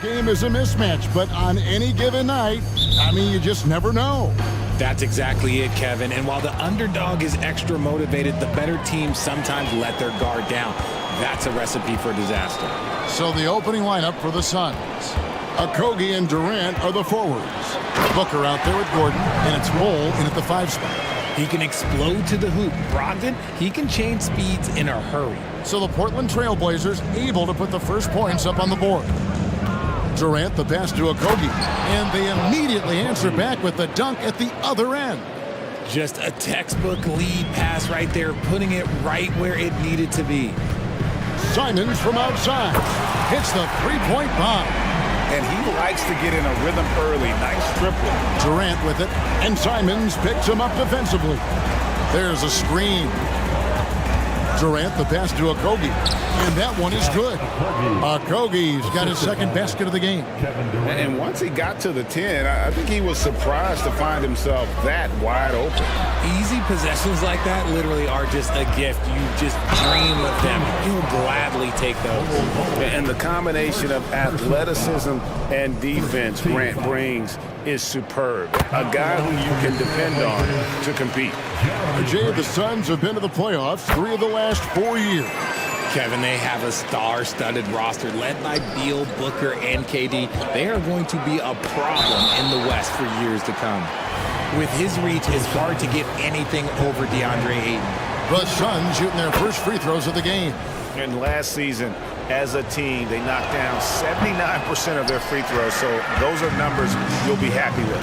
Game is a mismatch, but on any given night, I mean, you just never know. That's exactly it, Kevin. And while the underdog is extra motivated, the better teams sometimes let their guard down. That's a recipe for disaster. So the opening lineup for the Suns. Okogie and Durant are the forwards. Booker out there with Gordon, and it's Mole in at the 5 spot. He can explode to the hoop. Brogdon, he can change speeds in a hurry. So the Portland Trailblazers able to put the first points up on the board. Durant the pass to Okogie, and they immediately answer back with the dunk at the other end. Just a textbook lead pass right there, putting it right where it needed to be. Simons from outside hits the three-point bomb. And he likes to get in a rhythm early. Nice triple. Durant with it, and Simons picks him up defensively. There's a screen. Durant the pass to Okogie, and that one is good. Okogie's got his second basket of the game. And once he got to the 10, I think he was surprised to find himself that wide open. Easy possessions like that literally are just a gift. You just dream of them. You'll gladly take those. And the combination of athleticism and defense Grant brings is superb. A guy who you can depend on to compete. Jay, the Suns have been to the playoffs 3 of the last 4 years. Kevin, they have a star-studded roster led by Beal, Booker, and KD. They are going to be a problem in the West for years to come. With his reach, it's hard to get anything over DeAndre Ayton. The Suns shooting their first free throws of the game. And last season, as a team, they knocked down 79% of their free throws, so those are numbers you'll be happy with.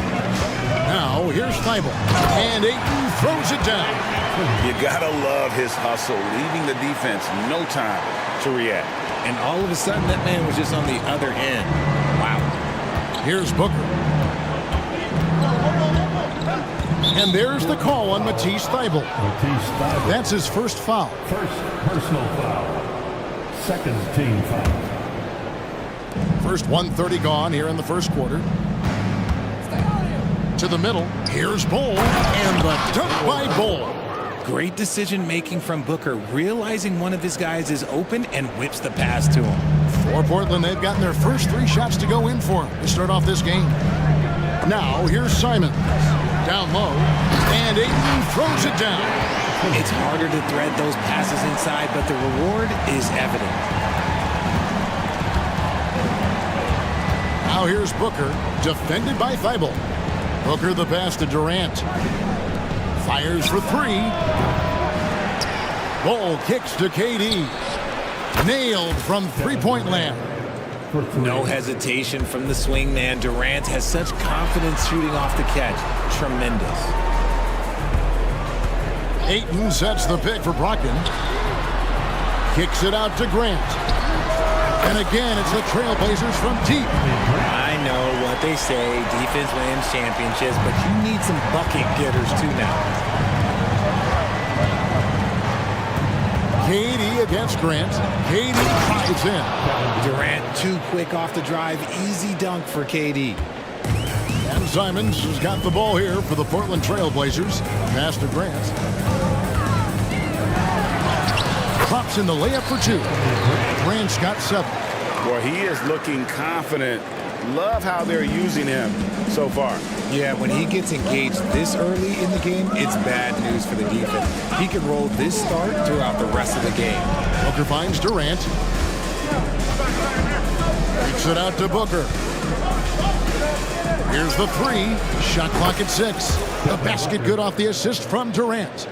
Now, here's Thibault, and Ayton throws it down. You gotta love his hustle, leaving the defense no time to react. And all of a sudden, that man was just on the other end. Wow. Here's Booker. And there's the call on Matisse Thibault. That's his first foul. First personal foul. Second team foul. First 1:30 gone here in the first quarter. To the middle. Here's Bol. And the dunk by Bol. Great decision-making from Booker, realizing one of his guys is open and whips the pass to him. For Portland, they've gotten their first 3 shots to go in for him to start off this game. Now, here's Simons. Down low. And Ayton throws it down. It's harder to thread those passes inside, but the reward is evident. Now here's Booker, defended by Thibault. Booker the pass to Durant. Fires for 3. Ball kicks to KD. Nailed from three-point land. No hesitation from the swing man. Durant has such confidence shooting off the catch. Tremendous. Ayton sets the pick for Brogdon. Kicks it out to Grant. And again, it's the Trailblazers from deep. I know what they say, defense wins championships, but you need some bucket getters too now. KD against Grant. KD drives in. Durant too quick off the drive. Easy dunk for KD. And Simons has got the ball here for the Portland Trailblazers. Pass to Grant. Drops in the layup for 2. Grant's got 7. Boy, he is looking confident. Love how they're using him so far. Yeah, when he gets engaged this early in the game, it's bad news for the defense. He can roll this start throughout the rest of the game. Booker finds Durant. Kicks it out to Booker. Here's the 3. Shot clock at 6. The basket good off the assist from Durant.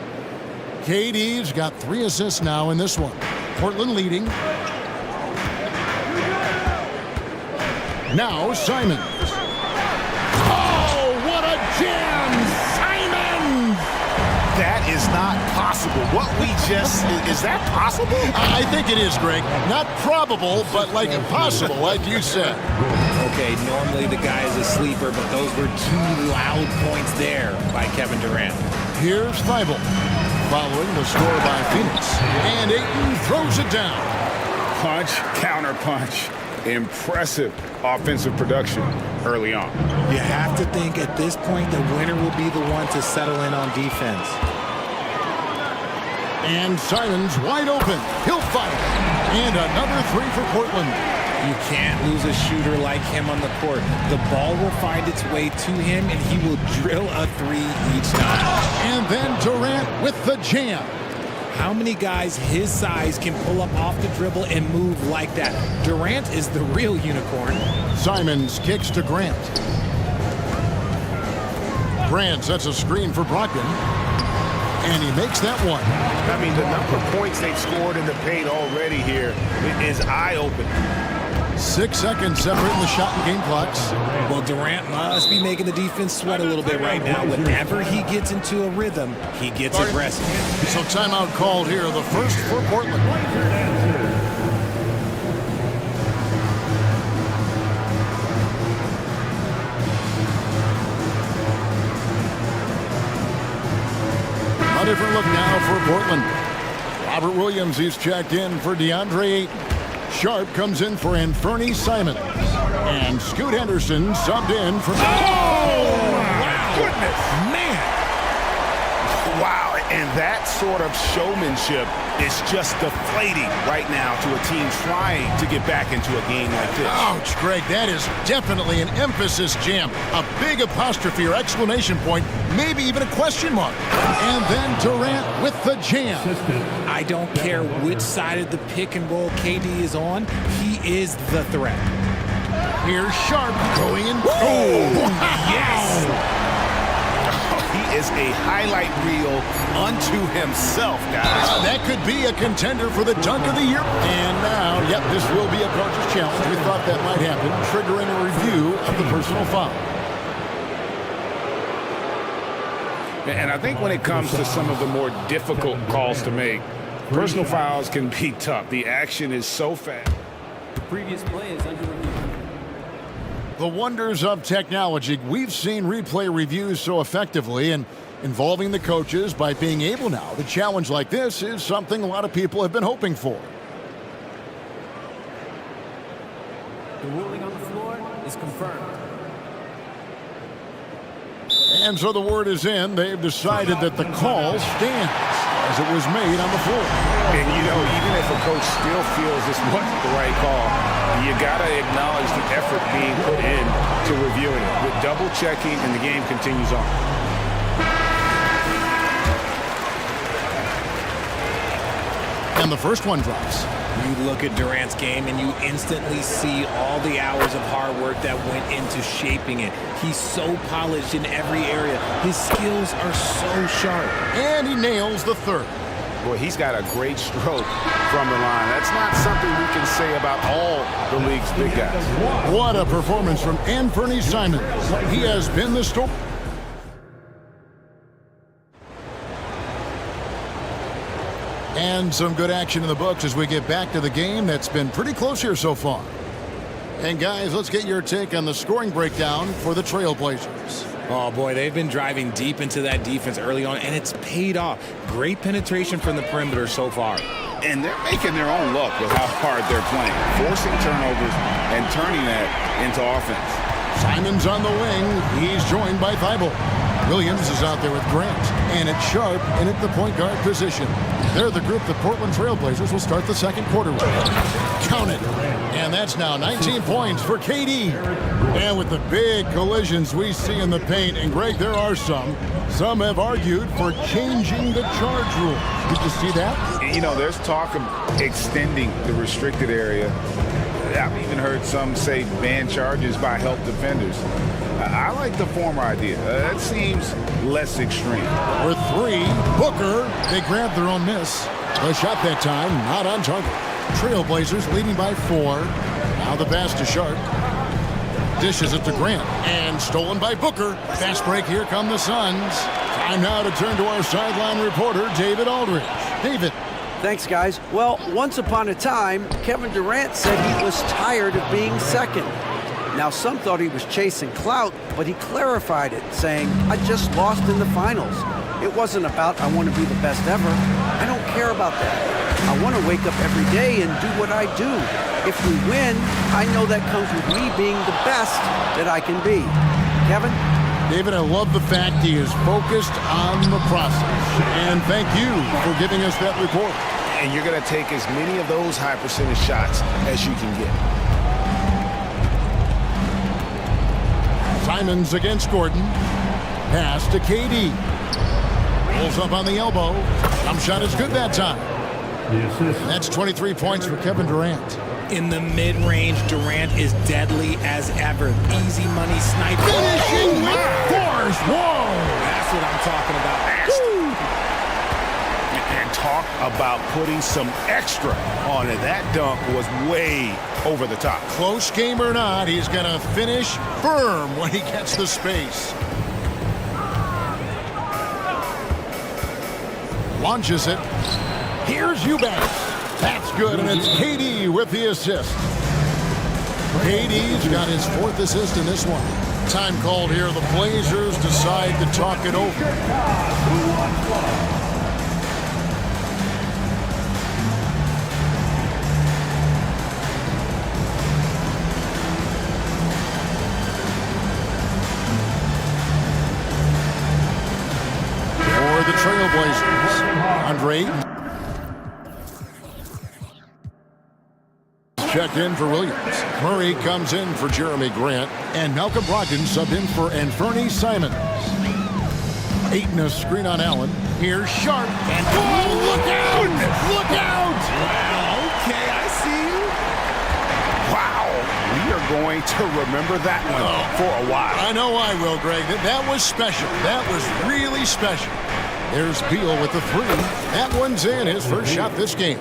KD's got 3 assists now in this one. Portland leading. Now Simons. Oh, what a jam! Simons! That is not possible. What we just, is that possible? I think it is, Greg. Not probable, but like impossible, like you said. Okay, normally the guy is a sleeper, but those were 2 loud points there by Kevin Durant. Here's Thibault, following the score by Phoenix. And Ayton throws it down. Punch, counter punch. Impressive offensive production early on. You have to think at this point the winner will be the one to settle in on defense. And Simons wide open. He'll fire. And another 3 for Portland. You can't lose a shooter like him on the court. The ball will find its way to him, and he will drill a three each time. And then Durant with the jam. How many guys his size can pull up off the dribble and move like that? Durant is the real unicorn. Simons kicks to Grant. Grant sets a screen for Brogdon. And he makes that one. I mean, the number of points they've scored in the paint already here is eye-opening. 6 seconds separating the shot and game clocks. Well, Durant must be making the defense sweat a little bit right now. Whenever he gets into a rhythm, he gets aggressive. So timeout called here, the first for Portland. A different look now for Portland. Robert Williams, he's checked in for DeAndre Ayton. Sharp comes in for Anthony Simons. And Scoot Henderson subbed in for... Oh, my goodness. Man. Wow, and that sort of showmanship is just deflating right now to a team trying to get back into a game like this. Ouch, Greg, that is definitely an emphasis jam. A big apostrophe or exclamation point, maybe even a question mark. And then Durant with the jam. I don't care which side of the pick and roll KD is on, he is the threat. Here's Sharp going in. Oh, yes! He is a highlight reel unto himself, guys. That could be a contender for the dunk of the year. And now, yep, this will be a coach's challenge. We thought that might happen, triggering a review of the personal foul. And I think when it comes to some of the more difficult calls to make, personal fouls can be tough. The action is so fast. The previous play is under review. The wonders of technology. We've seen replay reviews so effectively, and involving the coaches by being able now to challenge like this is something a lot of people have been hoping for. The ruling on the floor is confirmed. And so the word is in. They've decided that the call stands as it was made on the floor. And, you know, even if a coach still feels this wasn't the right call, you got to acknowledge the effort being put in to reviewing it. With double checking, and the game continues on. And the first one drops. You look at Durant's game and you instantly see all the hours of hard work that went into shaping it. He's so polished in every area. His skills are so sharp. And he nails the third. Boy, he's got a great stroke from the line. That's not something we can say about all the league's big guys. What a performance from Anthony Simons. He has been the story. And some good action in the books as we get back to the game that's been pretty close here so far. And guys, let's get your take on the scoring breakdown for the Trailblazers. Oh boy, they've been driving deep into that defense early on, and it's paid off. Great penetration from the perimeter so far. And they're making their own luck with how hard they're playing, forcing turnovers and turning that into offense. Simons on the wing. He's joined by Thibault. Williams is out there with Grant. And it's Sharp in at the point guard position. They're the group the Portland Trailblazers will start the second quarter with. Count it. And that's now 19 points for KD. And with the big collisions we see in the paint, and Greg, there are some have argued for changing the charge rule. Did you see that? You know, there's talk of extending the restricted area. I've even heard some say ban charges by help defenders. I like the former idea. That seems less extreme. For three, Booker, they grabbed their own miss. The shot that time, not on target. Trailblazers leading by 4. Now the pass to Sharp. Dishes it to Grant. And stolen by Booker. Fast break, here come the Suns. Time now to turn to our sideline reporter, David Aldridge. David. Thanks, guys. Well, once upon a time, Kevin Durant said he was tired of being second. Now, some thought he was chasing clout, but he clarified it, saying, I just lost in the finals. It wasn't about, I want to be the best ever. I don't care about that. I want to wake up every day and do what I do. If we win, I know that comes with me being the best that I can be. Kevin? David, I love the fact he is focused on the process. And thank you for giving us that report. And you're going to take as many of those high percentage shots as you can get. Simons against Gordon. Pass to KD. Pulls up on the elbow. Jump shot is good that time. That's 23 points for Kevin Durant. In the mid-range, Durant is deadly as ever. Easy money sniper. Finishing with force. Whoa! That's what I'm talking about. And talk about putting some extra on it. That dunk was way over the top. Close game or not, he's going to finish firm when he gets the space. Launches it. Here's Eubanks. That's good, and it's KD with the assist. KD's got his 4th assist in this one. Time called here. The Blazers decide to talk it over. For the Trailblazers, Andre checked in for Williams. Murray comes in for Jeremy Grant. And Malcolm Brogdon subbed in for Anthony Simons. Ayton a screen on Allen. Here's Sharp. And oh, look out! Look out! Wow, okay, I see you. Wow, we are going to remember that one for a while. I know I will, Greg. That was special. That was really special. There's Beal with the 3. That one's in, his first shot this game.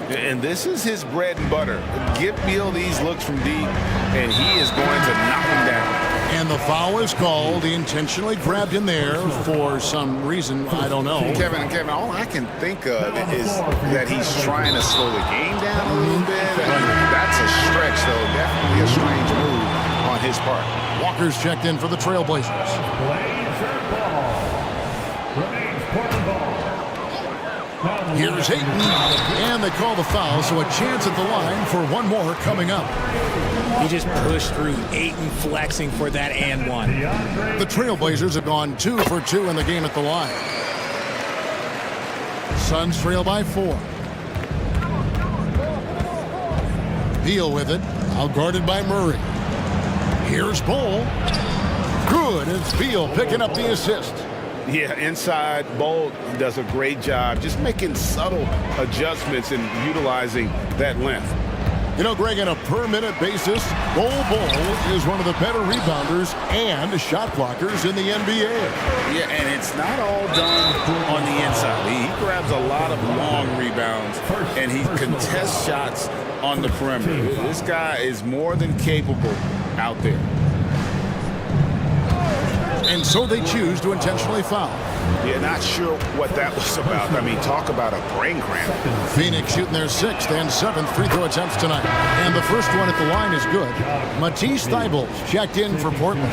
And this is his bread and butter. Give Beal these looks from deep, and he is going to knock him down. And the foul is called. He intentionally grabbed him there for some reason, I don't know. Kevin, all I can think of is that he's trying to slow the game down a little bit. That's a stretch, though. Definitely a strange move on his part. Walker's checked in for the Trailblazers. Blazer ball. Remains Portland ball. Here's Ayton, and they call the foul, so a chance at the line for one more coming up. He just pushed through. Ayton flexing for that and one. The Trailblazers have gone 2 for 2 in the game at the line. Suns trail by 4. Beal with it, outguarded by Murray. Here's Bull. Good, it's Beal picking up the assist. Yeah, inside, Bolt does a great job just making subtle adjustments and utilizing that length. You know, Greg, on a per-minute basis, Bull is one of the better rebounders and shot blockers in the NBA. Yeah, and it's not all done on the inside. He grabs a lot of long rebounds, and he contests shots on the perimeter. This guy is more than capable out there. And so they choose to intentionally foul. Yeah, not sure what that was about. I mean, talk about a brain cramp. Phoenix shooting their 6th and 7th free throw attempts tonight. And the first one at the line is good. Matisse Thybulle checked in for Portland.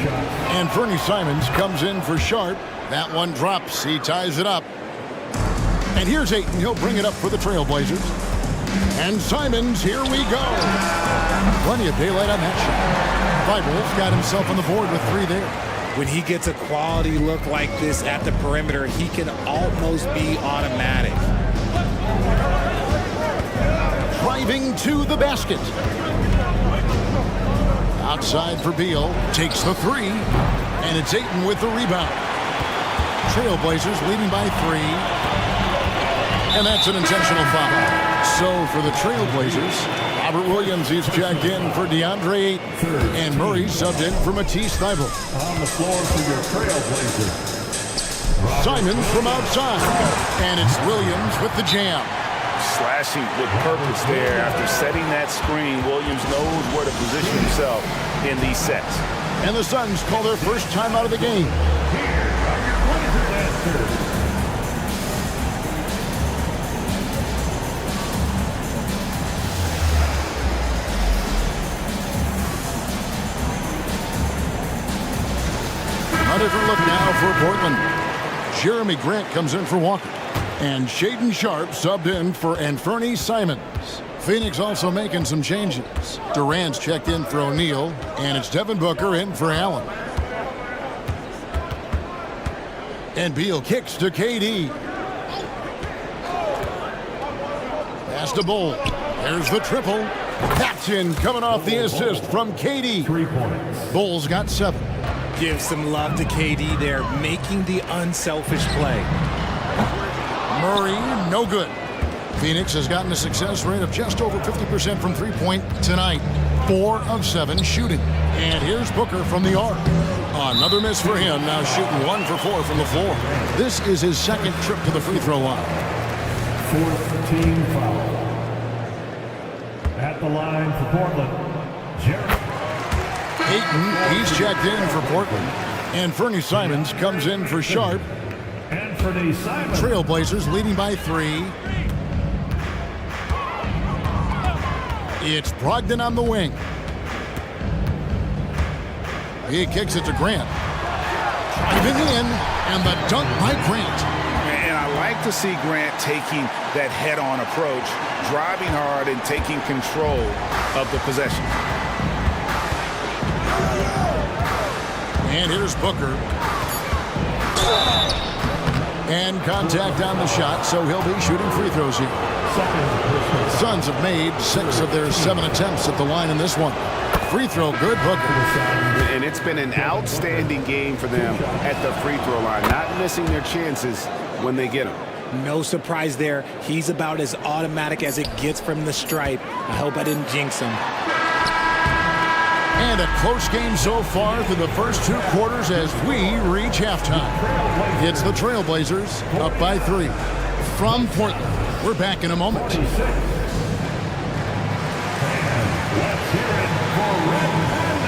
And Fernie Simons comes in for Sharp. That one drops. He ties it up. And here's Ayton. He'll bring it up for the Trailblazers. And Simons, here we go. Plenty of daylight on that shot. Thybulle's got himself on the board with 3 there. When he gets a quality look like this at the perimeter, he can almost be automatic. Driving to the basket. Outside for Beal. Takes the 3. And it's Ayton with the rebound. Trailblazers leading by 3. And that's an intentional foul. So for the Trailblazers, Robert Williams is checked in for DeAndre Ayton. And Murray subbed in for Matisse Thybulle. On the floor for your Trailblazers. Simons from outside. And it's Williams with the jam. Slashing with purpose there. After setting that screen, Williams knows where to position himself in these sets. And the Suns call their first time out of the game. A different look now for Portland. Jeremy Grant comes in for Walker. And Shaden Sharp subbed in for Anthony Simons. Phoenix also making some changes. Durant's checked in for O'Neal. And it's Devin Booker in for Allen. And Beal kicks to KD. Pass to Bull. There's the triple. That's in, coming off the assist from KD. 3 points. Bull's got 7. Give some love to KD there, making the unselfish play. Murray, no good. Phoenix has gotten a success rate of just over 50% from three-point tonight. 4 of 7 shooting. And here's Booker from the arc. Another miss for him, now shooting 1 for 4 from the floor. This is his second trip to the free throw line. 4th team foul. At the line for Portland, Jerry. Ayton, he's checked in for Portland. And Fernie Simons comes in for Sharp. And Fernie Simons. Trailblazers leading by 3. It's Brogdon on the wing. He kicks it to Grant. Driving in, and the dunk by Grant. And I like to see Grant taking that head-on approach, driving hard and taking control of the possession. And here's Booker. And contact on the shot, so he'll be shooting free throws here. Suns have made 6 of their 7 attempts at the line in this one. Free throw, good, Booker. And it's been an outstanding game for them at the free throw line, not missing their chances when they get them. No surprise there. He's about as automatic as it gets from the stripe. I hope I didn't jinx him. And a close game so far through the first 2 quarters as we reach halftime. It's the Trailblazers up by 3. From Portland, we're back in a moment. Let's hear it for Red Panda.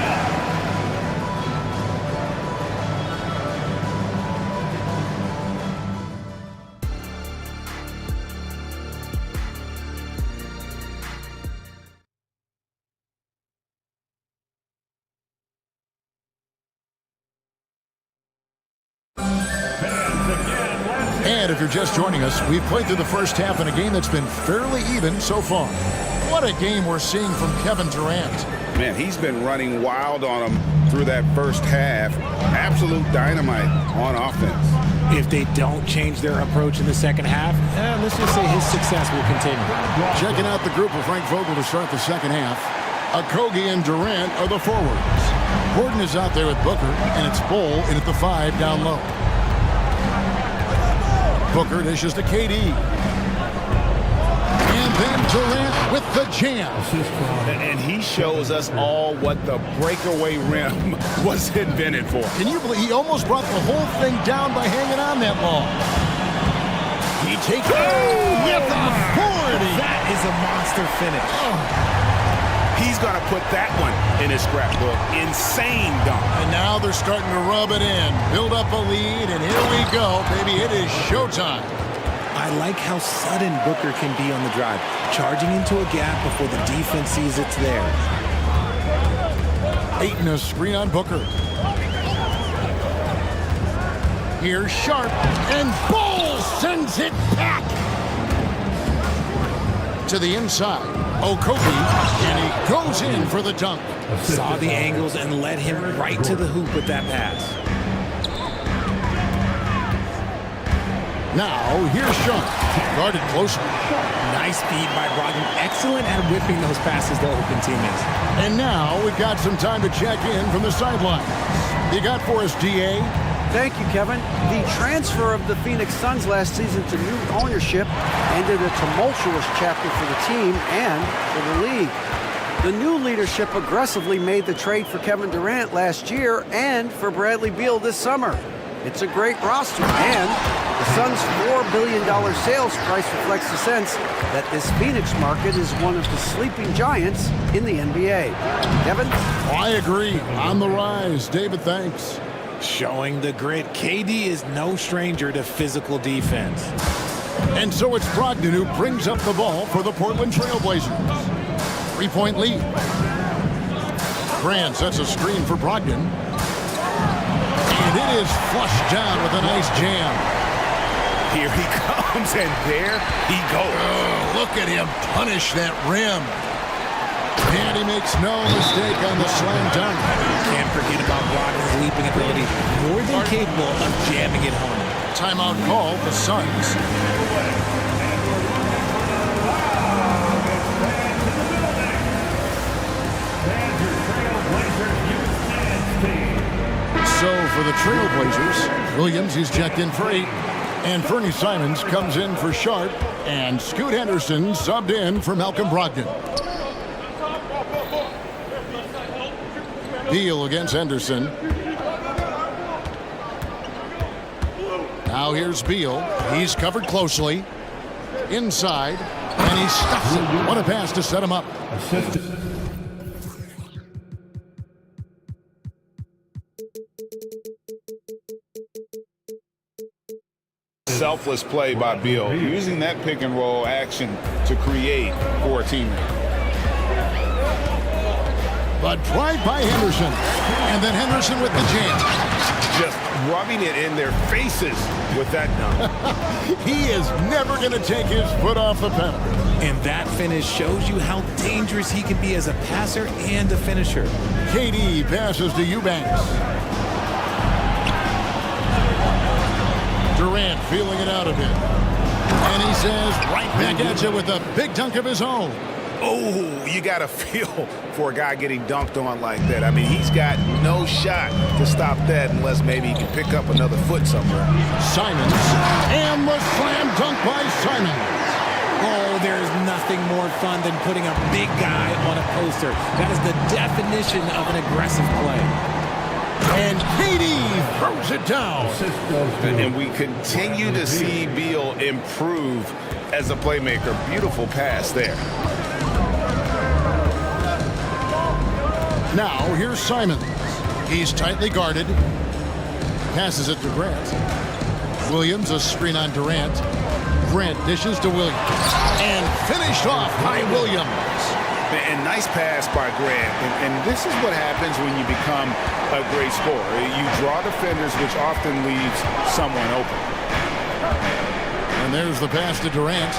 And if you're just joining us, we've played through the first half in a game that's been fairly even so far. What a game we're seeing from Kevin Durant. Man, he's been running wild on them through that first half. Absolute dynamite on offense. If they don't change their approach in the second half, let's just say his success will continue. Checking out the group of Frank Vogel to start the second half. Okogie and Durant are the forwards. Gordon is out there with Booker, and it's Bull in at the 5 down low. Booker dishes to KD. And then Durant with the jam. And he shows us all what the breakaway rim was invented for. Can you believe he almost brought the whole thing down by hanging on that long? He takes it with authority. That is a monster finish. He's going to put that one in his scrapbook. Insane dunk. And now they're starting to rub it in. Build up a lead, and here we go, baby. It is showtime. I like how sudden Booker can be on the drive, charging into a gap before the defense sees it's there. Ayton a screen on Booker. Here's Sharp, and Bull sends it back to the inside. Okogie, and he goes in for the dunk. Saw the angles and led him right to the hoop with that pass. Now, here's Sharp, guarded closely. Nice feed by Brogdon. Excellent at whipping those passes to open teammates. And now we've got some time to check in from the sideline. You got for us, DA? Thank you, Kevin. The transfer of the Phoenix Suns last season to new ownership ended a tumultuous chapter for the team and for the league. The new leadership aggressively made the trade for Kevin Durant last year and for Bradley Beal this summer. It's a great roster, and the Suns' $4 billion sales price reflects the sense that this Phoenix market is one of the sleeping giants in the NBA. Kevin? I agree. On the rise. David, thanks. Showing the grit, KD is no stranger to physical defense. And so it's Brogdon who brings up the ball for the Portland Trailblazers. 3-point lead. Grant sets a screen for Brogdon. And it is flushed down with a nice jam. Here he comes, and there he goes. Oh, look at him punish that rim. And he makes no mistake on the slam dunk. Can't forget about Brogdon's leaping ability. More than capable of jamming it home. Timeout call, the Suns. So So for the Trailblazers, Williams, he's checked in for 8. And Fernie Simons comes in for Sharp. And Scoot Henderson subbed in for Malcolm Brogdon. Beal against Henderson. Now here's Beal. He's covered closely. Inside. And he stuffs it. What a pass to set him up. Selfless play by Beal, using that pick and roll action to create for a teammate. But drive by Henderson. And then Henderson with the jam. Just rubbing it in their faces with that dunk. He is never going to take his foot off the pedal. And that finish shows you how dangerous he can be as a passer and a finisher. KD passes to Eubanks. Durant feeling it out a bit. And he says right back at you with a big dunk of his own. Oh, you got to feel for a guy getting dunked on like that. I mean, he's got no shot to stop that unless maybe he can pick up another foot somewhere. Simons. And the slam dunk by Simons. Oh, there's nothing more fun than putting a big guy on a poster. That is the definition of an aggressive play. And KD throws it down. And we continue to see Beal improve as a playmaker. Beautiful pass there. Now, here's Simons. He's tightly guarded. Passes it to Grant. Williams, a screen on Durant. Grant dishes to Williams. And finished off by Williams. And nice pass by Grant. And this is what happens when you become a great scorer. You draw defenders, which often leaves someone open. And there's the pass to Durant.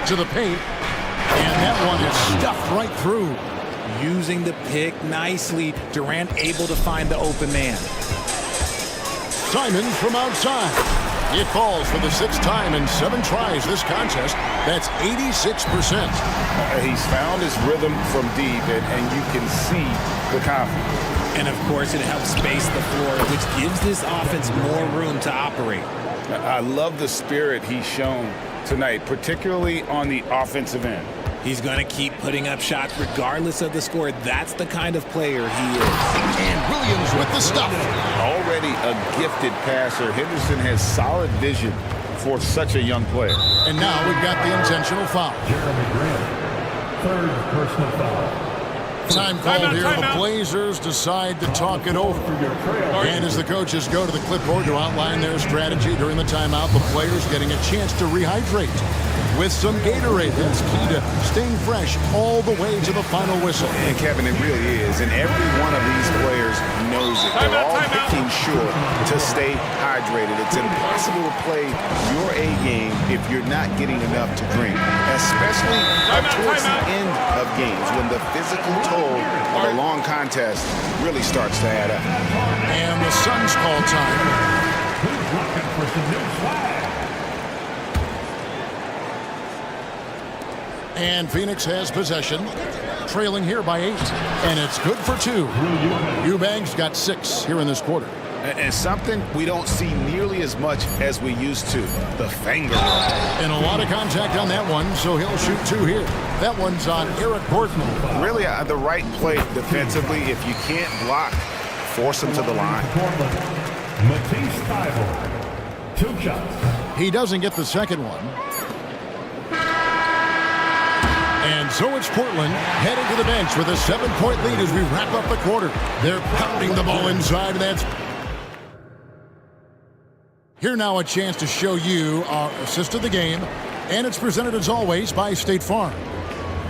To the paint. And that one is stuffed right through. Using the pick nicely. Durant able to find the open man. Simons from outside. It falls for the 6th time in 7 tries this contest. That's 86%. He's found his rhythm from deep, and you can see the confidence. And, of course, it helps space the floor, which gives this offense more room to operate. I love the spirit he's shown tonight, particularly on the offensive end. He's going to keep putting up shots regardless of the score. That's the kind of player he is. And Williams with the stuff. Already a gifted passer, Henderson has solid vision for such a young player. And now we've got the intentional foul. Jeremy Grant, 3rd personal foul. Time called here. The Blazers decide to talk it over. And as the coaches go to the clipboard to outline their strategy during the timeout, the players getting a chance to rehydrate with some Gatorade. That's key to staying fresh all the way to the final whistle. And Kevin, it really is. And every one of these players knows it. They're all making sure to stay hydrated. It's impossible to play your A game if you're not getting enough to drink, especially towards the end of games when the physical toll of a long contest really starts to add up. And the Suns call time. Who's looking for some new swag? And Phoenix has possession, trailing here by 8. And it's good for 2. Eubanks got 6 here in this quarter. And something we don't see nearly as much as we used to, the finger roll. And a lot of contact on that one, so he'll shoot 2 here. That one's on Eric Gordon. Really the right play defensively. If you can't block, force him to the line. Matisse Thybulle, 2 shots. He doesn't get the second one. And so it's Portland heading to the bench with a 7-point lead as we wrap up the quarter. They're pounding the ball inside, and that's... Here now a chance to show you our assist of the game, and it's presented as always by State Farm.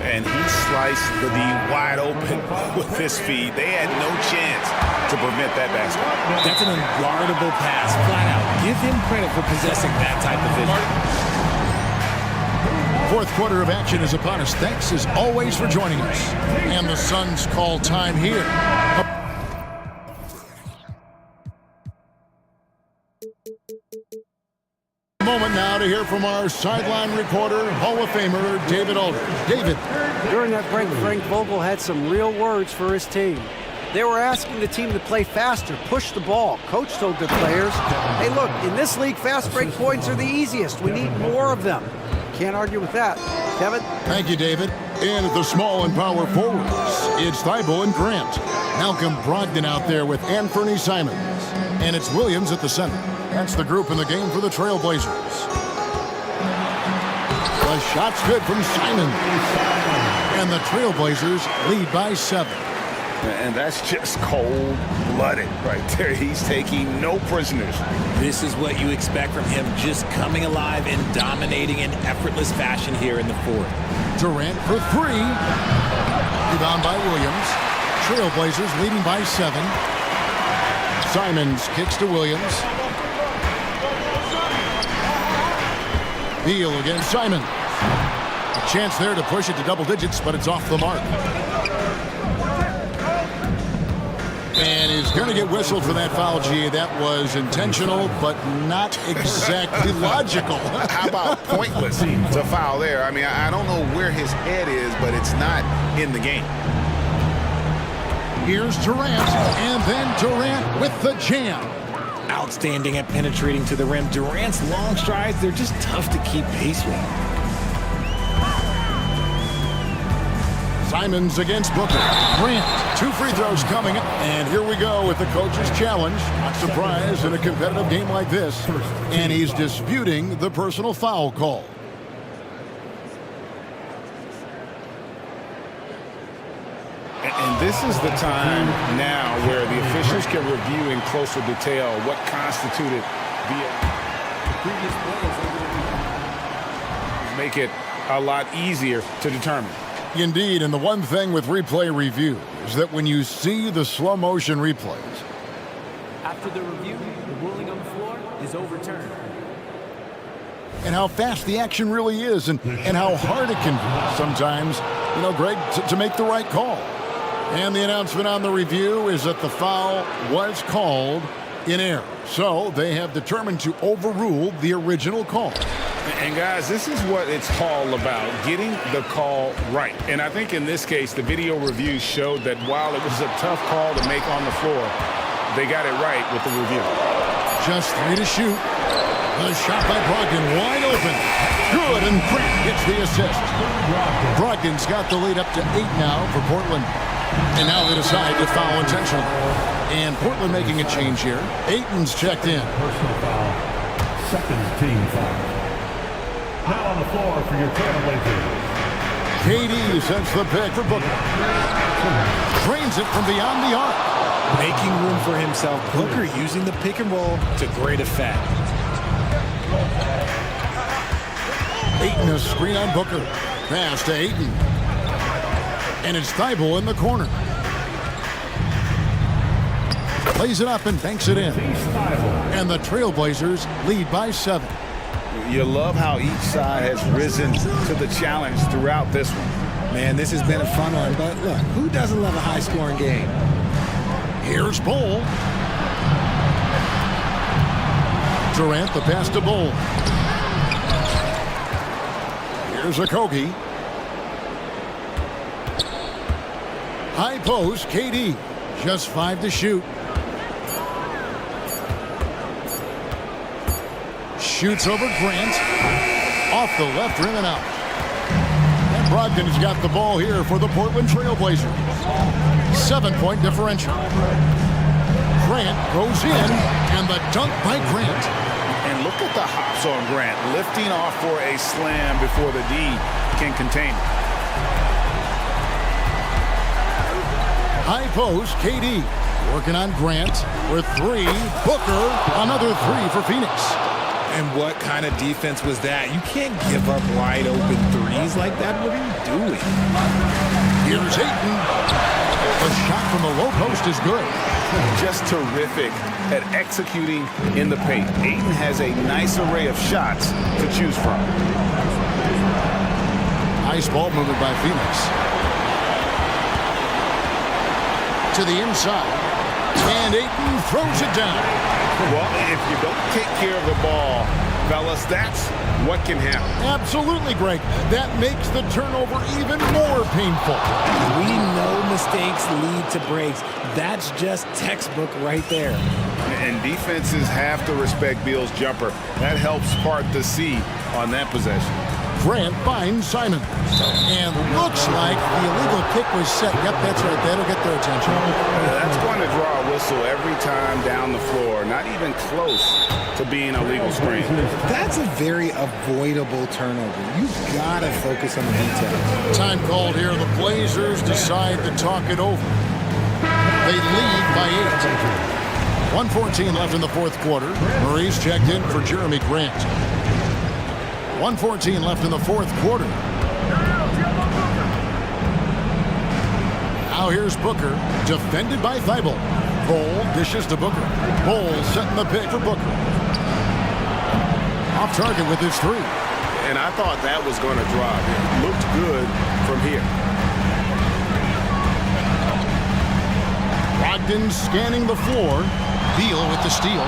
And he sliced the D wide open with his feed. They had no chance to prevent that basket. That's an unguardable pass, flat out. Give him credit for possessing that type of vision. Fourth quarter of action is upon us. Thanks as always for joining us. And the Suns call time here. Moment now to hear from our sideline reporter, Hall of Famer David Alder. David. During that break, Frank Vogel had some real words for his team. They were asking the team to play faster, push the ball. Coach told their players, hey, look, in this league, fast break points are the easiest. We need more of them. Can't argue with that. Kevin? Thank you, David. And at the small and power forwards, it's Thibault and Grant. Malcolm Brogdon out there with Anthony Simons. And it's Williams at the center. That's the group in the game for the Trailblazers. The shot's good from Simons. And the Trailblazers lead by 7. And that's just cold-blooded right there. He's taking no prisoners. This is what you expect from him, just coming alive and dominating in effortless fashion here in the fourth. Durant for 3. Rebound by Williams. Trailblazers leading by 7. Simons kicks to Williams. Beal against Simons. A chance there to push it to double digits, but it's off the mark. And he's going to get whistled for that foul, G. That was intentional, but not exactly logical. How about pointless to foul there? I mean, I don't know where his head is, but it's not in the game. Here's Durant, and then Durant with the jam. Outstanding at penetrating to the rim. Durant's long strides, they're just tough to keep pace with. Simons against Booker. Grant, 2 free throws coming up. And here we go with the coach's challenge. Not surprised in a competitive game like this. And he's disputing the personal foul call. And this is the time now where the officials can review in closer detail what constituted the previous plays. Make it a lot easier to determine. Indeed, and the one thing with replay review is that when you see the slow motion replays, After the review, the ruling on the floor is overturned. and how fast the action really is and how hard it can be sometimes, you know, Greg, to make the right call. And the announcement on the review is that the foul was called in error. So they have determined to overrule the original call. And guys, this is what it's all about, getting the call right. And I think in this case, the video review showed that while it was a tough call to make on the floor, they got it right with the review. Just 3 to shoot. The shot by Brogdon, wide open. Good, and Grant gets the assist. Brogdon's got the lead up to 8 now for Portland. And now they decide to foul intentionally. And Portland making a change here. Ayton's checked in. Personal foul. Second team foul. Now on the floor for your Trailblazers. KD sends the pick for Booker. Drains it from beyond the arc. Making room for himself, Booker using the pick and roll to great effect. Ayton a screen on Booker. Pass to Ayton. And it's Thibault in the corner. Plays it up and banks it in. And the Trailblazers lead by 7. You love how each side has risen to the challenge throughout this one. Man, this has been a fun one, but look, who doesn't love a high-scoring game? Here's Bull. Durant the pass to Bull. Here's Okogie. High post, KD. Just 5 to shoot. Shoots over Grant. Off the left rim and out. And Brogdon's got the ball here for the Portland Trailblazers. 7-point differential. Grant goes in, and the dunk by Grant. And look at the hops on Grant, lifting off for a slam before the D can contain it. High post, KD. Working on Grant with 3. Booker, another 3 for Phoenix. And what kind of defense was that? You can't give up wide open threes like that. What are you doing? Here's Ayton. The shot from the low post is good. Just terrific at executing in the paint. Ayton has a nice array of shots to choose from. Nice ball movement by Phoenix. To the inside. And Ayton throws it down. Well, if you don't take care of the ball Fellas, that's what can happen. Absolutely, Greg. That makes the turnover even more painful. We know mistakes lead to breaks. That's just textbook right there. And defenses have to respect Beal's jumper. That helps part the sea on that possession. Grant finds Simon. And looks like the illegal kick was set. Yep, that's right. That'll get their attention. That's going to draw a whistle every time down the floor. Not even close to being a legal screen. That's a very avoidable turnover. You've got to focus on the detail. Time called here. The Blazers decide to talk it over. They lead by 8. 1:14 left in the fourth quarter. Murray's checked in for Jeremy Grant. 1:14 left in the fourth quarter. Now here's Booker, defended by Thibault. Bol dishes to Booker. Bol setting the pick for Booker. Off target with his three. And I thought that was going to drop. It looked good from here. Brogdon scanning the floor. Beal with the steal.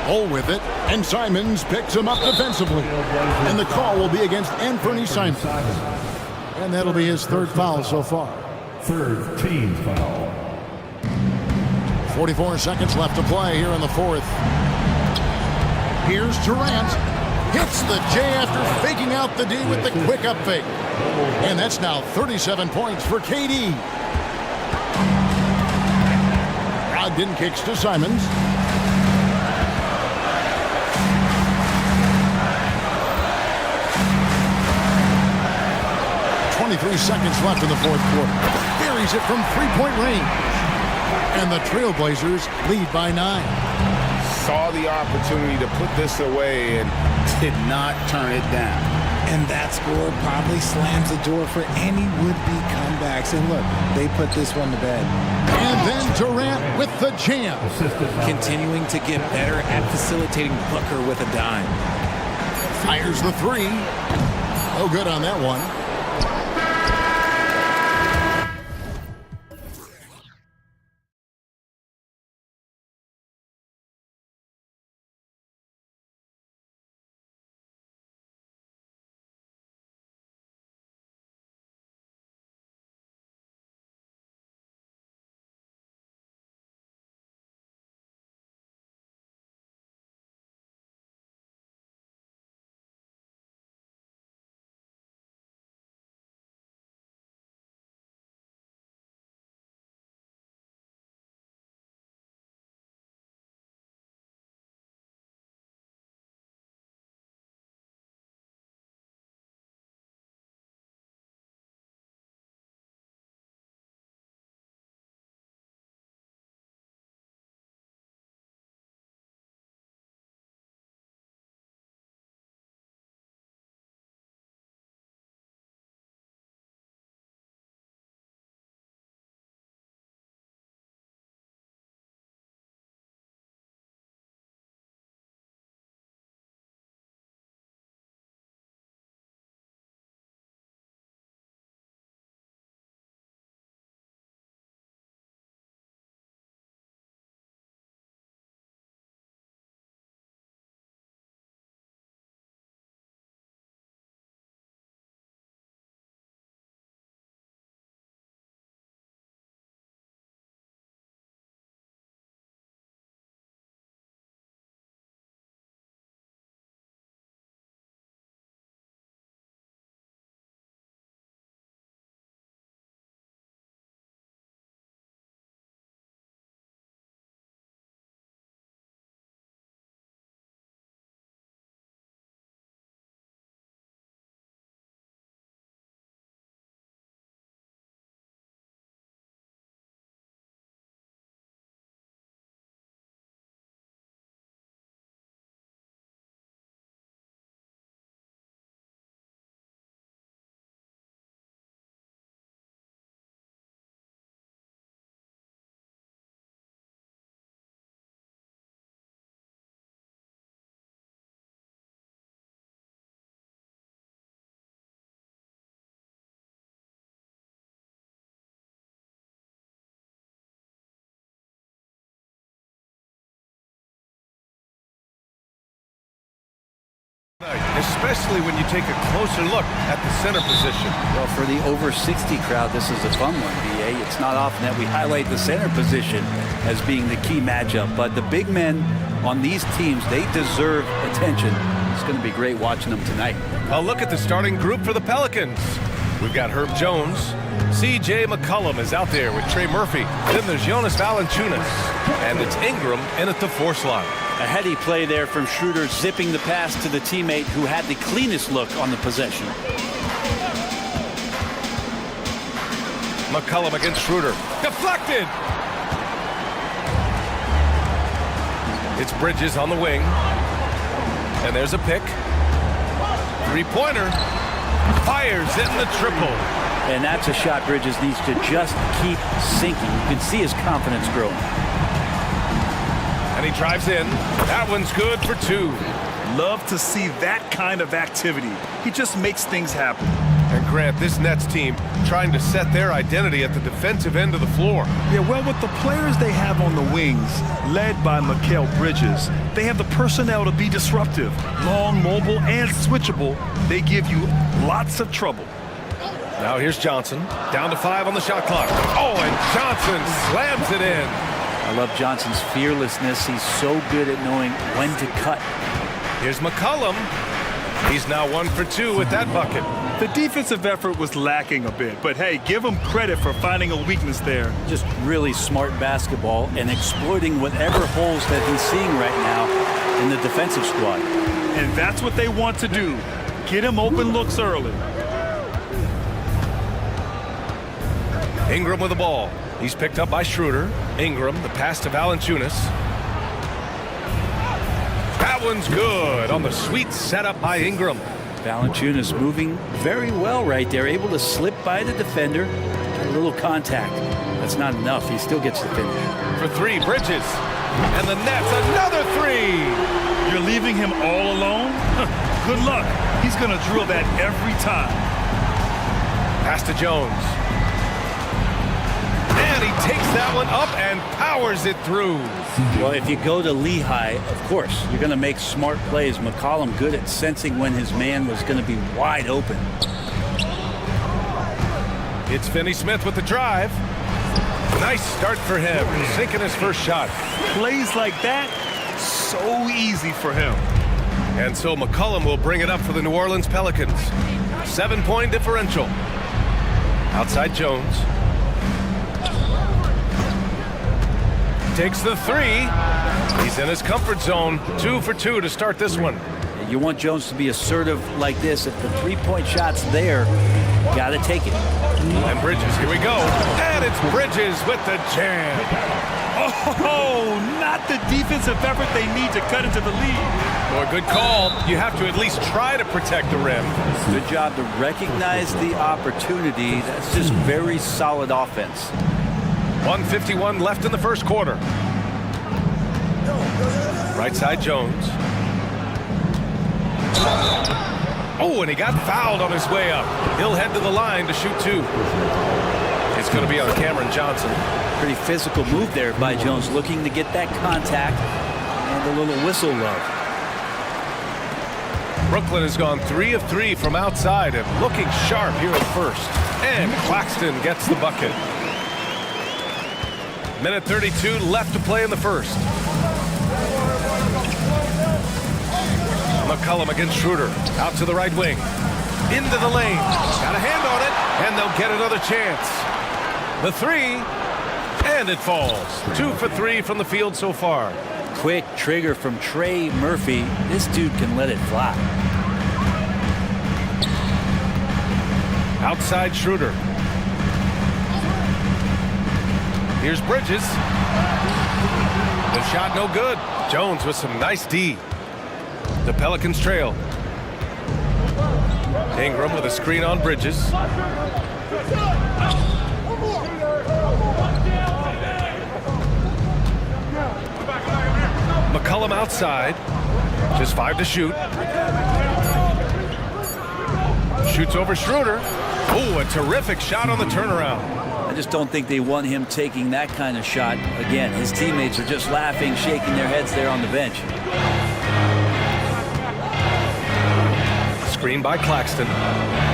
Bol with it, and Simons picks him up defensively. And the call will be against Anthony Simons. And that'll be his third foul so far. Third team foul. 44 seconds left to play here in the fourth. Here's Durant. Hits the J after faking out the D with the quick up fake. And that's now 37 points for KD. Brogdon kicks to Simons. 23 seconds left in the fourth quarter. Buries it from three-point range. And the Trailblazers lead by 9. Saw the opportunity to put this away and did not turn it down. And that score probably slams the door for any would-be comebacks. And look, they put this one to bed. And then Durant with the jam. Continuing to get better at facilitating Booker with a dime. Fires the three. No good on that one. especially when you take a closer look at the center position. Well, for the over 60 crowd, this is a fun one, BA. It's not often that we highlight the center position as being the key matchup, but the big men on these teams, they deserve attention. It's going to be great watching them tonight. A look at the starting group for the Pelicans. We've got Herb Jones. C.J. McCollum is out there with Trey Murphy. Then there's Jonas Valanciunas. And it's Ingram in at the fourth slot. A heady play there from Schroeder, zipping the pass to the teammate who had the cleanest look on the possession. McCollum against Schroeder. Deflected! It's Bridges on the wing. And there's a pick. Three-pointer. Fires in the triple. And that's a shot Bridges needs to just keep sinking. You can see his confidence growing. And he drives in. That one's good for two. Love to see that kind of activity. He just makes things happen. And Grant, this Nets team trying to set their identity at the defensive end of the floor. Yeah, well, with the players they have on the wings, led by Mikal Bridges, they have the personnel to be disruptive. Long, mobile, and switchable. They give you lots of trouble. Now here's Johnson. Down to 5 on the shot clock. Oh, and Johnson slams it in. I love Johnson's fearlessness. He's so good at knowing when to cut. Here's McCollum. He's now 1 for 2 with that bucket. The defensive effort was lacking a bit, but hey, give him credit for finding a weakness there. Just really smart basketball and exploiting whatever holes that he's seeing right now in the defensive squad. And that's what they want to do. Get him open looks early. Ingram with the ball. He's picked up by Schroeder. Ingram, the pass to Valanciunas. That one's good on the sweet setup by Ingram. Valanciunas moving very well right there, able to slip by the defender, get a little contact. That's not enough. He still gets the finish. For three, Bridges. And the Nets, another three. You're leaving him all alone? Good luck. He's going to drill that every time. Pass to Jones. And he takes that one up and powers it through. Well, if you go to Lehigh, of course, you're going to make smart plays. McCollum good at sensing when his man was going to be wide open. It's Finney Smith with the drive. Nice start for him, sinking his first shot. Plays like that, so easy for him. And so McCollum will bring it up for the New Orleans Pelicans. 7-point differential. Outside Jones. Takes the three. He's in his comfort zone. 2 for 2 to start this one. You want Jones to be assertive like this. If the three-point shot's there, you got to take it. And Bridges, here we go. And it's Bridges with the jam. Oh, not the defensive effort they need to cut into the lead. Boy, good call. You have to at least try to protect the rim. Good job to recognize the opportunity. That's just very solid offense. 1:51 left in the first quarter. Right side Jones. Oh, and he got fouled on his way up. He'll head to the line to shoot 2. It's going to be on Cameron Johnson. Pretty physical move there by Jones, looking to get that contact and a little whistle love. Brooklyn has gone 3 of 3 from outside and looking sharp here at first. And Claxton gets the bucket. Minute 32 left to play in the first. McCollum against Schroeder. Out to the right wing. Into the lane. Got a hand on it, and they'll get another chance. The three, and it falls. 2 for 3 from the field so far. Quick trigger from Trey Murphy. This dude can let it fly. Outside Schroeder. Here's Bridges. The shot no good. Jones with some nice D. The Pelicans trail. Ingram with a screen on Bridges. McCollum outside. Just 5 to shoot. Shoots over Schroeder. Oh, a terrific shot on the turnaround. I just don't think they want him taking that kind of shot. Again, his teammates are just laughing, shaking their heads there on the bench. Screen by Claxton.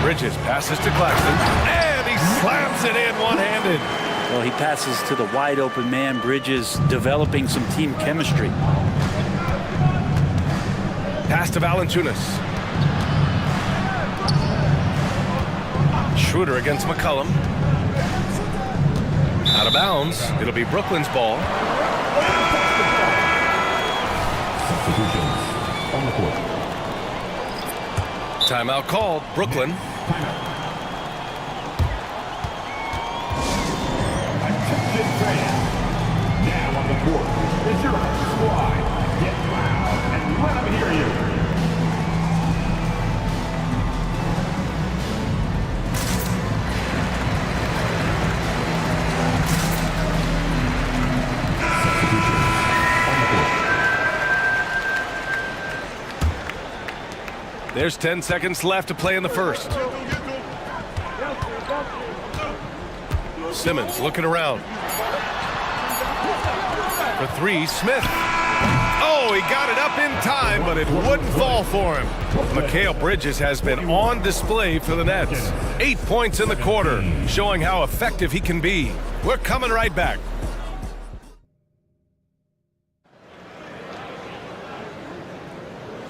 Bridges passes to Claxton, and he slams it in one-handed. Well, he passes to the wide open man. Bridges developing some team chemistry. Pass to Valanciunas. Schroeder against McCollum. Out of bounds. It'll be Brooklyn's ball. Substitutions on the court. Timeout called. Brooklyn. Attention fans. Now on the court is your squad. Get loud and let them hear you. There's 10 seconds left to play in the first. Simmons looking around. For three, Smith. Oh, he got it up in time, but it wouldn't fall for him. Mikal Bridges has been on display for the Nets. 8 points in the quarter, showing how effective he can be. We're coming right back.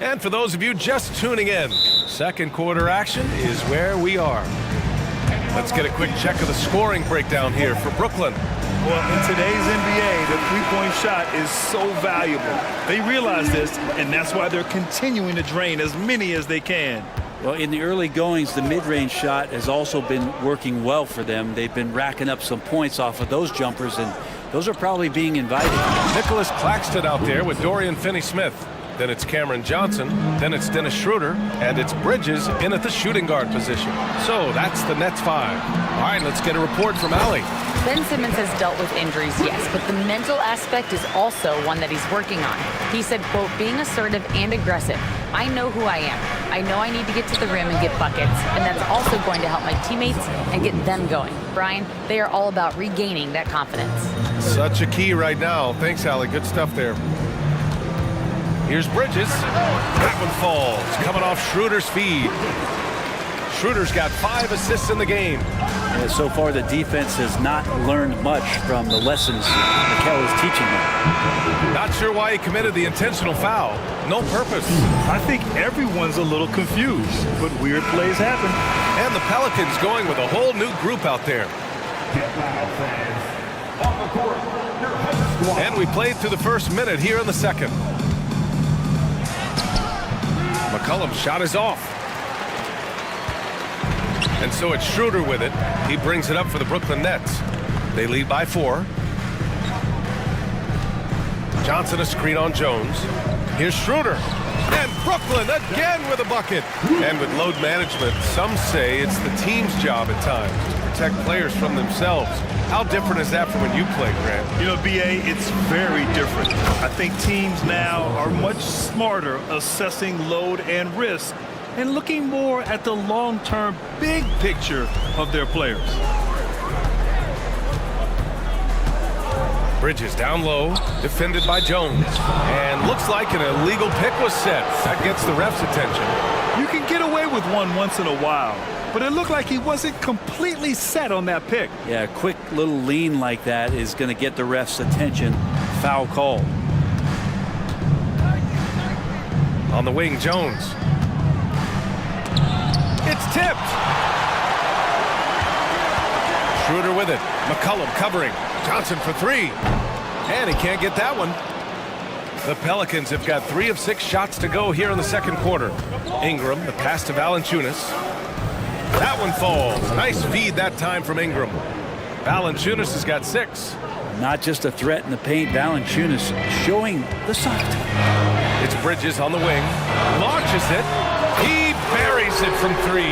And for those of you just tuning in, second quarter action is where we are. Let's get a quick check of the scoring breakdown here for Brooklyn. Well, in today's NBA, the three-point shot is so valuable. They realize this, and that's why they're continuing to drain as many as they can. Well, in the early goings, the mid-range shot has also been working well for them. They've been racking up some points off of those jumpers, and those are probably being invited. Nicholas Claxton out there with Dorian Finney-Smith. Then it's Cameron Johnson, then it's Dennis Schroeder, and it's Bridges in at the shooting guard position. So that's the Nets 5. All right, let's get a report from Allie. Ben Simmons has dealt with injuries, yes, but the mental aspect is also one that he's working on. He said, quote, being assertive and aggressive. I know who I am. I know I need to get to the rim and get buckets, and that's also going to help my teammates and get them going. Brian, they are all about regaining that confidence. Such a key right now. Thanks, Allie. Good stuff there. Here's Bridges. That one falls. Coming off Schroeder's feed. Schroeder's got 5 assists in the game. And so far, the defense has not learned much from the lessons Mikal is teaching them. Not sure why he committed the intentional foul. No purpose. I think everyone's a little confused, but weird plays happen. And the Pelicans going with a whole new group out there. Get loud, fans. On the court, your home squad. And we played through the first minute here in the second. McCollum's shot is off. And so it's Schroeder with it. He brings it up for the Brooklyn Nets. They lead by 4. Johnson a screen on Jones. Here's Schroeder. And Brooklyn again with a bucket. And with load management, some say it's the team's job at times to protect players from themselves. How different is that from when you played, Grant? You know, BA, it's very different. I think teams now are much smarter assessing load and risk and looking more at the long-term big picture of their players. Bridges down low, defended by Jones. And looks like an illegal pick was set. That gets the ref's attention. You can get away with one once in a while, but it looked like he wasn't completely set on that pick. Yeah, a quick little lean like that is going to get the ref's attention. Foul call. On the wing, Jones. It's tipped. Schroeder with it. McCollum covering. Johnson for 3. And he can't get that one. The Pelicans have got 3 of 6 shots to go here in the second quarter. Ingram, the pass to Valanciunas. That one falls. Nice feed that time from Ingram. Valanciunas has got 6. Not just a threat in the paint. Valanciunas showing the soft. It's Bridges on the wing. Launches it. He buries it from 3.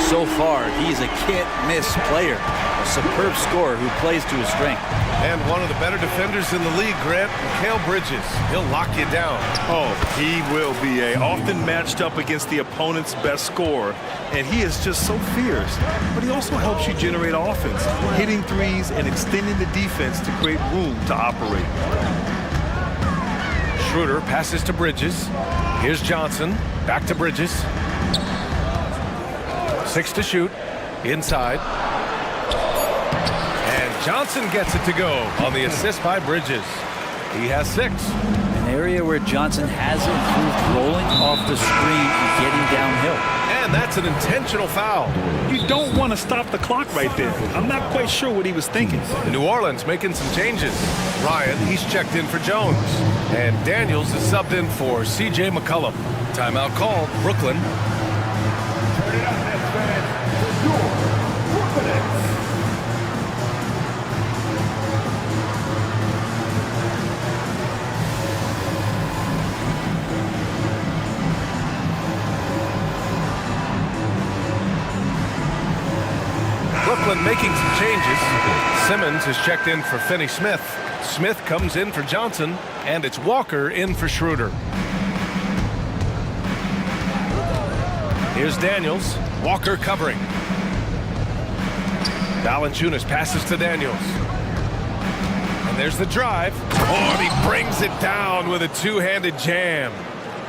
So far, he's a can't-miss player. A superb scorer who plays to his strength. And one of the better defenders in the league, Grant, Mikal Bridges. He'll lock you down. Oh, he will be often matched up against the opponent's best scorer. And he is just so fierce. But he also helps you generate offense, hitting threes and extending the defense to create room to operate. Schroeder passes to Bridges. Here's Johnson. Back to Bridges. 6 to shoot. Inside. And Johnson gets it to go on the assist by Bridges. He has 6. An area where Johnson has improved rolling off the screen and getting downhill. And that's an intentional foul. You don't want to stop the clock right there. I'm not quite sure what he was thinking. New Orleans making some changes. Ryan, he's checked in for Jones. And Daniels is subbed in for C.J. McCollum. Timeout called. Brooklyn. Turn it up, Nets fans. For your Brooklyn Nets. Brooklyn making some changes. Simmons is checked in for Finney Smith. Smith comes in for Johnson, and it's Walker in for Schroeder. Here's Daniels. Walker covering. Valanciunas passes to Daniels. And there's the drive. Oh, and he brings it down with a two-handed jam.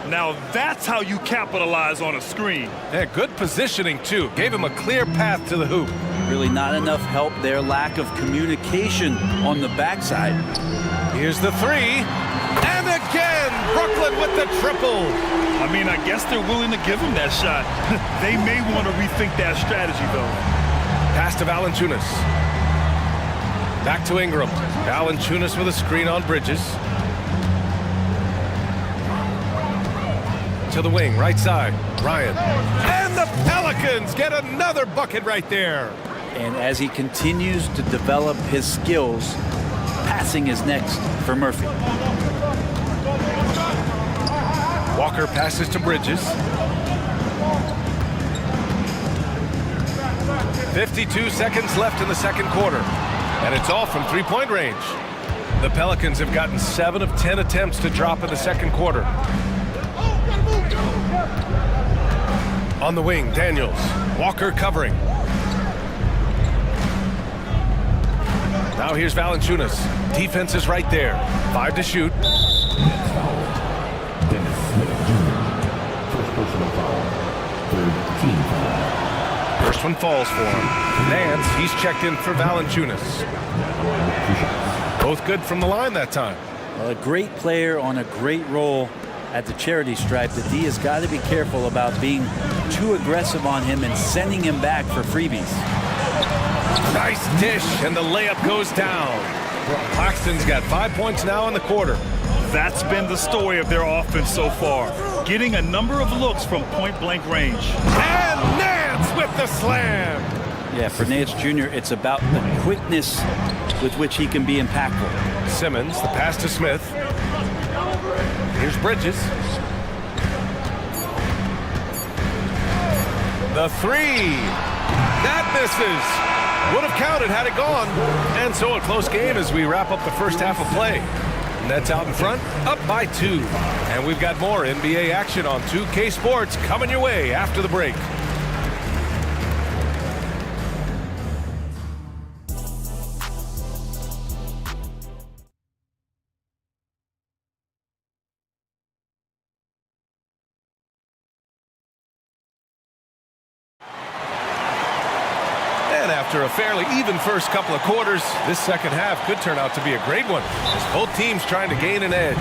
Now that's how you capitalize on a screen. Yeah, good positioning, too. Gave him a clear path to the hoop. Really not enough help there. Lack of communication on the backside. Here's the 3. And again, Brooklyn with the triple. I mean, I guess they're willing to give him that shot. They may want to rethink that strategy, though. Pass to Valanciunas. Back to Ingram. Valanciunas with a screen on Bridges. To the wing, right side. Ryan. And the Pelicans get another bucket right there. And as he continues to develop his skills, passing is next for Murphy. Walker passes to Bridges. 52 seconds left in the second quarter. And it's all from three-point range. The Pelicans have gotten 7 of 10 attempts to drop in the second quarter. On the wing, Daniels. Walker covering. Now here's Valanciunas. Defense is right there. 5 to shoot. First one falls for him. Nance, he's checked in for Valanciunas. Both good from the line that time. Well, a great player on a great role at the charity stripe. The D has got to be careful about being too aggressive on him and sending him back for freebies. Nice dish, and the layup goes down. Claxton's got 5 points now in the quarter. That's been the story of their offense so far. Getting a number of looks from point-blank range. And Nance with the slam. Yeah, for Nance Jr., it's about the quickness with which he can be impactful. Simmons, the pass to Smith. Here's Bridges. The 3. That misses. Would have counted had it gone. And so a close game as we wrap up the first half of play. Nets out in front, up by 2. And we've got more NBA action on 2K Sports coming your way after the break. After a fairly even first couple of quarters, this second half could turn out to be a great one, as both teams trying to gain an edge.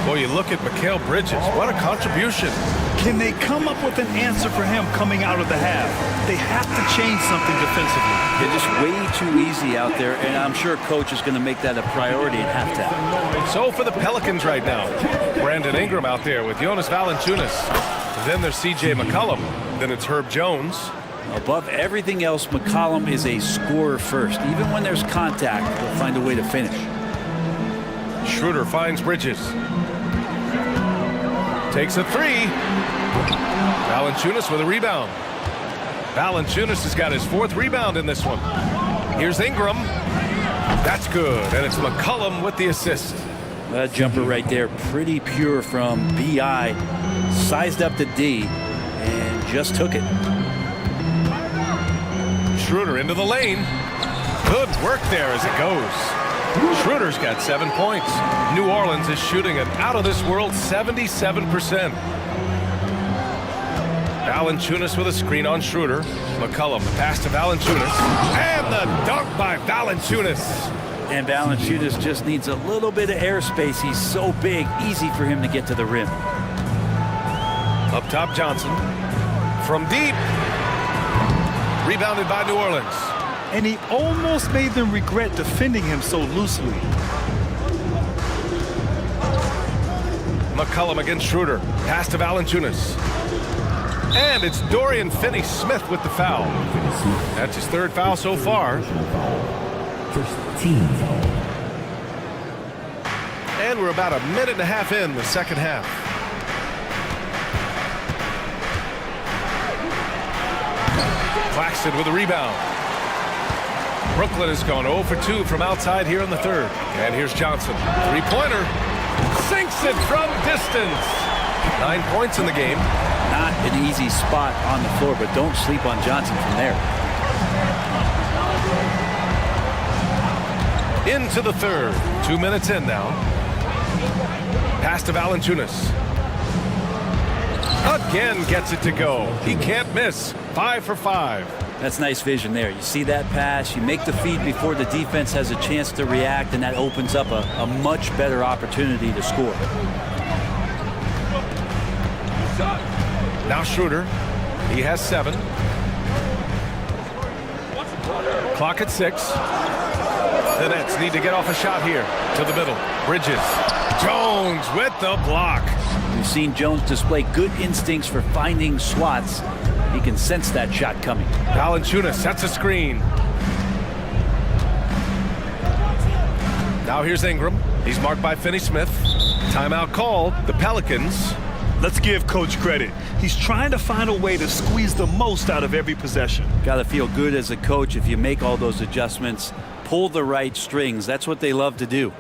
Boy, you look at Mikal Bridges. What a contribution. Can they come up with an answer for him coming out of the half? They have to change something defensively. They're just way too easy out there, and I'm sure coach is going to make that a priority at halftime. So for the Pelicans right now, Brandon Ingram out there with Jonas Valanciunas. Then there's C.J. McCollum. Then it's Herb Jones. Above everything else, McCollum is a scorer first. Even when there's contact, he'll find a way to finish. Schroeder finds Bridges. Takes a 3. Valanciunas with a rebound. Valanciunas has got his 4th rebound in this one. Here's Ingram. That's good, and it's McCollum with the assist. That jumper right there, pretty pure from B.I. Sized up to D and just took it. Schroeder into the lane. Good work there as it goes. Schroeder's got 7 points. New Orleans is shooting an out-of-this-world 77%. Valanciunas with a screen on Schroeder. McCollum, the pass to Valanciunas. And the dunk by Valanciunas. And Valanciunas just needs a little bit of airspace. He's so big, easy for him to get to the rim. Up top, Johnson. From deep. Rebounded by New Orleans. And he almost made them regret defending him so loosely. McCollum against Schroeder. Pass to Valanciunas. And it's Dorian Finney-Smith with the foul. That's his third foul so far. First team foul. And we're about a minute and a half in the second half. Claxton with a rebound. Brooklyn has gone 0 for 2 from outside here in the third. And here's Johnson. Three-pointer. Sinks it from distance. 9 points in the game. Not an easy spot on the floor, but don't sleep on Johnson from there. Into the third. 2 minutes in now. Pass to Valanciunas. Again gets it to go. He can't miss. 5 for 5. That's nice vision there. You see that pass, you make the feed before the defense has a chance to react, and that opens up a much better opportunity to score. Now Schroeder. He has 7. Clock at 6. The Nets need to get off a shot here. To the middle. Bridges. Jones with the block. We've seen Jones display good instincts for finding swats. He can sense that shot coming. Valanciunas sets a screen. Now here's Ingram. He's marked by Finney-Smith. Timeout called. The Pelicans. Let's give Coach credit. He's trying to find a way to squeeze the most out of every possession. Got to feel good as a coach if you make all those adjustments. Pull the right strings. That's what they love to do.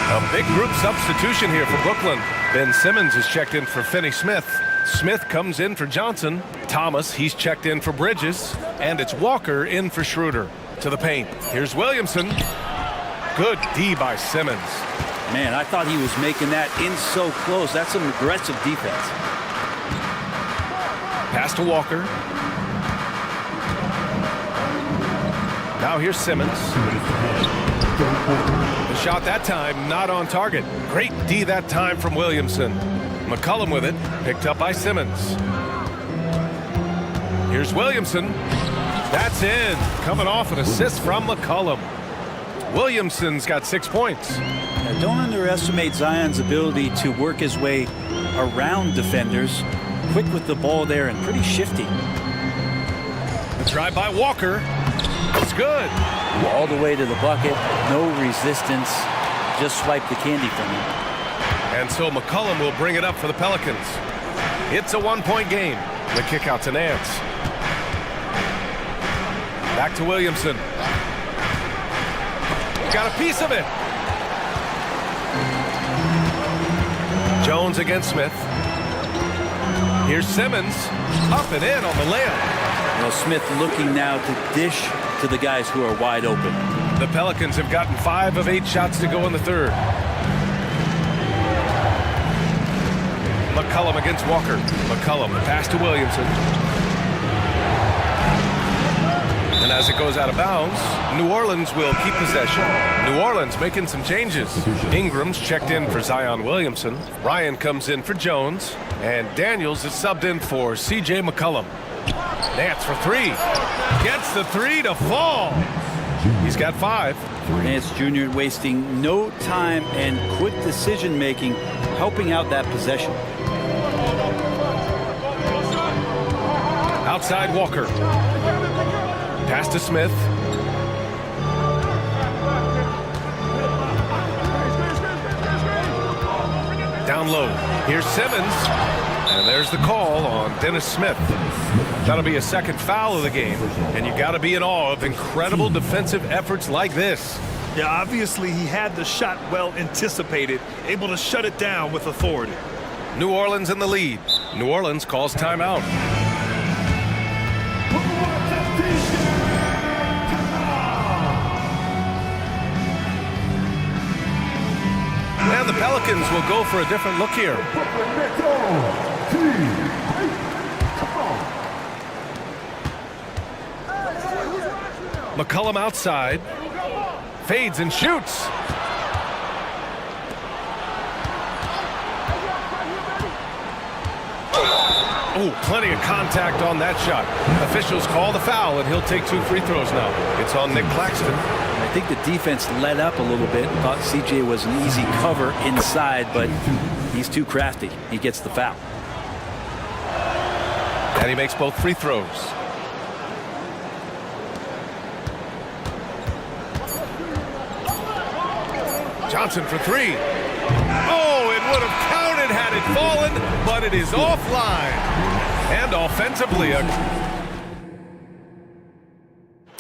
A big group substitution here for Brooklyn. Ben Simmons is checked in for Finney-Smith. Smith comes in for Johnson. Thomas, he's checked in for Bridges. And it's Walker in for Schroeder. To the paint. Here's Williamson. Good D by Simmons. Man, I thought he was making that in so close. That's some aggressive defense. Pass to Walker. Now here's Simmons. The shot that time not on target. Great D that time from Williamson. McCollum with it. Picked up by Simmons. Here's Williamson. That's in. Coming off an assist from McCollum. Williamson's got 6 points. Now, don't underestimate Zion's ability to work his way around defenders. Quick with the ball there and pretty shifty. The drive by Walker. It's good. All the way to the bucket. No resistance. Just swipe the candy from him. And so McCollum will bring it up for the Pelicans. It's a 1-point game. The kick out to Nance. Back to Williamson. Got a piece of it. Jones against Smith. Here's Simmons. Up and in on the layup. Well, Smith looking now to dish to the guys who are wide open. The Pelicans have gotten 5 of 8 shots to go in the third. McCollum against Walker. McCollum, the pass to Williamson. And as it goes out of bounds, New Orleans will keep possession. New Orleans making some changes. Ingram's checked in for Zion Williamson. Ryan comes in for Jones. And Daniels is subbed in for C.J. McCollum. Nance for 3. Gets the 3 to fall. He's got 5. Nance Jr. wasting no time and quick decision-making, helping out that possession. Outside Walker. Pass to Smith. Down low. Here's Simmons. And there's the call on Dennis Smith. That'll be a second foul of the game, and you got to be in awe of incredible defensive efforts like this. Yeah, obviously he had the shot well anticipated, able to shut it down with authority. New Orleans in the lead. New Orleans calls timeout. And the Pelicans will go for a different look here. McCollum outside. Fades and shoots. Oh, plenty of contact on that shot. Officials call the foul, and he'll take 2 free throws now. It's on Nick Claxton. I think the defense let up a little bit. Thought CJ was an easy cover inside, but he's too crafty. He gets the foul. And he makes both free throws. Johnson for 3. Oh, it would have counted had it fallen, but it is offline. And offensively,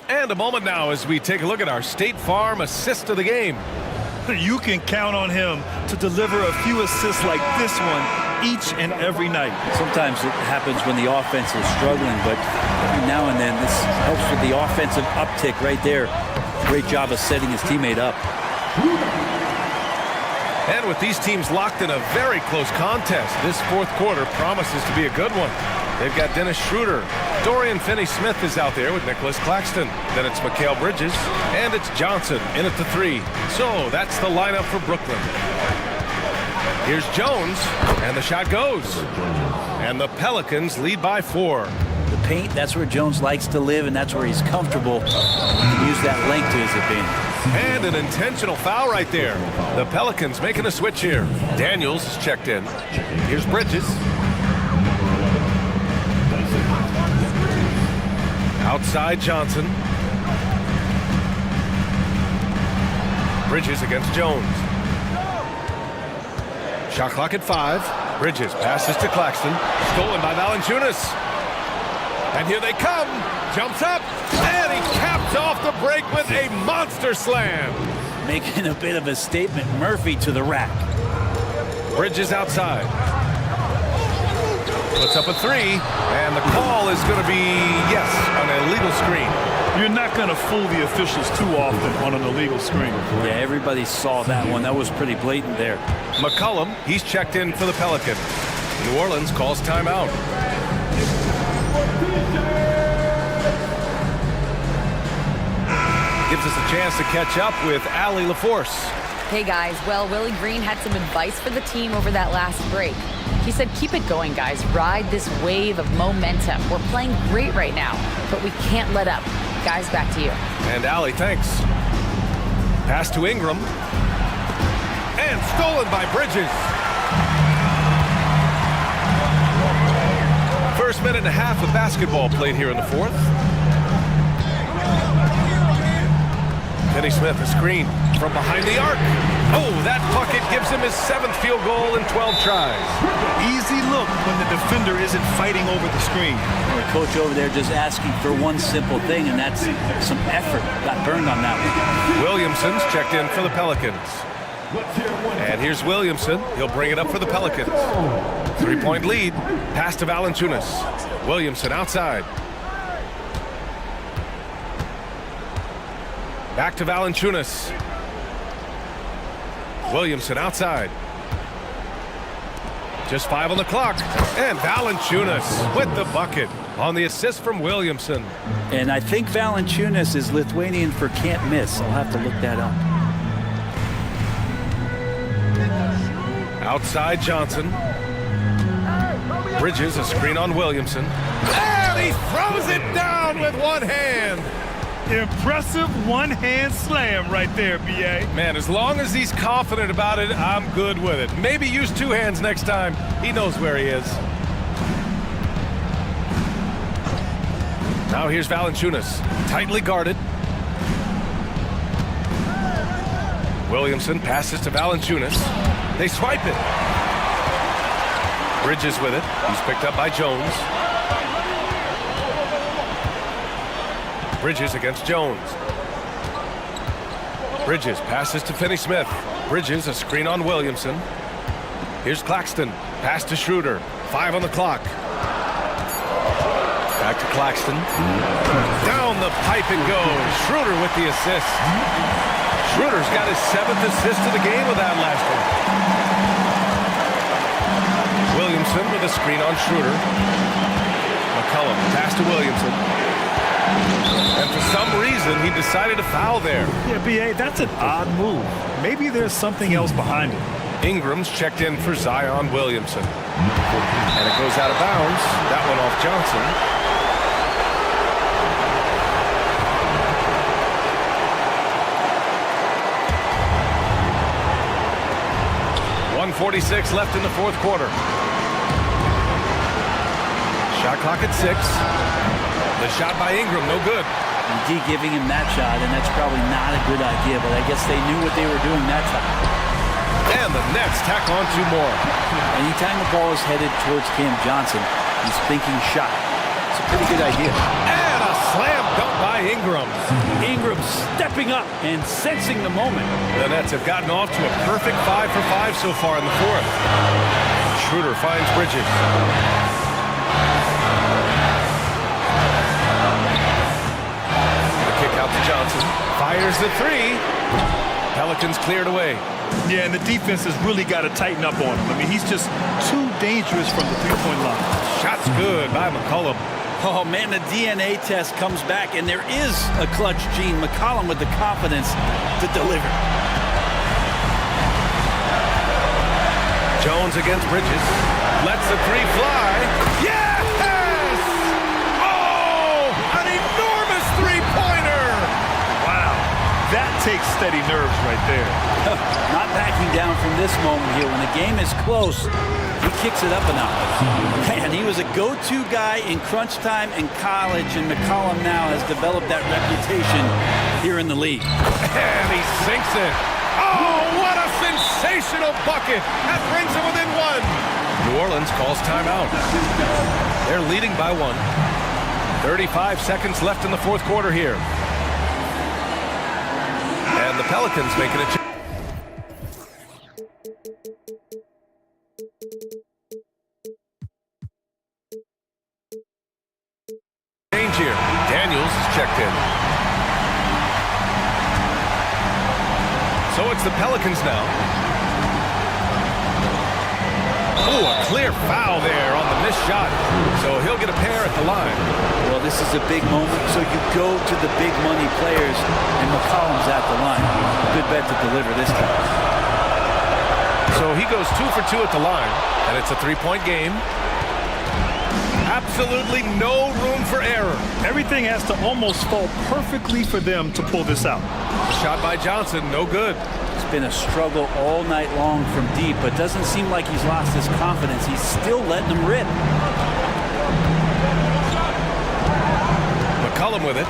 and a moment now as we take a look at our State Farm assist of the game. You can count on him to deliver a few assists like this one each and every night. Sometimes it happens when the offense is struggling, but every now and then this helps with the offensive uptick right there. Great job of setting his teammate up. And with these teams locked in a very close contest, this fourth quarter promises to be a good one. They've got Dennis Schroeder. Dorian Finney-Smith is out there with Nicholas Claxton. Then it's Mikal Bridges, and it's Johnson in at the 3. So that's the lineup for Brooklyn. Here's Jones, and the shot goes. And the Pelicans lead by 4. The paint, that's where Jones likes to live, and that's where he's comfortable. He can use that length to his advantage. And an intentional foul right there. The Pelicans making a switch here. Daniels is checked in. Here's Bridges. Outside Johnson. Bridges against Jones. Shot clock at 5. Bridges passes to Claxton. Stolen by Valanciunas. And here they come. Jumps up. And he caps off the break with a monster slam. Making a bit of a statement. Murphy to the rack. Bridges outside. Puts up a 3. And the call is going to be, yes, an illegal screen. You're not going to fool the officials too often on an illegal screen. Yeah, everybody saw that one. That was pretty blatant there. McCollum, he's checked in for the Pelicans. New Orleans calls timeout. Gives us a chance to catch up with Allie LaForce. Hey guys, well, Willie Green had some advice for the team over that last break. He said, keep it going, guys. Ride this wave of momentum. We're playing great right now, but we can't let up. Guys, back to you. And Allie, thanks. Pass to Ingram. And stolen by Bridges. First minute and a half of basketball played here in the fourth. Finney-Smith, a screen from behind the arc. Oh, that bucket gives him his 7th field goal in 12 tries. Easy look when the defender isn't fighting over the screen. The coach over there just asking for one simple thing, and that's some effort. Got burned on that one. Williamson's checked in for the Pelicans. And here's Williamson. He'll bring it up for the Pelicans. 3-point lead. Pass to Valanciunas. Williamson outside. Back to Valanciunas. Williamson outside. Just 5 on the clock. And Valanciunas with the bucket on the assist from Williamson. And I think Valanciunas is Lithuanian for can't miss. I'll have to look that up. Outside Johnson. Bridges, a screen on Williamson. And he throws it down with one hand. Impressive one-hand slam right there, B.A. Man, as long as he's confident about it, I'm good with it. Maybe use 2 hands next time. He knows where he is. Now here's Valanciunas, tightly guarded. Williamson passes to Valanciunas. They swipe it. Bridges with it. He's picked up by Jones. Bridges against Jones. Bridges passes to Finney-Smith. Bridges, a screen on Williamson. Here's Claxton. Pass to Schroeder. 5 on the clock. Back to Claxton. Down the pipe it goes. Schroeder with the assist. Schroeder's got his 7th assist of the game with that last one. Williamson with a screen on Schroeder. McCollum, pass to Williamson. And for some reason, he decided to foul there. Yeah, B.A., that's an odd move. Maybe there's something else behind it. Ingram's checked in for Zion Williamson. And it goes out of bounds. That one off Johnson. .146 left in the fourth quarter. Shot clock at 6. The shot by Ingram, no good. D giving him that shot, and that's probably not a good idea, but I guess they knew what they were doing that time. And the Nets tack on 2 more. Anytime the ball is headed towards Cam Johnson, he's thinking shot. It's a pretty good idea. And a slam dunk by Ingram. Ingram stepping up and sensing the moment. The Nets have gotten off to a perfect 5 for 5 so far in the fourth. Schroeder finds Bridges. The kick out to Johnson. Fires the 3. Pelicans cleared away. Yeah, and the defense has really got to tighten up on him. I mean, he's just too dangerous from the three-point line. Shot's good by McCollum. Oh, man, the DNA test comes back, and there is a clutch gene. McCollum with the confidence to deliver. Jones against Bridges. Lets the 3 fly. Yes! Oh, an enormous three-pointer! Wow, that takes steady nerves right there. Not backing down from this moment here. When the game is close, he kicks it up a notch. Man, he was a go-to guy in crunch time in college, and McCollum now has developed that reputation here in the league. And he sinks it. Oh, what a sensational bucket! That brings him within 1. New Orleans calls timeout. They're leading by 1. 35 seconds left in the fourth quarter here. And the Pelicans making a change here. Daniels is checked in. So it's the Pelicans now. Oh, a clear foul there on the missed shot. So he'll get a pair at the line. Well, this is a big moment, so you go to the big money players, and McCollum's at the line. Good bet to deliver this time. So he goes 2 for 2 at the line, and it's a 3-point game. Absolutely no room for error. Everything has to almost fall perfectly for them to pull this out. Shot by Johnson, no good. It's been a struggle all night long from deep, but doesn't seem like he's lost his confidence. He's still letting them rip. McCollum with it.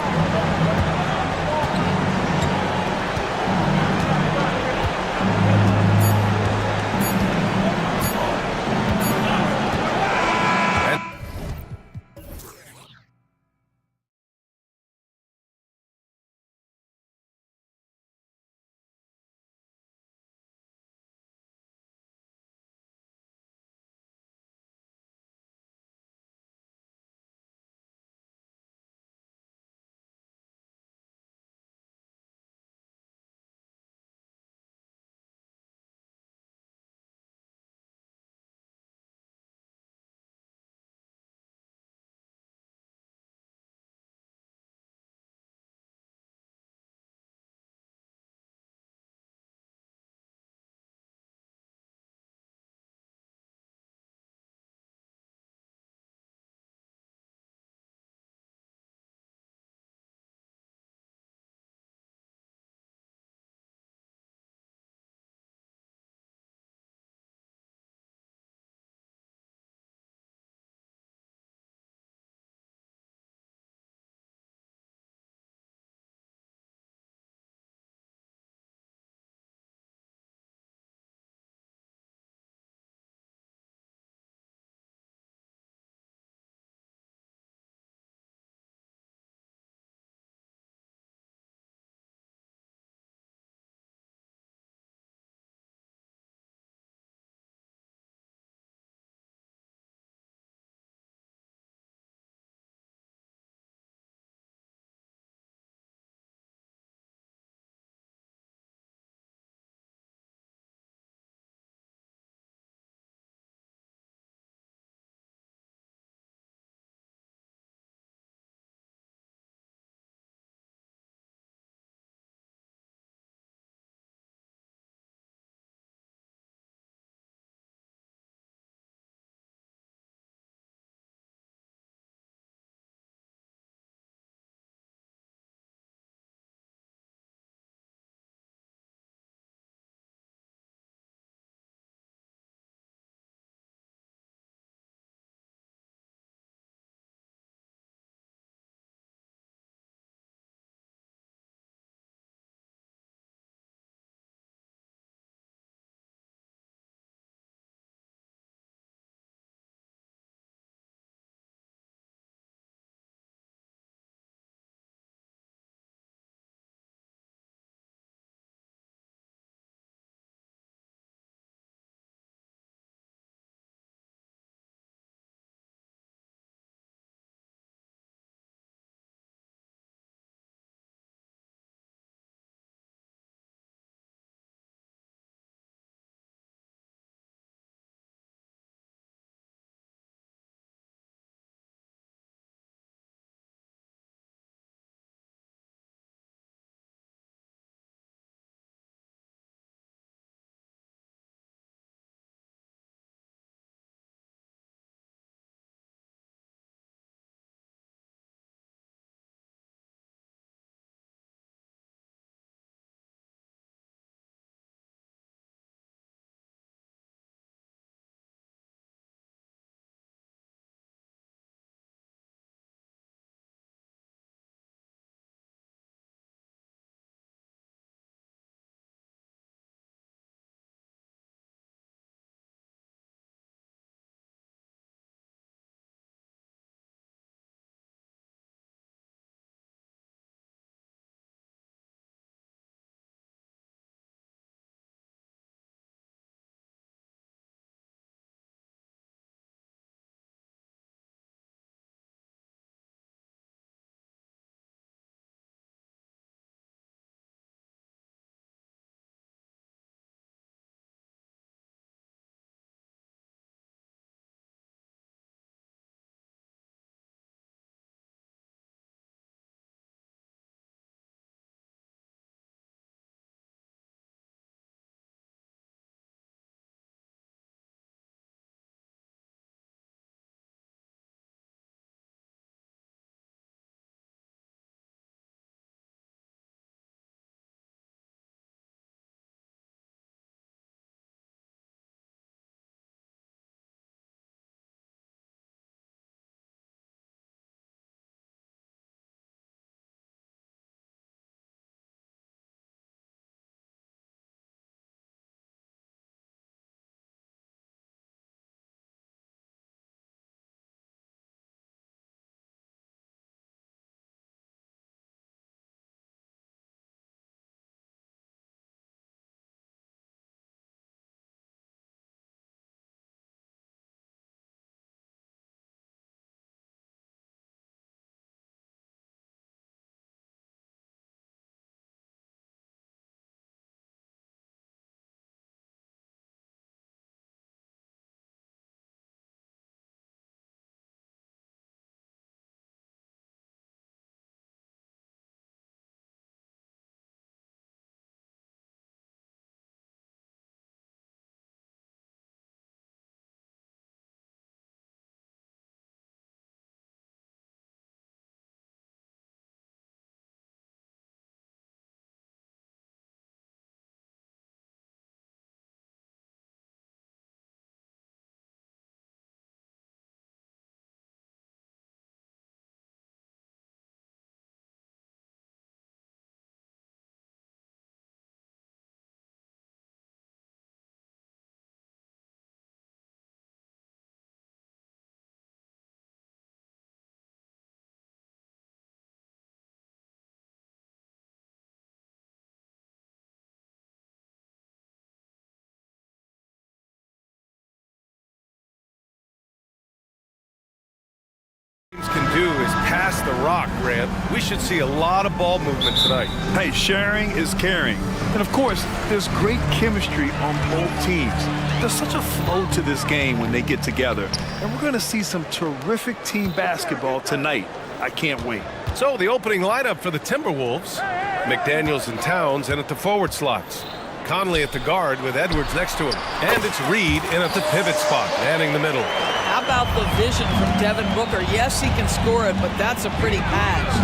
do is pass the rock, Grant. We should see a lot of ball movement tonight. Hey, sharing is caring. And of course, there's great chemistry on both teams. There's such a flow to this game when they get together. And we're going to see some terrific team basketball tonight. I can't wait. So the opening lineup for the Timberwolves. McDaniels and Towns in at the forward slots. Conley at the guard with Edwards next to him. And it's Reed in at the pivot spot, manning the middle. How about the vision from Devin Booker? Yes, he can score it, but that's a pretty pass.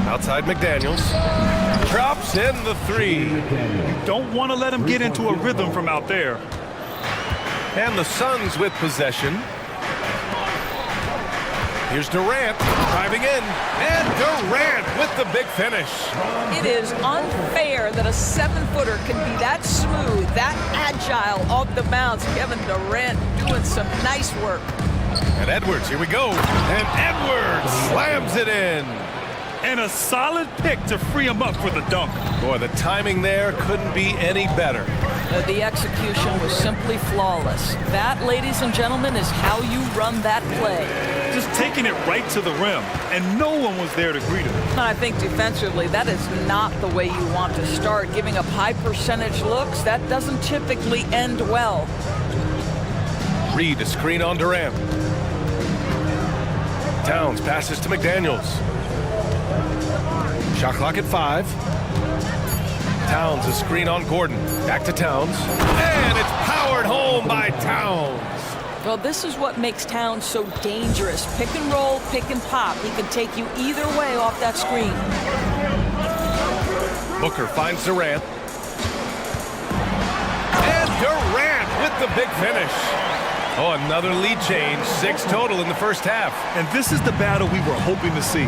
Outside McDaniels. Drops in the three. You don't want to let him get into a rhythm from out there. And the Suns with possession. Here's Durant driving in, and Durant with the big finish. It is unfair that a 7-footer can be that smooth, that agile off the bounce. Kevin Durant doing some nice work. And Edwards, here we go. And Edwards slams it in. And a solid pick to free him up for the dunk. Boy, the timing there couldn't be any better. The execution was simply flawless. That, ladies and gentlemen, is how you run that play. Just taking it right to the rim, and no one was there to greet him. And I think defensively, that is not the way you want to start. Giving up high percentage looks, that doesn't typically end well. Reed, a screen on Durant. Towns passes to McDaniels. Shot clock at 5. Towns, a screen on Gordon. Back to Towns. And it's powered home by Towns. Well, this is what makes Towns so dangerous. Pick and roll, pick and pop. He can take you either way off that screen. Booker finds Durant. And Durant with the big finish. Oh, another lead change. 6 total in the first half. And this is the battle we were hoping to see.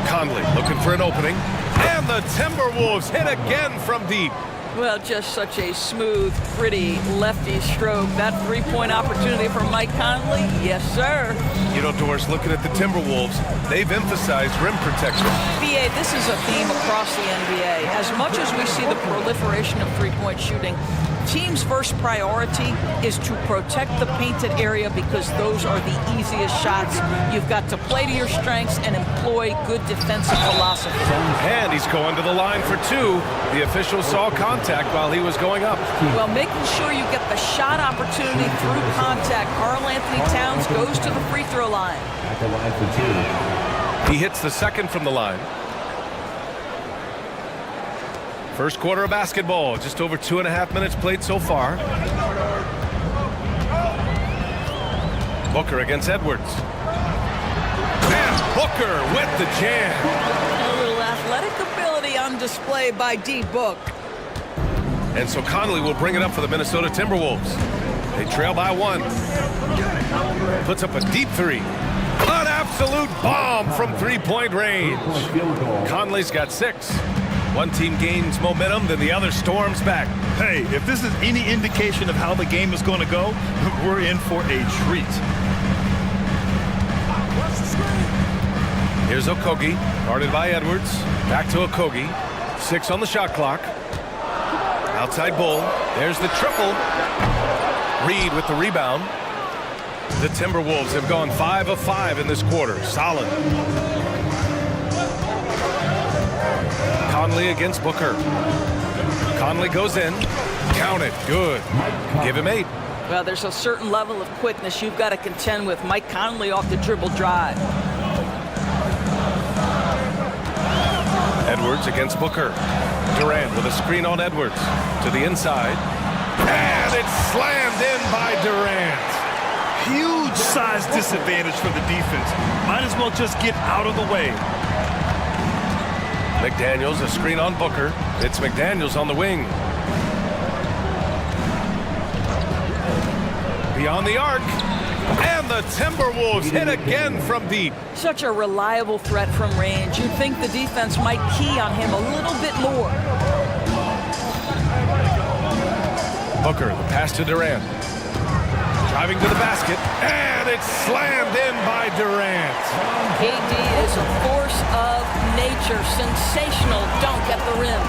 Conley looking for an opening. And the Timberwolves hit again from deep. Well, just such a smooth, pretty lefty stroke. That three-point opportunity for Mike Conley, yes, sir. You know, Doris, looking at the Timberwolves, they've emphasized rim protection. BA, this is a theme across the NBA. As much as we see the proliferation of three-point shooting, team's first priority is to protect the painted area because those are the easiest shots. You've got to play to your strengths and employ good defensive philosophy. And he's going to the line for 2. The official saw contact while he was going up. Well, making sure you get the shot opportunity through contact. Karl Anthony Towns goes to the free throw line. At the line for 2. He hits the second from the line. First quarter of basketball, just over 2.5 minutes played so far. Booker against Edwards. And Booker with the jam. A little athletic ability on display by D-Book. And so Conley will bring it up for the Minnesota Timberwolves. They trail by 1. Puts up a deep 3. An absolute bomb from three-point range. Conley's got 6. One team gains momentum, then the other storms back. Hey, if this is any indication of how the game is going to go, we're in for a treat. Here's Okogie, guarded by Edwards. Back to Okogie. 6 on the shot clock. Outside Bull. There's the triple. Reed with the rebound. The Timberwolves have gone 5 of 5 in this quarter. Solid. Conley against Booker. Conley goes in. Count it. Good. Give him 8. Well, there's a certain level of quickness you've got to contend with. Mike Conley off the dribble drive. Edwards against Booker. Durant with a screen on Edwards. To the inside. And it's slammed in by Durant. Huge size disadvantage for the defense. Might as well just get out of the way. McDaniels, a screen on Booker. It's McDaniels on the wing. Beyond the arc. And the Timberwolves hit again from deep. Such a reliable threat from range. You'd think the defense might key on him a little bit more. Booker, the pass to Durant. Driving to the basket. And it's slammed in by Durant. KD is a force of nature. Sensational dunk at the rim.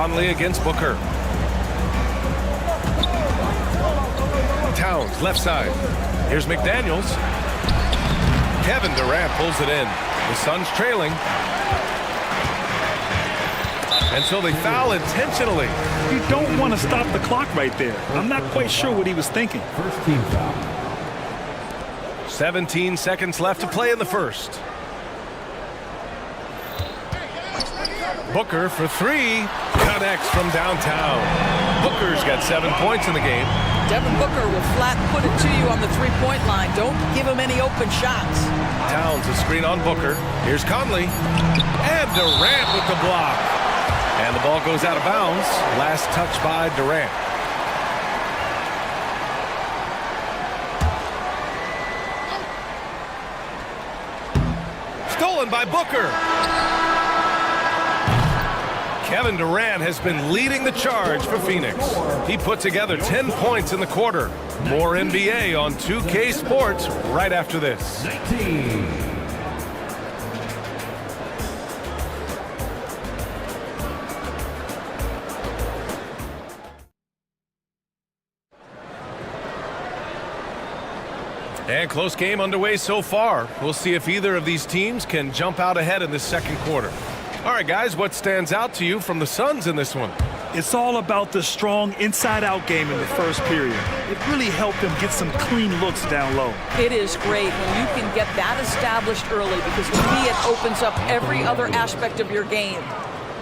Conley against Booker. Towns, left side. Here's McDaniels. Kevin Durant pulls it in. The Suns trailing. And so they foul intentionally. You don't want to stop the clock right there. I'm not quite sure what he was thinking. First team foul. 17 seconds left to play in the first. Booker for three. Connects from downtown. Booker's got 7 points in the game. Devin Booker will flat put it to you on the three-point line. Don't give him any open shots. Towns a screen on Booker. Here's Conley. And Durant with the block. And the ball goes out of bounds. Last touch by Durant. Stolen by Booker. Kevin Durant has been leading the charge for Phoenix. He put together 10 points in the quarter. More NBA on 2K Sports right after this. 19. And close game underway so far. We'll see if either of these teams can jump out ahead in this second quarter. All right, guys, what stands out to you from the Suns in this one? It's all about the strong inside-out game in the first period. It really helped them get some clean looks down low. It is great when you can get that established early because to me it opens up every other aspect of your game.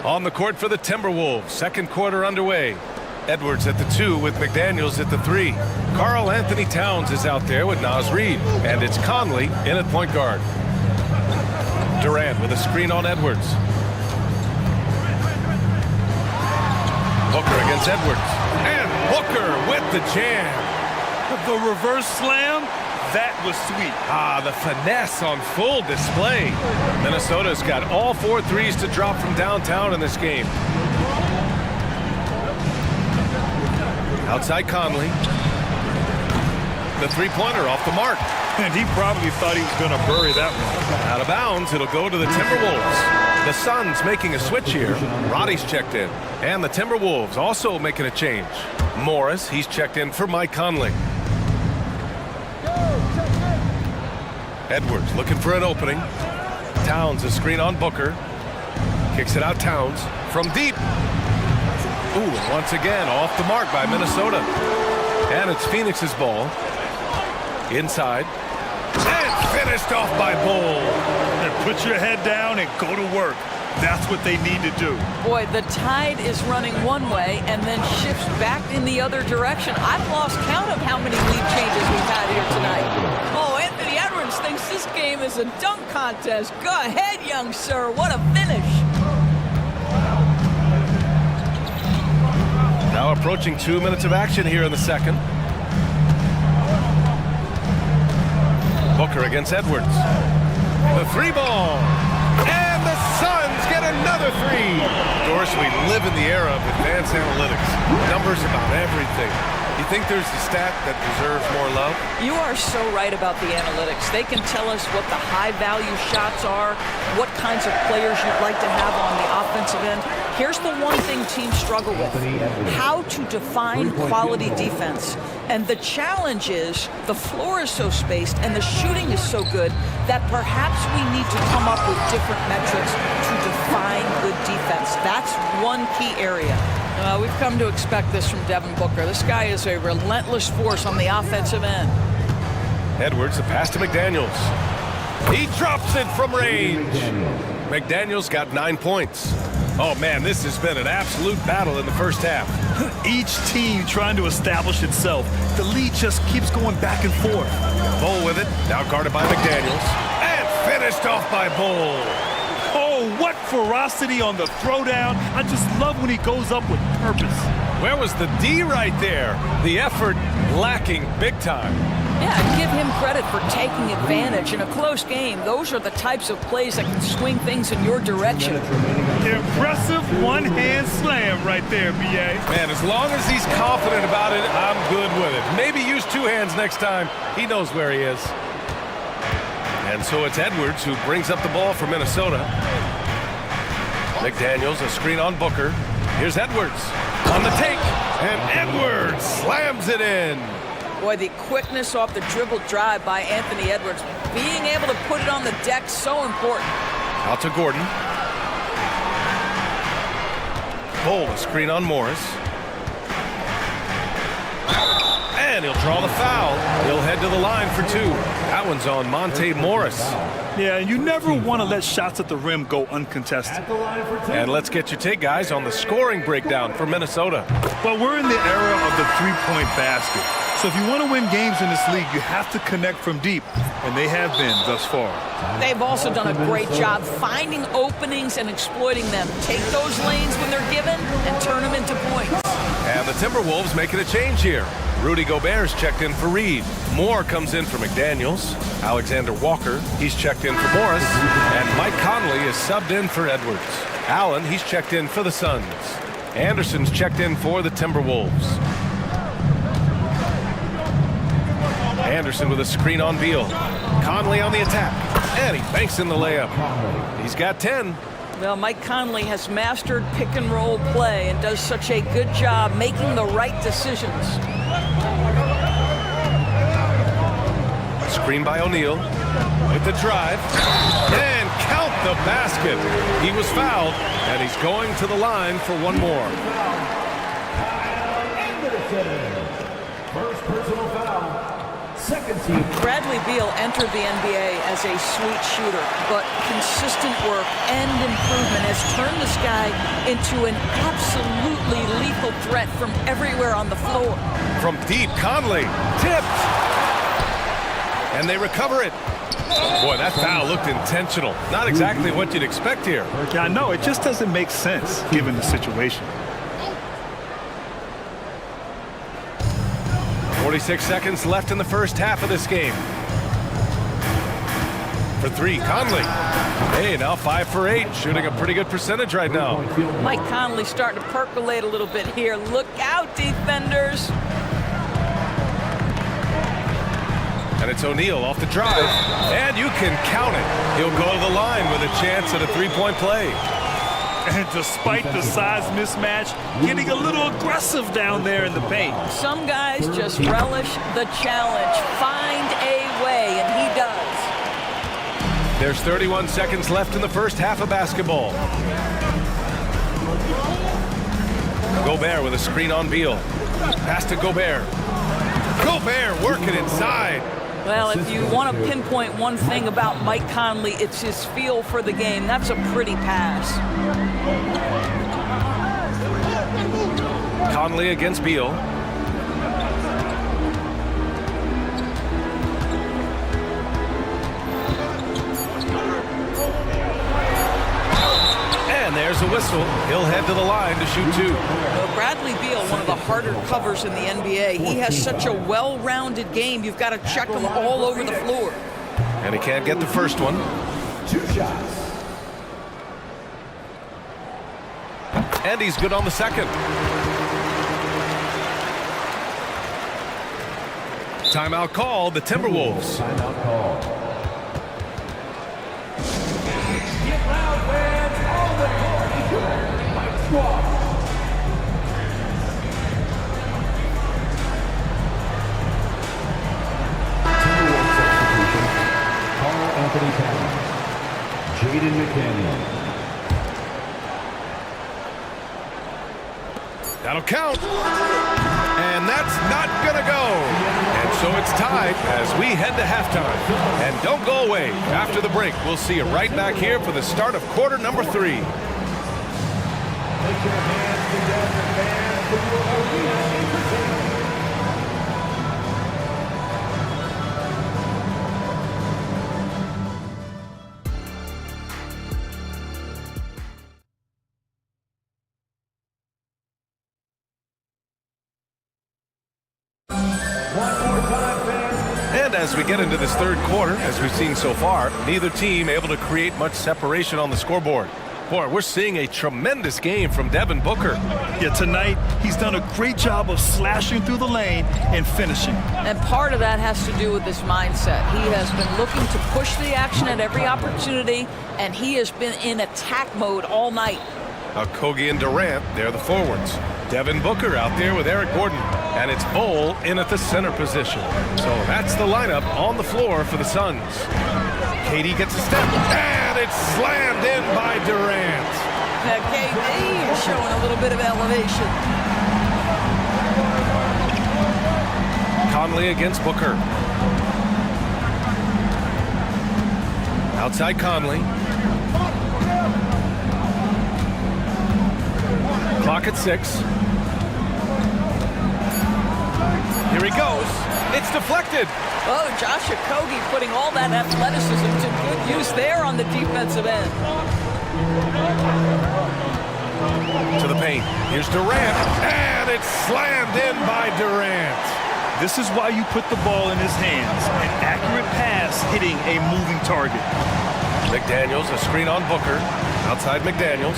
On the court for the Timberwolves, second quarter underway. Edwards at the 2 with McDaniels at the 3. Karl Anthony Towns is out there with Naz Reid, and it's Conley in at point guard. Durant with a screen on Edwards. Booker against Edwards. And Booker with the jam. The reverse slam, that was sweet. Ah, the finesse on full display. Minnesota's got all 4 threes to drop from downtown in this game. Outside Conley. The three-pointer off the mark. And he probably thought he was going to bury that one. Out of bounds, it'll go to the Timberwolves. The Suns making a switch here. Roddy's checked in. And the Timberwolves also making a change. Morris, he's checked in for Mike Conley. Edwards looking for an opening. Towns a screen on Booker. Kicks it out Towns from deep. Ooh, and once again off the mark by Minnesota. And it's Phoenix's ball. Inside. And finished off by Bull. And put your head down and go to work. That's what they need to do. Boy, the tide is running one way and then shifts back in the other direction. I've lost count of how many lead changes we've had here tonight. Oh, Anthony Edwards thinks this game is a dunk contest. Go ahead, young sir. What a finish. Now approaching 2 minutes of action here in the second. Booker against Edwards. The three ball. And the Suns get another three. Doris, we live in the era of advanced analytics. Numbers about everything. You think there's a stat that deserves more love? You are so right about the analytics. They can tell us what the high-value shots are, what kinds of players you'd like to have on the offensive end. Here's the one thing teams struggle with: how to define quality defense. And the challenge is the floor is so spaced and the shooting is so good that perhaps we need to come up with different metrics to define good defense. That's one key area. We've come to expect this from Devin Booker. This guy is a relentless force on the offensive end. Edwards, the pass to McDaniels. He drops it from range. McDaniels got 9 points. Oh, man, this has been an absolute battle in the first half. Each team trying to establish itself. The lead just keeps going back and forth. Bull with it, now guarded by McDaniels. And finished off by Bull. Oh, what ferocity on the throwdown. I just love when he goes up with purpose. Where was the D right there? The effort lacking big time. Yeah, give him credit for taking advantage in a close game. Those are the types of plays that can swing things in your direction. Impressive one-hand slam right there, B.A. Man, as long as he's confident about it, I'm good with it. Maybe use 2 hands next time. He knows where he is. And so it's Edwards who brings up the ball for Minnesota. McDaniels, a screen on Booker. Here's Edwards on the take, and Edwards slams it in. Boy, the quickness off the dribble drive by Anthony Edwards. Being able to put it on the deck, so important. Out to Gordon. Cole, a screen on Morris. And he'll draw the foul. He'll head to the line for two. That one's on Monte Morris. Yeah, you never want to let shots at the rim go uncontested. And let's get your take, guys, on the scoring breakdown for Minnesota. But we're in the era of the three-point basket. So if you want to win games in this league, you have to connect from deep, and they have been thus far. They've also done a great job finding openings and exploiting them. Take those lanes when they're given and turn them into points. And the Timberwolves making a change here. Rudy Gobert's checked in for Reed. Moore comes in for McDaniels. Alexander Walker, he's checked in for Morris. And Mike Conley is subbed in for Edwards. Allen, he's checked in for the Suns. Anderson's checked in for the Timberwolves. Anderson with a screen on Beal. Conley on the attack. And he banks in the layup. He's got 10. Well, Mike Conley has mastered pick and roll play and does such a good job making the right decisions. Screen by O'Neal with the drive. And count the basket. He was fouled, and he's going to the line for one more. First personal foul. Second team. Bradley Beal entered the NBA as a sweet shooter, but consistent work and improvement has turned this guy into an absolutely lethal threat from everywhere on the floor. From deep, Conley tipped. And they recover it. Boy, that foul looked intentional. Not exactly what you'd expect here. Yeah, I know. It just doesn't make sense given the situation. 46 seconds left in the first half of this game. For three, Conley. Hey, now 5 for 8, shooting a pretty good percentage right now. Mike Conley starting to percolate a little bit here. Look out, defenders. And it's O'Neal off the drive. And you can count it. He'll go to the line with a chance at a three-point play. And despite the size mismatch, getting a little aggressive down there in the paint. Some guys just relish the challenge. Find a way, and he does. There's 31 seconds left in the first half of basketball. Gobert with a screen on Beal. Pass to Gobert. Gobert working inside. Well, if you want to pinpoint one thing about Mike Conley, it's his feel for the game. That's a pretty pass. Conley against Beal. And there's a whistle. He'll head to the line to shoot two. Well, Bradley Beal, one of the harder covers in the NBA. He has such a well-rounded game. You've got to check him all over the floor. And he can't get the first one. 2 shots. And he's good on the second. Timeout called, the Timberwolves. Timeout call. Get loud, fans, on the court. Mike Squad. Timberwolves substitution. Carl Anthony Towns. Jaden McDaniel. That'll count. And that's not gonna go. And so it's tied as we head to halftime. And don't go away. After the break, we'll see you right back here for the start of quarter number 3. Put your hands together, fans, for your arena entertainment. And as we get into this third quarter, as we've seen so far, neither team able to create much separation on the scoreboard. Boy, we're seeing a tremendous game from Devin Booker. Yeah, tonight, he's done a great job of slashing through the lane and finishing. And part of that has to do with his mindset. He has been looking to push the action at every opportunity, and he has been in attack mode all night. Okogie and Durant, they're the forwards. Devin Booker out there with Eric Gordon. And it's Bol in at the center position. So that's the lineup on the floor for the Suns. KD gets a step, and it's slammed in by Durant. KD is showing a little bit of elevation. Conley against Booker. Outside Conley. Clock at 6. Here he goes. It's deflected. Oh, Josh Okogie putting all that athleticism to good use there on the defensive end. To the paint. Here's Durant, and it's slammed in by Durant. This is why you put the ball in his hands. An accurate pass hitting a moving target. McDaniels, a screen on Booker. Outside McDaniels.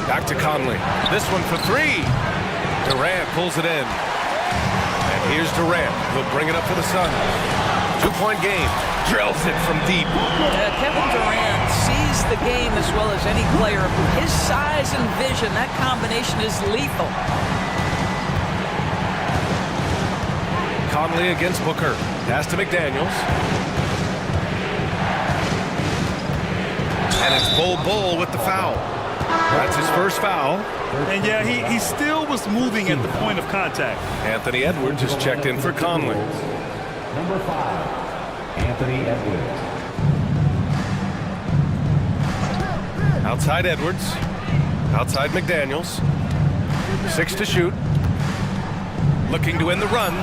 Back to Conley. This one for 3. Durant pulls it in. And here's Durant. He'll bring it up for the Suns. 2-point game. Drills it from deep. Kevin Durant sees the game as well as any player. His size and vision, that combination is lethal. Conley against Booker. Pass to McDaniels. And it's Bol with the foul. That's his first foul. And yeah, he still was moving at the point of contact. Anthony Edwards has checked in for Conley. Number 5, Anthony Edwards. Outside Edwards. Outside McDaniels. 6 to shoot. Looking to end the run.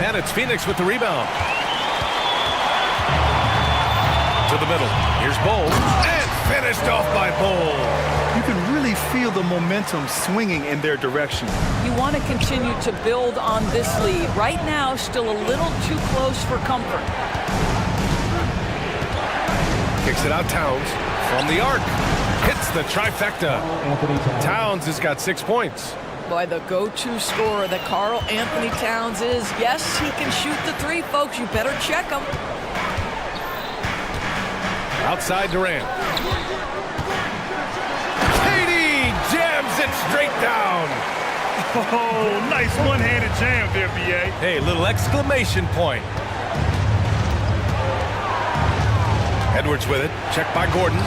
And it's Phoenix with the rebound. To the middle. Here's Bol. And finished off by Bol. You can really feel the momentum swinging in their direction. You want to continue to build on this lead. Right now, still a little too close for comfort. Kicks it out Towns from the arc. Hits the trifecta. Towns has got 6 points. Boy, the go-to scorer that Karl Anthony Towns is. Yes, he can shoot the 3, folks. You better check him. Outside Durant. KD jams it straight down. Oh, nice one-handed jam there, B.A. Hey, little exclamation point. Edwards with it. Checked by Gordon.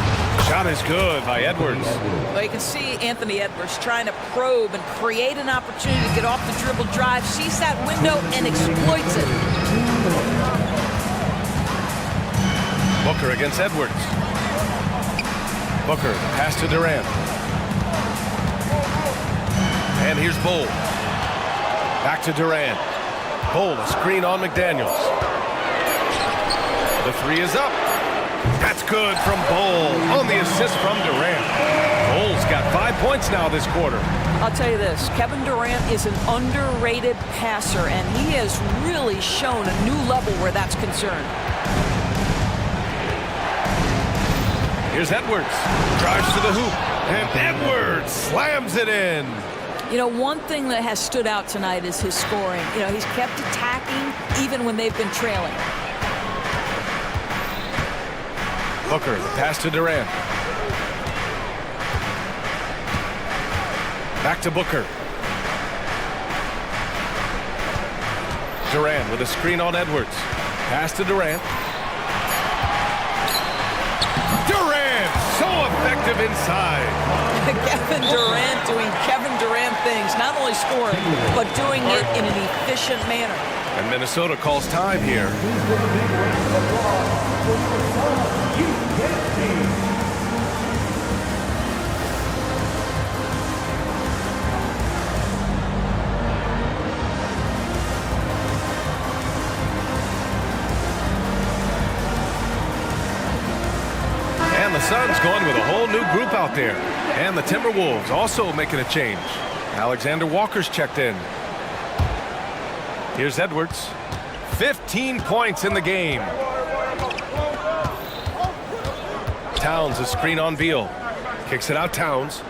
Shot is good by Edwards. Well, you can see Anthony Edwards trying to probe and create an opportunity to get off the dribble drive, sees that window and exploits it. Booker against Edwards. Booker, pass to Durant. And here's Bol. Back to Durant. Bol, a screen on McDaniels. The 3 is up. That's good from Bol on the assist from Durant. Bol's got 5 points now this quarter. I'll tell you this, Kevin Durant is an underrated passer, and he has really shown a new level where that's concerned. Here's Edwards. Drives to the hoop. And Edwards slams it in. You know, one thing that has stood out tonight is his scoring. You know, he's kept attacking even when they've been trailing. Booker, the pass to Durant. Back to Booker. Durant with a screen on Edwards. Pass to Durant. Durant, so effective inside. Kevin Durant doing Kevin Durant things, not only scoring, but doing it in an efficient manner. And Minnesota calls time here. And the Suns going with a whole new group out there. And the Timberwolves also making a change. Alexander Walker's checked in. Here's Edwards. 15 points in the game. Towns, a screen on Beal. Kicks it out, Towns.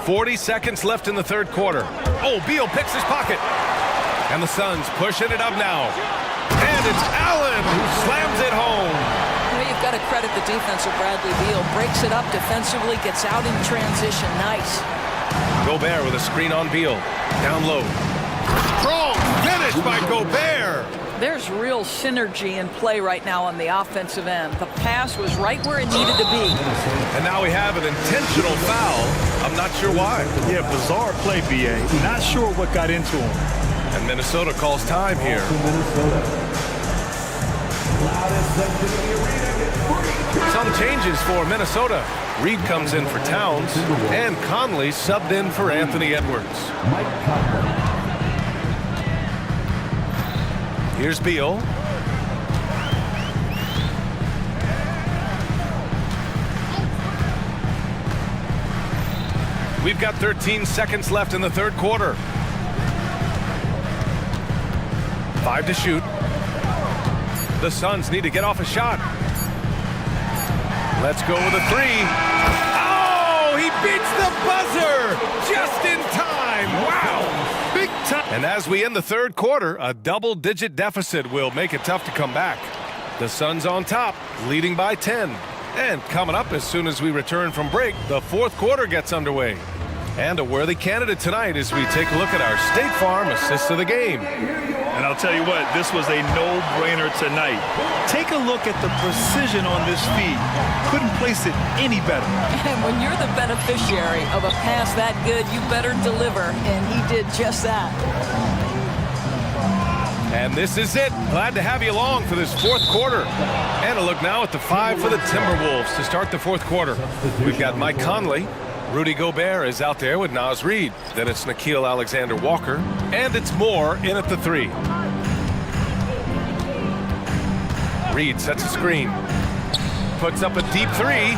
40 seconds left in the third quarter. Oh, Beal picks his pocket. And the Suns pushing it up now. And it's Allen who slams it home. You know, you've got to credit the defense of Bradley Beal. Breaks it up defensively, gets out in transition. Nice. Gobert with a screen on Beal. Down low. Strong finish by Gobert. There's real synergy in play right now on the offensive end. The pass was right where it needed to be. And now we have an intentional foul. I'm not sure why. Yeah, bizarre play, BA. Not sure what got into him. And Minnesota calls time here. Some changes for Minnesota. Reed comes in for Towns, and Conley subbed in for Anthony Edwards. Here's Beal. We've got 13 seconds left in the third quarter. 5 to shoot. The Suns need to get off a shot. Let's go with a 3. Oh, he beats the buzzer just in time. Wow, big time. And as we end the third quarter, a double-digit deficit will make it tough to come back. The Suns on top, leading by 10. And coming up as soon as we return from break, the fourth quarter gets underway. And a worthy candidate tonight as we take a look at our State Farm assist of the game. And I'll tell you what, this was a no-brainer tonight. Take a look at the precision on this feed. Couldn't place it any better. And when you're the beneficiary of a pass that good, you better deliver. And he did just that. And this is it. Glad to have you along for this fourth quarter. And a look now at the 5 for the Timberwolves to start the fourth quarter. We've got Mike Conley. Rudy Gobert is out there with Naz Reid. Then it's Nickeil Alexander-Walker. And it's Moore in at the 3. Reid sets a screen. Puts up a deep 3.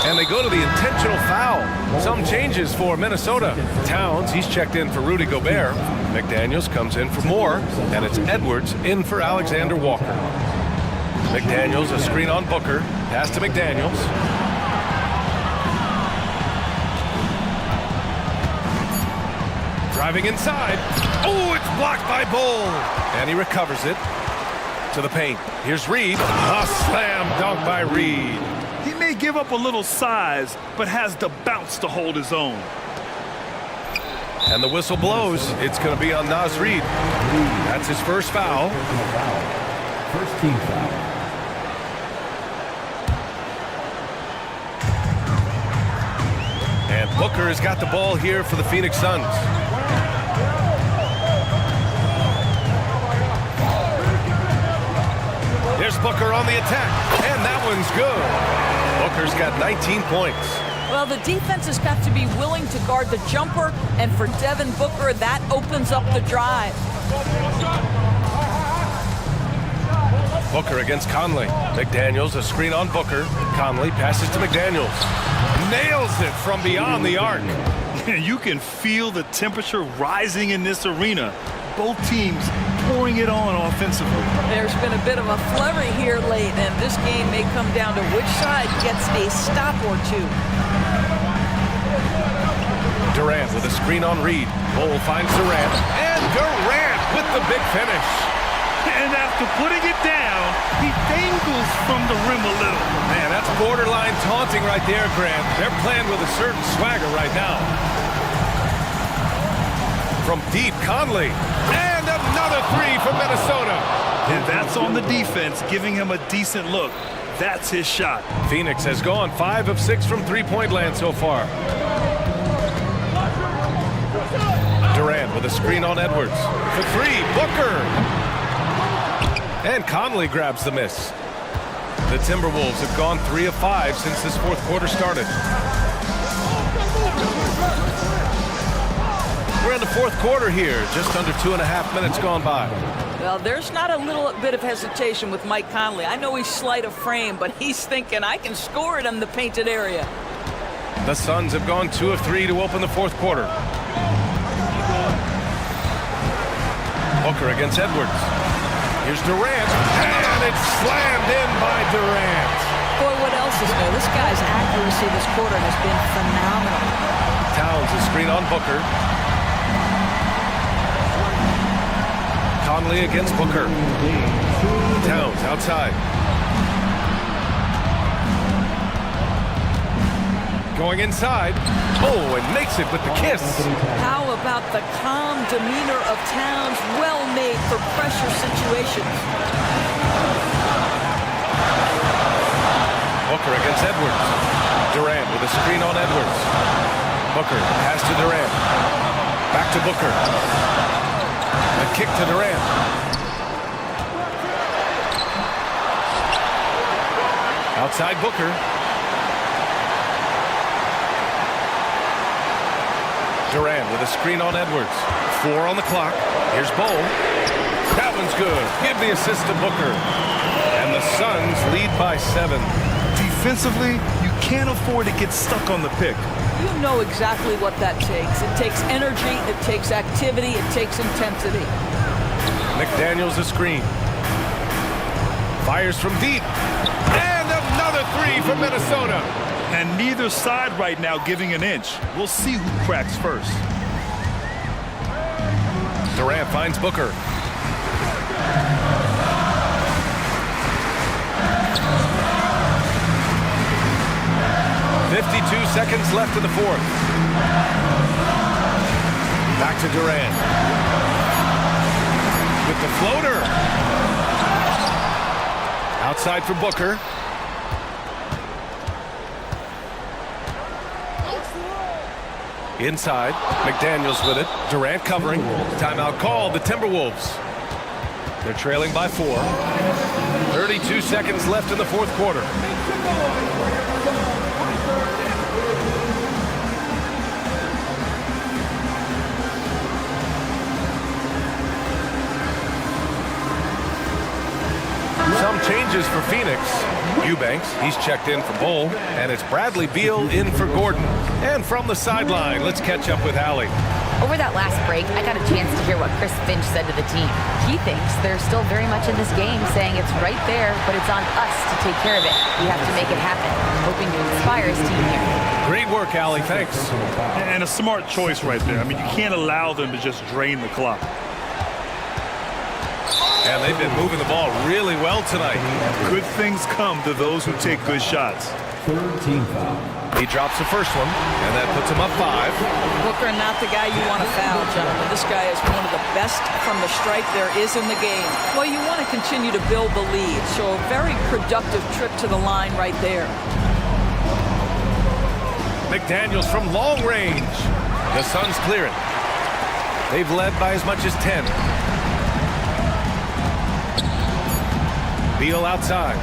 And they go to the intentional foul. Some changes for Minnesota. Towns, he's checked in for Rudy Gobert. McDaniels comes in for Moore. And it's Edwards in for Alexander-Walker. McDaniels, a screen on Booker. Pass to McDaniels. Driving inside. Oh, it's blocked by Bull. And he recovers it to the paint. Here's Reid. A slam dunk by Reid. He may give up a little size, but has the bounce to hold his own. And the whistle blows. It's going to be on Naz Reid. That's his first foul. First team foul. And Booker has got the ball here for the Phoenix Suns. There's Booker on the attack, and that one's good. Booker's got 19 points. Well, the defense has got to be willing to guard the jumper, and for Devin Booker, that opens up the drive. Booker against Conley. McDaniels, a screen on Booker. Conley passes to McDaniels. Nails it from beyond the arc. You can feel the temperature rising in this arena. Both teams pouring it on offensively. There's been a bit of a flurry here late, and this game may come down to which side gets a stop or two. Durant with a screen on Reid. Bull finds Durant. And Durant with the big finish. And after putting it down, he dangles from the rim a little. Man, that's borderline taunting right there, Grant. They're playing with a certain swagger right now. From deep, Conley. And another 3 for Minnesota. And that's on the defense, giving him a decent look. That's his shot. Phoenix has gone 5 of 6 from three-point land so far. Durant with a screen on Edwards. For 3, Booker. And Conley grabs the miss. The Timberwolves have gone 3 of 5 since this fourth quarter started. We're in the fourth quarter here, just under 2.5 minutes gone by. Well, there's not a little bit of hesitation with Mike Conley. I know he's slight of frame, but he's thinking, I can score it in the painted area. The Suns have gone 2 of 3 to open the fourth quarter. Booker against Edwards. Here's Durant, and it's slammed in by Durant. Boy, what else is new? This guy's accuracy this quarter has been phenomenal. Towns, a screen on Booker. Conley against Booker. Towns outside. Going inside. Oh, and makes it with the kiss. How about the calm demeanor of Towns, well made for pressure situations? Booker against Edwards. Durant with a screen on Edwards. Booker pass to Durant. Back to Booker. A kick to Durant. Outside Booker. Durant with a screen on Edwards. 4 on the clock. Here's Bowl. That one's good. Give the assist to Booker. And the Suns lead by 7. Defensively, you can't afford to get stuck on the pick. You know exactly what that takes. It takes energy, it takes activity, it takes intensity. McDaniels a screen. Fires from deep. And another 3 for Minnesota. And neither side right now giving an inch. We'll see who cracks first. Durant finds Booker. .52 seconds left in the fourth. Back to Durant. With the floater. Outside for Booker. Inside, McDaniels with it. Durant covering. Timeout called, the Timberwolves. They're trailing by 4. 32 seconds left in the fourth quarter. Some changes for Phoenix. Eubanks, he's checked in for Bowl, and it's Bradley Beal in for Gordon. And from the sideline, let's catch up with Allie. Over that last break, I got a chance to hear what Chris Finch said to the team. He thinks they're still very much in this game, saying it's right there, but it's on us to take care of it. We have to make it happen. Hoping to inspire his team here. Great work, Allie. Thanks. And a smart choice right there. I mean, you can't allow them to just drain the clock. And they've been moving the ball really well tonight. Good things come to those who take good shots. Third team foul. He drops the first one, and that puts him up 5. Booker, not the guy you want to foul, gentlemen. This guy is one of the best from the stripe there is in the game. Well, you want to continue to build the lead, so a very productive trip to the line right there. McDaniels from long range. The Suns clear it. They've led by as much as 10. Beal outside.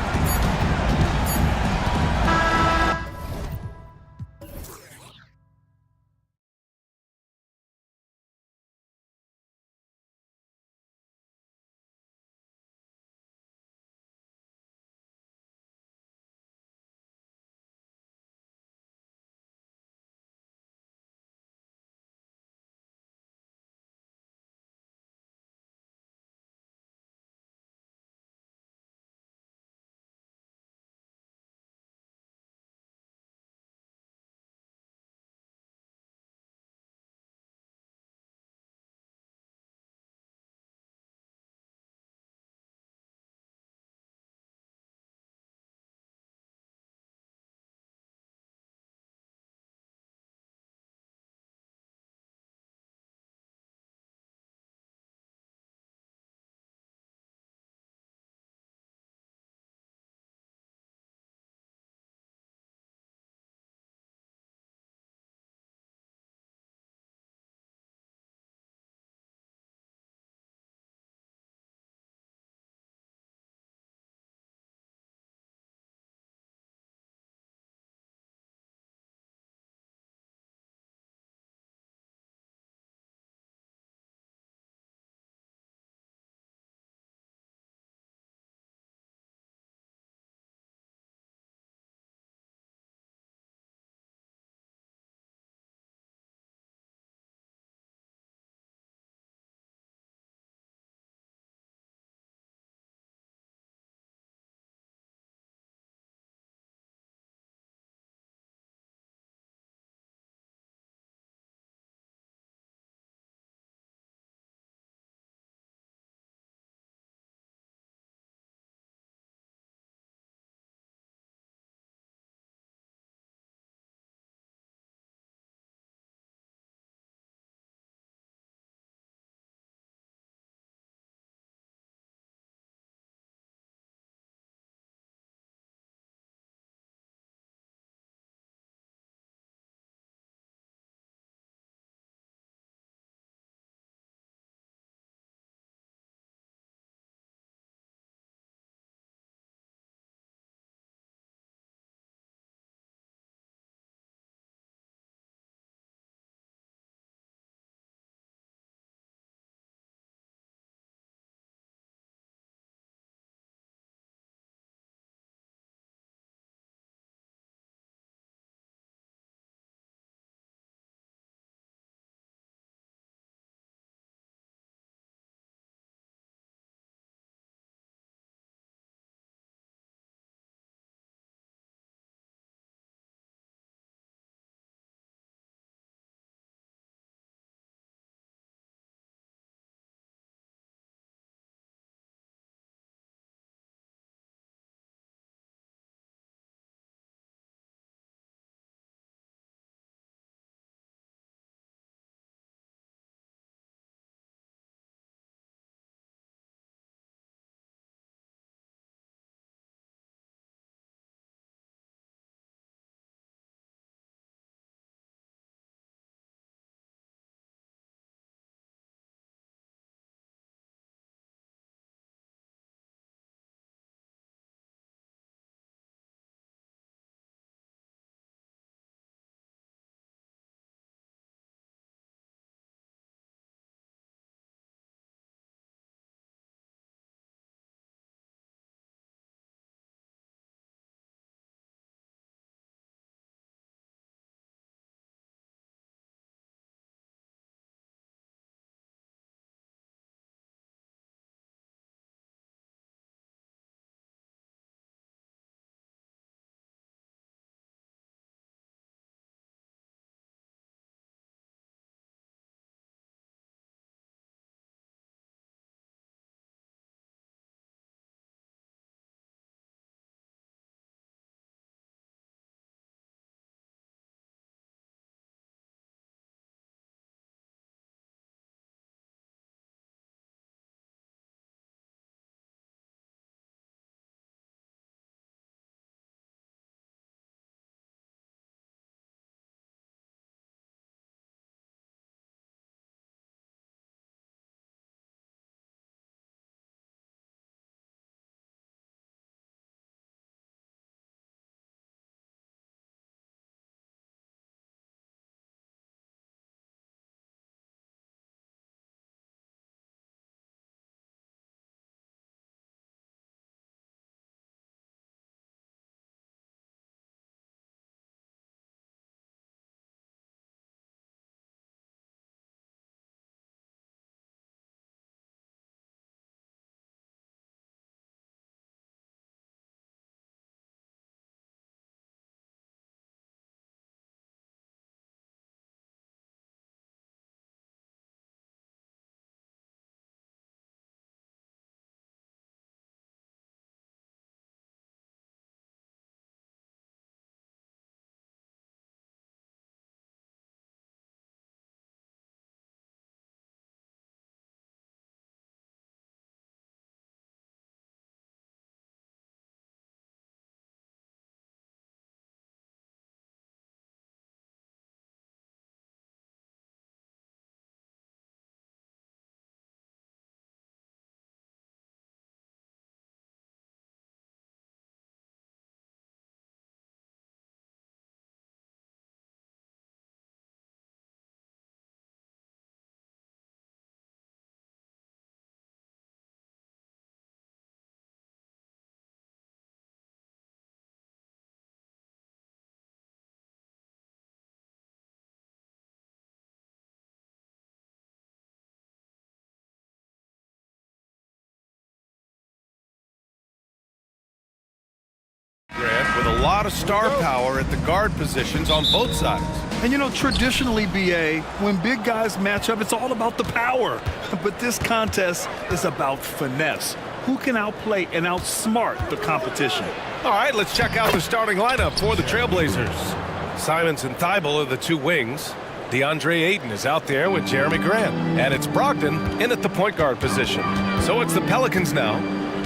Grant, with a lot of star power at the guard positions on both sides. And you know, traditionally, BA, when big guys match up, it's all about the power. But this contest is about finesse. Who can outplay and outsmart the competition? All right, let's check out the starting lineup for the Trailblazers. Simons and Thibault are the two wings. DeAndre Ayton is out there with Jeremy Grant. And it's Brogdon in at the point guard position. So it's the Pelicans now.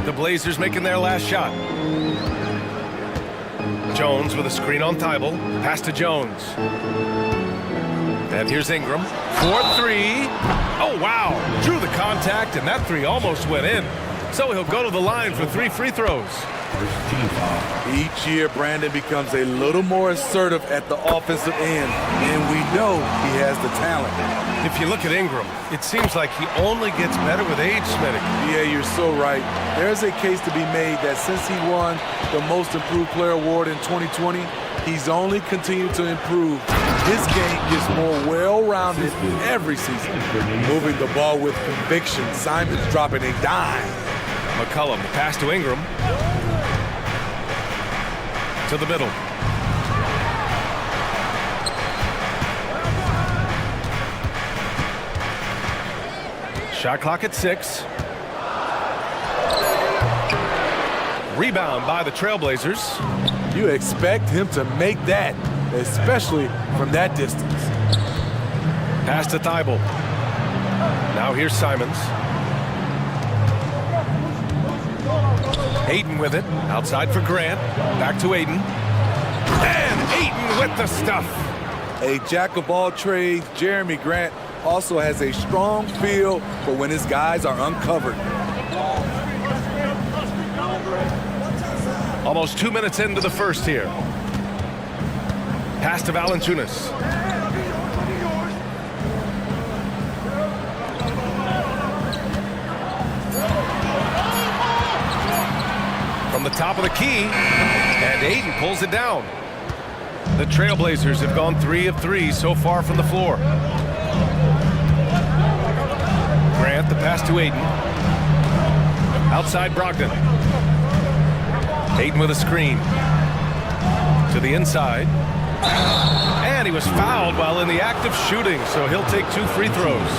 The Blazers making their last shot. Jones with a screen on Thibault. Pass to Jones. And here's Ingram. 4-3. Oh, wow. Drew the contact, and that three almost went in. So he'll go to the line for 3 free throws. Each year, Brandon becomes a little more assertive at the offensive end, and we know he has the talent. If you look at Ingram, it seems like he only gets better with age, Smitty. Yeah, you're so right. There's a case to be made that since he won the Most Improved Player Award in 2020, he's only continued to improve. His game gets more well-rounded every season. Moving the ball with conviction, Simons dropping a dime. McCollum, pass to Ingram. To the middle. Shot clock at 6. Rebound by the Trailblazers. You expect him to make that, especially from that distance. Pass to Thibault. Now here's Simons. Ayton with it. Outside for Grant. Back to Ayton. And Ayton with the stuff. A jack of all trades, Jeremy Grant also has a strong feel for when his guys are uncovered. Almost 2 minutes into the first here. Pass to Valanciunas. From the top of the key, and Ayton pulls it down. The Trailblazers have gone 3 of 3 so far from the floor. Grant, the pass to Ayton. Outside Brogdon. Ayton with a screen. To the inside. And he was fouled while in the act of shooting, so he'll take 2 free throws.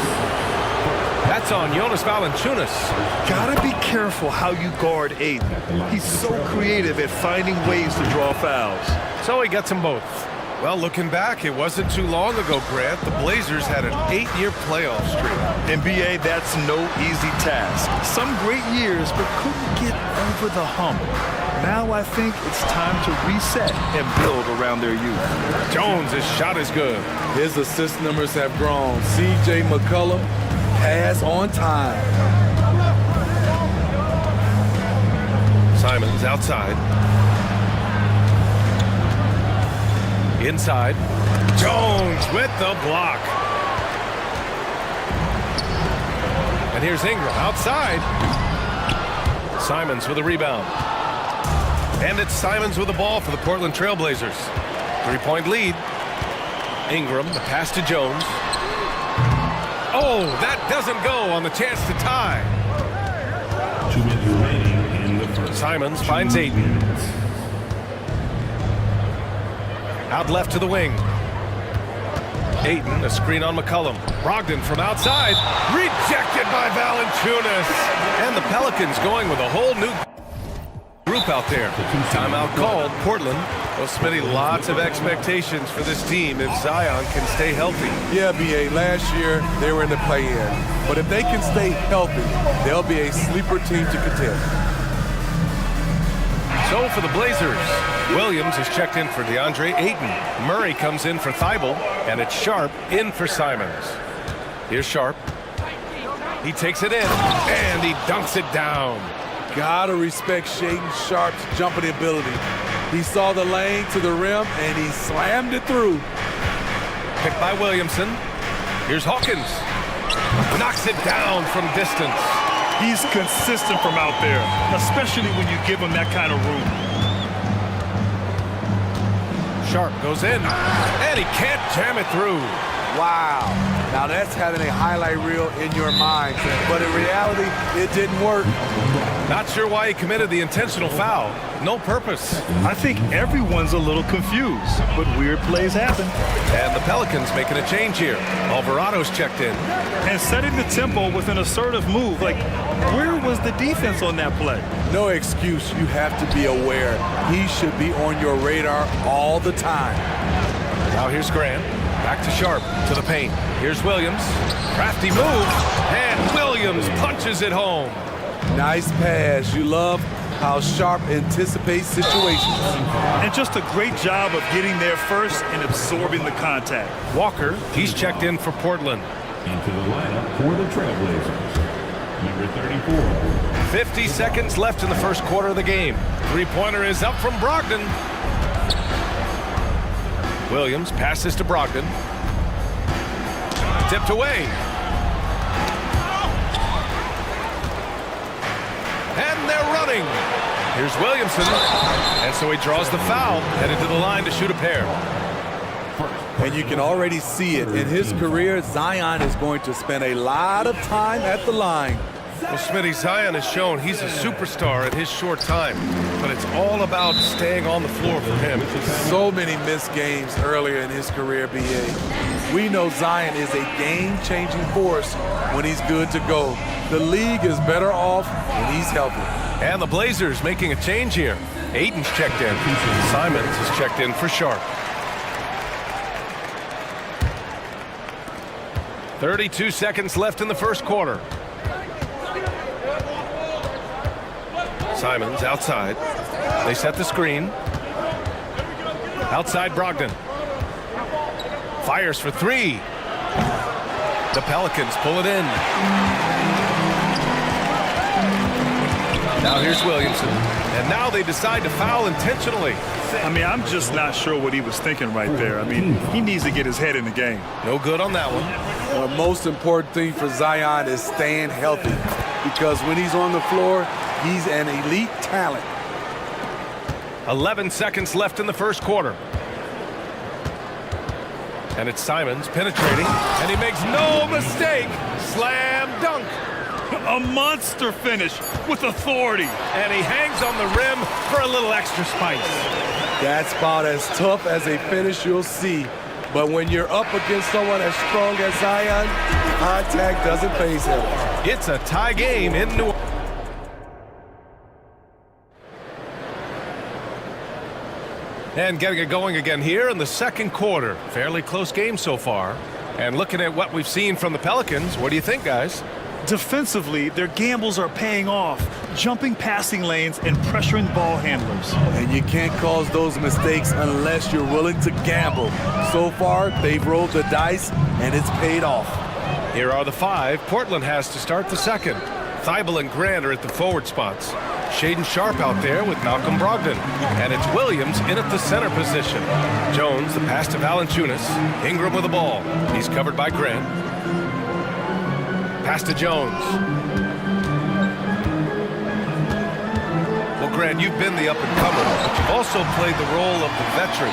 That's on Jonas Valanciunas. Gotta be careful how you guard Ayton. He's so creative at finding ways to draw fouls. So he gets them both. Well, looking back, it wasn't too long ago, Grant. The Blazers had an 8-year playoff streak. NBA, that's no easy task. Some great years, but couldn't get over the hump. Now I think it's time to reset and build around their youth. Jones, his shot is good. His assist numbers have grown. C.J. McCollum, pass on time. Simons outside. Inside. Jones with the block. And here's Ingram outside. Simons with a rebound. And it's Simons with the ball for the Portland Trailblazers. 3-point lead. Ingram, the pass to Jones. Oh, that doesn't go on the chance to tie. 2 minutes remaining in the first. Simons finds Ayton. Out left to the wing. Ayton, a screen on McCollum. Brogdon from outside. Rejected by Valanciunas. And the Pelicans going with a whole new group out there. Timeout called. Portland. Well, Smitty, lots of expectations for this team if Zion can stay healthy. Yeah, B.A., last year they were in the play-in. But if they can stay healthy, they'll be a sleeper team to contend. So for the Blazers, Williams is checked in for DeAndre Ayton. Murray comes in for Thibault, and it's Sharp in for Simons. Here's Sharp. He takes it in, and he dunks it down. Gotta respect Shaedon Sharp's jumping ability. He saw the lane to the rim, and he slammed it through. Picked by Williamson. Here's Hawkins. Knocks it down from distance. He's consistent from out there, especially when you give him that kind of room. Sharp goes in, and he can't jam it through. Wow. Now that's having a highlight reel in your mind, but in reality, it didn't work. Not sure why he committed the intentional foul. No purpose. I think everyone's a little confused, but weird plays happen. And the Pelicans making a change here. Alvarado's checked in. And setting the tempo with an assertive move. Like, where was the defense on that play? No excuse. You have to be aware. He should be on your radar all the time. Now here's Grant. Back to Sharp, to the paint. Here's Williams. Crafty move. And Williams punches it home. Nice pass. You love how Sharp anticipates situations. And just a great job of getting there first and absorbing the contact. Walker, he's checked in for Portland. Into the lineup for the Trailblazers, number 34. 50 seconds left in the first quarter of the game. Three-pointer is up from Brogdon. Williams passes to Brogdon. Tipped away. And they're running. Here's Williamson. And so he draws the foul, headed to the line to shoot a pair. And you can already see it. In his career, Zion is going to spend a lot of time at the line. Well, Smitty, Zion has shown he's a superstar at his short time, but it's all about staying on the floor for him. So many missed games earlier in his career, B.A. We know Zion is a game-changing force when he's good to go. The league is better off when he's healthy. And the Blazers making a change here. Ayton's checked in. Simons is checked in for Sharp. 32 seconds left in the first quarter. Simons outside. They set the screen. Outside Brogdon. Fires for three. The Pelicans pull it in. Now here's Williamson. And now they decide to foul intentionally. I mean, I'm just not sure what he was thinking right there. I mean, he needs to get his head in the game. No good on that one. The most important thing for Zion is staying healthy, because when he's on the floor, he's an elite talent. 11 seconds left in the first quarter. And it's Simons penetrating, and he makes no mistake. Slam dunk. A monster finish with authority. And he hangs on the rim for a little extra spice. That's about as tough as a finish you'll see. But when you're up against someone as strong as Zion, contact doesn't faze him. It's a tie game in New Orleans. And getting it going again here in the second quarter. Fairly close game so far. And looking at what we've seen from the Pelicans, what do you think, guys? Defensively, their gambles are paying off, jumping passing lanes and pressuring ball handlers. And you can't cause those mistakes unless you're willing to gamble. So far, they've rolled the dice, and it's paid off. Here are the five Portland has to start the second. Thibault and Grant are at the forward spots. Shaedon Sharp out there with Malcolm Brogdon. And it's Williams in at the center position. Jones, the pass to Valanciunas. Ingram with the ball. He's covered by Grant. Pass to Jones. Well, Grant, you've been the up-and-comer, but you've also played the role of the veteran.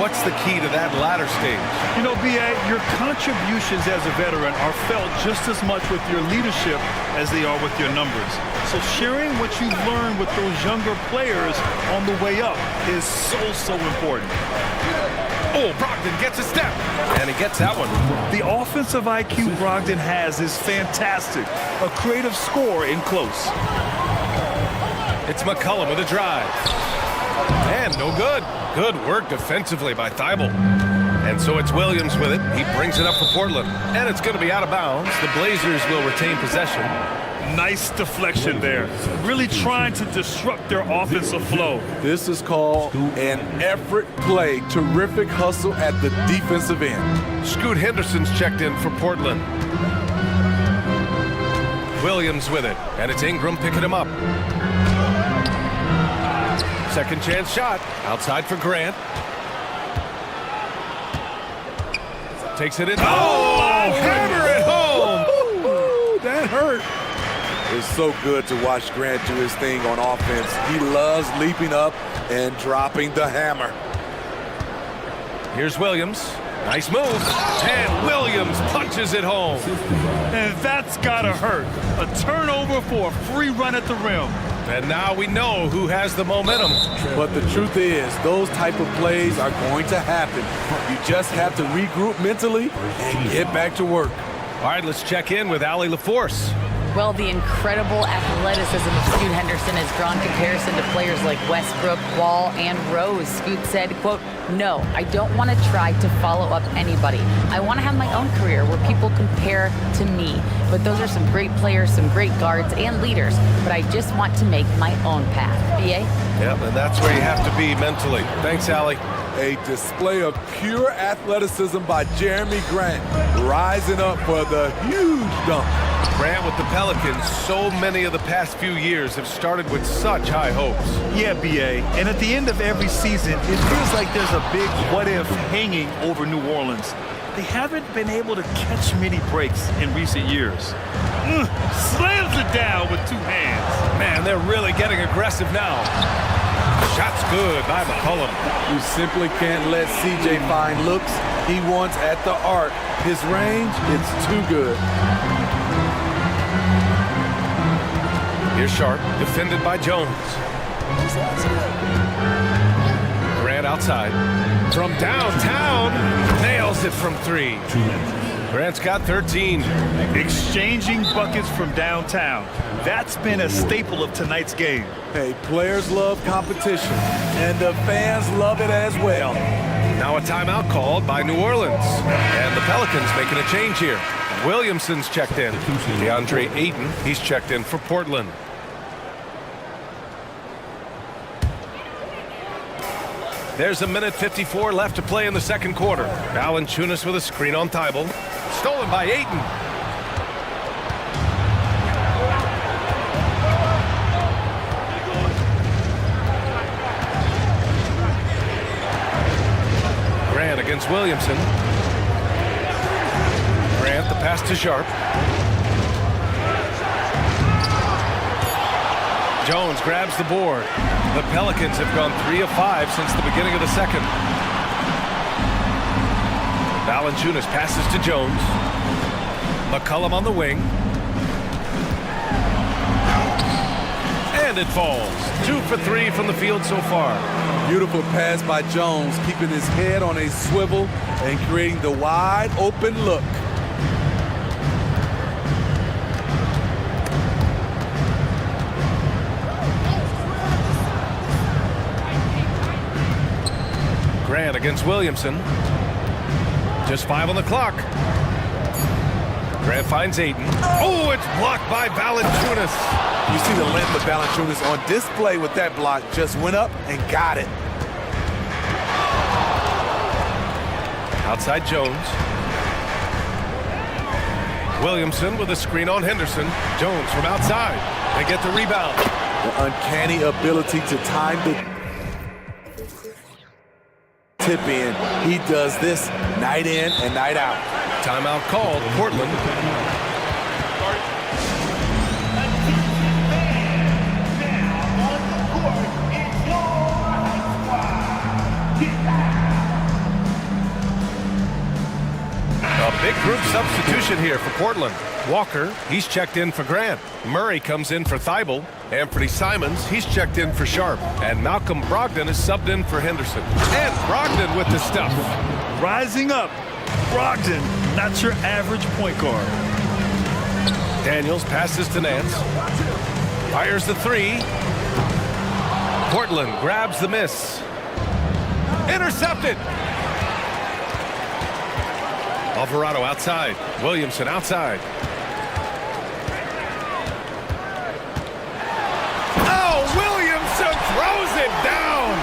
What's the key to that latter stage? You know, B.A., your contributions as a veteran are felt just as much with your leadership as they are with your numbers. So sharing what you've learned with those younger players on the way up is so important. Oh, Brogdon gets a step, and he gets that one. The offensive IQ Brogdon has is fantastic. A creative scorer in close. It's McCollum with a drive. And no good. Good work defensively by Thibault. And so it's Williams with it. He brings it up for Portland. And it's going to be out of bounds. The Blazers will retain possession. Nice deflection there. Really trying to disrupt their offensive flow. This is called an effort play. Terrific hustle at the defensive end. Scoot Henderson's checked in for Portland. Williams with it. And it's Ingram picking him up. Second chance shot. Outside for Grant. Takes it in. Oh! Hammer it home! Ooh, that hurt. It's so good to watch Grant do his thing on offense. He loves leaping up and dropping the hammer. Here's Williams. Nice move. And Williams punches it home. And that's gotta hurt. A turnover for a free run at the rim. And now we know who has the momentum. But the truth is, those type of plays are going to happen. You just have to regroup mentally and get back to work. All right, let's check in with Allie LaForce. Well, the incredible athleticism of Scoot Henderson has drawn comparison to players like Westbrook, Wall, and Rose. Scoot said, quote, "No, I don't want to try to follow up anybody. I want to have my own career where people compare to me. But those are some great players, some great guards and leaders. But I just want to make my own path." BA? Yep, and that's where you have to be mentally. Thanks, Allie. A display of pure athleticism by Jeremy Grant, rising up for the huge dunk. Grant with the Pelicans, so many of the past few years have started with such high hopes. Yeah, BA. And at the end of every season, it feels like there's a big what-if hanging over New Orleans. They haven't been able to catch many breaks in recent years. Slams it down with two hands. Man, they're really getting aggressive now. Shot's good by McCollum. You simply can't let CJ find looks he wants at the arc. His range, it's too good. Here's Sharp, defended by Jones. Grant outside. From downtown, nails it from three. Grant's got 13. Exchanging buckets from downtown. That's been a staple of tonight's game. Hey, players love competition, and the fans love it as well. Now a timeout called by New Orleans. And the Pelicans making a change here. Williamson's checked in. DeAndre Ayton, he's checked in for Portland. There's a minute 54 left to play in the second quarter. Valanciunas with a screen on Thibault. Stolen by Ayton. Grant against Williamson. Grant, the pass to Sharp. Jones grabs the board. The Pelicans have gone 3 of 5 since the beginning of the second. Valanciunas passes to Jones. McCollum on the wing. And it falls. 2 for 3 from the field so far. Beautiful pass by Jones, keeping his head on a swivel and creating the wide open look. Grant against Williamson. Just 5 on the clock. Grant finds Ayton. Oh, it's blocked by Valanciunas. You see the length of Valanciunas on display with that block. Just went up and got it. Outside Jones. Williamson with a screen on Henderson. Jones from outside. They get the rebound. The uncanny ability to time the tip in. He does this night in and night out. Timeout called, Portland. A big group substitution here for Portland. Walker, he's checked in for Grant. Murray comes in for Thibault. Anthony Simons, he's checked in for Sharp. And Malcolm Brogdon is subbed in for Henderson. And Brogdon with the stuff. Rising up. Brogdon, not your average point guard. Daniels passes to Nance. Fires the three. Portland grabs the miss. Intercepted. Alvarado outside. Williamson outside. Oh, Williamson throws it down.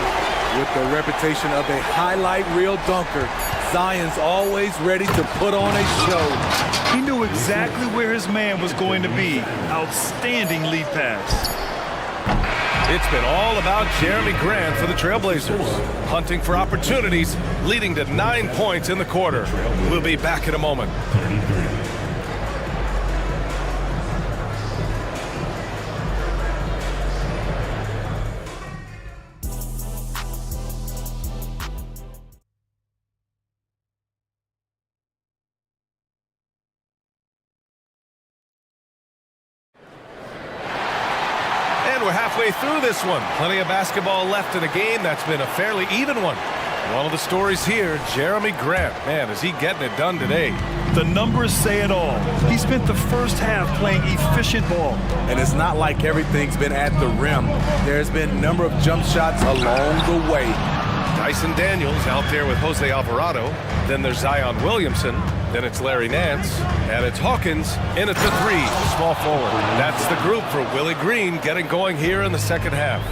With the reputation of a highlight reel dunker, Zion's always ready to put on a show. He knew exactly where his man was going to be. Outstanding lead pass. It's been all about Jeremy Grant for the Trailblazers. Hunting for opportunities, leading to 9 points in the quarter. We'll be back in a moment. And we're halfway through this one. Plenty of basketball left in a game that's been a fairly even one. One of the stories here, Jeremy Grant. Man, is he getting it done today. The numbers say it all. He spent the first half playing efficient ball. And it's not like everything's been at the rim. There's been a number of jump shots along the way. Dyson Daniels out there with Jose Alvarado. Then there's Zion Williamson. Then it's Larry Nance. And it's Hawkins in at the three, small forward. That's the group for Willie Green getting going here in the second half.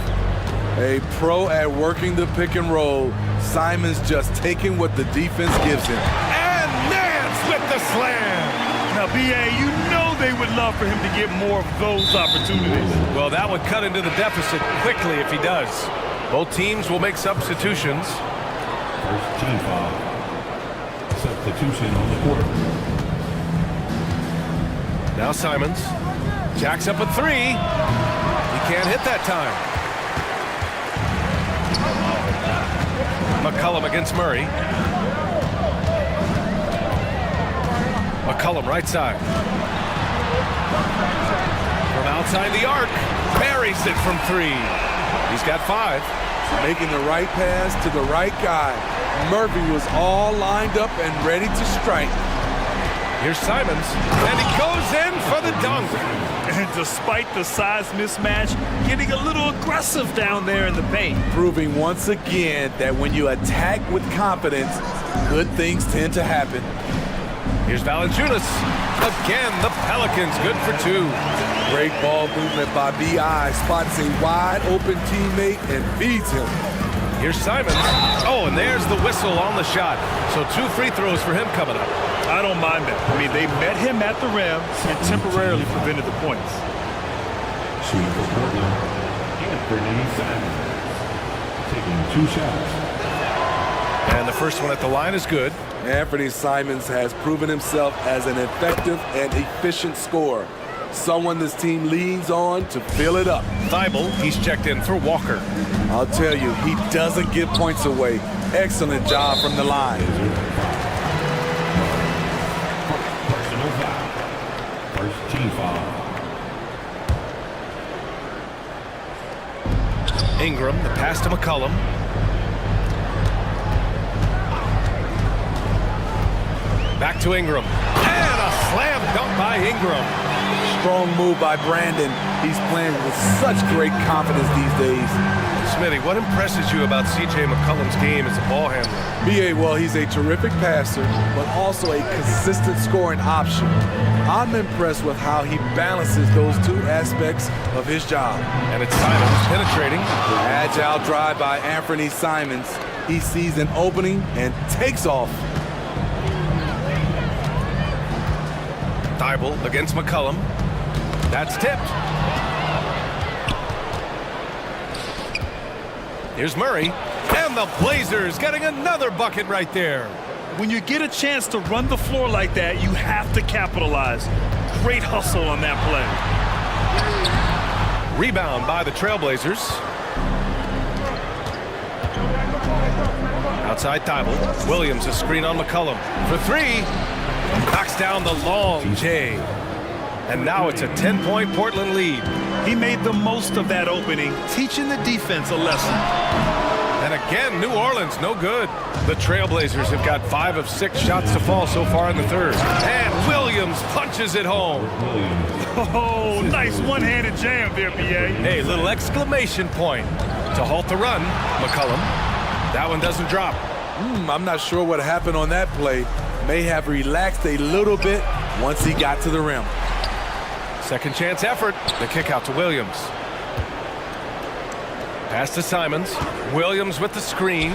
A pro at working the pick and roll. Simon's just taking what the defense gives him. And Nance with the slam. Now, B.A., you know they would love for him to get more of those opportunities. Well, that would cut into the deficit quickly if he does. Both teams will make substitutions. First team foul. Substitution on the court. Now Simons jacks up a three. He can't hit that time. McCollum against Murray. McCollum right side. From outside the arc. Buries it from three. He's got five. Making the right pass to the right guy. Murphy was all lined up and ready to strike. Here's Simons, and he goes in for the dunk. And despite the size mismatch, getting a little aggressive down there in the paint. Proving once again that when you attack with confidence, good things tend to happen. Here's Valanciunas. Again, the Pelicans good for two. Great ball movement by B.I. Spots a wide open teammate and feeds him. Here's Simons. Oh, and there's the whistle on the shot. So 2 free throws for him coming up. I don't mind that. I mean, they met him at the rim and temporarily prevented the points. Shooting for Portland, Anthony Simons. Taking 2 shots. And the first one at the line is good. Anthony Simons has proven himself as an effective and efficient scorer. Someone this team leans on to fill it up. Thibault, he's checked in for Walker. I'll tell you, he doesn't give points away. Excellent job from the line. Personal foul. First team foul. Ingram, the pass to McCollum. Back to Ingram. And a slam dunk by Ingram. Strong move by Brandon. He's playing with such great confidence these days. Smitty, what impresses you about C.J. McCollum's game as a ball handler? B.A., well, he's a terrific passer, but also a consistent scoring option. I'm impressed with how he balances those 2 aspects of his job. And it's Simons penetrating. Agile drive by Anthony Simons. He sees an opening and takes off. Thibault against McCollum. That's tipped. Here's Murray. And the Blazers getting another bucket right there. When you get a chance to run the floor like that, you have to capitalize. Great hustle on that play. Rebound by the Trailblazers. Outside Thibault. Williams a screen on McCollum. For 3. Knocks down the long J. And now it's a 10-point Portland lead. He made the most of that opening, teaching the defense a lesson. And again, New Orleans, no good. The Trailblazers have got 5 of 6 shots to fall so far in the third. And Williams punches it home. Oh, nice one-handed jam there, B.A. Hey, little exclamation point to halt the run. McCollum. That one doesn't drop. I'm not sure what happened on that play. May have relaxed a little bit once he got to the rim. Second chance effort. The kick out to Williams. Pass to Simons. Williams with the screen.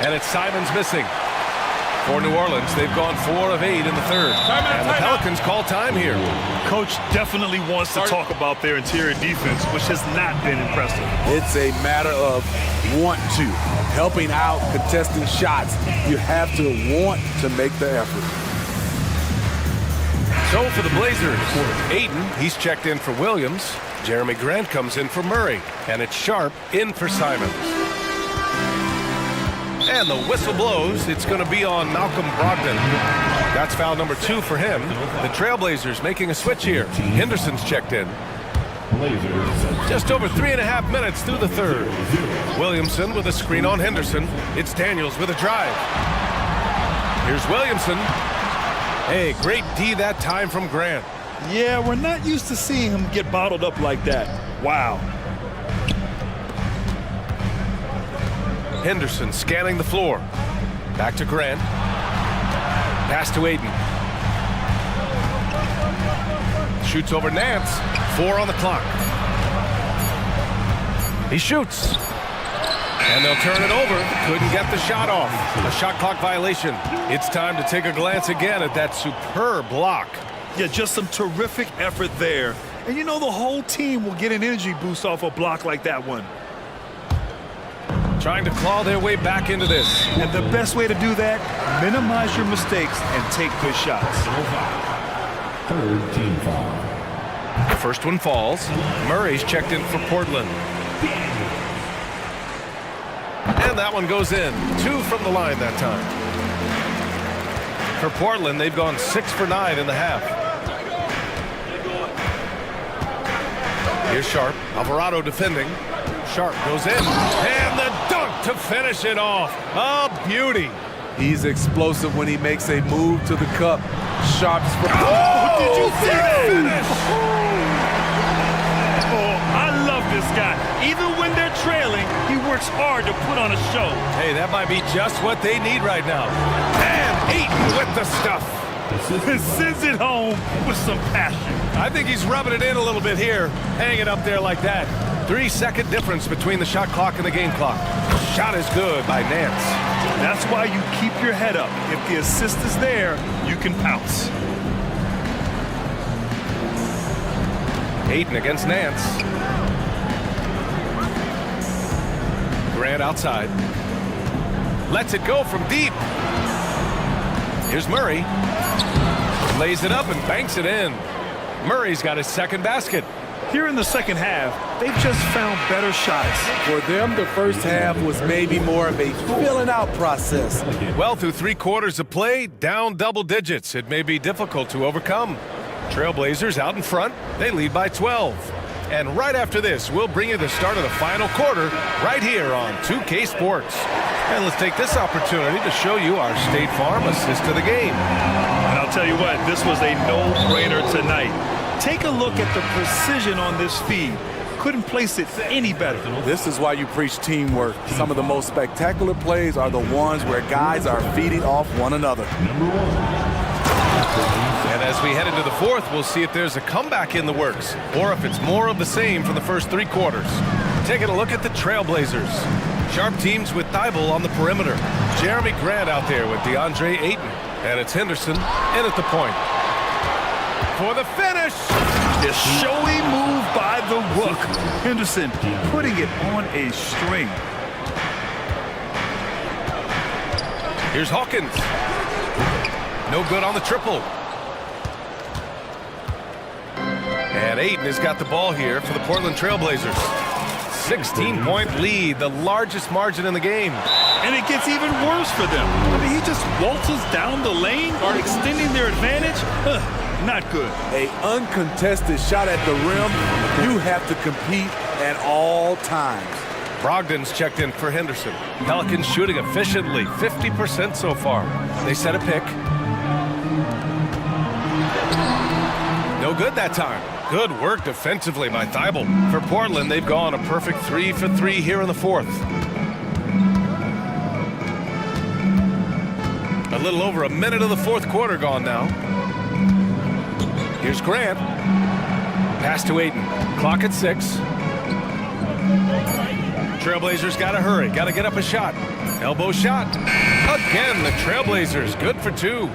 And it's Simons missing. For New Orleans, they've gone 4 of 8 in the third. And the Pelicans call time here. Coach definitely wants to talk about their interior defense, which has not been impressive. It's a matter of want to. Helping out, contesting shots. You have to want to make the effort. So for the Blazers, Aiden, he's checked in for Williams. Jeremy Grant comes in for Murray. And it's Sharp in for Simons. And the whistle blows. It's going to be on Malcolm Brogdon. That's foul number 2 for him. The Trailblazers making a switch here. Henderson's checked in. Just over 3.5 minutes through the third. Williamson with a screen on Henderson. It's Daniels with a drive. Here's Williamson. Hey, great D that time from Grant. Yeah, we're not used to seeing him get bottled up like that. Wow. Henderson scanning the floor. Back to Grant. Pass to Aiden. Shoots over Nance. 4 on the clock. He shoots. And they'll turn it over. Couldn't get the shot off. A shot clock violation. It's time to take a glance again at that superb block. Yeah, just some terrific effort there. And you know the whole team will get an energy boost off a block like that one. Trying to claw their way back into this. And the best way to do that, minimize your mistakes and take good shots. Third team foul. The first one falls. Murray's checked in for Portland. And that one goes in. 2 from the line that time. For Portland, they've gone 6 for 9 in the half. Here's Sharp. Alvarado defending. Sharp goes in. And the dunk to finish it off. A beauty. He's explosive when he makes a move to the cup. Sharp's for... Oh, did you see that? Oh, I love this guy. Even when they're trailing, he works hard to put on a show. Hey, that might be just what they need right now. And Eaton with the stuff. Sends it home with some passion. I think he's rubbing it in a little bit here, hanging up there like that. 3-second difference between the shot clock and the game clock. Shot is good by Nance. That's why you keep your head up. If the assist is there, you can pounce. Aiden against Nance. Grant outside. Lets it go from deep. Here's Murray. Lays it up and banks it in. Murray's got his second basket. Here in the second half, they've just found better shots. For them, the first half was maybe more of a filling out process. Well, through 3 quarters of play, down double digits. It may be difficult to overcome. Trailblazers out in front. They lead by 12. And right after this, we'll bring you the start of the final quarter right here on 2K Sports. And let's take this opportunity to show you our State Farm assist to the game. And I'll tell you what, this was a no-brainer tonight. Take a look at the precision on this feed. Couldn't place it any better. This is why you preach teamwork. Some of the most spectacular plays are the ones where guys are feeding off one another. And as we head into the fourth, we'll see if there's a comeback in the works or if it's more of the same from the first 3 quarters. Taking a look at the Trailblazers. Sharp teams with Thibault on the perimeter. Jeremy Grant out there with DeAndre Ayton. And it's Henderson in at the point. For the finish! A showy move by the Rook. Henderson putting it on a string. Here's Hawkins. No good on the triple. And Ayton has got the ball here for the Portland Trailblazers. 16-point lead, the largest margin in the game. And it gets even worse for them. I mean, he just waltzes down the lane, extending their advantage. Not good. A uncontested shot at the rim. You have to compete at all times. Brogdon's checked in for Henderson. Pelicans shooting efficiently, 50% so far. They set a pick. No good that time. Good work defensively by Thibault. For Portland, they've gone a perfect 3 for 3 here in the fourth. A little over a minute of the fourth quarter gone now. Here's Grant. Pass to Ayton. Clock at 6. Trailblazers got to hurry. Got to get up a shot. Elbow shot. Again, the Trailblazers good for 2.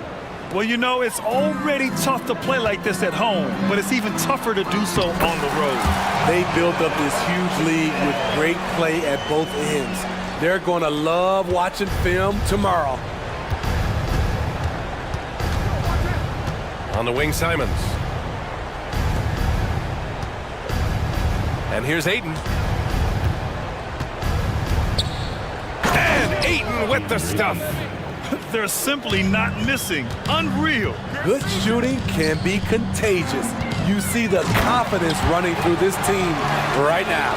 Well, you know, it's already tough to play like this at home, but it's even tougher to do so on the road. They built up this huge lead with great play at both ends. They're going to love watching film tomorrow. On the wing, Simons. And here's Ayton. And Ayton with the stuff. They're simply not missing. Unreal. Good shooting can be contagious. You see the confidence running through this team right now.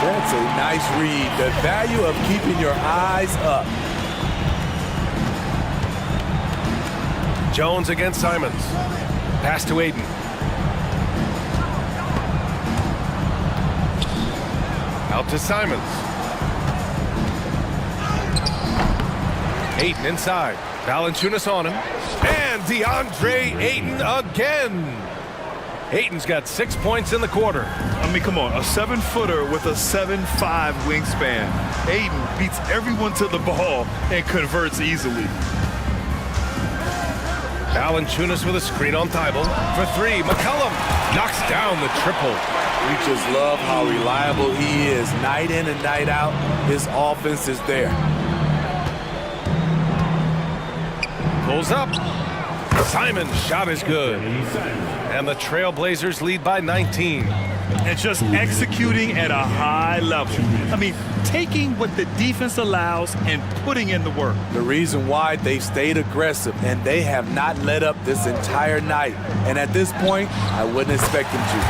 That's a nice read. The value of keeping your eyes up. Jones against Simons. Pass to Aiden. Out to Simons. Aiden inside. Valanciunas on him. And DeAndre Ayton again. Ayton's got 6 points in the quarter. I mean, come on, a 7-footer with a 7'5" wingspan. Aiden beats everyone to the ball and converts easily. Valanciunas with a screen on Thibault. For three, McCollum knocks down the triple. We just love how reliable he is. Night in and night out, his offense is there. Pulls up. Simon's shot is good. And the Trailblazers lead by 19. And just executing at a high level. I mean, taking what the defense allows and putting in the work. The reason why they stayed aggressive, and they have not let up this entire night. And at this point, I wouldn't expect them to.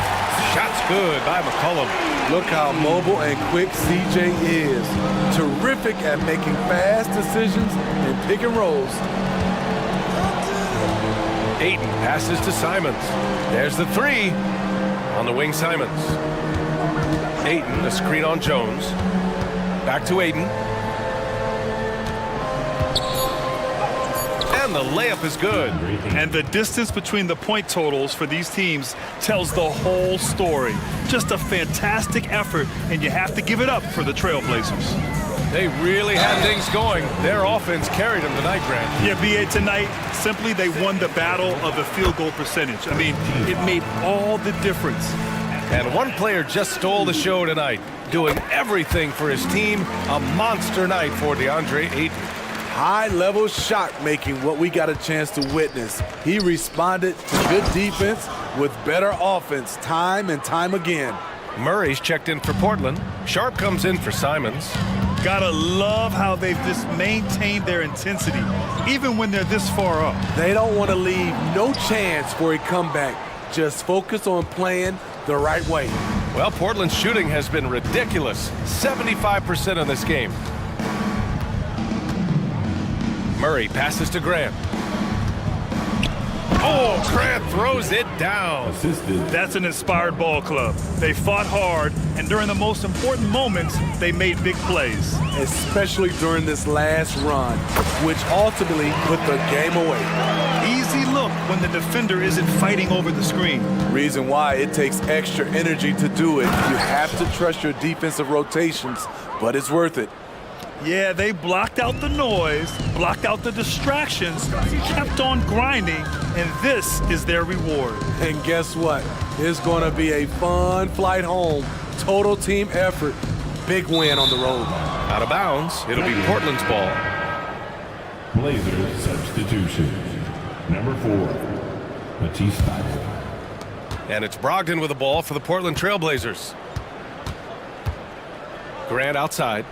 Shot's good by McCollum. Look how mobile and quick CJ is. Terrific at making fast decisions and pick and rolls. Ayton passes to Simons. There's the three. On the wing, Simons. Ayton, a screen on Jones. Back to Ayton. And the layup is good. And the distance between the point totals for these teams tells the whole story. Just a fantastic effort, and you have to give it up for the Trailblazers. They really had things going. Their offense carried them tonight, Grant. Yeah, BA, tonight, simply they won the battle of the field goal percentage. I mean, it made all the difference. And one player just stole the show tonight, doing everything for his team. A monster night for DeAndre Ayton. High-level shot making, what we got a chance to witness. He responded to good defense with better offense time and time again. Murray's checked in for Portland. Sharp comes in for Simons. Gotta love how they've just maintained their intensity, even when they're this far up. They don't want to leave no chance for a comeback. Just focus on playing the right way. Well, Portland's shooting has been ridiculous. 75% in this game. Murray passes to Grant. Oh, Grant throws it down. That's an inspired ball club. They fought hard, and during the most important moments, they made big plays. Especially during this last run, which ultimately put the game away. Easy look when the defender isn't fighting over the screen. Reason why it takes extra energy to do it. You have to trust your defensive rotations, but it's worth it. Yeah, they blocked out the noise, blocked out the distractions, kept on grinding, and this is their reward. And guess what? It's going to be a fun flight home. Total team effort. Big win on the road. Out of bounds. It'll be Portland's ball. Blazers substitution. Number 4, Matisse Thybulle. And it's Brogdon with the ball for the Portland Trailblazers. Grant outside.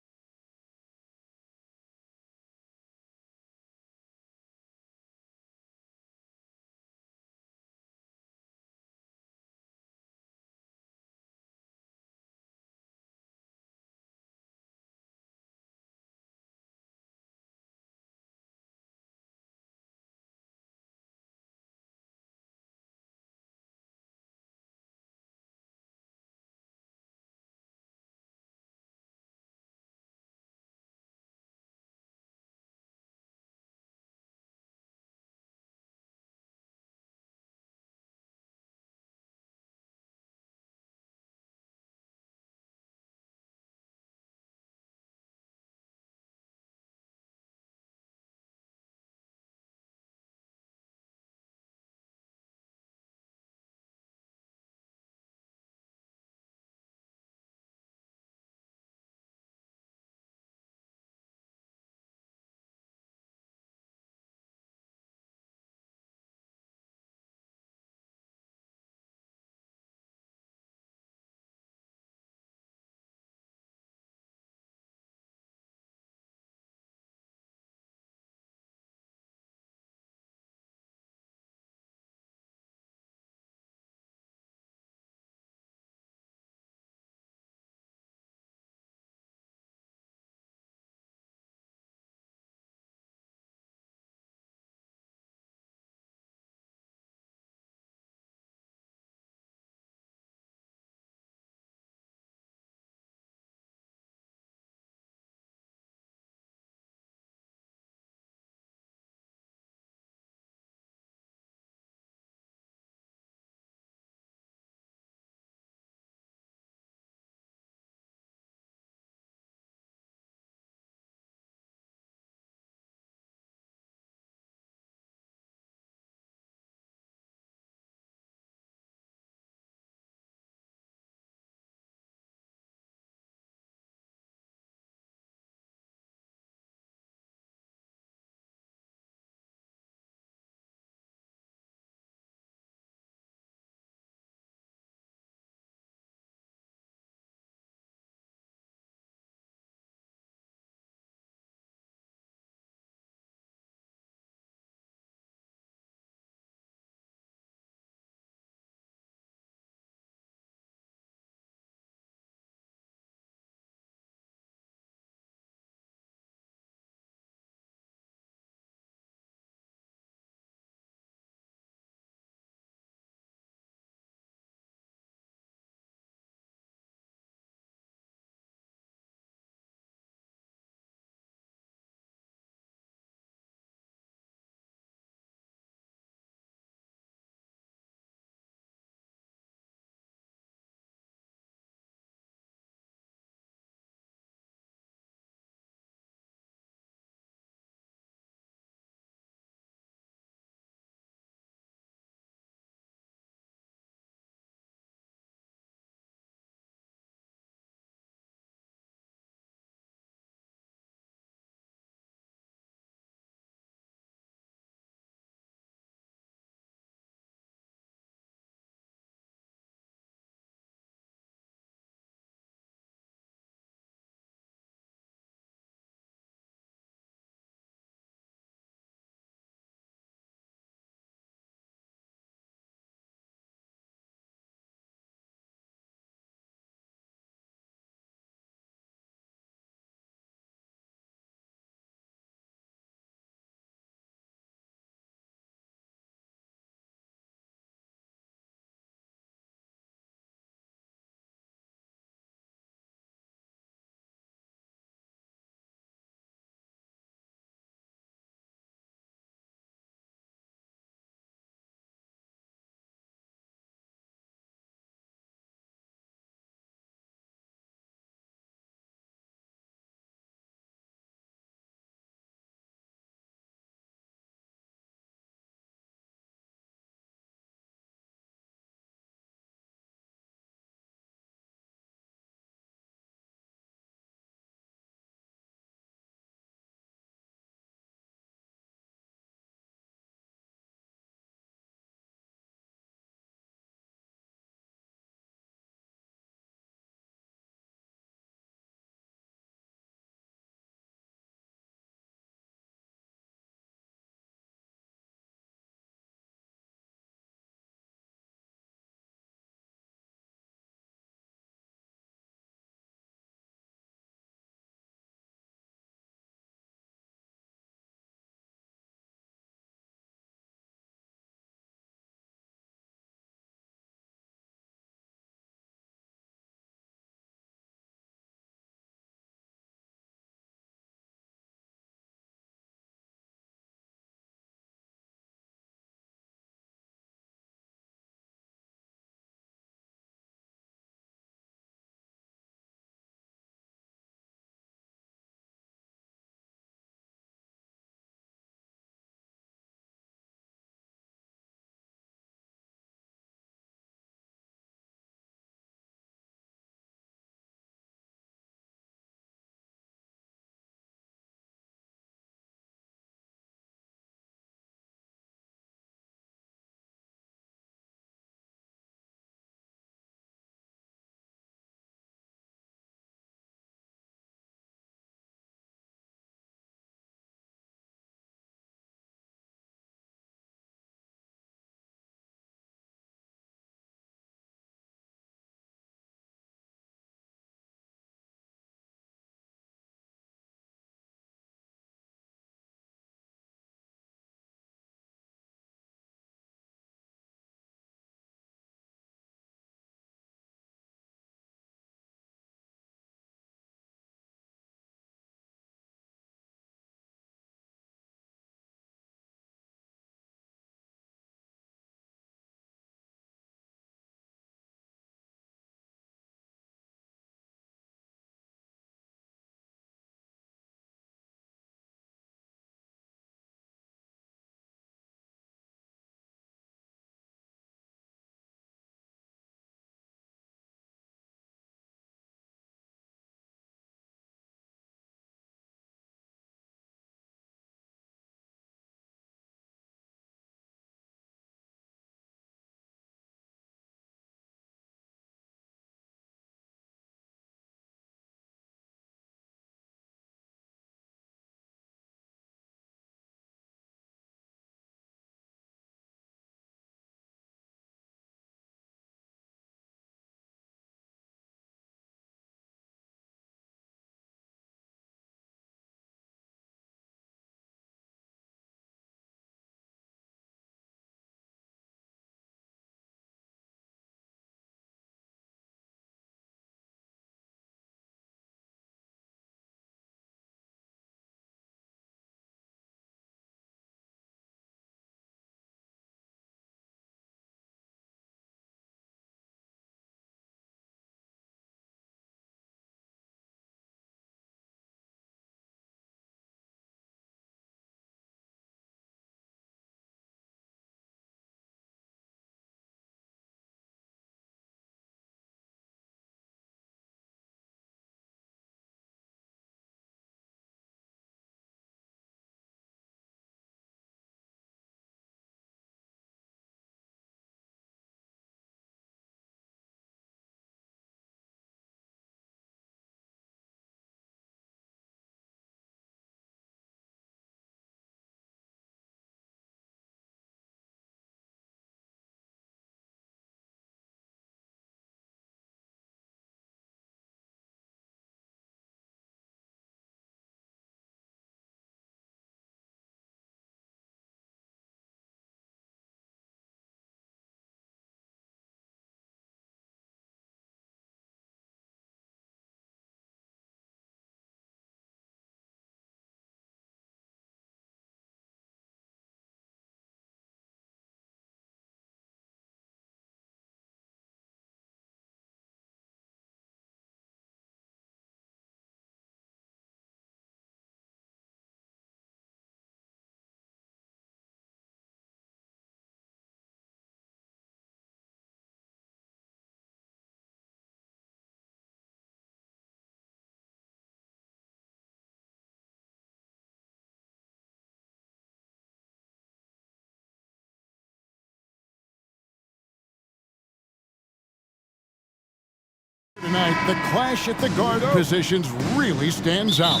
tonight, the clash at the guard positions really stands out.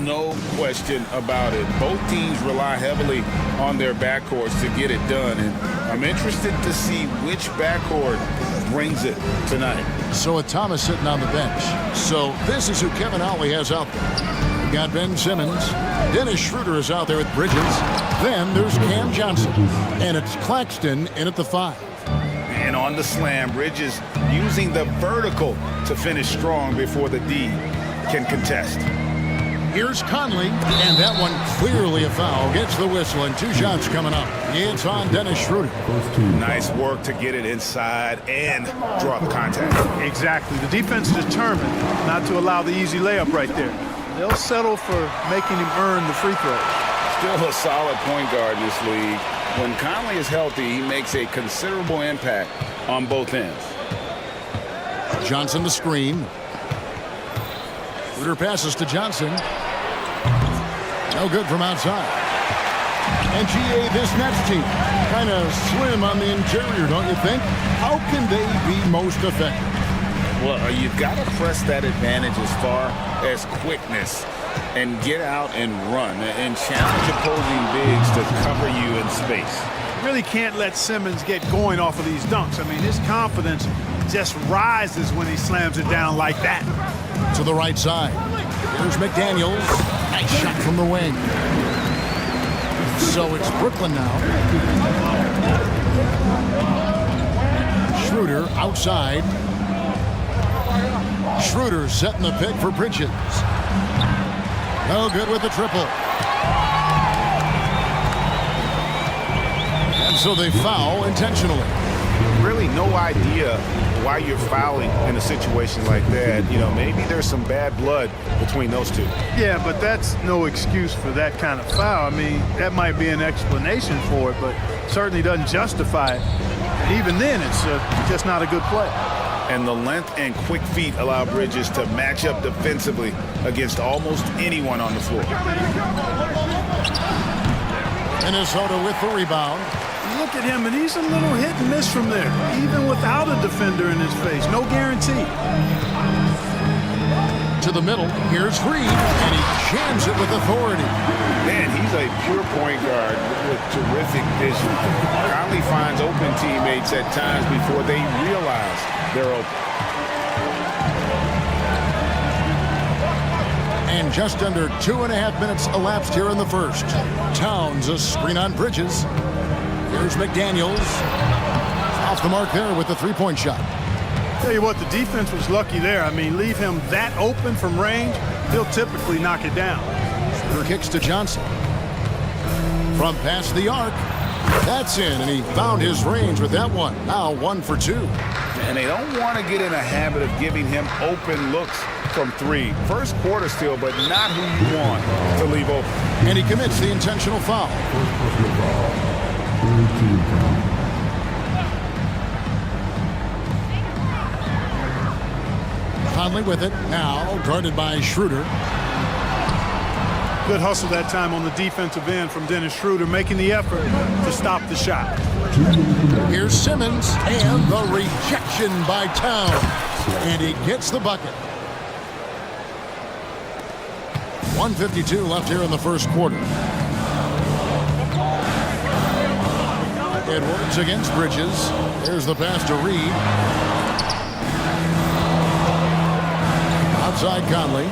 No question about it. Both teams rely heavily on their backcourts to get it done, and I'm interested to see which backcourt brings it tonight. So with Thomas sitting on the bench. So this is who Kevin Ollie has out there. We got Ben Simmons. Dennis Schroeder is out there with Bridges. Then there's Cam Johnson. And it's Claxton in at the 5. And on the slam, Bridges using the vertical to finish strong before the D can contest. Here's Conley, and that one clearly a foul. Gets the whistle, and 2 shots coming up. It's on Dennis Schroeder. Nice work to get it inside and draw the contact. Exactly. The defense is determined not to allow the easy layup right there. They'll settle for making him earn the free throw. Still a solid point guard in this league. When Conley is healthy, he makes a considerable impact on both ends. Johnson the screen. Schroeder passes to Johnson. No good from outside. And GA, this Nets team, kind of slim on the interior, don't you think? How can they be most effective? Well, you've got to press that advantage as far as quickness and get out and run and challenge opposing bigs to cover you in space. Really can't let Simmons get going off of these dunks. I mean, his confidence just rises when he slams it down like that. To the right side. Here's McDaniels. Nice shot from the wing. So it's Brooklyn now. Schroeder outside. Schroeder setting the pick for Bridges. No good with the triple. And so they foul intentionally. Really no idea why you're fouling in a situation like that. You know, maybe there's some bad blood between those two. Yeah, but that's no excuse for that kind of foul. I mean, that might be an explanation for it, but certainly doesn't justify it. And even then, it's just not a good play. And the length and quick feet allow Bridges to match up defensively against almost anyone on the floor. Minnesota with the rebound. Look at him, and he's a little hit and miss from there, even without a defender in his face. No guarantee. To the middle, here's Reed, and he jams it with authority. Man, he's a pure point guard with terrific vision. Conley finds open teammates at times before they realize they're open. And just under 2.5 minutes elapsed here in the first. Towns a screen on Bridges. Here's McDaniels. Off the mark there with the three-point shot. Tell you what, the defense was lucky there. I mean, leave him that open from range, he'll typically knock it down. Schroeder kicks to Johnson. From past the arc. That's in, and he found his range with that one. Now 1 for 2. And they don't want to get in a habit of giving him open looks from 3. First quarter still, but not who you want to leave open. And he commits the intentional foul. Conley with it, now guarded by Schroeder. Good hustle that time on the defensive end from Dennis Schroeder, making the effort to stop the shot. Here's Simmons, and the rejection by Towns. And he gets the bucket. 1:52 left here in the first quarter. Edwards against Bridges. There's the pass to Reed. Outside Conley.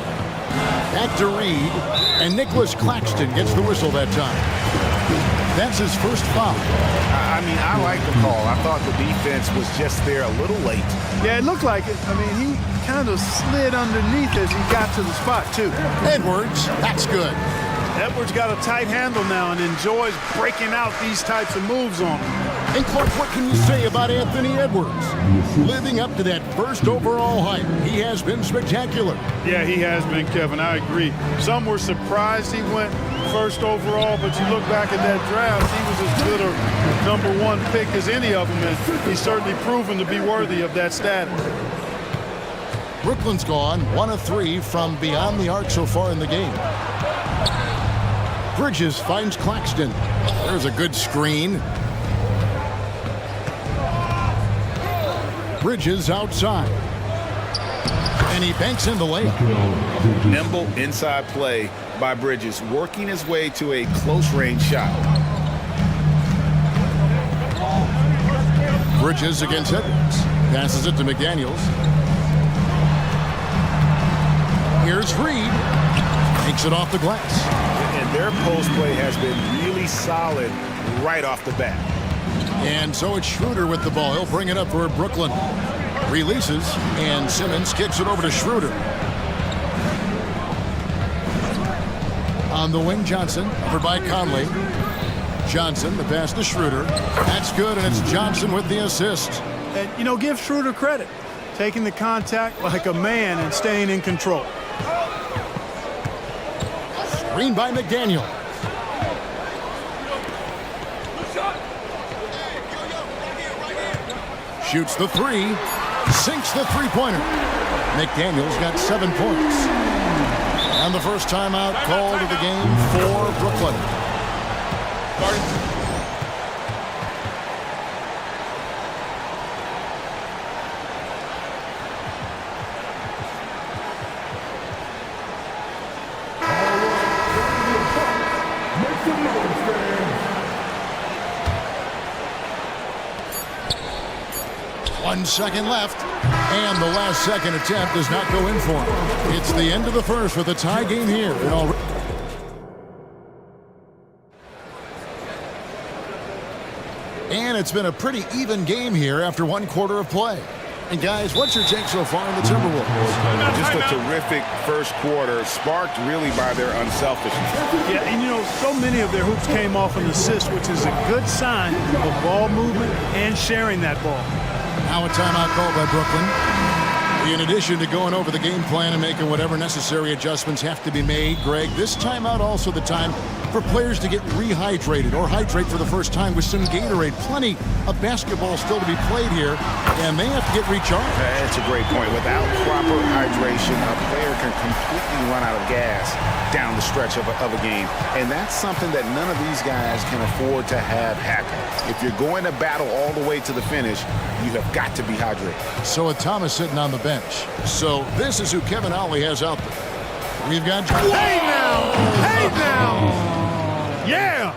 Back to Reed. And Nicholas Claxton gets the whistle that time. That's his first foul. I mean, I like the call. I thought the defense was just there a little late. Yeah, it looked like it. I mean, he kind of slid underneath as he got to the spot, too. Edwards, that's good. Edwards got a tight handle now and enjoys breaking out these types of moves on him. And Clark, what can you say about Anthony Edwards? Living up to that first overall hype, he has been spectacular. Yeah, he has been, Kevin. I agree. Some were surprised he went first overall, but you look back at that draft, he was as good a #1 pick as any of them, and he's certainly proven to be worthy of that status. Brooklyn's gone 1 of 3 from beyond the arc so far in the game. Bridges finds Claxton. There's a good screen. Bridges outside. And he banks in the lane. Nimble inside play by Bridges, working his way to a close-range shot. Bridges against Edwards. Passes it to McDaniels. Here's Reed. Takes it off the glass. And their post play has been really solid right off the bat. And so it's Schroeder with the ball. He'll bring it up for Brooklyn. Releases, and Simmons kicks it over to Schroeder. On the wing, Johnson, over by Conley. Johnson, the pass to Schroeder. That's good, and it's Johnson with the assist. And, you know, give Schroeder credit. Taking the contact like a man and staying in control. Screen by McDaniel. Shoots the three. Sinks the three-pointer. McDaniel's got 7 points. And the first timeout called of the game for Brooklyn. One second left, and the last second attempt does not go in for him. It's the end of the first with a tie game here. And it's been a pretty even game here after 1 quarter of play. And guys, what's your take so far in the Timberwolves? Just a terrific first quarter, sparked really by their unselfishness. Yeah, and you know, so many of their hoops came off an assist, which is a good sign of ball movement and sharing that ball. Now a timeout called by Brooklyn. In addition to going over the game plan and making whatever necessary adjustments have to be made, Greg, this timeout also the time for players to get rehydrated or hydrate for the first time with some Gatorade. Plenty of basketball still to be played here, and they have to get recharged. That's a great point. Without proper hydration, a player can completely run out of gas down the stretch of a game, and that's something that none of these guys can afford to have happen. If you're going to battle all the way to the finish, you have got to be hydrated. So with Thomas sitting on the bench. So this is who Kevin Ollie has out there. We've got... Hey now! Hey now! Yeah!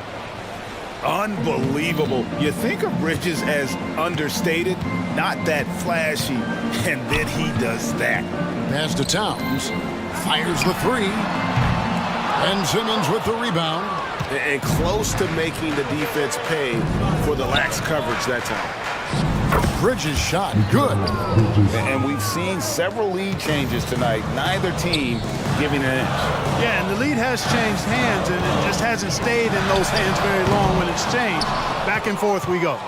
Unbelievable. You think of Bridges as understated, not that flashy, and then he does that. Pass to Towns. Fires the three. And Simmons with the rebound. And close to making the defense pay for the lax coverage that time. Bridges shot good. And we've seen several lead changes tonight. Neither team giving an inch. Yeah, and the lead has changed hands, and it just hasn't stayed in those hands very long when it's changed. Back and forth we go.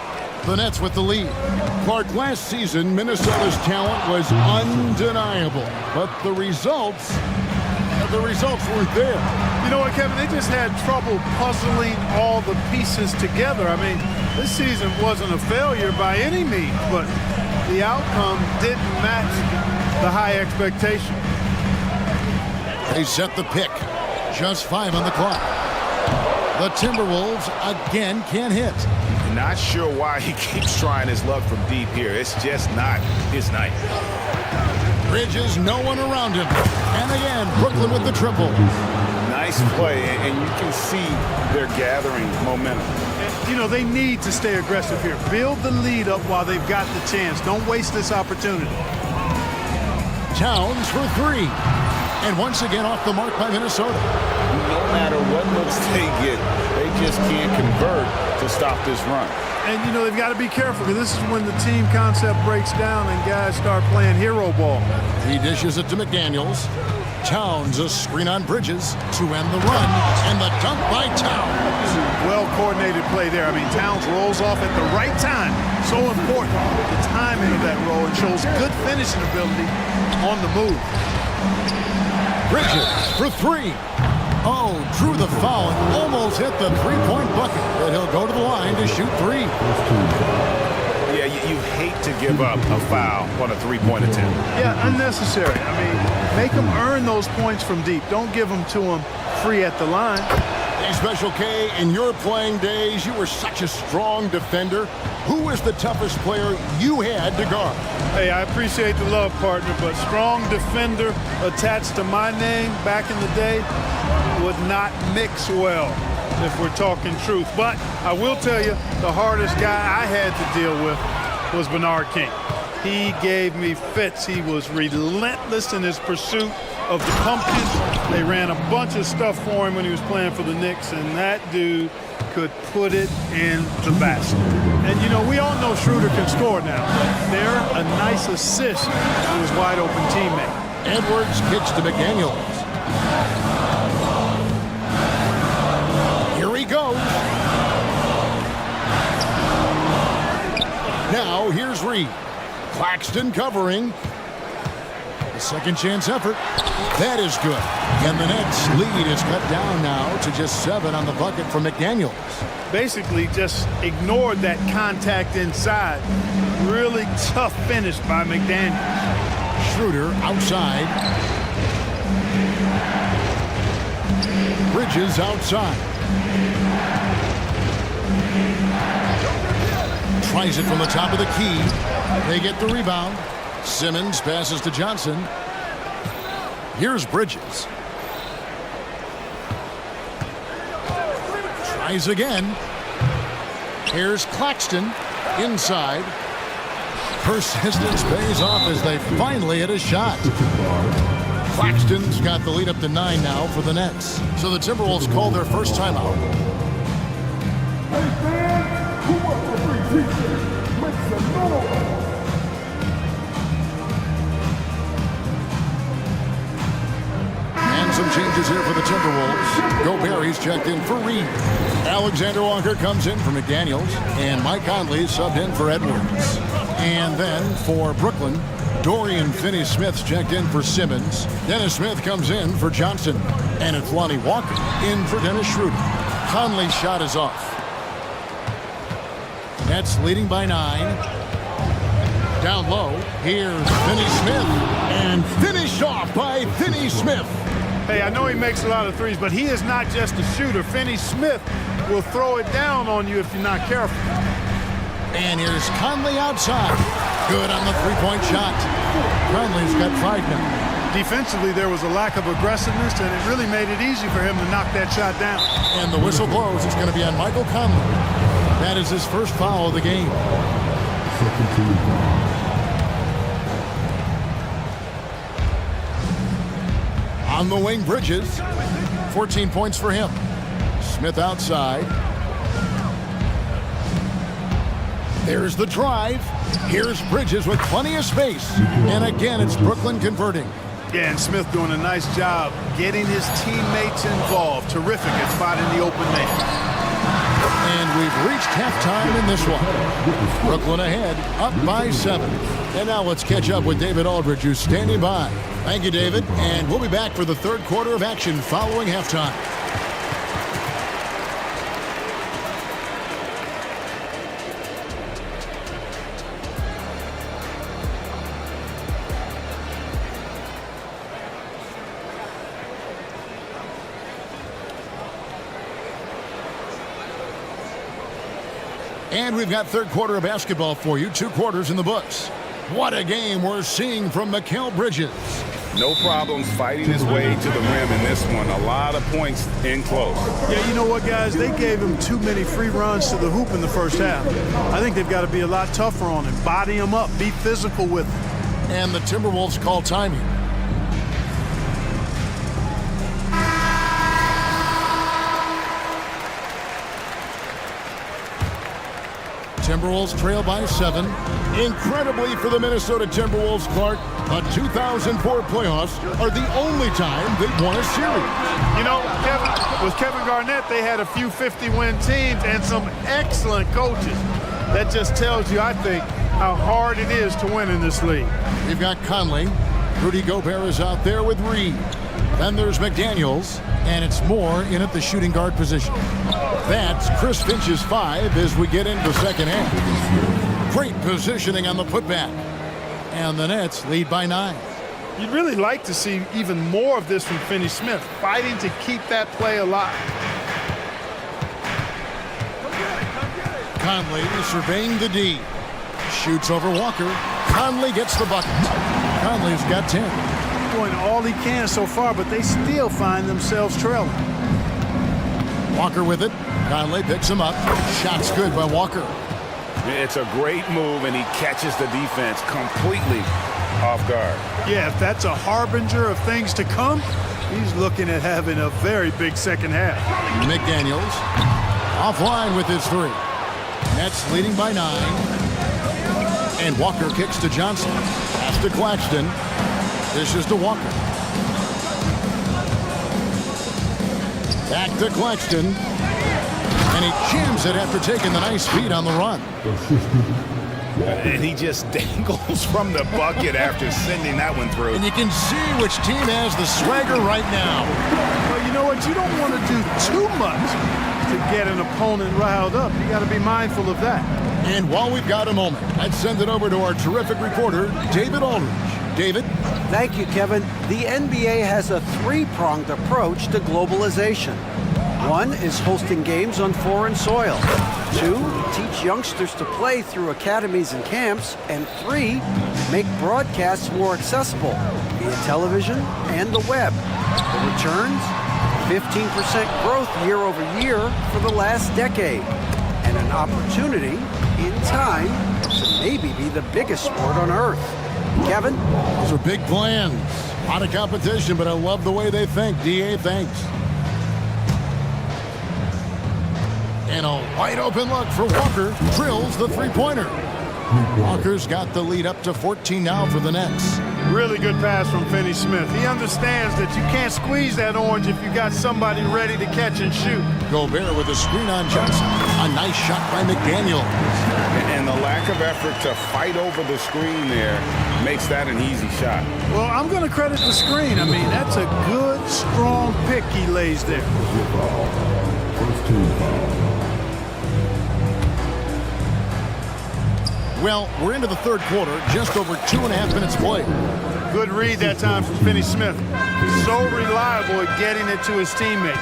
The Nets with the lead. Clark, last season, Minnesota's talent was undeniable, but the results weren't there. You know what, Kevin? They just had trouble puzzling all the pieces together. I mean, this season wasn't a failure by any means, but the outcome didn't match the high expectation. They set the pick. Just 5 on the clock. The Timberwolves again can't hit. Not sure why he keeps trying his luck from deep here. It's just not his night. Bridges, no one around him. And again, Brooklyn with the triple. Nice play, and you can see they're gathering momentum. And, you know, they need to stay aggressive here. Build the lead up while they've got the chance. Don't waste this opportunity. Towns for three. And once again off the mark by Minnesota. No matter what looks they get, they just can't convert to stop this run. And, you know, they've got to be careful because this is when the team concept breaks down and guys start playing hero ball. He dishes it to McDaniels. Towns, a screen on Bridges to end the run, and the dunk by Towns. Well-coordinated play there. I mean, Towns rolls off at the right time. So important, the timing of that roll, and shows good finishing ability on the move. Bridges for three. Oh, drew the foul and almost hit the three-point bucket, but he'll go to the line to shoot three. Yeah, you hate to give up a foul on a three-point attempt. Yeah, unnecessary. I mean, make them earn those points from deep. Don't give them to them free at the line. Hey, Special K, in your playing days, you were such a strong defender. Who was the toughest player you had to guard? Hey, I appreciate the love, partner, but strong defender attached to my name back in the day would not mix well, if we're talking truth. But I will tell you, the hardest guy I had to deal with was Bernard King. He gave me fits. He was relentless in his pursuit of the pumpkins. They ran a bunch of stuff for him when he was playing for the Knicks, and that dude could put it in the basket. And, you know, we all know Schroeder can score now, but they're a nice assist to his wide-open teammate. Edwards kicks to McDaniels. Here he goes. Now, here's Reed. Claxton covering. The second chance effort. That is good. And the Nets lead is cut down now to just 7 on the bucket from McDaniels. Basically just ignored that contact inside. Really tough finish by McDaniels. Schroeder outside. Bridges outside. Tries it from the top of the key. They get the rebound. Simmons passes to Johnson. Here's Bridges. Tries again. Here's Claxton inside. Persistence pays off as they finally hit a shot. Claxton's got the lead up to 9 now for the Nets. So the Timberwolves call their first timeout. Hey fans, who wants a free t-shirt? Make some noise. And some changes here for the Timberwolves. Gobert, he's checked in for Reed. Alexander Walker comes in for McDaniels. And Mike Conley subbed in for Edwards. And then for Brooklyn, Dorian Finney-Smith's checked in for Simmons. Dennis Smith comes in for Johnson. And it's Lonnie Walker in for Dennis Schroeder. Conley's shot is off. Nets leading by 9. Down low, here's Finney-Smith. And finished off by Finney-Smith. Hey, I know he makes a lot of threes, but he is not just a shooter. Finney-Smith will throw it down on you if you're not careful. And here's Conley outside. Good on the three-point shot. Conley's got 5 now. Defensively, there was a lack of aggressiveness, and it really made it easy for him to knock that shot down. And the whistle blows. It's going to be on Michael Conley. That is his first foul of the game. On the wing, Bridges. 14 points for him. Smith outside. There's the drive. Here's Bridges with plenty of space. And again, it's Brooklyn converting. Yeah, and Smith doing a nice job getting his teammates involved. Terrific at spotting the open man. And we've reached halftime in this one. Brooklyn ahead, up by 7. And now let's catch up with David Aldridge, who's standing by. Thank you, David. And we'll be back for the third quarter of action following halftime. And we've got third quarter of basketball for you. 2 quarters in the books. What a game we're seeing from Mikal Bridges. No problems fighting his way to the rim in this one. A lot of points in close. Yeah, you know what, guys? They gave him too many free runs to the hoop in the first half. I think they've got to be a lot tougher on him. Body him up. Be physical with him. And the Timberwolves call timing. Timberwolves trail by 7. Incredibly for the Minnesota Timberwolves, Clark, the 2004 playoffs are the only time they've won a series. You know, with Kevin Garnett, they had a few 50-win teams and some excellent coaches. That just tells you, I think, how hard it is to win in this league. We've got Conley. Rudy Gobert is out there with Reed. Then there's McDaniels, and it's Moore in at the shooting guard position. That's Chris Finch's 5 as we get into the second half. Great positioning on the putback. And the Nets lead by 9. You'd really like to see even more of this from Finney-Smith, fighting to keep that play alive. Conley surveying the D. Shoots over Walker. Conley gets the bucket. Conley's got 10. Doing all he can so far, but they still find themselves trailing. Walker with it. Conley picks him up. Shot's good by Walker. It's a great move, and he catches the defense completely off guard. Yeah, if that's a harbinger of things to come, he's looking at having a very big second half. McDaniels offline with his 3. Nets leading by 9. And Walker kicks to Johnson. Pass to Claxton. Dishes to Walker. Back to Claxton. And he jams it after taking the nice feed on the run. And he just dangles from the bucket after sending that one through. And you can see which team has the swagger right now. Well, you know what? You don't want to do too much to get an opponent riled up. You got to be mindful of that. And while we've got a moment, let's send it over to our terrific reporter, David Aldridge. David? Thank you, Kevin. The NBA has a 3-pronged approach to globalization. 1 is hosting games on foreign soil. 2, teach youngsters to play through academies and camps. And 3, make broadcasts more accessible via television and the web. The returns? 15% growth year over year for the last decade. And an opportunity, in time, to maybe be the biggest sport on earth. Kevin? Those are big plans. A lot of competition, but I love the way they think. DA, thanks. And a wide open look for Walker. Drills the 3-pointer. Walker's got the lead up to 14 now for the Nets. Really good pass from Finney-Smith. He understands that you can't squeeze that orange if you got somebody ready to catch and shoot. Gobert with a screen on Johnson. A nice shot by McDaniels. And the lack of effort to fight over the screen there makes that an easy shot. Well, I'm going to credit the screen. I mean, that's a good, strong pick he lays there. Well, we're into the third quarter, just over 2.5 minutes played. Good read that time from Finney-Smith. So reliable at getting it to his teammates.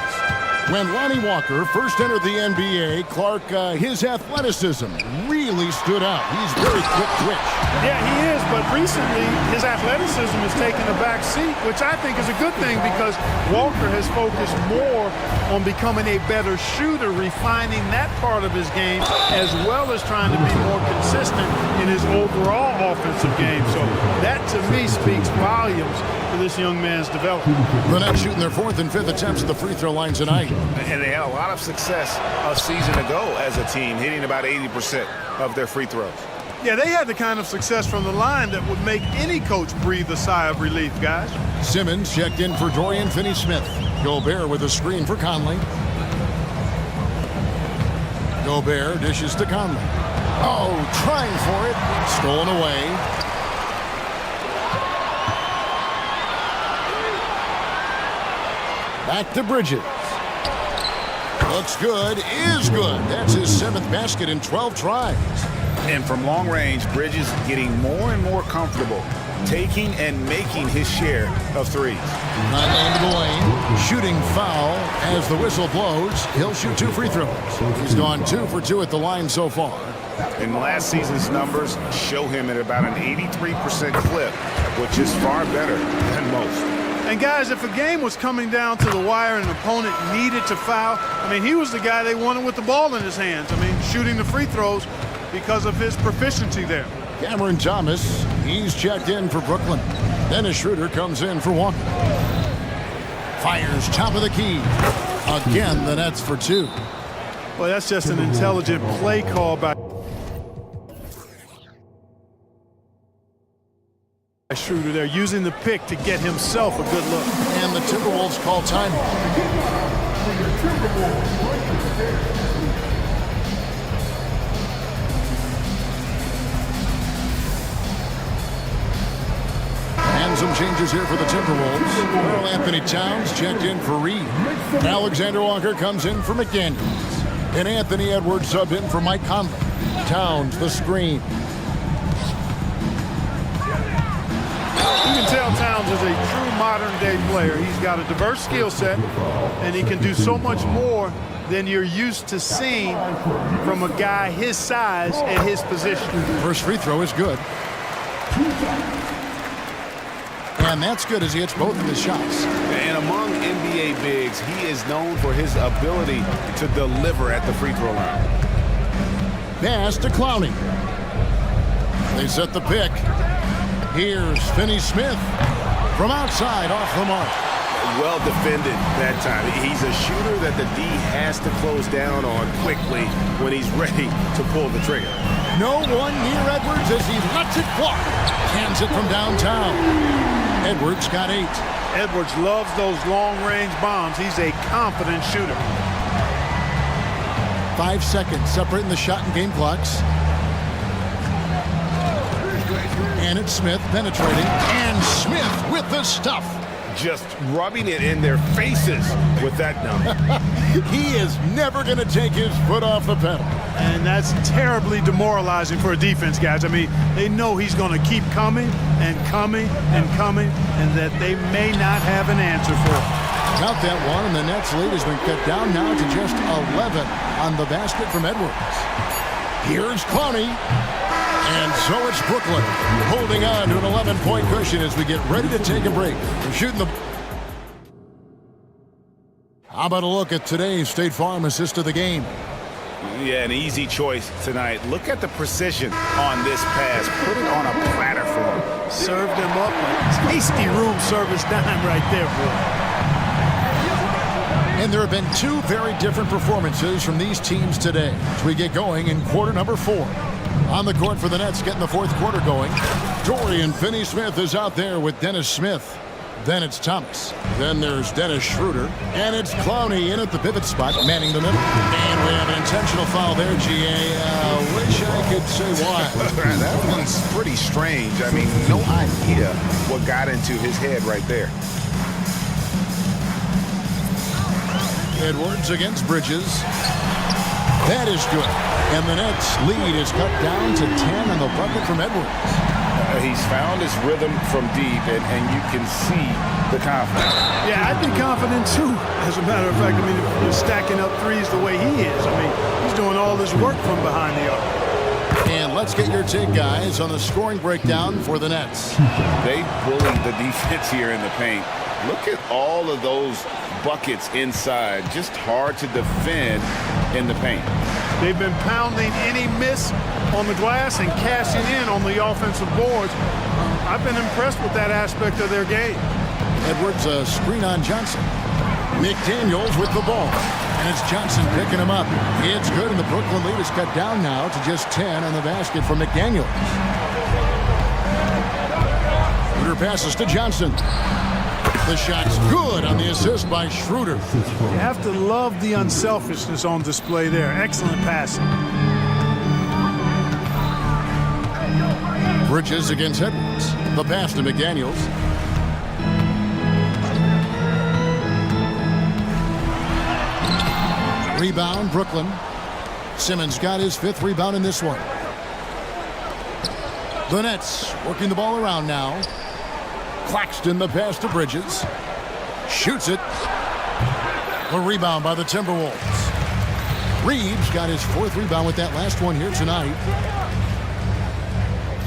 When Lonnie Walker first entered the NBA, Clark, his athleticism really stood out. He's very quick twitch. Yeah, he is, but recently his athleticism has taken a back seat, which I think is a good thing because Walker has focused more on becoming a better shooter, refining that part of his game, as well as trying to be more consistent in his overall offensive game. So that, to me, speaks volumes for this young man's development. The Nets shooting their 4th and 5th attempts at the free throw line tonight. And they had a lot of success a season ago as a team, hitting about 80% of their free throws. Yeah, they had the kind of success from the line that would make any coach breathe a sigh of relief, guys. Simmons checked in for Dorian Finney-Smith. Gobert with a screen for Conley. Gobert dishes to Conley. Oh, trying for it. Stolen away. Back to Bridges. Looks good, is good. That's his 7th basket in 12 tries. And from long range, Bridges getting more and more comfortable taking and making his share of threes. Conley into the lane, shooting foul as the whistle blows. He'll shoot 2 free throws. He's gone 2 for 2 at the line so far. And last season's numbers show him at about an 83% clip, which is far better than most. And guys, if a game was coming down to the wire and an opponent needed to foul, I mean, he was the guy they wanted with the ball in his hands. I mean, shooting the free throws because of his proficiency there. Cameron Thomas, he's checked in for Brooklyn. Dennis Schroeder comes in for Walker. Fires top of the key. Again, the Nets for 2. Well, that's just an intelligent play call by Schroeder there, using the pick to get himself a good look. And the Timberwolves call time. And some changes here for the Timberwolves. Karl Anthony Towns checked in for Reed. Alexander Walker comes in for McDaniels. And Anthony Edwards sub in for Mike Conley. Towns the screen. You can tell Towns is a true modern-day player. He's got a diverse skill set, and he can do so much more than you're used to seeing from a guy his size and his position. First free throw is good. And that's good as he hits both of his shots. And among NBA bigs, he is known for his ability to deliver at the free throw line. Pass to Clowney. They set the pick. Here's Finney Smith from outside off the mark. Well defended that time. He's a shooter that the D has to close down on quickly when he's ready to pull the trigger. No one near Edwards as he lets it fly. Hands it from downtown. Edwards got 8. Edwards loves those long-range bombs. He's a confident shooter. 5 seconds separating the shot and game clocks. And it's Smith penetrating. And Smith with the stuff. Just rubbing it in their faces with that number. He is never going to take his foot off the pedal. And that's terribly demoralizing for a defense, guys. I mean, they know he's going to keep coming and coming and coming, and that they may not have an answer for it. Count that one, and the Nets' lead has been cut down now to just 11 on the basket from Edwards. Here's Clowney. And so it's Brooklyn holding on to an 11-point cushion as we get ready to take a break. We're shooting the... How about a look at today's State Farm assist of the game? Yeah, an easy choice tonight. Look at the precision on this pass. Put it on a platter for him. Served him up a tasty room service dime right there, boy. And there have been 2 very different performances from these teams today as we get going in quarter number 4. On the court for the Nets, getting the fourth quarter going. Dorian Finney-Smith is out there with Dennis Smith. Then it's Thomas. Then there's Dennis Schroeder. And it's Clowney in at the pivot spot, manning the middle. And we have an intentional foul there, GA. Wish I could say why. That one's pretty strange. I mean, no idea what got into his head right there. Edwards against Bridges. That is good. And the Nets' lead is cut down to 10 on the bucket from Edwards. He's found his rhythm from deep, and you can see the confidence. Yeah, I'd be confident too. As a matter of fact, I mean, if you're stacking up threes the way he is, I mean, he's doing all this work from behind the arc. And let's get your take, guys, on the scoring breakdown for the Nets. They bullied the defense here in the paint. Look at all of those buckets inside. Just hard to defend in the paint. They've been pounding any miss on the glass and cashing in on the offensive boards. I've been impressed with that aspect of their game. Edwards, a screen on Johnson. McDaniels with the ball. And it's Johnson picking him up. It's good, and the Brooklyn lead is cut down now to just 10 on the basket from McDaniels. Schroeder passes to Johnson. The shot's good on the assist by Schroeder. You have to love the unselfishness on display there. Excellent passing. Bridges against Edwards. The pass to McDaniels. Rebound, Brooklyn. Simmons got his 5th rebound in this one. The Nets working the ball around now. Claxton the pass to Bridges. Shoots it. A rebound by the Timberwolves. Reeves got his 4th rebound with that last one here tonight.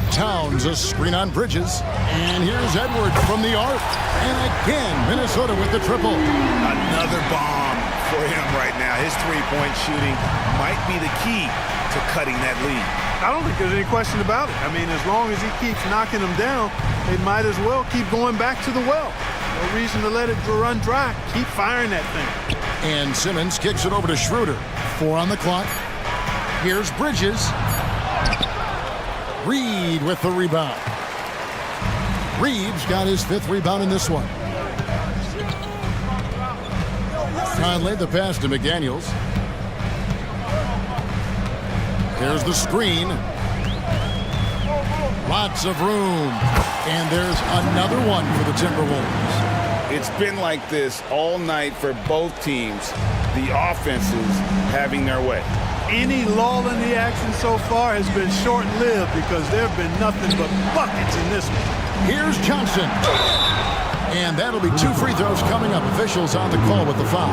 Towns a screen on Bridges. And here's Edwards from the arc. And again, Minnesota with the triple. Another bomb for him right now. His three-point shooting might be the key to cutting that lead. I don't think there's any question about it. I mean, as long as he keeps knocking them down, they might as well keep going back to the well. No reason to let it run dry. Keep firing that thing. And Simmons kicks it over to Schroeder. 4 on the clock. Here's Bridges. Reed with the rebound. Reeves got his 5th rebound in this one. Conley the pass to McDaniels. There's the screen. Lots of room. And there's another one for the Timberwolves. It's been like this all night for both teams. The offenses having their way. Any lull in the action so far has been short-lived because there have been nothing but buckets in this one. Here's Johnson. And that'll be 2 free throws coming up. Officials on the call with the foul.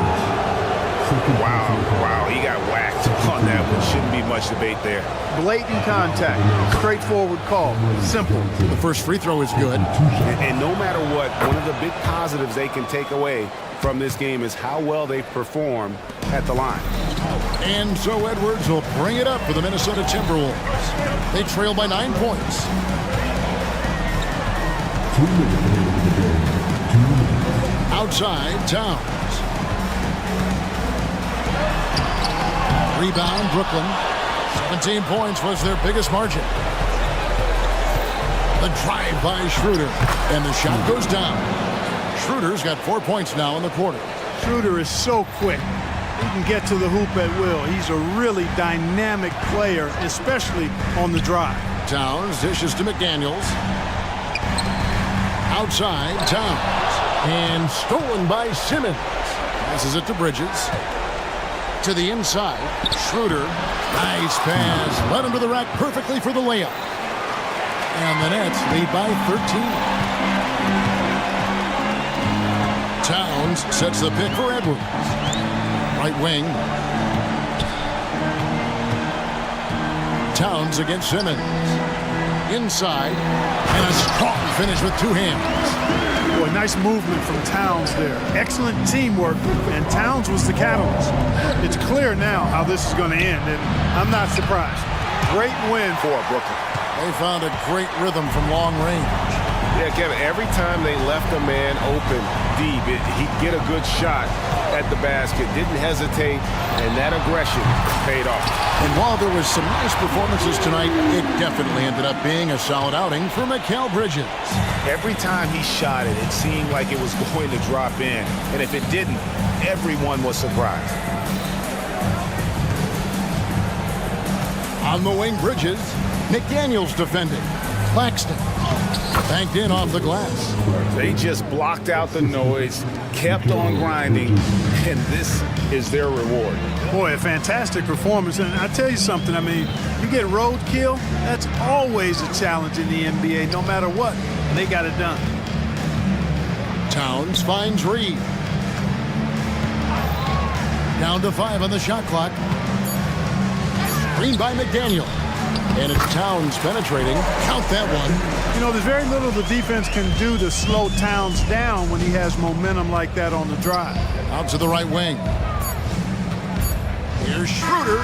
Wow, he got whacked on that one. Shouldn't be much debate there. Blatant contact. Straightforward call. Simple. The first free throw is good. And no matter what, one of the big positives they can take away from this game is how well they perform at the line. And so Edwards will bring it up for the Minnesota Timberwolves. They trail by 9 points. Outside, Towns. Rebound, Brooklyn. 17 points was their biggest margin. The drive by Schroeder, and the shot goes down. Schroeder's got 4 points now in the quarter. Schroeder is so quick. He can get to the hoop at will. He's a really dynamic player, especially on the drive. Towns dishes to McDaniels. Outside, Towns. And stolen by Simmons. Passes it to Bridges. To the inside, Schroeder. Nice pass. Led him to the rack perfectly for the layup. And the Nets lead by 13. Towns sets the pick for Edwards. Right wing. Towns against Simmons. Inside. And a strong finish with 2 hands. Boy, nice movement from Towns there. Excellent teamwork, and Towns was the catalyst. It's clear now how this is going to end, and I'm not surprised. Great win for Brooklyn. They found a great rhythm from long range. Yeah, Kevin, every time they left a man open deep, he'd get a good shot at the basket, didn't hesitate, and that aggression paid off. And while there was some nice performances tonight, it definitely ended up being a solid outing for Mikal Bridges. Every time he shot it, it seemed like it was going to drop in. And if it didn't, everyone was surprised. On the wing, Bridges. McDaniels defending. Claxton banked in off the glass. They just blocked out the noise, kept on grinding, and this is their reward. Boy, a fantastic performance. And I tell you something, I mean, you get roadkill, that's always a challenge in the NBA, no matter what. And they got it done. Towns finds Reed. Down to 5 on the shot clock. Screen by McDaniel. And it's Towns penetrating. Count that one. You know, there's very little the defense can do to slow Towns down when he has momentum like that on the drive. Out to the right wing. Here's Schroeder.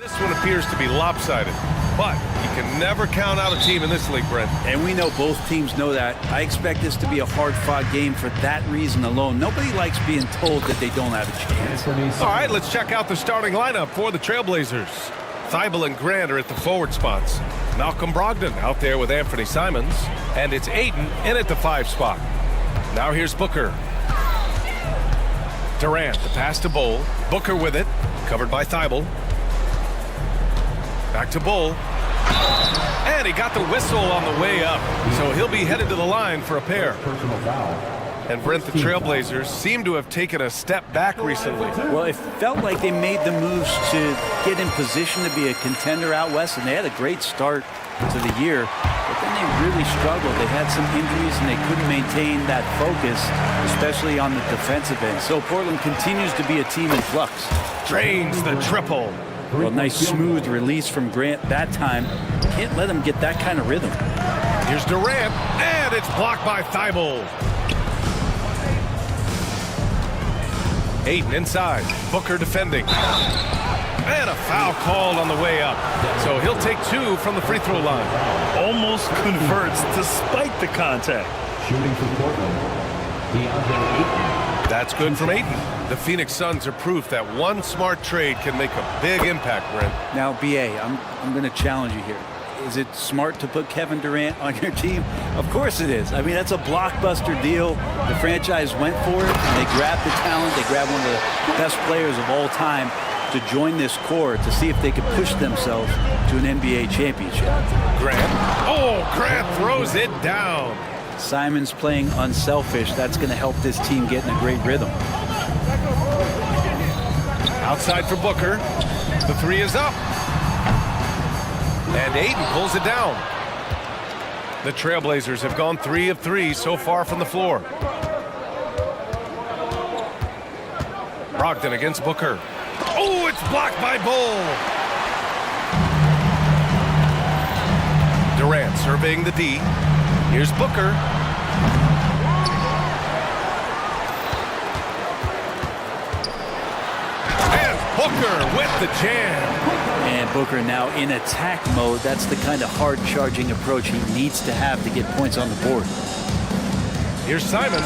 This one appears to be lopsided, but you can never count out a team in this league, Brent. And we know both teams know that. I expect this to be a hard-fought game for that reason alone. Nobody likes being told that they don't have a chance. All right, let's check out the starting lineup for the Trailblazers. Thybulle and Grant are at the forward spots. Malcolm Brogdon out there with Anthony Simons. And it's Ayton in at the 5 spot. Now here's Booker. Durant, the pass to Bull. Booker with it, covered by Thybulle. Back to Bull. And he got the whistle on the way up. So he'll be headed to the line for a pair. And Brent, the Trailblazers seem to have taken a step back recently. Well, it felt like they made the moves to get in position to be a contender out west, and they had a great start to the year. But then they really struggled. They had some injuries, and they couldn't maintain that focus, especially on the defensive end. So Portland continues to be a team in flux. Drains the triple. Well, nice smooth release from Grant that time. Can't let him get that kind of rhythm. Here's Durant, and it's blocked by Thybulle. Ayton inside. Booker defending. And a foul called on the way up. So he'll take 2 from the free throw line. Almost converts despite the contact. Shooting for Portland, DeAndre Ayton. That's good from Ayton. The Phoenix Suns are proof that one smart trade can make a big impact, Brent. Now, BA, I'm going to challenge you here. Is it smart to put Kevin Durant on your team? Of course it is. I mean, that's a blockbuster deal. The franchise went for it. And they grabbed the talent. They grabbed one of the best players of all time to join this core to see if they could push themselves to an NBA championship. Grant. Oh, Grant throws it down. Simons playing unselfish. That's going to help this team get in a great rhythm. Outside for Booker. The 3 is up. And Ayton pulls it down. The Trailblazers have gone 3 of 3 so far from the floor. Brogdon against Booker. Oh, it's blocked by Bull. Durant surveying the D. Here's Booker. And Booker with the jam. And Booker now in attack mode. That's the kind of hard-charging approach he needs to have to get points on the board. Here's Simons.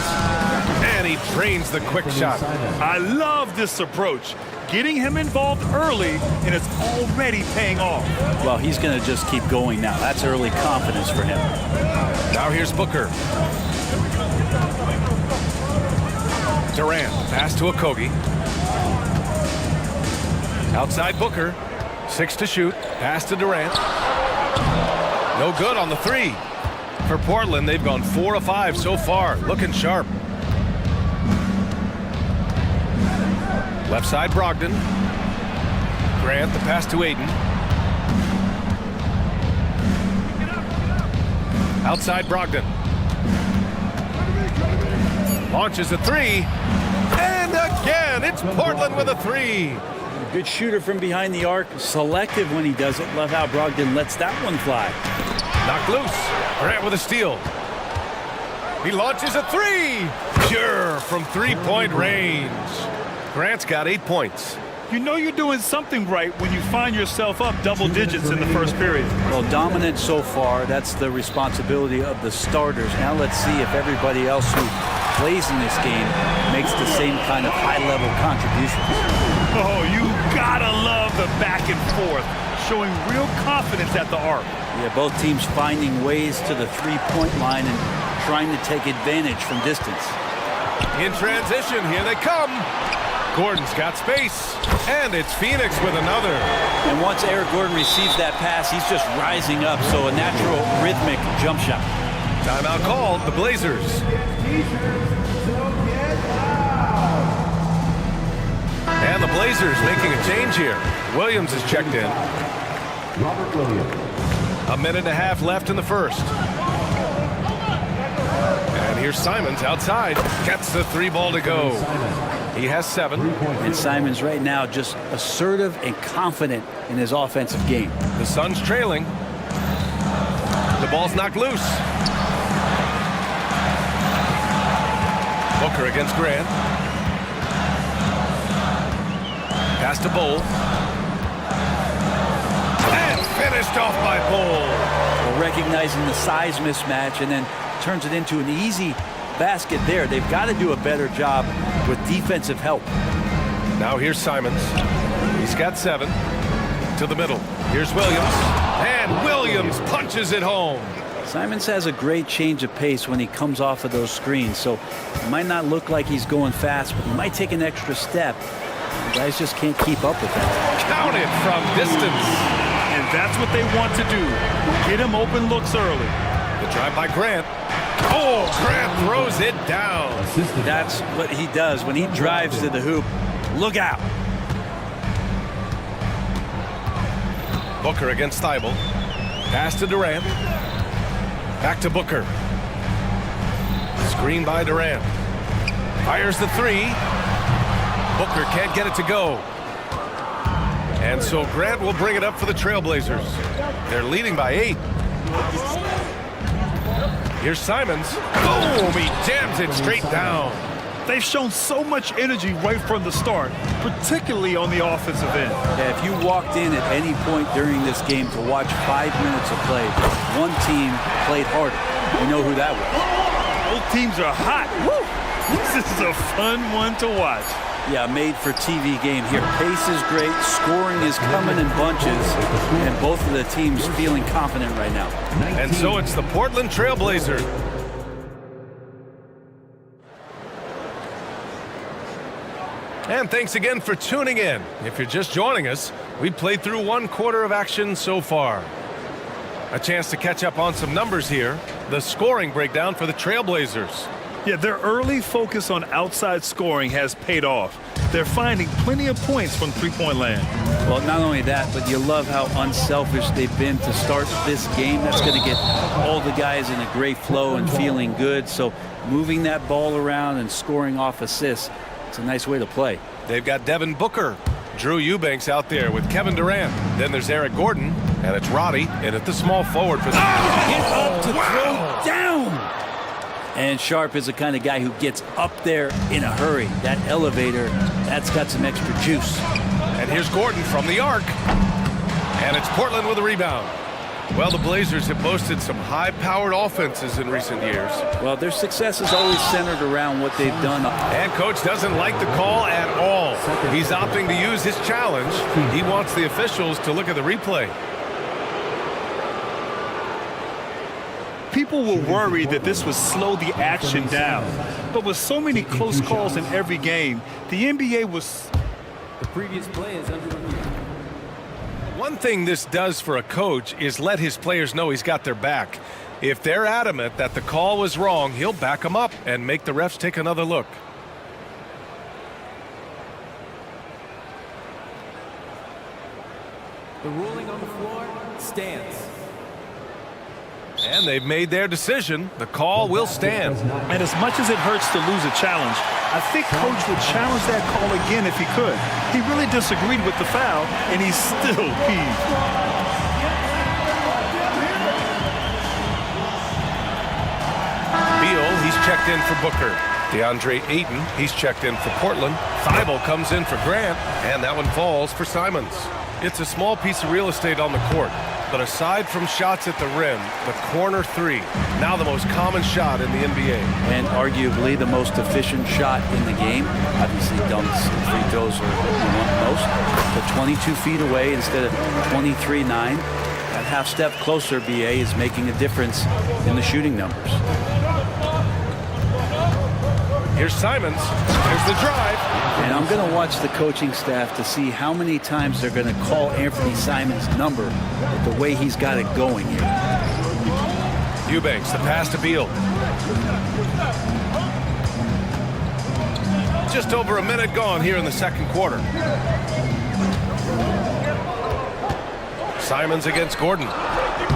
And he drains the quick shot. I love this approach. Getting him involved early, and it's already paying off. Well, he's going to just keep going now. That's early confidence for him. Now here's Booker. Durant, pass to Okogie. Outside Booker. 6 to shoot. Pass to Durant. No good on the 3. For Portland, they've gone 4 of 5 so far. Looking sharp. Left side Brogdon. Grant, the pass to Ayton. Outside Brogdon. Launches a 3. And again, it's Portland with a 3. Good shooter from behind the arc. Selective when he does it. Love how Brogdon lets that one fly. Knocked loose. Grant with a steal. He launches a 3. Pure from three-point range. Grant's got 8 points. You know you're doing something right when you find yourself up double digits in the first period. Well, dominant so far. That's the responsibility of the starters. Now let's see if everybody else who plays in this game makes the same kind of high-level contributions. Oh, you gotta love the back and forth, showing real confidence at the arc. Yeah, both teams finding ways to the three-point line and trying to take advantage from distance. In transition, here they come. Gordon's got space, and it's Phoenix with another. And once Eric Gordon receives that pass, he's just rising up, so a natural rhythmic jump shot. Timeout called, the Blazers. And the Blazers making a change here. Williams is checked in. Robert Williams. A minute and a half left in the first. And here's Simons outside. Gets the 3 ball to go. He has 7. And Simons right now just assertive and confident in his offensive game. The Suns trailing. The ball's knocked loose. Booker against Grant. Pass to Bull. Finished off by Bull. Well, recognizing the size mismatch and then turns it into an easy basket there. They've got to do a better job with defensive help. Now here's Simons. He's got 7. To the middle. Here's Williams. And Williams punches it home. Simons has a great change of pace when he comes off of those screens, so it might not look like he's going fast, but he might take an extra step. The guys just can't keep up with that. Count it from distance. And that's what they want to do. Get him open looks early. The drive by Grant. Oh, Grant throws it down. That's what he does when he drives to the hoop. Look out. Booker against Thibault. Pass to Durant. Back to Booker. Screen by Durant. Fires the 3. Booker can't get it to go. And so Grant will bring it up for the Trailblazers. They're leading by 8. Here's Simons. Boom! He jams it straight down. They've shown so much energy right from the start, particularly on the offensive end. Yeah, if you walked in at any point during this game to watch 5 minutes of play, one team played harder. You know who that was. Both teams are hot. Woo! This is a fun one to watch. Yeah, made for TV game here. Pace is great, scoring is coming in bunches, and both of the teams feeling confident right now. And so it's the Portland Trailblazers. And thanks again for tuning in. If you're just joining us, we played through 1 quarter of action so far. A chance to catch up on some numbers here. The scoring breakdown for the Trailblazers. Yeah, their early focus on outside scoring has paid off. They're finding plenty of points from three-point land. Well, not only that, but you love how unselfish they've been to start this game. That's going to get all the guys in a great flow and feeling good. So moving that ball around and scoring off assists, it's a nice way to play. They've got Devin Booker, Drew Eubanks out there with Kevin Durant. Then there's Eric Gordon, and it's Roddy, and at the small forward for the... Get up to throw down! And Sharp is the kind of guy who gets up there in a hurry. That elevator, that's got some extra juice. And here's Gordon from the arc. And it's Portland with a rebound. Well, the Blazers have boasted some high-powered offenses in recent years. Well, their success is always centered around what they've done. And Coach doesn't like the call at all. He's opting to use his challenge. He wants the officials to look at the replay. People were worried that this would slow the action down. But with so many close calls in every game, the NBA was... The previous play is under review. One thing this does for a coach is let his players know he's got their back. If they're adamant that the call was wrong, he'll back them up and make the refs take another look. The ruling on the floor stands. And they've made their decision. The call will stand. And as much as it hurts to lose a challenge, I think Coach would challenge that call again if he could. He really disagreed with the foul, and he's still peeved. Beal, he's checked in for Booker. DeAndre Ayton, he's checked in for Portland. Thibault comes in for Grant, and that one falls for Simons. It's a small piece of real estate on the court. But aside from shots at the rim, the corner 3, now the most common shot in the NBA. And arguably the most efficient shot in the game. Obviously dunks and free throws are what you want most. But 22 feet away instead of 23-9. That half step closer, BA, is making a difference in the shooting numbers. Here's Simons. Here's the drive. And I'm going to watch the coaching staff to see how many times they're going to call Anthony Simons' number with the way he's got it going here. Eubanks, the pass to Beal. Just over a minute gone here in the second quarter. Simons against Gordon.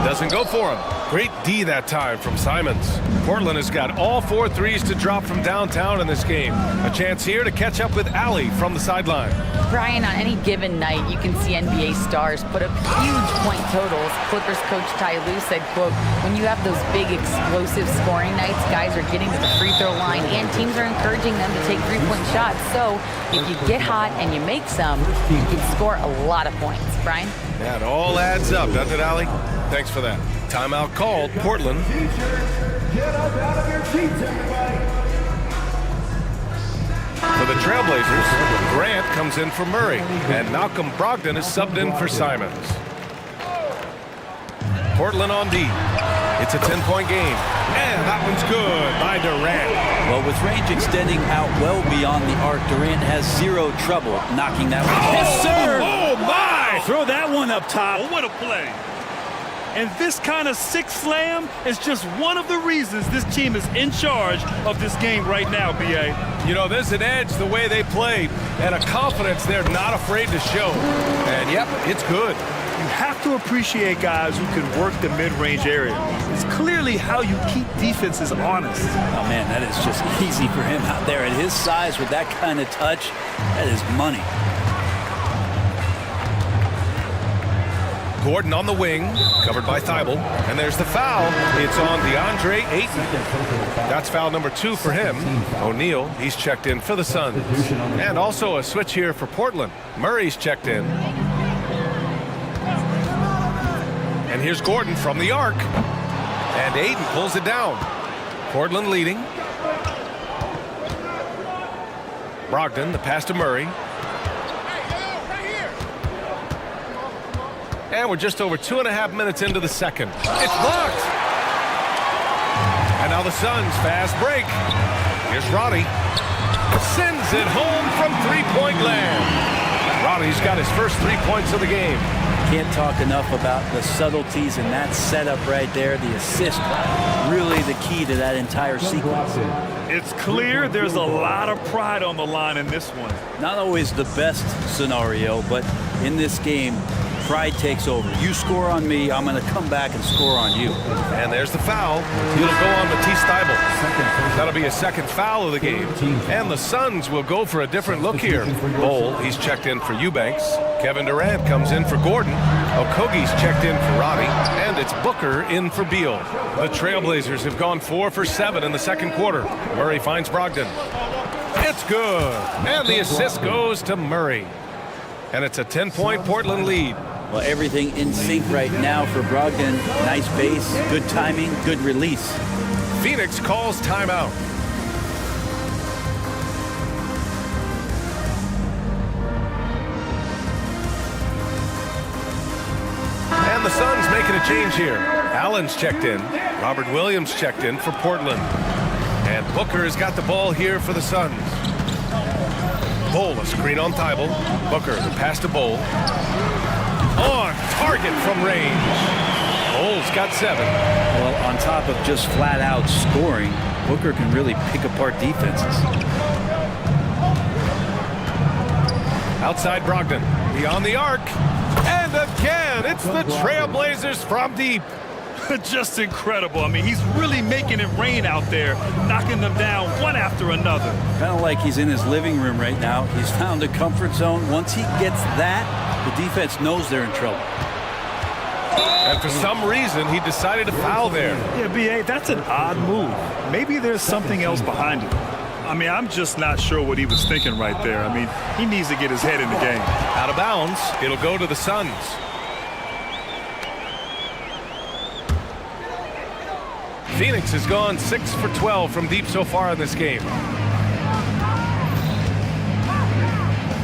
Doesn't go for him. Great D that time from Simons. Portland has got all 4 threes to drop from downtown in this game. A chance here to catch up with Allie from the sideline. Brian, on any given night, you can see NBA stars put up huge point totals. Clippers coach Ty Lue said, quote, when you have those big explosive scoring nights, guys are getting to the free throw line and teams are encouraging them to take 3-point shots. So if you get hot and you make some, you can score a lot of points. Brian? That all adds up, doesn't it, Ali? Thanks for that. Timeout called, Portland. Get up out of your seats, everybody. For the Trailblazers, Grant comes in for Murray, and Malcolm Brogdon is subbed in for Simons. Portland on D. It's a 10-point game, and that one's good by Durant. Well, with range extending out well beyond the arc, Durant has zero trouble knocking that one. Yes, sir! Oh, my! Throw that one up top. Oh, what a play. And this kind of sick slam is just one of the reasons this team is in charge of this game right now, B.A. You know, there's an edge the way they play and a confidence they're not afraid to show. And, yep, it's good. You have to appreciate guys who can work the mid-range area. It's clearly how you keep defenses honest. Oh, man, that is just easy for him out there. At his size with that kind of touch, that is money. Gordon on the wing, covered by Thibault. And there's the foul. It's on DeAndre Ayton. That's foul number 2 for him. O'Neal, he's checked in for the Suns. And also a switch here for Portland. Murray's checked in. And here's Gordon from the arc. And Ayton pulls it down. Portland leading. Brogdon, the pass to Murray. And we're just over 2.5 minutes into the second. It's blocked. And now the Suns fast break. Here's Roddy. Sends it home from three-point land. Roddy's got his first 3 points of the game. Can't talk enough about the subtleties in that setup right there. The assist, really the key to that entire sequence. It's clear there's a lot of pride on the line in this one. Not always the best scenario, but in this game, pride takes over. You score on me, I'm going to come back and score on you. And there's the foul. It'll go on Matisse Thybulle. That'll be a second foul of the game. And the Suns will go for a different look here. Bol, he's checked in for Eubanks. Kevin Durant comes in for Gordon. Okogie's checked in for Roddy. And it's Booker in for Beal. The Trailblazers have gone 4 for 7 in the second quarter. Murray finds Brogdon. It's good. And the assist goes to Murray. And it's a 10-point Portland lead. Well, everything in sync right now for Brogdon. Nice base, good timing, good release. Phoenix calls timeout. And the Suns making a change here. Allen's checked in. Robert Williams checked in for Portland. And Booker has got the ball here for the Suns. Bol, a screen on Thybulle. Booker, the pass to Bol. On target from range. Bol's got 7. Well, on top of just flat-out scoring, Booker can really pick apart defenses. Outside Brogdon, beyond the arc. And again, it's the Trailblazers from deep. Just incredible. I mean, he's really making it rain out there, knocking them down one after another. Kind of like he's in his living room right now. He's found a comfort zone. Once he gets that, the defense knows they're in trouble. And for some reason, he decided to foul there. Yeah, B.A., that's an odd move. Maybe there's something else behind it. I mean, I'm just not sure what he was thinking right there. I mean, he needs to get his head in the game. Out of bounds, it'll go to the Suns. Phoenix has gone 6 for 12 from deep so far in this game.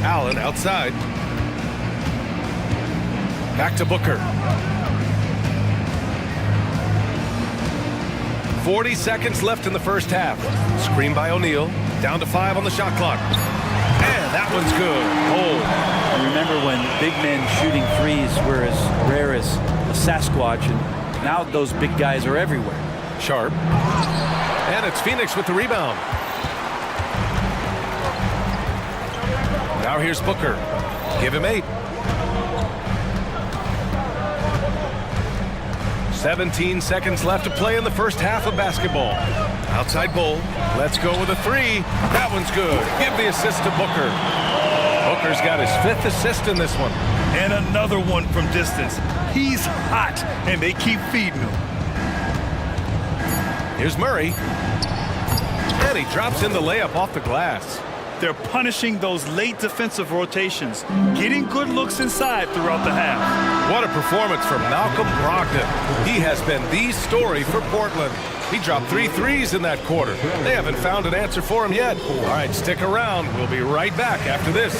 Allen outside. Back to Booker. 40 seconds left in the first half. Screen by O'Neal. Down to 5 on the shot clock. And that one's good. Oh. I remember when big men shooting threes were as rare as a Sasquatch, and now those big guys are everywhere. Sharp. And it's Phoenix with the rebound. Now here's Booker. Give him 8. 17 seconds left to play in the first half of basketball. Outside Bol. Let's go with a 3. That one's good. Give the assist to Booker. Booker's got his 5th assist in this one. And another one from distance. He's hot, and they keep feeding him. Here's Murray. And he drops in the layup off the glass. They're punishing those late defensive rotations, getting good looks inside throughout the half. What a performance from Malcolm Brogdon. He has been the story for Portland. He dropped 3 threes in that quarter. They haven't found an answer for him yet. All right, stick around. We'll be right back after this.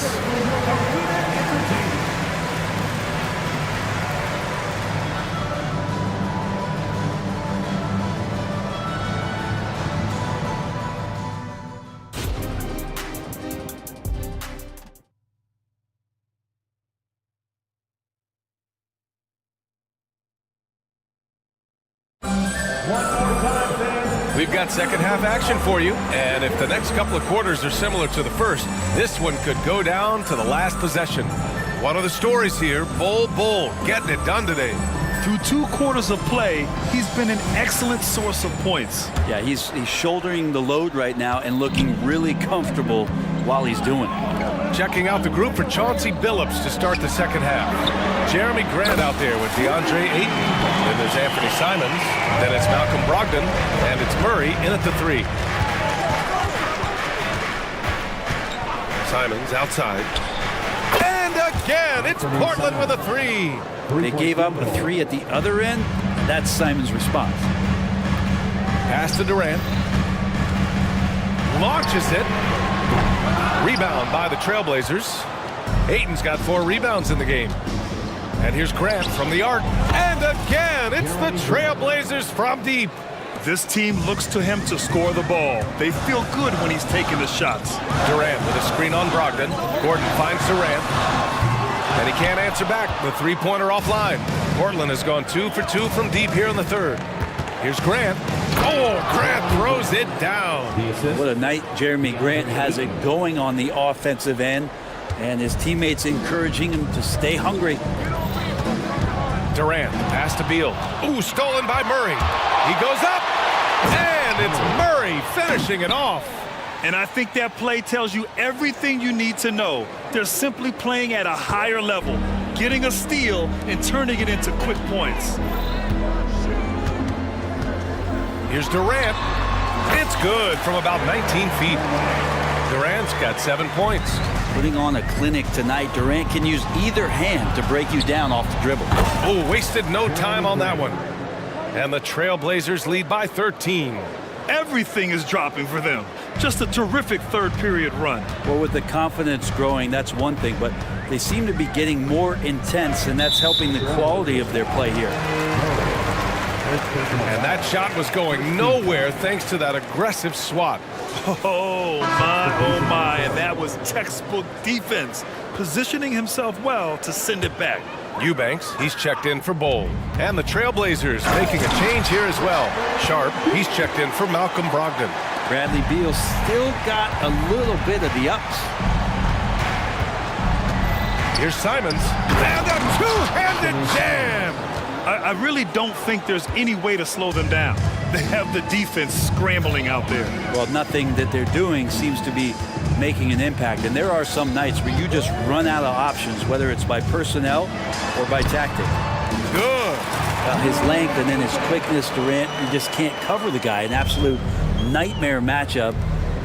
We've got second half action for you, and if the next couple of quarters are similar to the first, this one could go down to the last possession. What are the stories here? Bull, getting it done today. Through 2 quarters of play, he's been an excellent source of points. Yeah, he's shouldering the load right now and looking really comfortable while he's doing it. Checking out the group for Chauncey Billups to start the second half. Jeremy Grant out there with DeAndre Ayton. Then there's Anthony Simons. Then it's Malcolm Brogdon. And it's Murray in at the 3. Simons outside. And again, it's Portland with a 3. They gave up a 3 at the other end. That's Simons' response. Pass to Durant. Launches it. Rebound by the Trailblazers. Ayton's got 4 rebounds in the game. And here's Grant from the arc. And again, it's the Trailblazers from deep. This team looks to him to score the ball. They feel good when he's taking the shots. Durant with a screen on Brogdon. Gordon finds Durant. And he can't answer back. The 3-pointer offline. Portland has gone 2 for 2 from deep here in the third. Here's Grant. Oh, Grant throws it down. What a night Jeremy Grant has it going on the offensive end, and his teammates encouraging him to stay hungry. Durant, pass to Beal. Ooh, stolen by Murray. He goes up, and it's Murray finishing it off. And I think that play tells you everything you need to know. They're simply playing at a higher level, getting a steal and turning it into quick points. Here's Durant. It's good from about 19 feet. Durant's got 7 points. Putting on a clinic tonight. Durant can use either hand to break you down off the dribble. Oh, wasted no time on that one. And the Trailblazers lead by 13. Everything is dropping for them. Just a terrific third period run. Well, with the confidence growing, that's one thing, but they seem to be getting more intense, and that's helping the quality of their play here. And that shot was going nowhere thanks to that aggressive swat. Oh my, and that was textbook defense, positioning himself well to send it back. Eubanks, he's checked in for Bowl. And the Trailblazers making a change here as well. Sharp, he's checked in for Malcolm Brogdon. Bradley Beal still got a little bit of the ups. Here's Simons, and a two-handed jam! I really don't think there's any way to slow them down. They have the defense scrambling out there. Well, nothing that they're doing seems to be making an impact. And there are some nights where you just run out of options, whether it's by personnel or by tactic. Good. His length and then his quickness, Durant, you just can't cover the guy. An absolute nightmare matchup.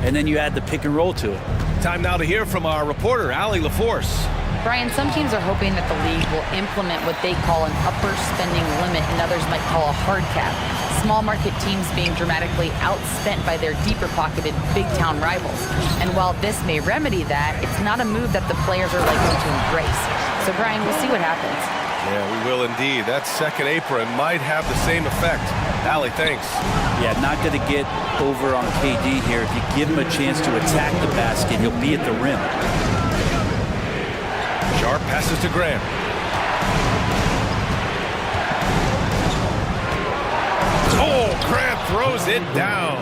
And then you add the pick and roll to it. Time now to hear from our reporter, Allie LaForce. Brian, some teams are hoping that the league will implement what they call an upper spending limit and others might call a hard cap. Small market teams being dramatically outspent by their deeper pocketed big town rivals. And while this may remedy that, it's not a move that the players are likely to embrace. So Brian, we'll see what happens. Yeah, we will indeed. That second apron might have the same effect. Allie, thanks. Yeah, not going to get over on KD here. If you give him a chance to attack the basket, he'll be at the rim. Sharp passes to Grant. Oh, Grant throws it down.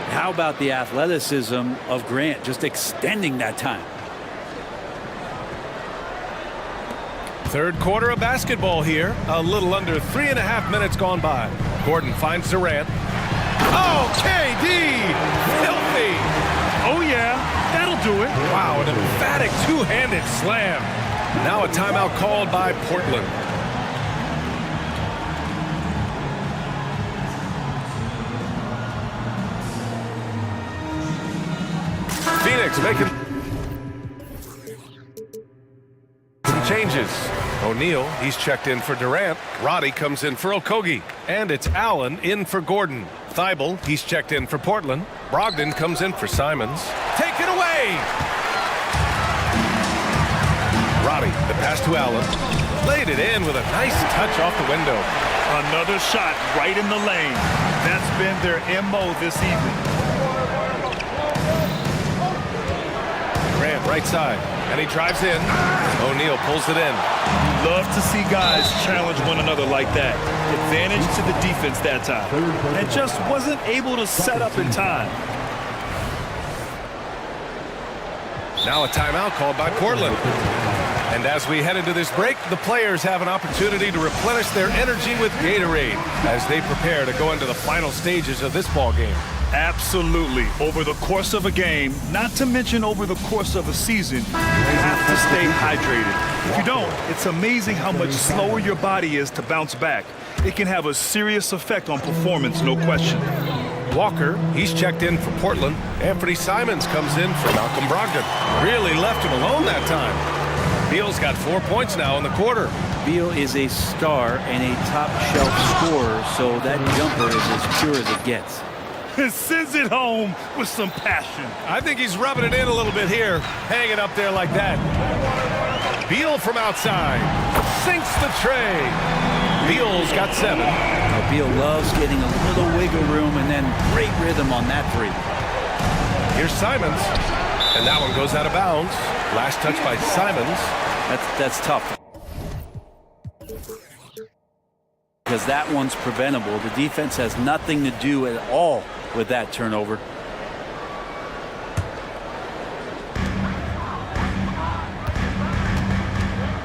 How about the athleticism of Grant, just extending that time? Third quarter of basketball here. A little under 3.5 minutes gone by. Gordon finds Durant. Oh, KD! Filthy! Oh, yeah, that'll do it. Wow, an emphatic two-handed slam. Now a timeout called by Portland. Phoenix making... changes. O'Neal, he's checked in for Durant. Roddy comes in for Okogie. And it's Allen in for Gordon. Thibault, he's checked in for Portland. Brogdon comes in for Simons. Take it away! Roddy, the pass to Allen. Laid it in with a nice touch off the window. Another shot right in the lane. That's been their MO this evening. Grant, right side. And he drives in. O'Neal pulls it in. You love to see guys challenge one another like that. Advantage to the defense that time. And just wasn't able to set up in time. Now a timeout called by Portland. And as we head into this break, the players have an opportunity to replenish their energy with Gatorade as they prepare to go into the final stages of this ball game. Absolutely. Over the course of a game, not to mention over the course of a season, you have to stay hydrated. If you don't, it's amazing how much slower your body is to bounce back. It can have a serious effect on performance, no question. Walker, he's checked in for Portland. Anthony Simons comes in for Malcolm Brogdon. Really left him alone that time. Beal's got 4 points now in the quarter. Beal is a star and a top-shelf scorer, so that jumper is as pure as it gets. Sends it home with some passion. I think he's rubbing it in a little bit here, hanging up there like that. Beal from outside, sinks the tray. Beal's got 7. Now, Beal loves getting a little wiggle room and then great rhythm on that three. Here's Simons, and that one goes out of bounds. Last touch by Simons. That's tough. Because that one's preventable. The defense has nothing to do at all with that turnover.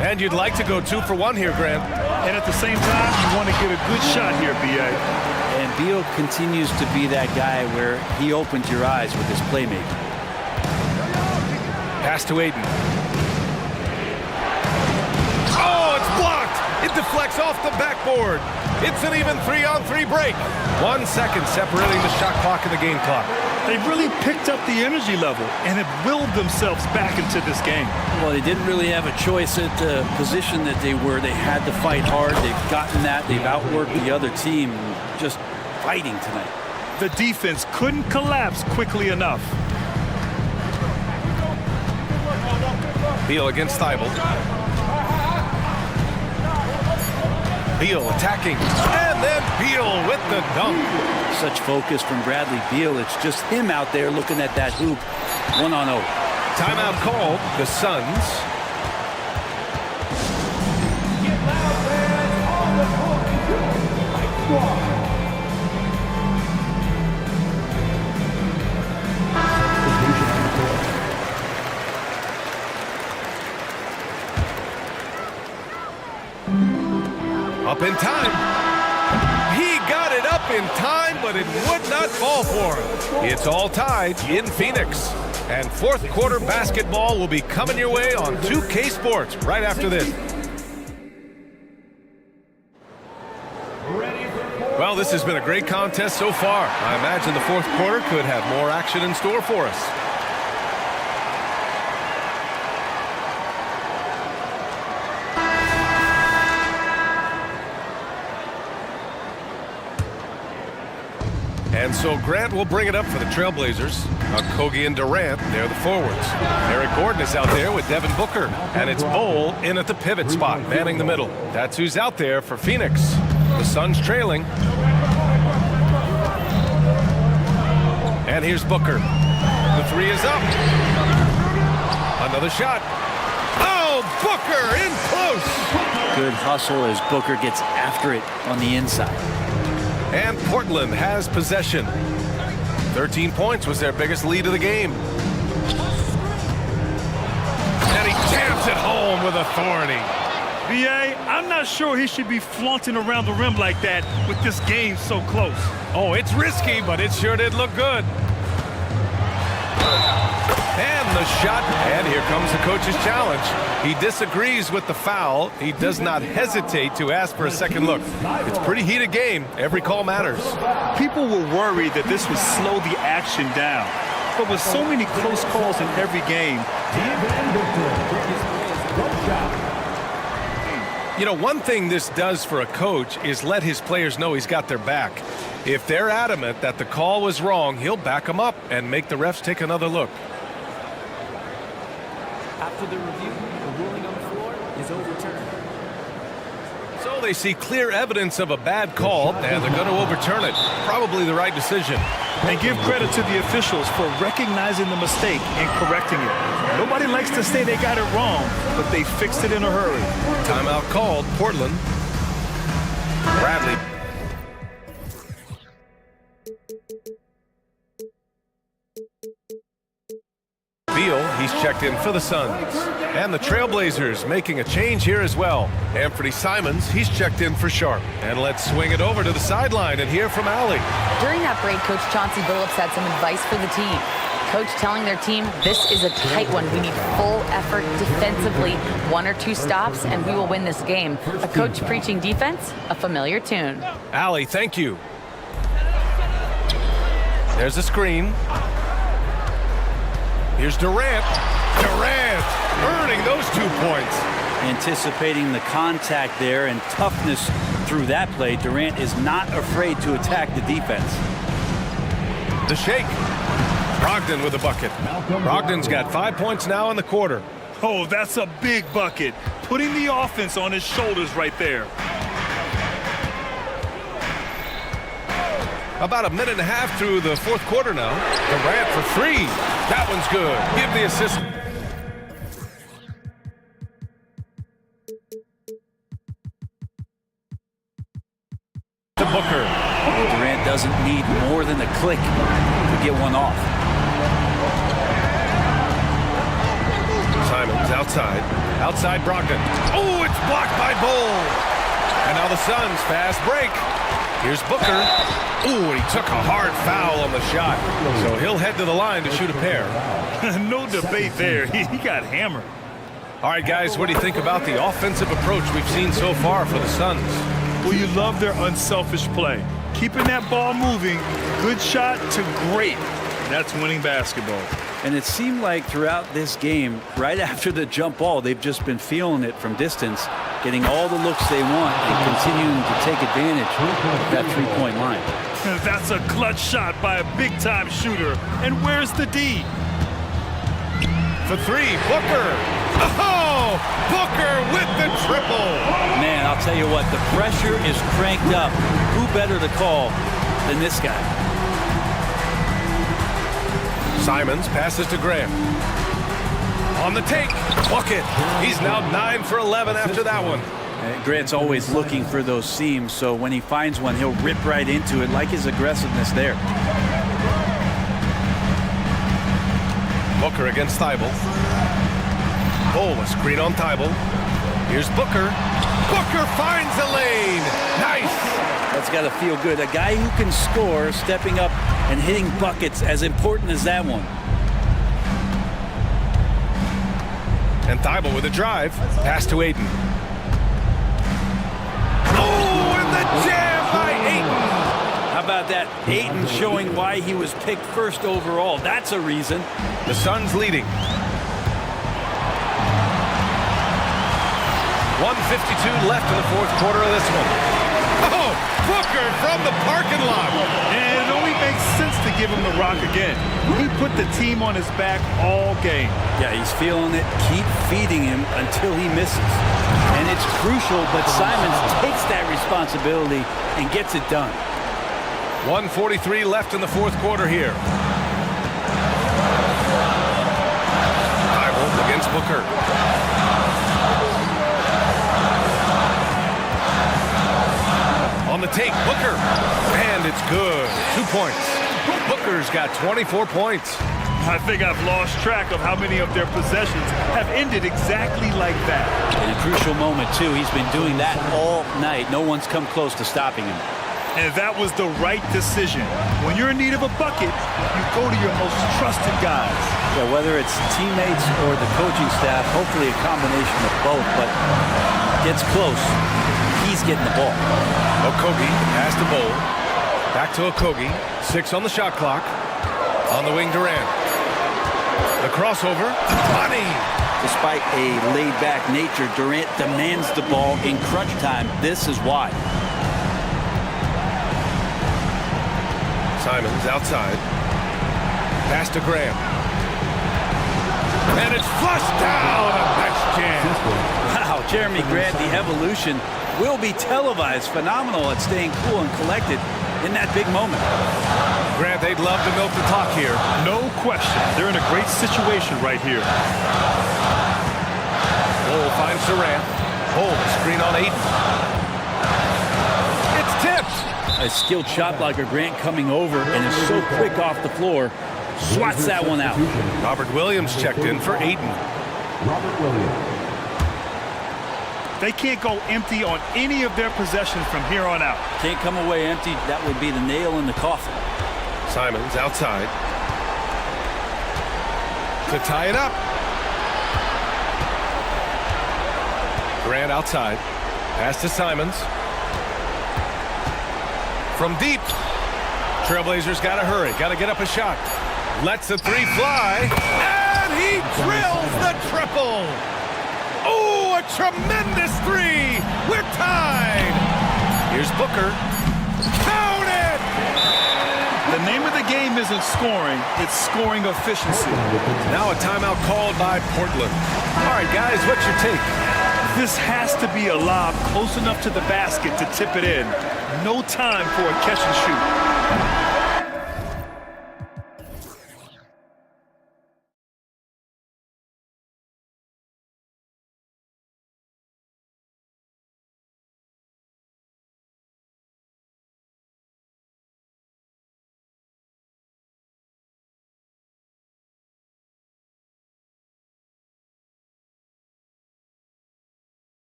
And you'd like to go 2 for 1 here, Grant. And at the same time, you want to get a good shot here, B.A. And Beal continues to be that guy where he opens your eyes with his playmaking. Pass to Aiden. Oh, it's blocked! It deflects off the backboard. It's an even 3-on-3 break. 1 second separating the shot clock and the game clock. They really picked up the energy level and have willed themselves back into this game. Well, they didn't really have a choice at the position that they were. They had to fight hard. They've gotten that. They've outworked the other team. Just fighting tonight. The defense couldn't collapse quickly enough. Beal against Thibault. Beal attacking, and then Beal with the dunk. Such focus from Bradley Beal. It's just him out there looking at that hoop. 1-on-0. Timeout called. The Suns. Up in time. He got it up in time, but it would not fall for him. It's all tied in Phoenix. And fourth quarter basketball will be coming your way on 2K Sports right after this. Well, this has been a great contest so far. I imagine the fourth quarter could have more action in store for us. And so Grant will bring it up for the Trailblazers. Okogie and Durant, they're the forwards. Eric Gordon is out there with Devin Booker. And it's Bol in at the pivot spot, manning the middle. That's who's out there for Phoenix. The Suns trailing. And here's Booker. The 3 is up. Another shot. Oh, Booker in close. Good hustle as Booker gets after it on the inside. And Portland has possession. 13 points was their biggest lead of the game. And he jams it home with authority. B.A., I'm not sure he should be flaunting around the rim like that with this game so close. Oh, it's risky, but it sure did look good. And the shot, and here comes the coach's challenge. He disagrees with the foul. He does not hesitate to ask for a second look. It's a pretty heated game. Every call matters. People were worried that this would slow the action down. But with so many close calls in every game, You know, one thing this does for a coach is let his players know he's got their back. If they're adamant that the call was wrong, he'll back them up and make the refs take another look. After the review, the ruling on the floor is overturned. So they see clear evidence of a bad call, and they're going to overturn it. Probably the right decision. And give credit to the officials for recognizing the mistake and correcting it. Nobody likes to say they got it wrong, but they fixed it in a hurry. Timeout called. Portland. Bradley. Beal, he's checked in for the Suns. And the Trailblazers making a change here as well. Anthony Simons, he's checked in for Sharp. And let's swing it over to the sideline and hear from Allie. During that break, Coach Chauncey Billups had some advice for the team. Coach telling their team, this is a tight one. We need full effort defensively. 1 or 2 stops, and we will win this game. A coach preaching defense, a familiar tune. Allie, thank you. There's a screen. Here's Durant. Durant earning those 2 points. Anticipating the contact there and toughness through that play, Durant is not afraid to attack the defense. The shake. Brogdon with a bucket. Brogdon's got 5 points now in the quarter. Oh, that's a big bucket. Putting the offense on his shoulders right there. About a minute and a half through the 4th quarter now. Durant for 3. That one's good. Give the assist. To Booker. Durant doesn't need more than a click to get one off. Simons outside. Outside Brogdon. Oh, it's blocked by Bull. And now the Suns fast break. Here's Booker. Ooh, and he took a hard foul on the shot. So he'll head to the line to shoot a pair. No debate there. He got hammered. All right, guys, what do you think about the offensive approach we've seen so far for the Suns? Well, you love their unselfish play. Keeping that ball moving, good shot to great. That's winning basketball. And it seemed like throughout this game, right after the jump ball, they've just been feeling it from distance, getting all the looks they want and continuing to take advantage of that three-point line. That's a clutch shot by a big-time shooter. And where's the D? For 3, Booker. Oh, Booker with the triple. Man, I'll tell you what, the pressure is cranked up. Who better to call than this guy? Simons passes to Graham. On the take, bucket. He's now 9 for 11 after that one. Grant's always looking for those seams, so when he finds one, he'll rip right into it, like his aggressiveness there. Booker against Thibault. Oh, a screen on Thibault. Here's Booker. Booker finds a lane. Nice. That's got to feel good. A guy who can score, stepping up and hitting buckets, as important as that one. And Thibault with a drive. Pass to Ayton. Oh, and the jam by Ayton. How about that? Ayton showing why he was picked first overall. That's a reason. The Suns leading. 1:52 left in the 4th quarter of this one. Oh, Booker from the parking lot. And it only makes sense to give him the rock again. He put the team on his back all game. Yeah, he's feeling it. Keep feeding him until he misses. And it's crucial, but Simons takes that responsibility and gets it done. 1:43 left in the 4th quarter here. Thibault against Booker. On the take, Booker. And it's good. 2 points. Booker's got 24 points. I think I've lost track of how many of their possessions have ended exactly like that. In a crucial moment, too. He's been doing that all night. No one's come close to stopping him. And that was the right decision. When you're in need of a bucket, you go to your most trusted guys. Yeah, whether it's teammates or the coaching staff, hopefully a combination of both, but gets close. He's getting the ball. Okogie pass to Bull. Back to Okogie. 6 on the shot clock. On the wing, Durant. The crossover. Money. Despite a laid-back nature, Durant demands the ball in crunch time. This is why. Simons outside. Pass to Graham. And it's flushed down. A nice jam. Wow, Jeremy Grant, the evolution will be televised. Phenomenal at staying cool and collected in that big moment. Grant, they'd love to milk the clock here. No question. They're in a great situation right here. Lowell finds Durant. Holmes, screen on Ayton. It's tipped. A skilled shot blocker, Grant coming over and is so quick off the floor. Swats that one out. Robert Williams checked in for Ayton. Robert Williams. They can't go empty on any of their possessions from here on out. Can't come away empty. That would be the nail in the coffin. Simons outside. To tie it up. Grant outside. Pass to Simons. From deep. Trailblazers got to hurry. Got to get up a shot. Lets the three fly. And he drills the triple. Oh, a tremendous three. We're tied. Here's Booker. Count it! The name of the game isn't scoring, it's scoring efficiency. Now a timeout called by Portland. All right, guys, what's your take? This has to be a lob close enough to the basket to tip it in. No time for a catch and shoot.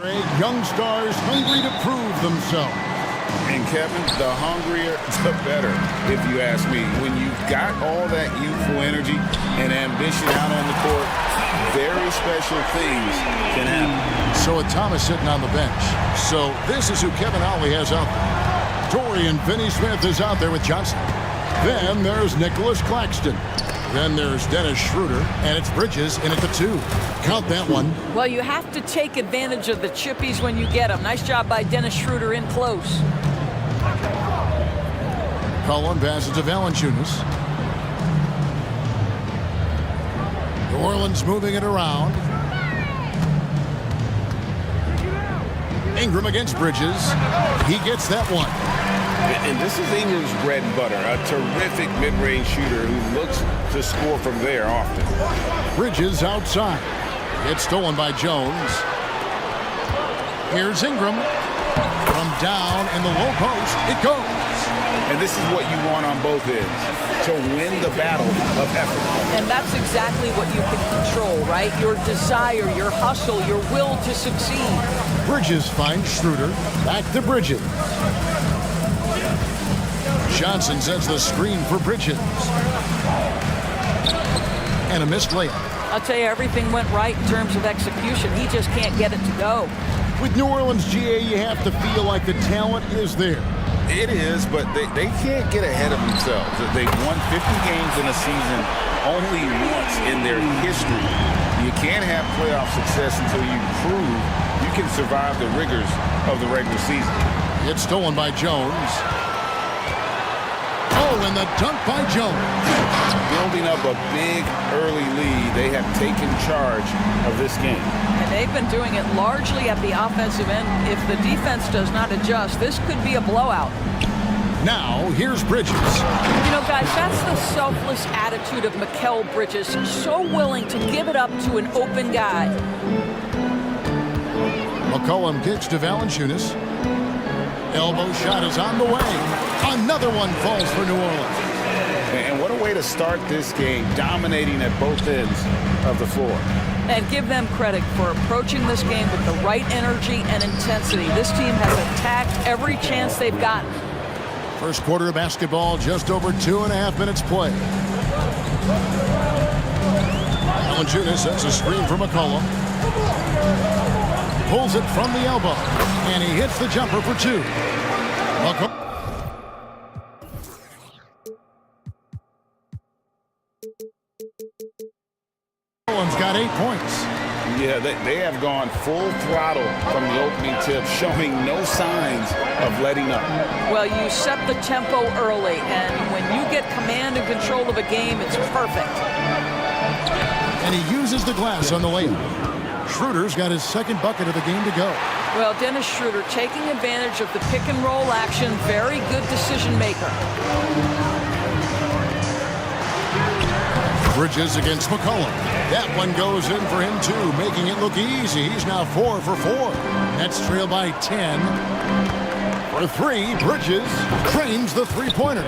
Young stars hungry to prove themselves. And Kevin, the hungrier, the better, if you ask me. When you've got all that youthful energy and ambition out on the court, very special things can happen. So with Thomas sitting on the bench. So this is who Kevin Ollie has out there. Dorian Finney-Smith is out there with Johnson. Then there's Nicholas Claxton. Then there's Dennis Schroeder, and it's Bridges in at the 2. Count that one. Well, you have to take advantage of the chippies when you get them. Nice job by Dennis Schroeder in close. Cullen passes to Valanciunas. New Orleans moving it around. Ingram against Bridges. He gets that one. And this is Ingram's bread and butter, a terrific mid-range shooter who looks to score from there often. Bridges outside. It's stolen by Jones. Here's Ingram. From down in the low post, it goes. And this is what you want on both ends, to win the battle of effort. And that's exactly what you can control, right? Your desire, your hustle, your will to succeed. Bridges finds Schroeder. Back to Bridges. Johnson sets the screen for Bridges. And a missed layup. I'll tell you, everything went right in terms of execution. He just can't get it to go. With New Orleans, GA, you have to feel like the talent is there. It is, but they can't get ahead of themselves. They've won 50 games in a season only once in their history. You can't have playoff success until you prove you can survive the rigors of the regular season. It's stolen by Jones. Oh, and the dunk by Jones. Building up a big early lead, they have taken charge of this game. And they've been doing it largely at the offensive end. If the defense does not adjust, this could be a blowout. Now, here's Bridges. You know, guys, that's the selfless attitude of Mikal Bridges. So willing to give it up to an open guy. McCollum kicks to Valanciunas. Elbow shot is on the way. Another one falls for New Orleans. And what a way to start this game, dominating at both ends of the floor. And give them credit for approaching this game with the right energy and intensity. This team has attacked every chance they've gotten. First quarter of basketball, just over 2.5 minutes play. Valanciunas sets a screen for McCollum. Pulls it from the elbow, and he hits the jumper for 2. McCollum's got 8 points. Yeah, they have gone full throttle from the opening tip, showing no signs of letting up. Well, you set the tempo early, and when you get command and control of a game, it's perfect. And he uses the glass on the layup. Schroeder's got his second bucket of the game to go. Well, Dennis Schroeder taking advantage of the pick and roll action. Very good decision maker. Bridges against McCollum. That one goes in for him too, making it look easy. He's now 4 for 4. Nets trail by 10. For 3, Bridges trains the three-pointer.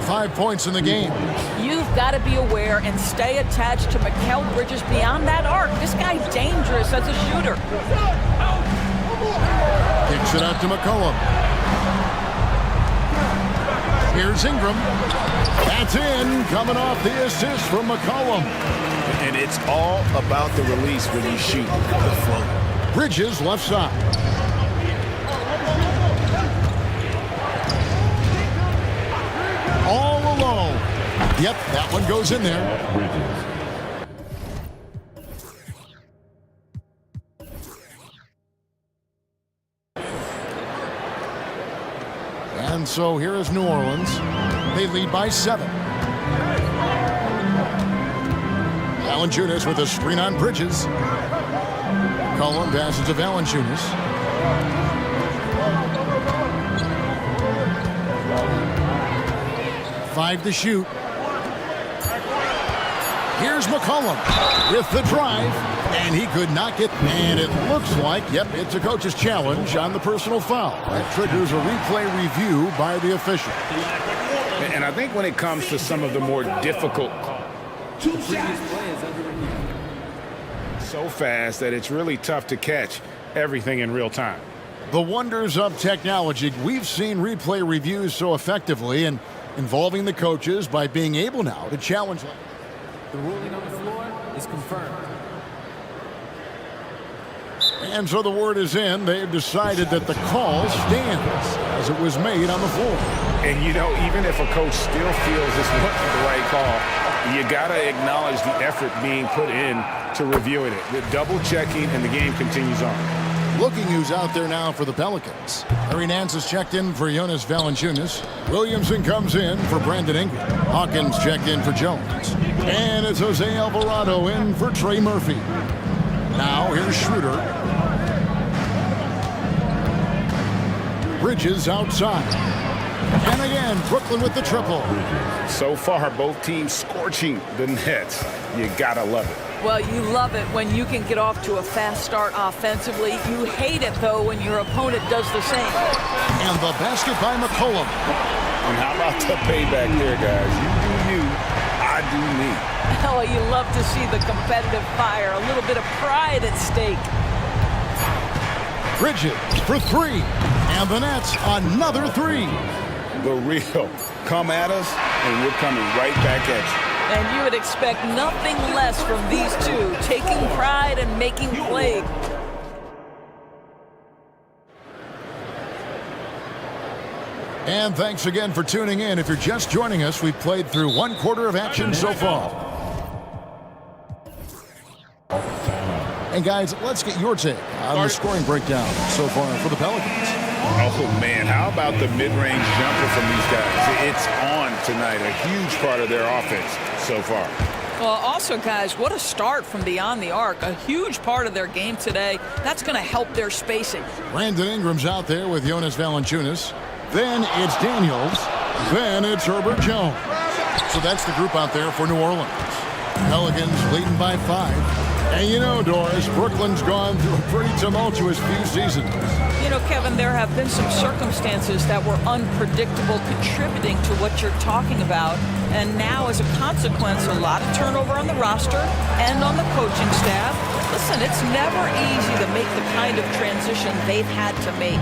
5 points in the game. You've got to be aware and stay attached to Mikal Bridges beyond that arc. This guy's dangerous as a shooter. Kicks it out to McCollum. Here's Ingram. That's in, coming off the assist from McCollum. And it's all about the release when you shoot the float. Bridges left side. All alone. Yep, that one goes in there. And so here is New Orleans. They lead by 7. Valanciunas with a screen on Bridges. Cullen passes to Valanciunas. Five to shoot. Here's McCollum with the drive, and he could not get, and it looks like, yep, it's a coach's challenge on the personal foul. That triggers a replay review by the official. And I think when it comes to some of the more difficult so fast that it's really tough to catch. everything in real time. The wonders of technology. We've seen replay reviews so effectively and involving the coaches by being able now to challenge. The ruling on the floor is confirmed. And so the word is in. They've decided that the call stands as it was made on the floor. And, you know, even if a coach still feels this wasn't the right call, you got to acknowledge the effort being put in to reviewing it. The double checking, and the game continues on. Looking who's out there now for the Pelicans. Larry Nance is checked in for Jonas Valanciunas. Williamson comes in for Brandon Ingram. Hawkins checked in for Jones. And it's Jose Alvarado in for Trey Murphy. Now here's Schroeder. Bridges outside. And again, Brooklyn with the triple. So far, both teams scorching the Nets. You gotta love it. Well, you love it when you can get off to a fast start offensively. You hate it, though, when your opponent does the same. And the basket by McCollum. And how about the payback there, guys? You do you, I do me. Oh, you love to see the competitive fire, a little bit of pride at stake. Bridges for three. And the Nets, another three. The real. Come at us, and we're coming right back at you. And you would expect nothing less from these two, taking pride and making plays. And thanks again for tuning in. If you're just joining us, we've played through one quarter of action so far. And guys, let's get your take on the scoring breakdown so far for the Pelicans. Oh, man, how about the mid-range jumper from these guys? It's on tonight, a huge part of their offense so far. Well, also, guys, what a start from beyond the arc. A huge part of their game today. That's going to help their spacing. Brandon Ingram's out there with Jonas Valanciunas. Then it's Daniels. Then it's Herbert Jones. So that's the group out there for New Orleans. Pelicans leading by 5. And you know, Doris, Brooklyn's gone through a pretty tumultuous few seasons. You know, Kevin, there have been some circumstances that were unpredictable contributing to what you're talking about. And now, as a consequence, a lot of turnover on the roster and on the coaching staff. Listen, it's never easy to make the kind of transition they've had to make.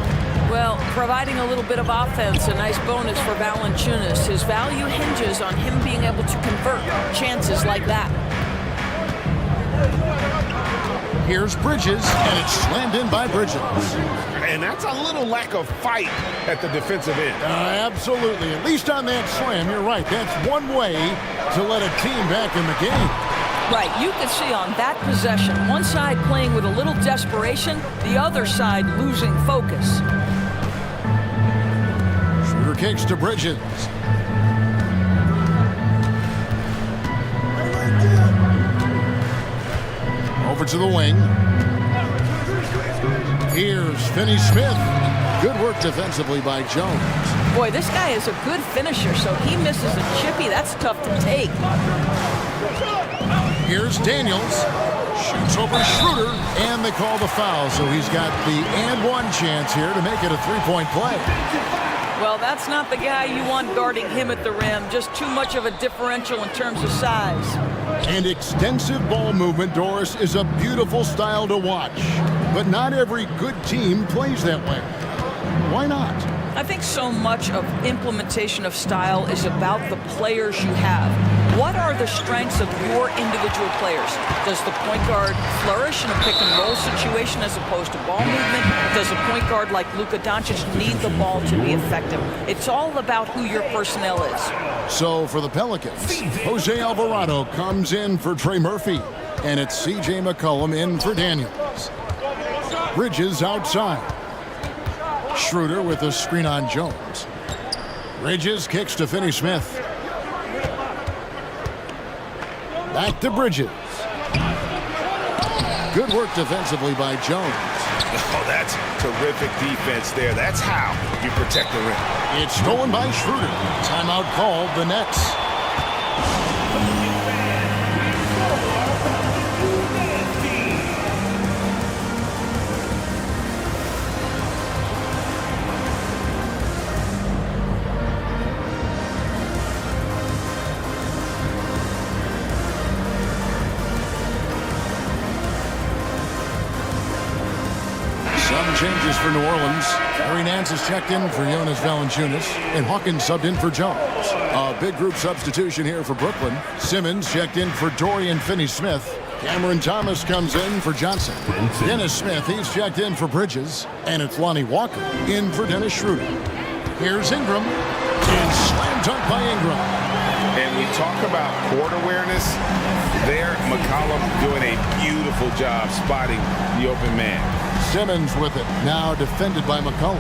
Well, providing a little bit of offense, a nice bonus for Valanciunas. His value hinges on him being able to convert chances like that. Here's Bridges, and it's slammed in by Bridges. And that's a little lack of fight at the defensive end. Absolutely. At least on that slam, you're right. That's one way to let a team back in the game. Right. You can see on that possession, one side playing with a little desperation, the other side losing focus. Schroeder kicks to Bridges. Over to the wing. Here's Finney-Smith. Good work defensively by Jones. Boy, this guy is a good finisher, so he misses a chippy. That's tough to take. Here's Daniels. Shoots over Schroeder, and they call the foul. So he's got the and one chance here to make it a three-point play. Well, that's not the guy you want guarding him at the rim. Just too much of a differential in terms of size. And extensive ball movement, Doris, is a beautiful style to watch. But not every good team plays that way. Why not? I think so much of implementation of style is about the players you have. What are the strengths of your individual players? Does the point guard flourish in a pick-and-roll situation as opposed to ball movement? Does a point guard like Luka Doncic need the ball to be effective? It's all about who your personnel is. So for the Pelicans, Jose Alvarado comes in for Trey Murphy, and it's C.J. McCollum in for Daniels. Bridges outside. Schroeder with a screen on Jones. Bridges kicks to Finney-Smith. Back to Bridges. Good work defensively by Jones. Oh, that's terrific defense there. That's how you protect the rim. It's stolen by Schroeder. Timeout called, the Nets. Some changes for New Orleans. Larry Nance is checked in for Jonas Valanciunas, and Hawkins subbed in for Jones. A big group substitution here for Brooklyn. Simmons checked in for Dorian Finney-Smith. Cameron Thomas comes in for Johnson. Dennis Smith, he's checked in for Bridges. And it's Lonnie Walker in for Dennis Schroeder. Here's Ingram. And slam dunk by Ingram. And we talk about court awareness. There, McCollum doing a beautiful job spotting the open man. Simmons with it, now defended by McCollum.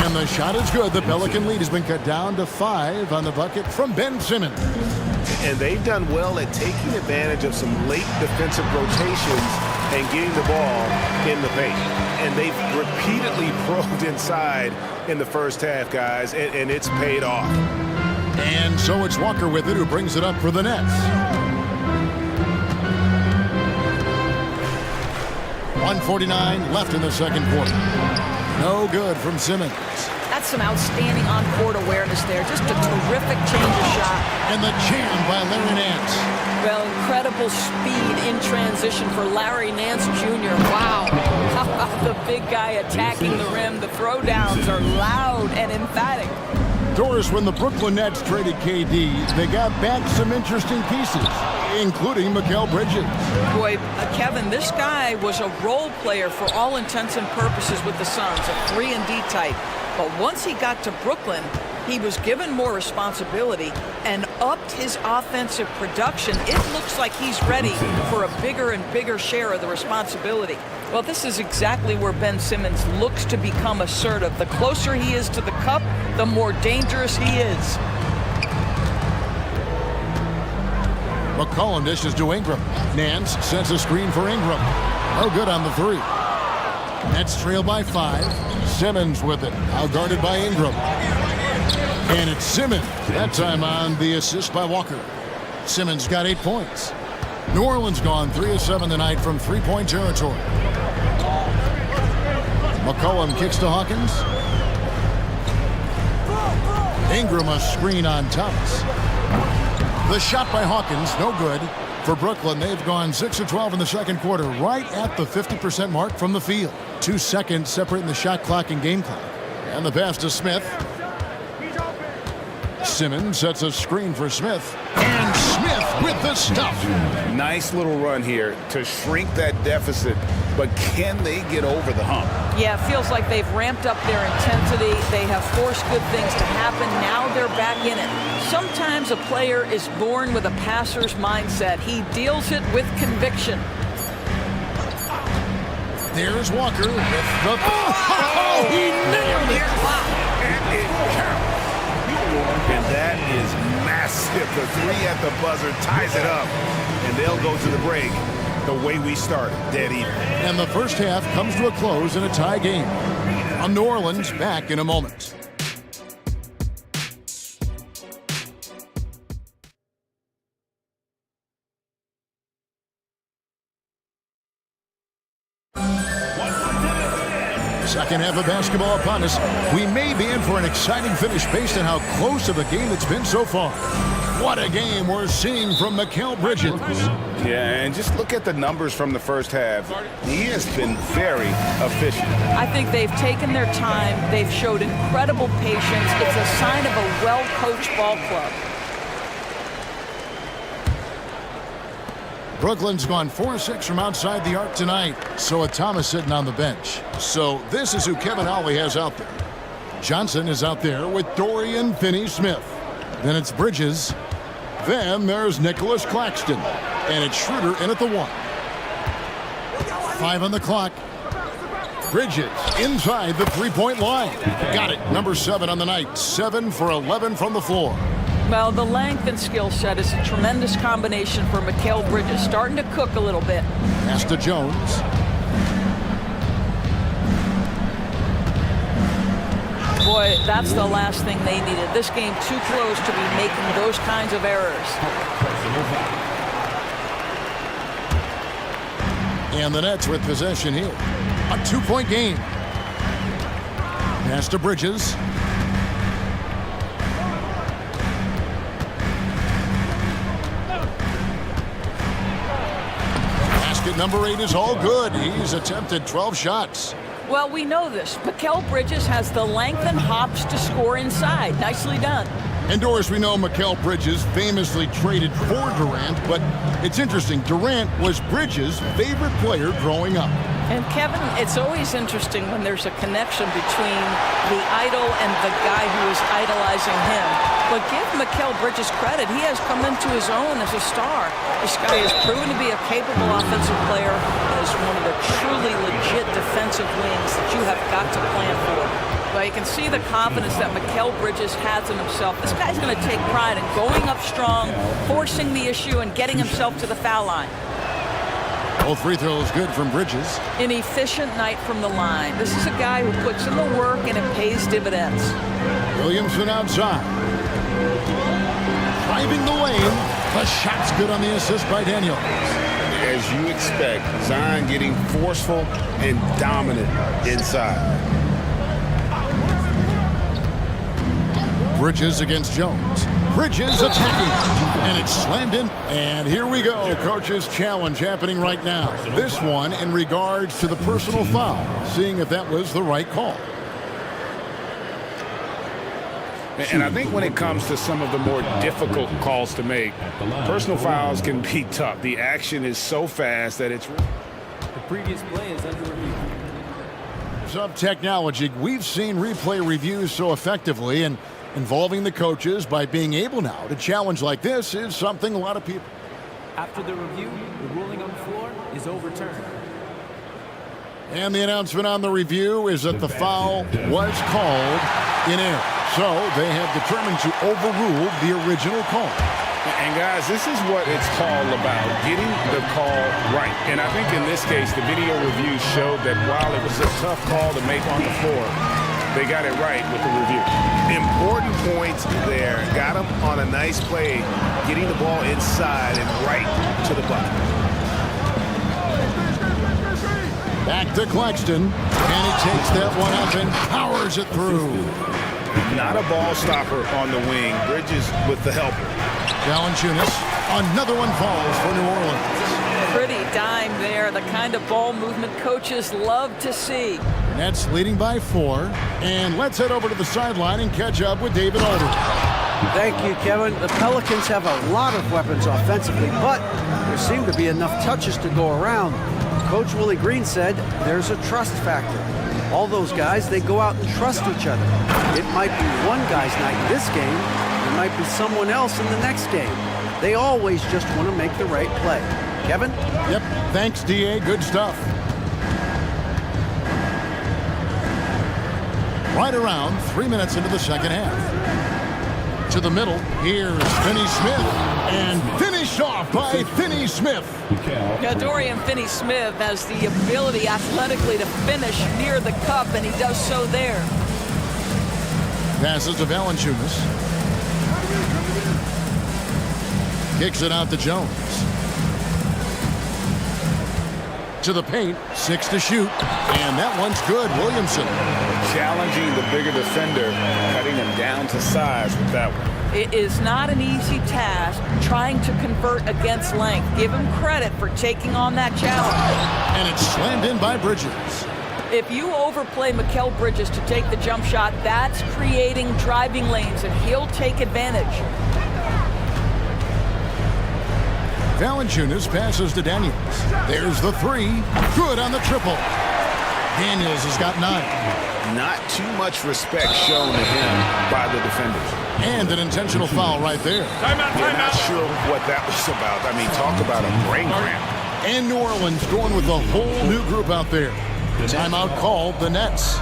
And the shot is good. The Pelican lead has been cut down to 5 on the bucket from Ben Simmons. And they've done well at taking advantage of some late defensive rotations and getting the ball in the paint. And they've repeatedly probed inside in the first half, guys, and it's paid off. And so it's Walker with it, who brings it up for the Nets. 1:49 left in the second quarter. No good from Simmons. That's some outstanding on-court awareness there. Just a terrific change of shot. And the jam by Larry Nance. Well, incredible speed in transition for Larry Nance Jr. Wow. How about the big guy attacking the rim? The throwdowns are loud and emphatic. Doris, when the Brooklyn Nets traded KD, they got back some interesting pieces, including Mikal Bridges. Boy, Kevin, this guy was a role player for all intents and purposes with the Suns, a 3-and-D type. But once he got to Brooklyn, he was given more responsibility and upped his offensive production. It looks like he's ready for a bigger and bigger share of the responsibility. Well, this is exactly where Ben Simmons looks to become assertive. The closer he is to the cup, the more dangerous he is. McCollum dishes to Ingram. Nance sends a screen for Ingram. No good on the 3. Nets trail by 5. Simmons with it. Now guarded by Ingram. And it's Simmons. That time on the assist by Walker. Simmons got 8 points. New Orleans gone 3 of 7 tonight from three-point territory. McCollum kicks to Hawkins. Ingram a screen on Thomas. The shot by Hawkins, no good. For Brooklyn, they've gone 6 of 12 in the second quarter, right at the 50% mark from the field. 2 seconds separating the shot clock and game clock. And the pass to Smith. Simmons sets a screen for Smith. And Smith with the stuff. Nice little run here to shrink that deficit, but can they get over the hump? Yeah, it feels like they've ramped up their intensity. They have forced good things to happen. Now they're back in it. Sometimes a player is born with a passer's mindset. He deals it with conviction. There's Walker with the... Oh, he nailed it! And it counts. And that is massive. The 3 at the buzzer ties it up. And they'll go to the break the way we started, dead even. And the first half comes to a close in a tie game. I'm New Orleans, back in a moment. Second half of basketball upon us. We may be in for an exciting finish based on how close of a game it's been so far. What a game we're seeing from Mikal Bridges. Yeah, and just look at the numbers from the first half. He has been very efficient. I think they've taken their time. They've showed incredible patience. It's a sign of a well-coached ball club. Brooklyn's gone 4-6 from outside the arc tonight. So with Thomas sitting on the bench. So this is who Kevin Ollie has out there. Johnson is out there with Dorian Finney-Smith. Then it's Bridges. Then there's Nicholas Claxton. And it's Schroeder in at the 1. 5 on the clock. Bridges inside the three-point line. Got it. Number 7 on the night. 7 for 11 from the floor. Well, the length and skill set is a tremendous combination for Mikal Bridges. Starting to cook a little bit. Pass to Jones. Boy, that's the last thing they needed. This game too close to be making those kinds of errors. And the Nets with possession here. A 2-point game. Pass to Bridges. Basket number 8 is all good. He's attempted 12 shots. Well, we know this. Mikal Bridges has the length and hops to score inside. Nicely done. And Doris, we know Mikal Bridges famously traded for Durant, but it's interesting. Durant was Bridges' favorite player growing up. And Kevin, it's always interesting when there's a connection between the idol and the guy who is idolizing him. But give Mikal Bridges credit. He has come into his own as a star. This guy has proven to be a capable offensive player and is one of the truly legit defensive wings that you have got to plan for. Well, you can see the confidence that Mikal Bridges has in himself. This guy's going to take pride in going up strong, forcing the issue, and getting himself to the foul line. Both free throws good from Bridges. An efficient night from the line. This is a guy who puts in the work and it pays dividends. Williamson outside. Driving the lane. The shot's good on the assist by Daniels. As you expect, Zion getting forceful and dominant inside. Bridges against Jones. Bridges attacking, and it's slammed in. And here we go, coach's challenge happening right now. This one in regards to the personal foul, seeing if that was the right call. And I think when it comes to some of the more difficult calls to make, personal fouls can be tough. The action is so fast that it's... The previous play is under review. Some technology, we've seen replay reviews so effectively, and involving the coaches by being able now to challenge like this is something a lot of people. After the review, the ruling on the floor is overturned. And the announcement on the review is that the foul was called in error. So they have determined to overrule the original call. And guys, this is what it's all about, getting the call right. And I think in this case, the video review showed that while it was a tough call to make on the floor, they got it right with the review. Important points there. Got him on a nice play, getting the ball inside and right to the bucket. Back to Claxton, and he takes that one up and powers it through. Not a ball stopper on the wing. Bridges with the helper. Valanciunas, another one falls for New Orleans. Pretty dime there, the kind of ball movement coaches love to see. Nets leading by 4, and let's head over to the sideline and catch up with David Aldridge. Thank you, Kevin. The Pelicans have a lot of weapons offensively, but there seem to be enough touches to go around. Coach Willie Green said there's a trust factor. All those guys, they go out and trust each other. It might be one guy's night this game. It might be someone else in the next game. They always just want to make the right play. Kevin? Yep. Thanks, D.A. Good stuff. Right around 3 minutes into the second half. To the middle, here's Finney Smith, and finished off by Finney Smith. Yeah, Dorian Finney-Smith has the ability athletically to finish near the cup, and he does so there. Passes to Valanciunas. Kicks it out to Jones. To the paint, 6 to shoot, and that one's good. Williamson. Challenging the bigger defender, cutting him down to size with that one. It is not an easy task trying to convert against length. Give him credit for taking on that challenge. And it's slammed in by Bridges. If you overplay Mikal Bridges to take the jump shot, that's creating driving lanes, and he'll take advantage. Valanciunas passes to Daniels. There's the 3. Good on the triple. Daniels has got 9. Not too much respect shown to him by the defenders. And an intentional foul right there. Timeout. Not sure what that was about. I mean, talk about a brain cramp. And New Orleans going with a whole new group out there. Timeout called the Nets.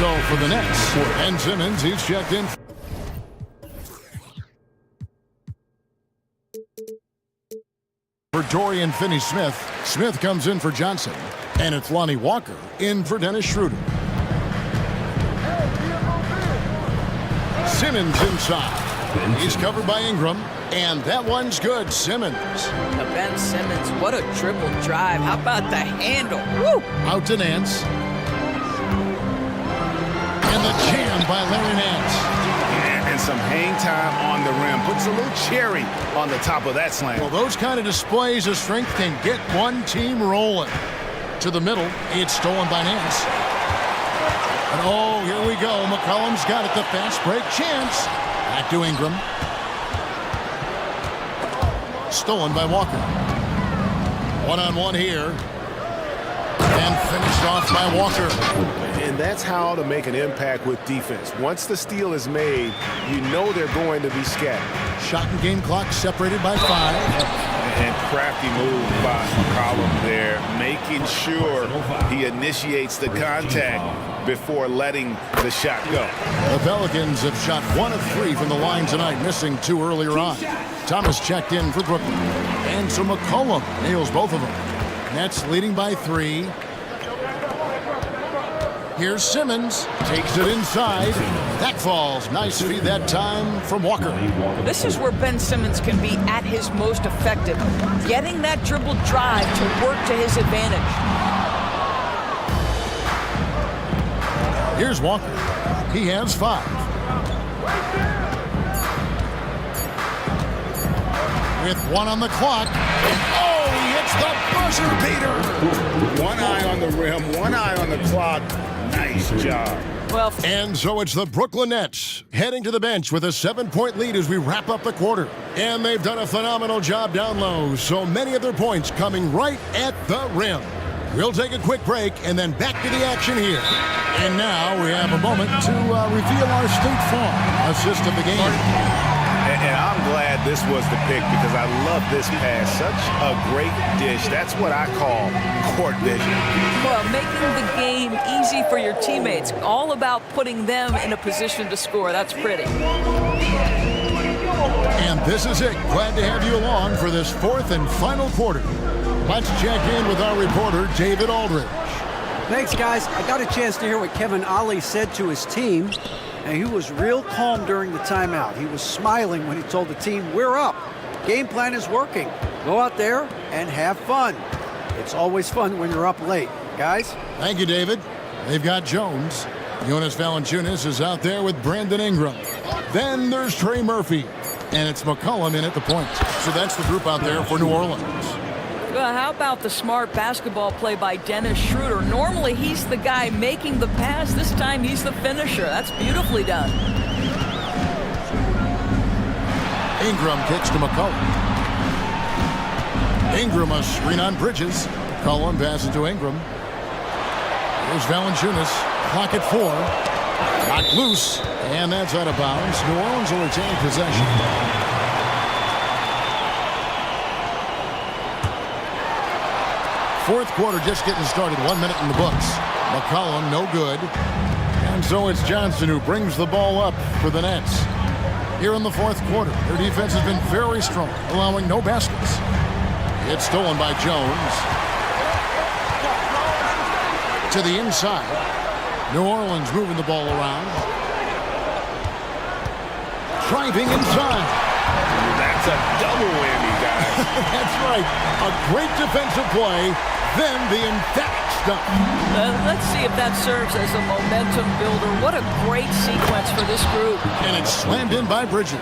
So for the Nets, Ben Simmons, he's checked in. For Dorian Finney-Smith, Smith comes in for Johnson. And it's Lonnie Walker in for Dennis Schroeder. Simmons inside. He's covered by Ingram. And that one's good. Simmons. Now Ben Simmons, what a triple drive. How about the handle? Woo! Out to Nance. And the jam by Larry Nance. And some hang time on the rim. Puts a little cherry on the top of that slam. Well, those kind of displays of strength can get one team rolling. To the middle. It's stolen by Nance. And oh, here we go. McCollum's got it. The fast break chance. Back to Ingram. Stolen by Walker. One-on-one here. And finished off by Walker. And that's how to make an impact with defense. Once the steal is made, you know they're going to be scattered. Shot and game clock separated by 5. And crafty move by McCollum there, making sure he initiates the contact before letting the shot go. The Pelicans have shot 1 of 3 from the line tonight, missing 2 earlier on. Thomas checked in for Brooklyn. And so McCollum nails both of them. Nets leading by 3. Here's Simmons. Takes it inside. That falls. Nice feed that time from Walker. This is where Ben Simmons can be at his most effective. Getting that dribble drive to work to his advantage. Here's Walker. He has 5. With 1 on the clock. Oh, he hits the buzzer beater. One eye on the rim, one eye on the clock. Nice job. Well, and so it's the Brooklyn Nets heading to the bench with a 7-point lead as we wrap up the quarter. And they've done a phenomenal job down low. So many of their points coming right at the rim. We'll take a quick break and then back to the action here. And now we have a moment to reveal our State Farm assist of the game. And I'm glad this was the pick because I love this pass. Such a great dish. That's what I call court vision. Well, making the game easy for your teammates. All about putting them in a position to score. That's pretty. And this is it. Glad to have you along for this 4th and final quarter. Let's check in with our reporter, David Aldridge. Thanks, guys. I got a chance to hear what Kevin Ollie said to his team. And he was real calm during the timeout. He was smiling when he told the team, we're up. Game plan is working. Go out there and have fun. It's always fun when you're up late. Guys? Thank you, David. They've got Jones. Jonas Valanciunas is out there with Brandon Ingram. Then there's Trey Murphy. And it's McCollum in at the point. So that's the group out there for New Orleans. Well, how about the smart basketball play by Dennis Schroeder? Normally, he's the guy making the pass. This time, he's the finisher. That's beautifully done. Ingram kicks to McCollum. Ingram a screen on Bridges. McCollum passes to Ingram. Here's Valanciunas. Clock at 4. Knocked loose. And that's out of bounds. New Orleans will retain possession. Fourth quarter just getting started. 1 minute in the books. McCollum no good. And so it's Johnson who brings the ball up for the Nets. Here in the fourth quarter, their defense has been very strong, allowing no baskets. It's stolen by Jones. To the inside. New Orleans moving the ball around. Driving inside. That's a double whammy, guys. That's right. A great defensive play. Then the emphatic stuff. Let's see if that serves as a momentum builder. What a great sequence for this group. And it's slammed in by Bridges.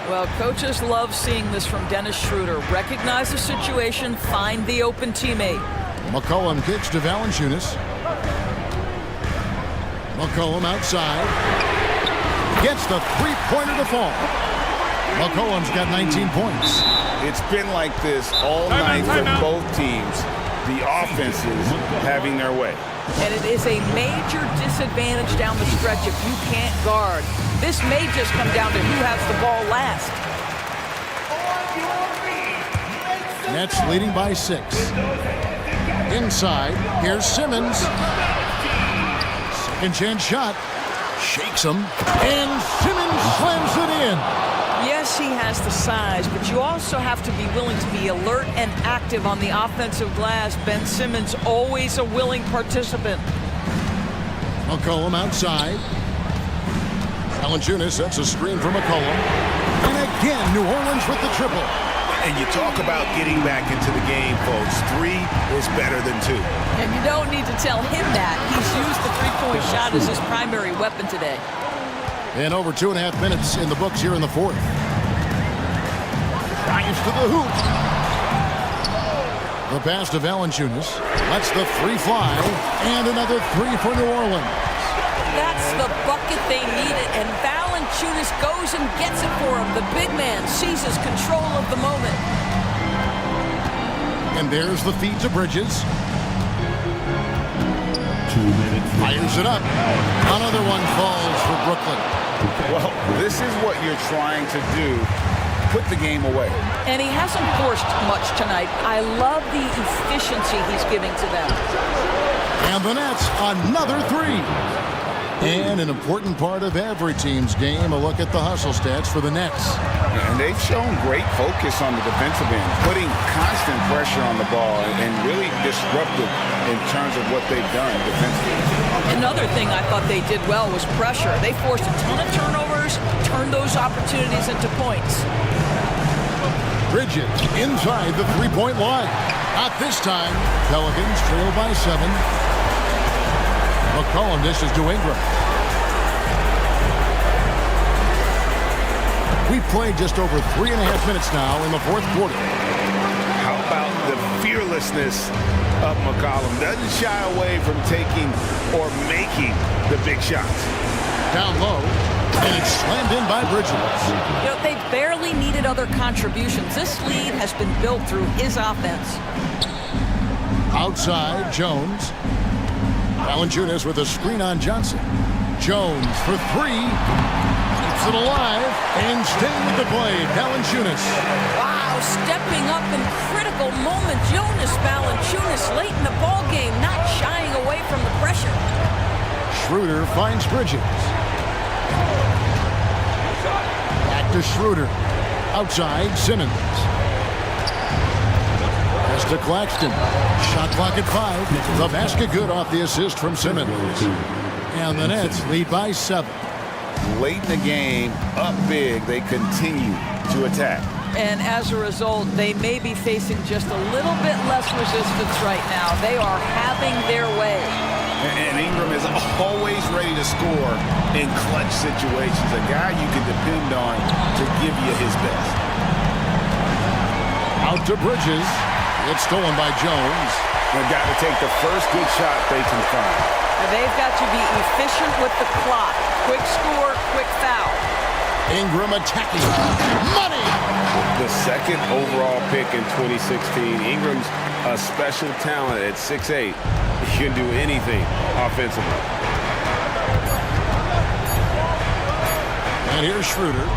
Well, coaches love seeing this from Dennis Schroeder. Recognize the situation, find the open teammate. McCollum kicks to Valanciunas. McCollum outside. Gets the three-pointer to fall. McCollum's got 19 points. It's been like this all night for both teams. The offenses having their way. And it is a major disadvantage down the stretch if you can't guard. This may just come down to who has the ball last. Nets leading by 6. Inside, here's Simmons. Second chance shot. Shakes him. And Simmons slams it in. Yes, he has the size, but you also have to be willing to be alert and active on the offensive glass. Ben Simmons, always a willing participant. McCollum outside. Valanciunas sets a screen for McCollum. And again, New Orleans with the triple. And you talk about getting back into the game, folks. 3 is better than 2. And you don't need to tell him that. He's used the three-point shot as his primary weapon today. And over 2.5 minutes in the books here in the fourth. Drives to the hoop. The pass to Valanciunas. Lets the 3 fly. And another 3 for New Orleans. That's the bucket they needed, and Valanciunas goes and gets it for him. The big man seizes control of the moment. And there's the feed to Bridges. 2 minutes. Fires it up. Another one falls for Brooklyn. Well, this is what you're trying to do. Put the game away. And he hasn't forced much tonight. I love the efficiency he's giving to them. And the Nets, another 3. And an important part of every team's game, a look at the hustle stats for the Nets. And they've shown great focus on the defensive end, putting constant pressure on the ball and really disruptive in terms of what they've done defensively. Another thing I thought they did well was pressure. They forced a ton of turnovers, turned those opportunities into points. Bridges inside the 3-point line. Not this time. Pelicans trail by 7. McCollum dishes to Ingram. We've played just over 3.5 minutes now in the fourth quarter. How about the fearlessness of McCollum? Doesn't shy away from taking or making the big shots. Down low, and it's slammed in by Bridges. You know, they barely needed other contributions. This lead has been built through his offense. Outside, Jones. Valanciunas with a screen on Johnson. Jones for 3. Keeps it alive and staying with the play. Valanciunas. Wow, stepping up in critical moments. Jonas Valanciunas late in the ball game, not shying away from the pressure. Schroeder finds Bridges. Back to Schroeder. Outside, Simmons. Pass to Claxton. Shot clock at 5. The basket good off the assist from Simmons. And the Nets lead by 7. Late in the game, up big, they continue to attack. And as a result, they may be facing just a little bit less resistance right now. They are having their way. And Ingram is always ready to score in clutch situations. A guy you can depend on to give you his best. Out to Bridges. It's stolen by Jones. They've got to take the first good shot they can find. And they've got to be efficient with the clock. Quick score, quick foul. Ingram attacking. Money! The second overall pick in 2016. Ingram's a special talent at 6'8". He can do anything offensively. And here's Schroeder.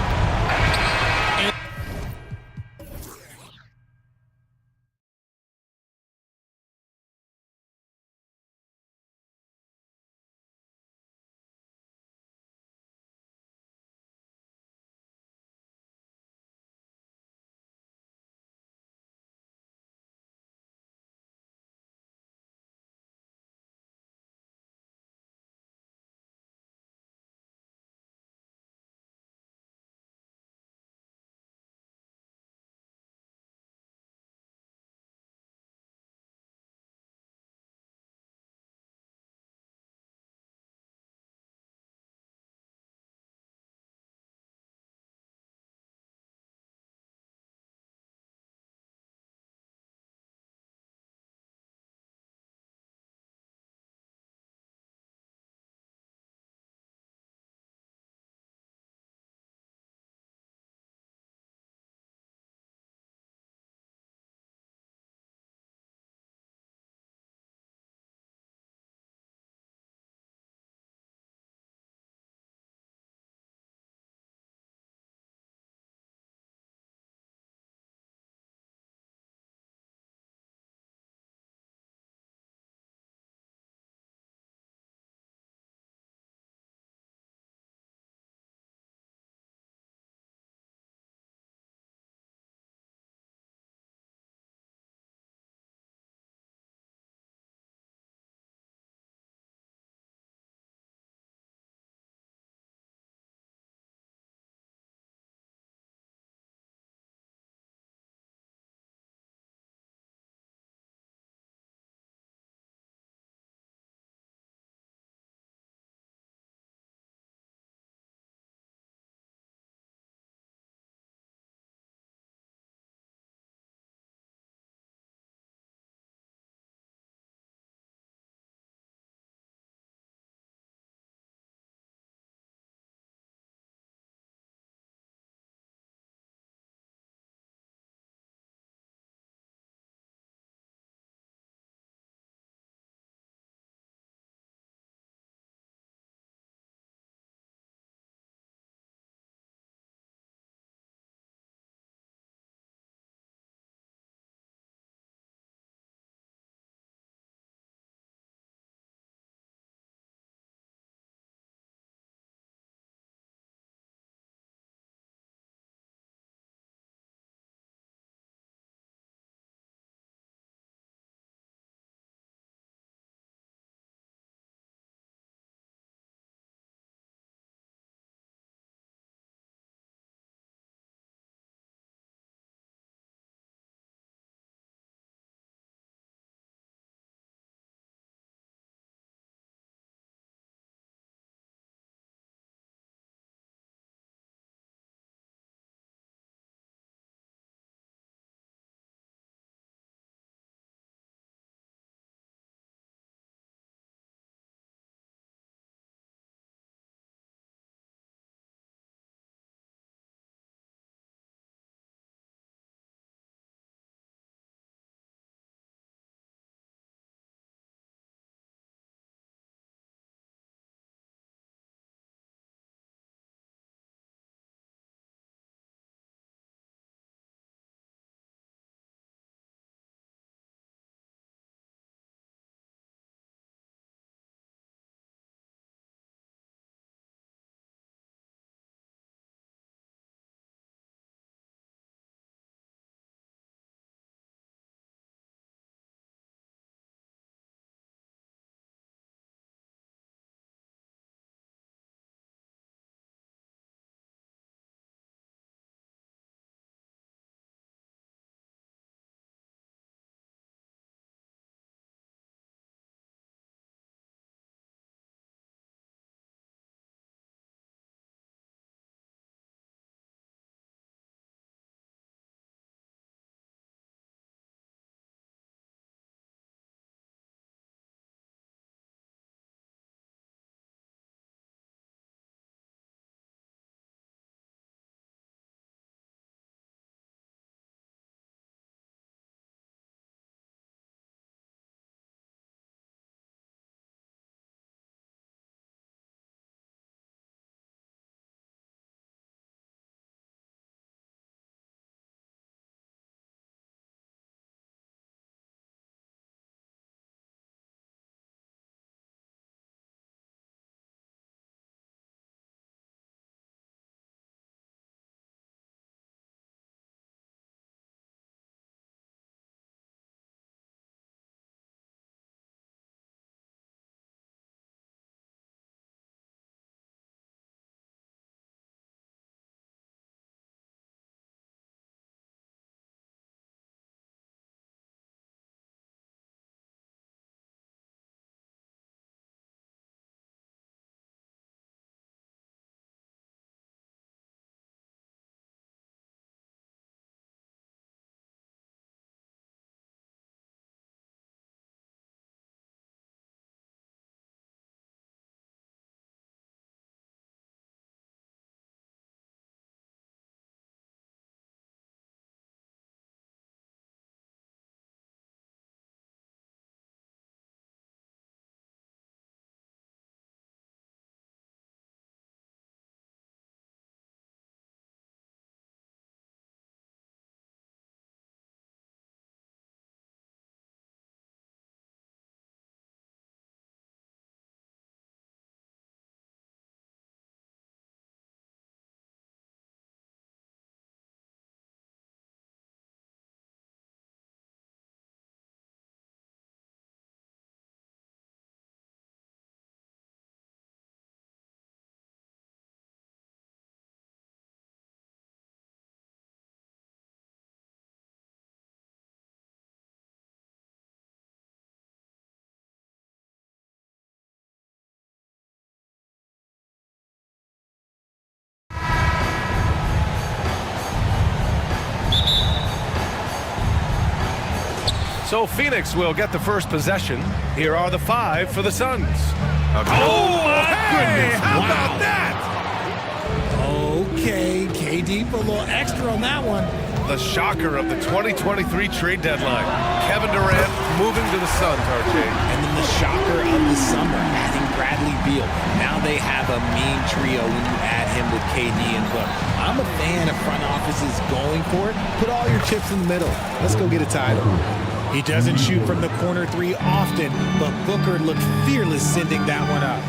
So Phoenix will get the first possession. Here are the 5 for the Suns. Oh, my goodness. How Wow. about that? Okay, KD put a little extra on that one. The shocker of the 2023 trade deadline. Kevin Durant moving to the Suns, RJ. And then the shocker of the summer, adding Bradley Beal. Now they have a mean trio when you add him with KD and Book. I'm a fan of front offices going for it. Put all your chips in the middle. Let's go get a title. He doesn't shoot from the corner 3 often, but Booker looked fearless sending that one up.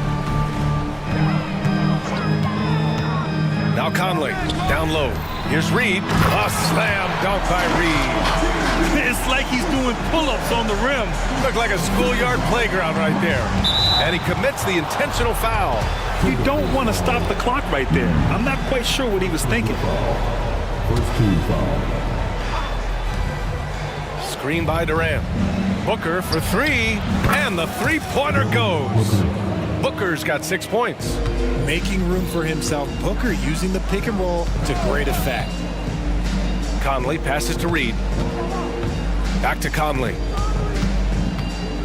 Now Conley, down low. Here's Reed. A slam dunk by Reed. It's like he's doing pull-ups on the rim. Looked like a schoolyard playground right there. And he commits the intentional foul. You don't want to stop the clock right there. I'm not quite sure what he was thinking. First team foul. Screen by Durant. Booker for 3, and the three-pointer goes. Booker's got 6 points. Making room for himself, Booker using the pick and roll to great effect. Conley passes to Reed. Back to Conley.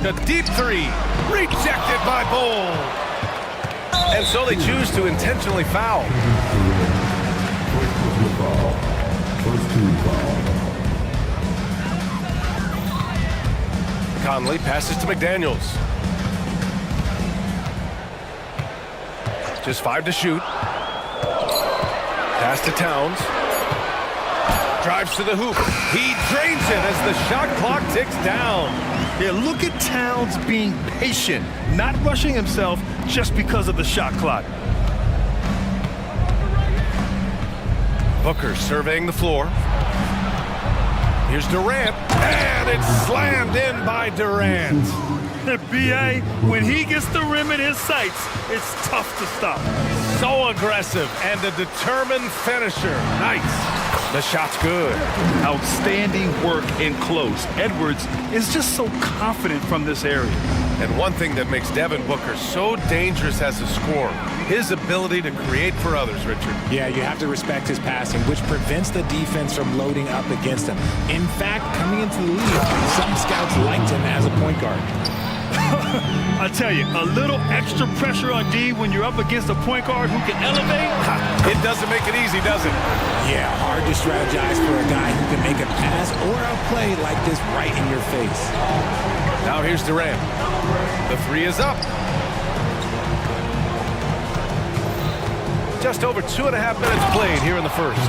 The deep 3, rejected by Bol. And so they choose to intentionally foul. First team foul. Conley passes to McDaniels. Just 5 to shoot. Pass to Towns. Drives to the hoop. He drains it as the shot clock ticks down. Yeah, look at Towns being patient, not rushing himself just because of the shot clock. Booker surveying the floor. Here's Durant, and it's slammed in by Durant. B.A., when he gets the rim in his sights, it's tough to stop. So aggressive and a determined finisher. Nice. The shot's good. Outstanding work in close. Edwards is just so confident from this area. And one thing that makes Devin Booker so dangerous as a scorer, his ability to create for others, Richard. Yeah, you have to respect his passing, which prevents the defense from loading up against him. In fact, coming into the league, some scouts liked him as a point guard. I tell you, a little extra pressure on D when you're up against a point guard who can elevate. It doesn't make it easy, does it? Yeah, hard to strategize for a guy who can make a pass or a play like this right in your face. Now here's Durant. The 3 is up. Just over 2.5 minutes played here in the first.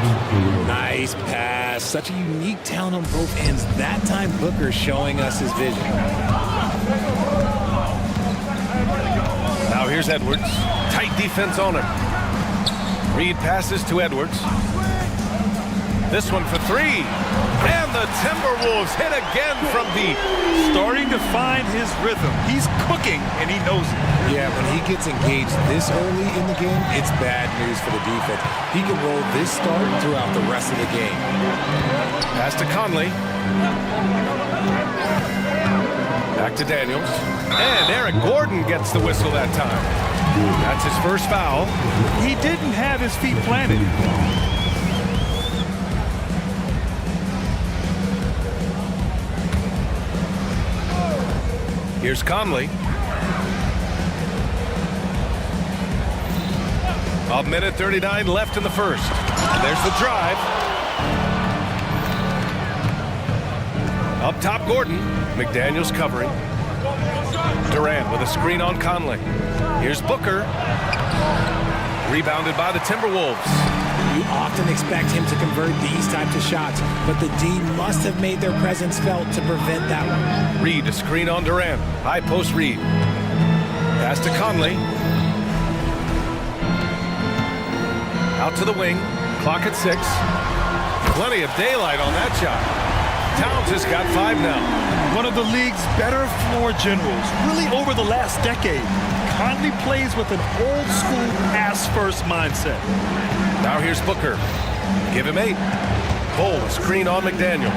Nice pass. Such a unique talent on both ends. That time, Booker showing us his vision. Now here's Edwards. Tight defense on him. Reed passes to Edwards. This one for 3. And the Timberwolves hit again from deep. Starting to find his rhythm. He's cooking, and he knows it. Yeah, when he gets engaged this early in the game, it's bad news for the defense. He can roll this start throughout the rest of the game. Pass to Conley. Back to Daniels. And Eric Gordon gets the whistle that time. That's his first foul. He didn't have his feet planted. Here's Conley. A minute 39 left in the first. And there's the drive. Up top, Gordon. McDaniels covering. Durant with a screen on Conley. Here's Booker. Rebounded by the Timberwolves. You often expect him to convert these types of shots, but the D must have made their presence felt to prevent that one. Reed, a screen on Durant. High post Reed. Pass to Conley. Out to the wing. Clock at 6. Plenty of daylight on that shot. Towns has got 5 now. One of the league's better floor generals, really over the last decade. Conley plays with an old-school pass-first mindset. Now here's Booker. Give him 8. Bol, a screen on McDaniels.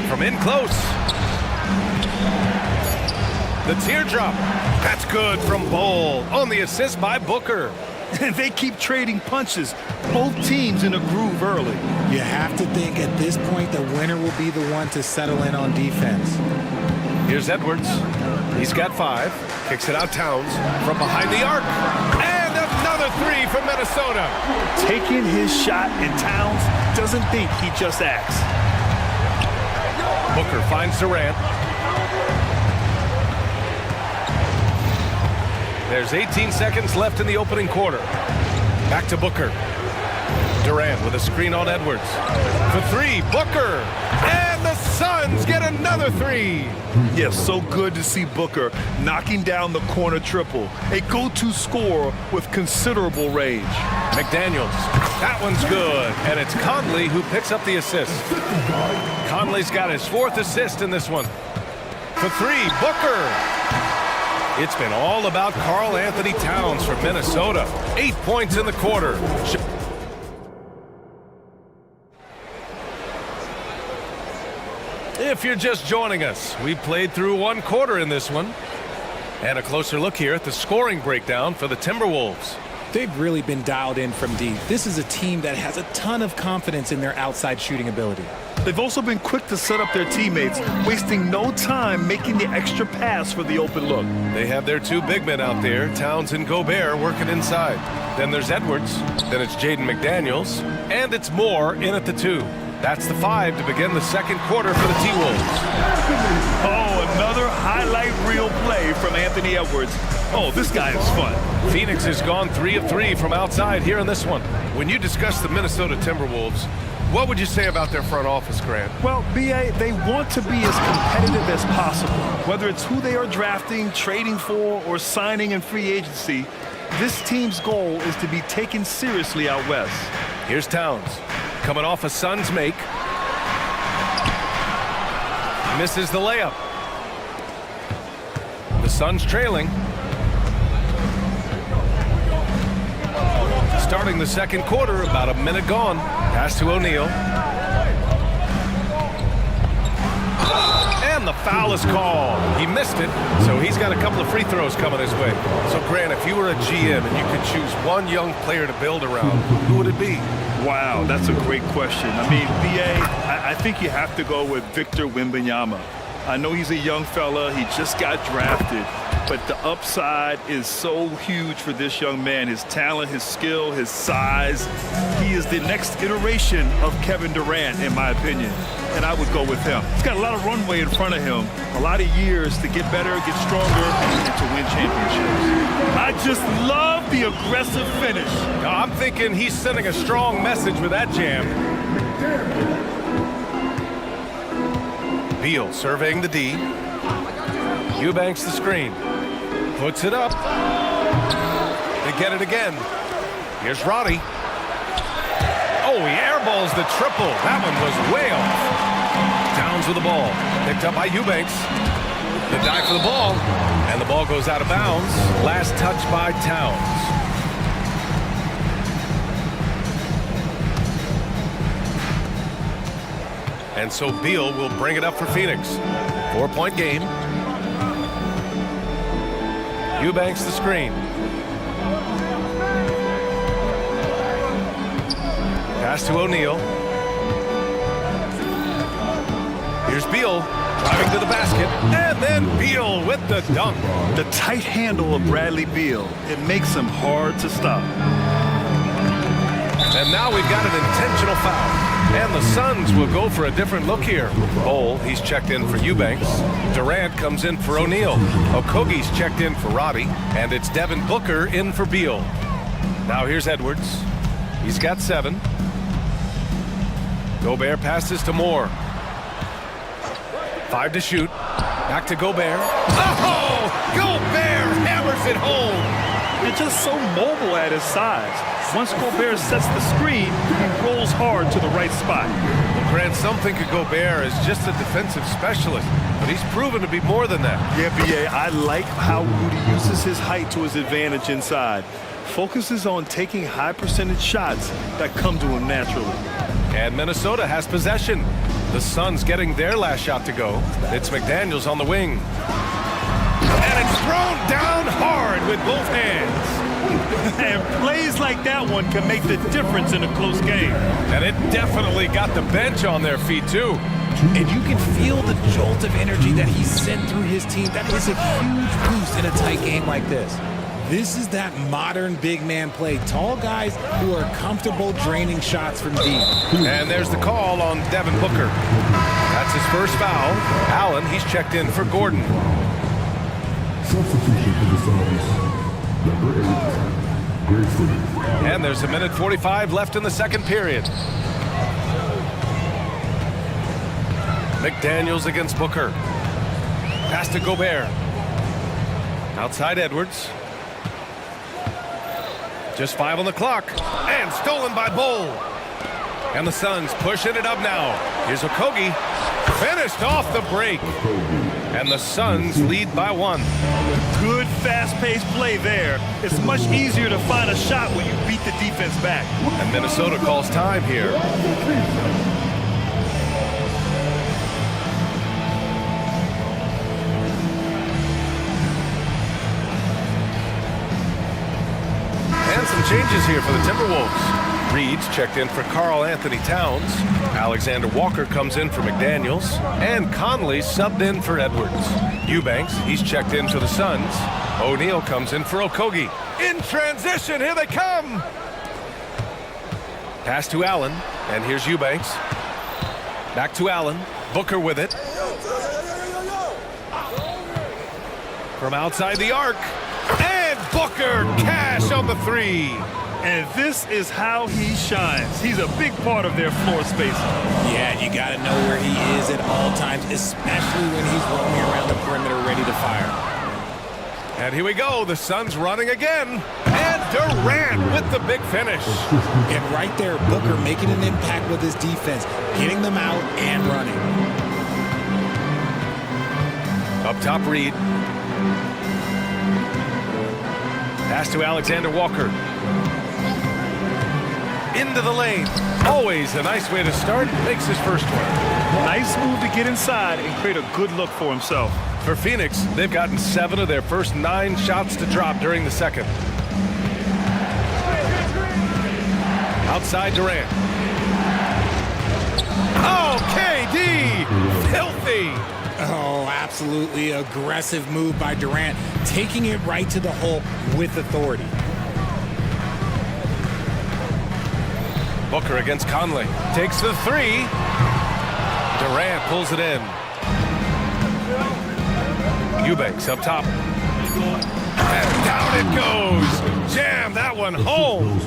From in close. The teardrop. That's good from Bol on the assist by Booker. They keep trading punches. Both teams in a groove early. You have to think at this point the winner will be the one to settle in on defense. Here's Edwards. He's got 5. Kicks it out Towns from behind the arc. And another 3 from Minnesota. Taking his shot, and Towns doesn't think, he just acts. Booker finds Durant. There's 18 seconds left in the opening quarter. Back to Booker. Durant with a screen on Edwards. For 3, Booker! And the Suns get another 3! Yes, so good to see Booker knocking down the corner triple. A go-to scorer with considerable range. McDaniels. That one's good. And it's Conley who picks up the assist. Conley's got his 4th assist in this one. For 3, Booker! It's been all about Karl Anthony Towns from Minnesota. 8 points in the quarter. If you're just joining us, we played through 1 quarter in this one. And a closer look here at the scoring breakdown for the Timberwolves. They've really been dialed in from deep. This is a team that has a ton of confidence in their outside shooting ability. They've also been quick to set up their teammates, wasting no time making the extra pass for the open look. They have their 2 big men out there, Towns and Gobert, working inside. Then there's Edwards, then it's Jaden McDaniels, and it's Moore in at the 2. That's the 5 to begin the second quarter for the T-Wolves. Oh, another highlight reel play from Anthony Edwards. Oh, this guy is fun. Phoenix has gone 3 of 3 from outside here in this one. When you discuss the Minnesota Timberwolves, what would you say about their front office, Grant? Well, B.A., they want to be as competitive as possible. Whether it's who they are drafting, trading for, or signing in free agency, this team's goal is to be taken seriously out west. Here's Towns, coming off a Suns make. Misses the layup. The Suns trailing. Starting the second quarter, about a minute gone. Pass to O'Neal. And the foul is called. He missed it, so he's got a couple of free throws coming his way. So, Grant, if you were a GM and you could choose one young player to build around, who would it be? Wow, that's a great question. I mean, B.A., I think you have to go with Victor Wembanyama. I know he's a young fella. He just got drafted. But the upside is so huge for this young man. His talent, his skill, his size. He is the next iteration of Kevin Durant, in my opinion. And I would go with him. He's got a lot of runway in front of him. A lot of years to get better, get stronger, and to win championships. I just love the aggressive finish. I'm thinking he's sending a strong message with that jam. Beal surveying the D. Eubanks the screen. Puts it up. They get it again. Here's Roddy. Oh, he airballs the triple. That one was way off. Towns with the ball. Picked up by Eubanks. The dive for the ball. And the ball goes out of bounds. Last touch by Towns. And so Beal will bring it up for Phoenix. 4-point game. Eubanks the screen. Pass to O'Neal. Here's Beal driving to the basket. And then Beal with the dunk. The tight handle of Bradley Beal. It makes him hard to stop. And now we've got an intentional foul. And the Suns will go for a different look here. Bol, he's checked in for Eubanks. Durant comes in for O'Neal. Okogie's checked in for Roddy. And it's Devin Booker in for Beal. Now here's Edwards. He's got 7. Gobert passes to Moore. 5 to shoot. Back to Gobert. Oh! Gobert hammers it home. They're just so mobile at his size. Once Gobert sets the screen, he rolls hard to the right spot. Well, Grant, some think of Gobert as just a defensive specialist, but he's proven to be more than that. Yeah, B.A., I like how Rudy uses his height to his advantage inside. Focuses on taking high percentage shots that come to him naturally. And Minnesota has possession. The Suns getting their last shot to go. It's McDaniels on the wing. And it's thrown down hard with both hands. And plays like that one can make the difference in a close game. And it definitely got the bench on their feet, too. And you can feel the jolt of energy that he sent through his team. That is a huge boost in a tight game like this. This is that modern big man play. Tall guys who are comfortable draining shots from deep. And there's the call on Devin Booker. That's his first foul. Allen, he's checked in for Gordon. Substitution for the Suns. Number 8, Grayson. And there's 1:45 left in the second period. McDaniels against Booker. Pass to Gobert. Outside Edwards. Just 5 on the clock. And stolen by Bull. And the Suns pushing it up now. Here's Okogie. Finished off the break. And the Suns lead by 1. Good fast-paced play there. It's much easier to find a shot when you beat the defense back. And Minnesota calls time here. And some changes here for the Timberwolves. Reed's checked in for Karl Anthony Towns. Alexander Walker comes in for McDaniels. And Conley subbed in for Edwards. Eubanks, he's checked in for the Suns. O'Neal comes in for Okogie. In transition, here they come! Pass to Allen, and here's Eubanks. Back to Allen. Booker with it. From outside the arc. And Booker, cash on the 3. And this is how he shines. He's a big part of their floor space. Yeah, you got to know where he is at all times, especially when he's roaming around the perimeter ready to fire. And here we go. The Suns running again. And Durant with the big finish. And right there, Booker making an impact with his defense, getting them out and running. Up top, Reed. Pass to Alexander Walker. Into the lane. Always a nice way to start. Makes his first one. Nice move to get inside and create a good look for himself. For Phoenix, they've gotten 7 of their first 9 shots to drop during the second. Outside Durant. Oh, KD! Filthy! Oh, absolutely aggressive move by Durant, taking it right to the hole with authority. Booker against Conley. Takes the 3. Durant pulls it in. Eubanks up top. And down it goes. Jam that one home.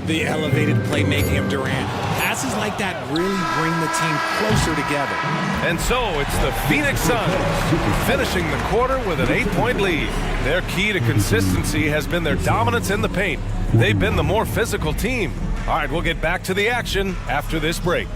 The elevated playmaking of Durant. Passes like that really bring the team closer together. And so it's the Phoenix Suns finishing the quarter with an 8-point lead. Their key to consistency has been their dominance in the paint. They've been the more physical team. All right, we'll get back to the action after this break.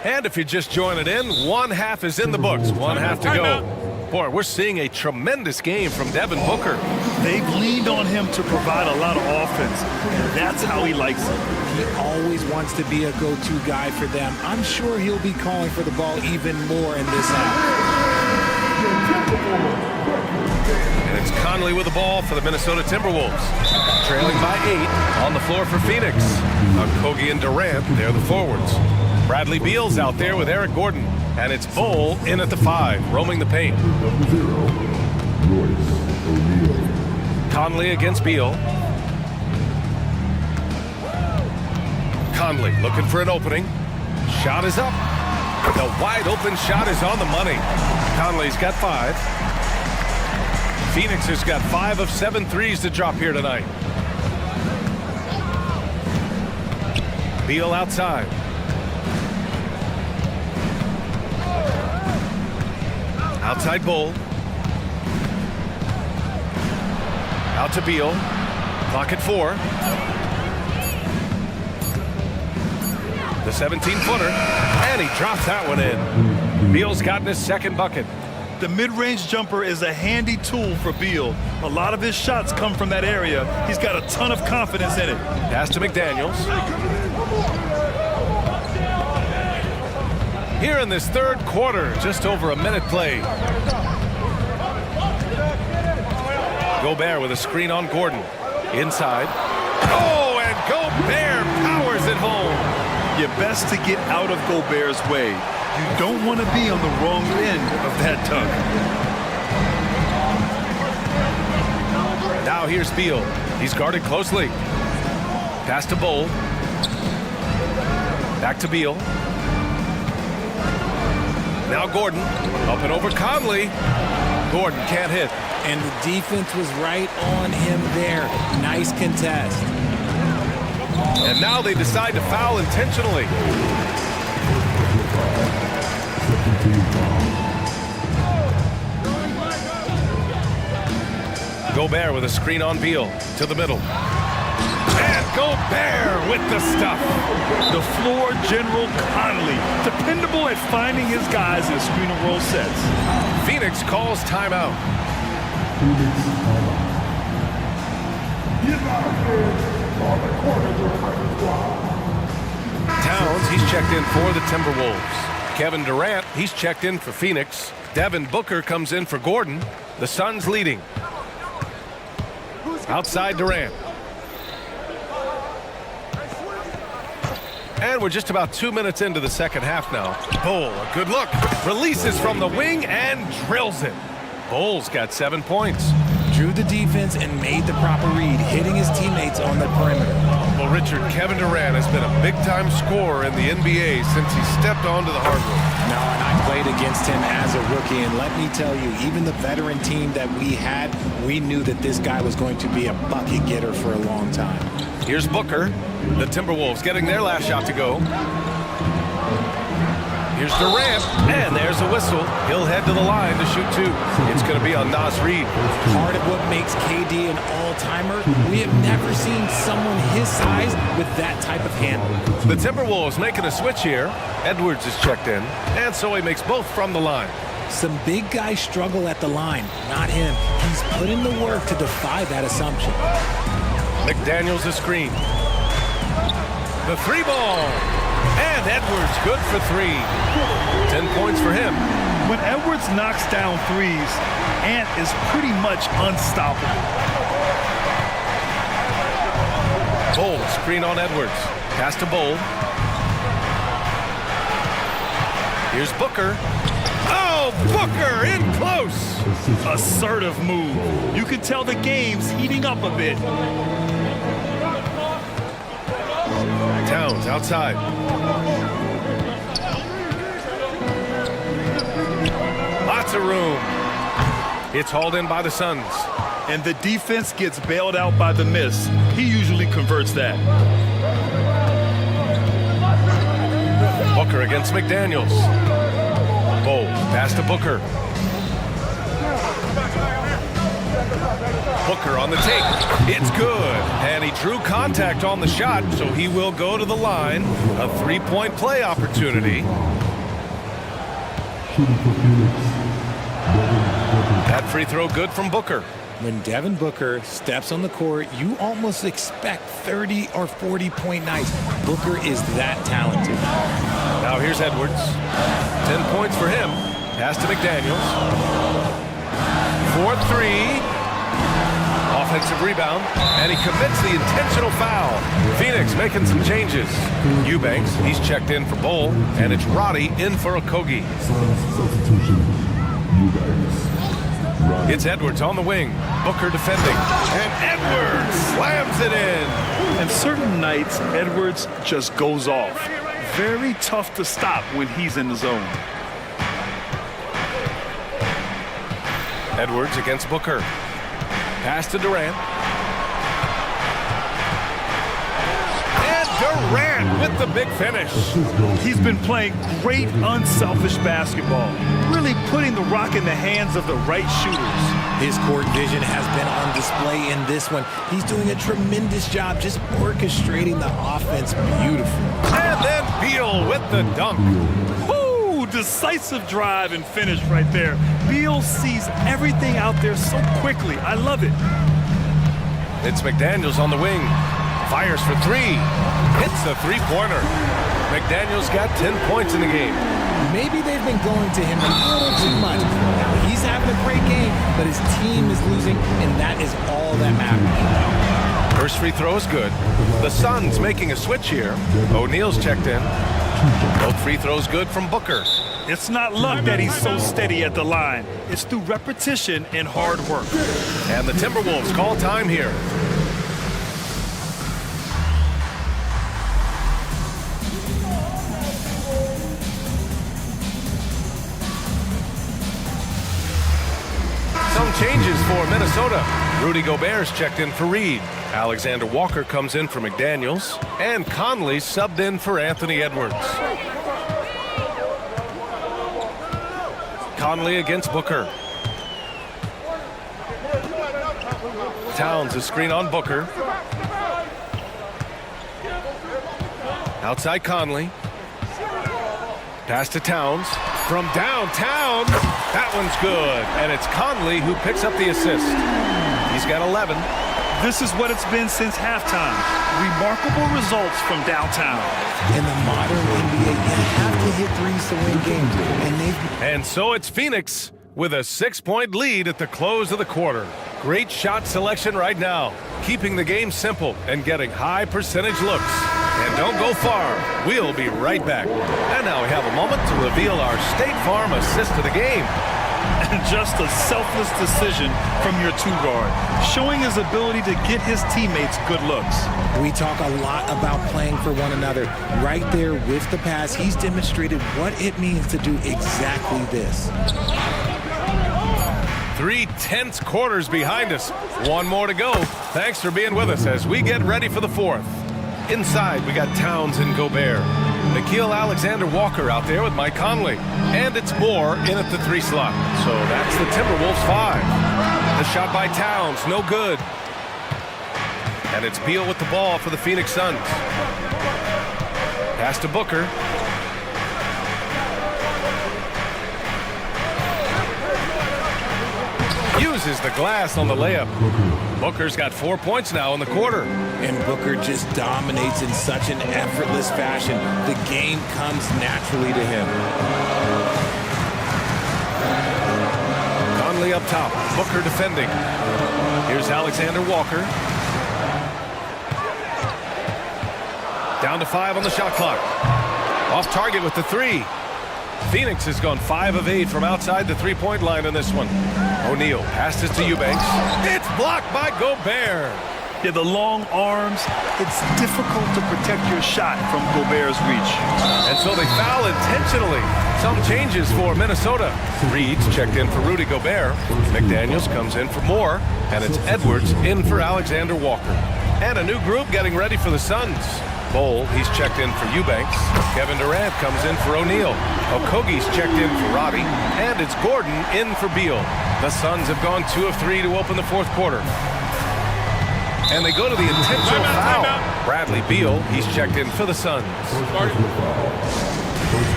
And if you're just joining in, 1 half is in the books. 1 half to go. Boy, we're seeing a tremendous game from Devin Booker. They've leaned on him to provide a lot of offense, and that's how he likes it. He always wants to be a go-to guy for them. I'm sure he'll be calling for the ball even more in this half. And it's Conley with the ball for the Minnesota Timberwolves. Trailing by 8 on the floor for Phoenix. Okogie and Durant, they're the forwards. Bradley Beal's out there with Eric Gordon. And it's Bull in at the 5, roaming the paint. Conley against Beal. Conley looking for an opening. Shot is up. The wide open shot is on the money. Conley's got 5. Phoenix has got 5 of 7 threes to drop here tonight. Beal outside. Outside Bull. Out to Beal. Clock at 4. The 17-footer. And he drops that one in. Beal's gotten his second bucket. The mid-range jumper is a handy tool for Beal. A lot of his shots come from that area. He's got a ton of confidence in it. Pass to McDaniels. Here in this third quarter, just over a minute played. Gobert with a screen on Gordon. Inside. Oh, and Gobert powers it home. You're best to get out of Gobert's way. You don't want to be on the wrong end of that tug. Now here's Beal. He's guarded closely. Pass to Bowl. Back to Beal. Now Gordon. Up and over Conley. Gordon can't hit. And the defense was right on him there. Nice contest. And now they decide to foul intentionally. Gobert with a screen on Beal to the middle. And Gobert with the stuff. The floor general Conley, dependable at finding his guys in screen and roll sets. Phoenix calls timeout. Towns, he's checked in for the Timberwolves. Kevin Durant, he's checked in for Phoenix. Devin Booker comes in for Gordon. The Suns leading. Outside Durant. And we're just about 2 minutes into the second half now. Bol, a good look. Releases from the wing and drills it. Bol's got 7 points. Drew the defense and made the proper read, hitting his teammates on the perimeter. Well, Richard, Kevin Durant has been a big-time scorer in the NBA since he stepped onto the hardwood. No, and I played against him as a rookie, and let me tell you, even the veteran team that we had, we knew that this guy was going to be a bucket getter for a long time. Here's Booker. The Timberwolves getting their last shot to go. Here's Durant, and there's a whistle. He'll head to the line to shoot two. It's going to be on Nas Reed. Part of what makes KD an all-timer, we have never seen someone his size with that type of handle. The Timberwolves making a switch here. Edwards is checked in, and so he makes both from the line. Some big guys struggle at the line, not him. He's put in the work to defy that assumption. McDaniels a screen. The three ball. And Edwards good for 3. 10 points for him. When Edwards knocks down threes, Ant is pretty much unstoppable. Bowl, screen on Edwards. Pass to Bowl. Here's Booker. Oh, Booker in close. Assertive move. You can tell the game's heating up a bit. Towns outside. Lots of room. It's hauled in by the Suns. And the defense gets bailed out by the miss. He usually converts that. Booker against McDaniels. Bowl, pass to Booker. Booker on the take. It's good. And he drew contact on the shot, so he will go to the line. A 3-point play opportunity. That free throw good from Booker. When Devin Booker steps on the court, you almost expect 30 or 40-point nights. Booker is that talented. Now here's Edwards. 10 points for him. Pass to McDaniels. 4-3. Offensive rebound, and he commits the intentional foul. Phoenix making some changes. Eubanks, he's checked in for Bowl, and it's Roddy in for Okogie. It's Edwards on the wing. Booker defending, and Edwards slams it in. And certain nights, Edwards just goes off. Very tough to stop when he's in the zone. Edwards against Booker. Pass to Durant. And Durant with the big finish. He's been playing great, unselfish basketball. Really putting the rock in the hands of the right shooters. His court vision has been on display in this one. He's doing a tremendous job just orchestrating the offense beautifully. And then Beal with the dunk. Ooh, decisive drive and finish right there. Beal sees everything out there so quickly. I love it. It's McDaniels on the wing. Fires for three. Hits the three-pointer. McDaniels got 10 points in the game. Maybe they've been going to him a little too much. Now, he's having a great game, but his team is losing, and that is all that matters. First free throw is good. The Suns making a switch here. O'Neal's checked in. Both free throws good from Booker. It's not luck that he's so steady at the line. It's through repetition and hard work. And the Timberwolves call time here. Some changes for Minnesota. Rudy Gobert's checked in for Reed. Alexander Walker comes in for McDaniels. And Conley subbed in for Anthony Edwards. Conley against Booker. Towns a screen on Booker. Outside Conley. Pass to Towns. From downtown, that one's good. And it's Conley who picks up the assist. He's got 11. This is what it's been since halftime. Remarkable results from downtown. In the modern NBA, you have to hit threes to win games. And so it's Phoenix with a 6-point lead at the close of the quarter. Great shot selection right now, keeping the game simple and getting high percentage looks. And don't go far. We'll be right back. And now we have a moment to reveal our State Farm assist of the game. And just a selfless decision from your two-guard, showing his ability to get his teammates good looks. We talk a lot about playing for one another. Right there with the pass, he's demonstrated what it means to do exactly this. 3 tense quarters behind us. One more to go. Thanks for being with us as we get ready for the fourth. Inside, we got Towns and Gobert. Nickeil Alexander-Walker out there with Mike Conley. And it's Moore in at the 3 slot. So that's the Timberwolves 5. The shot by Towns, no good. And it's Beal with the ball for the Phoenix Suns. Pass to Booker. Uses the glass on the layup. Booker's got 4 points now in the quarter. And Booker just dominates in such an effortless fashion. The game comes naturally to him. Conley up top. Booker defending. Here's Alexander Walker. Down to 5 on the shot clock. Off target with the 3. Phoenix has gone 5 of 8 from outside the 3-point line in this one. O'Neal passes to Eubanks. It's blocked by Gobert. Yeah, the long arms, it's difficult to protect your shot from Gobert's reach. And so they foul intentionally. Some changes for Minnesota. Reed's checked in for Rudy Gobert. McDaniels comes in for Moore. And it's Edwards in for Alexander Walker. And a new group getting ready for the Suns. Bowl, he's checked in for Eubanks. Kevin Durant comes in for O'Neal. Okogie's checked in for Robbie. And it's Gordon in for Beal. The Suns have gone 2 of 3 to open the fourth quarter. And they go to the intentional foul. Bradley Beal, he's checked in for the Suns. First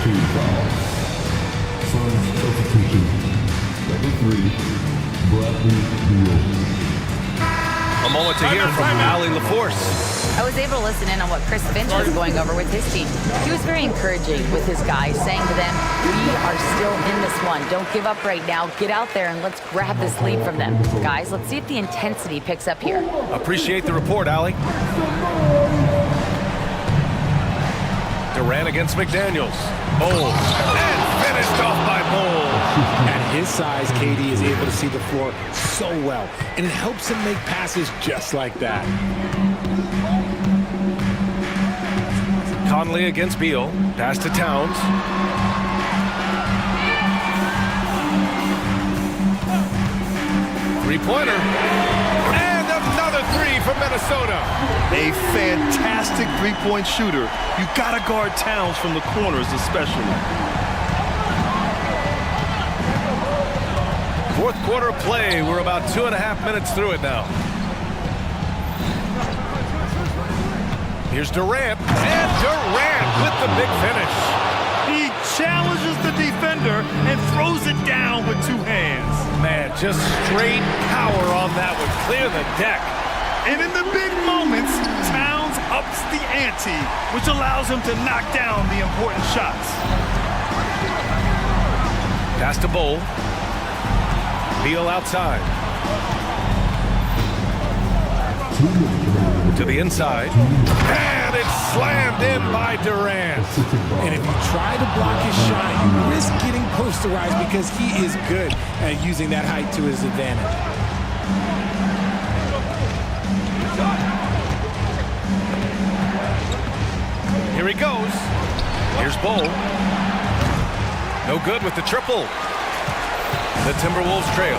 team foul. Suns substitution. Number 3, Bradley Beal. A moment to hear from Ali LaForce. I was able to listen in on what Chris Finch was going over with his team. He was very encouraging with his guys, saying to them, we are still in this one. Don't give up right now. Get out there and let's grab this lead from them. Guys, let's see if the intensity picks up here. Appreciate the report, Ali. Durant against McDaniels. Bowles. And finished off by Bowles. At his size, KD is able to see the floor so well, and it helps him make passes just like that. Conley against Beal. Pass to Towns. Three-pointer. And another 3 from Minnesota. A fantastic three-point shooter. You gotta guard Towns from the corners especially. Fourth quarter play. We're about 2.5 minutes through it now. Here's Durant. And Durant with the big finish. He challenges the defender and throws it down with two hands. Man, just straight power on that one. Clear the deck. And in the big moments, Towns ups the ante, which allows him to knock down the important shots. Pass to Bowl. Beal outside. To the inside. And it's slammed in by Durant. And if you try to block his shot, you risk getting posterized because he is good at using that height to his advantage. Here he goes. Here's Bowl. No good with the triple. The Timberwolves trail.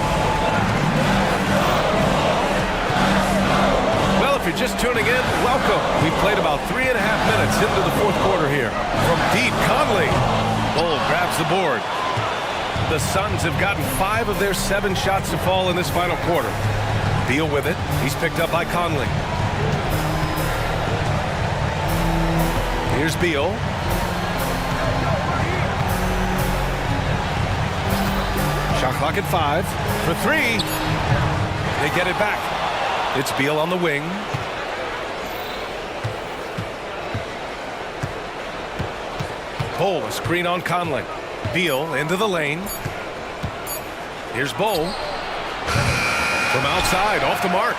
Well, if you're just tuning in, welcome. We've played about 3.5 minutes into the fourth quarter here. From deep, Conley. Bowl grabs the board. The Suns have gotten 5 of their 7 shots to fall in this final quarter. Beal with it. He's picked up by Conley. Here's Beal. Shot clock at 5. For 3. They get it back. It's Beal on the wing. Bowl, a screen on Conley. Beal into the lane. Here's Bowl. From outside, off the mark.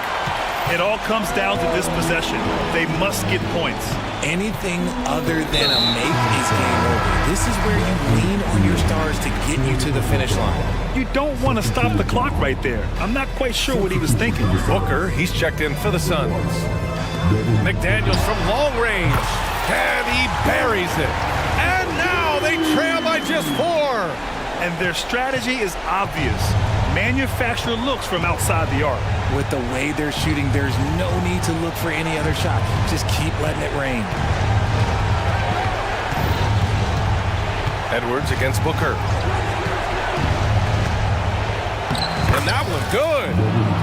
It all comes down to this possession. They must get points. Anything other than a make is game over. This is where you lean on your stars to get you to the finish line. You don't want to stop the clock right there. I'm not quite sure what he was thinking. Booker, he's checked in for the Suns. McDaniels from long range. And he buries it. And now they trail by just 4. And their strategy is obvious. Manufacture looks from outside the arc. With the way they're shooting, there's no need to look for any other shot. Just keep letting it rain. Edwards against Booker. And that one good.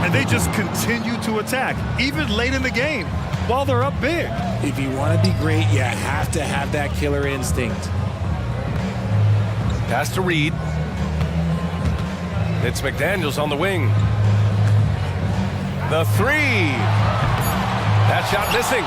And they just continue to attack, even late in the game, while they're up big. If you want to be great, you have to have that killer instinct. Pass to Reed. It's McDaniels on the wing. The 3. That shot missing.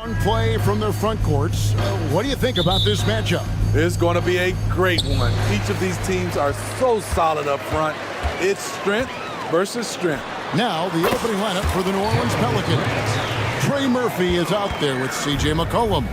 Play from their front courts. What do you think about this matchup? It's going to be a great one. Each of these teams are so solid up front. It's strength versus strength. Now, the opening lineup for the New Orleans Pelicans. Trey Murphy is out there with C.J. McCollum.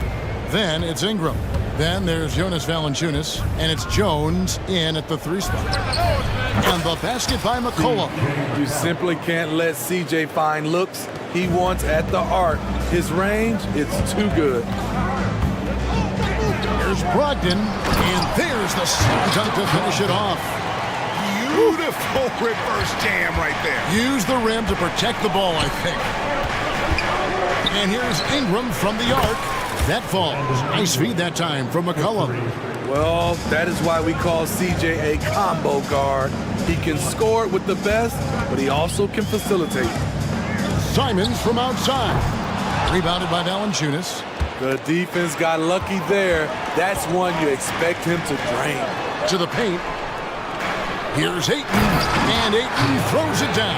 Then it's Ingram. Then there's Jonas Valanciunas, and it's Jones in at the 3 spot. And the basket by McCollum. You simply can't let C.J. find looks he wants at the arc. His range, it's too good. Here's Brogdon, and there's the slam dunk to finish it off. Beautiful reverse jam right there. Use the rim to protect the ball, I think. And here's Ingram from the arc. That falls. Nice feed that time from McCollum. Well, that is why we call CJ a combo guard. He can score it with the best, but he also can facilitate. Simons from outside. Rebounded by Valanciunas. The defense got lucky there. That's one you expect him to drain. To the paint. Here's Ayton, and Ayton throws it down.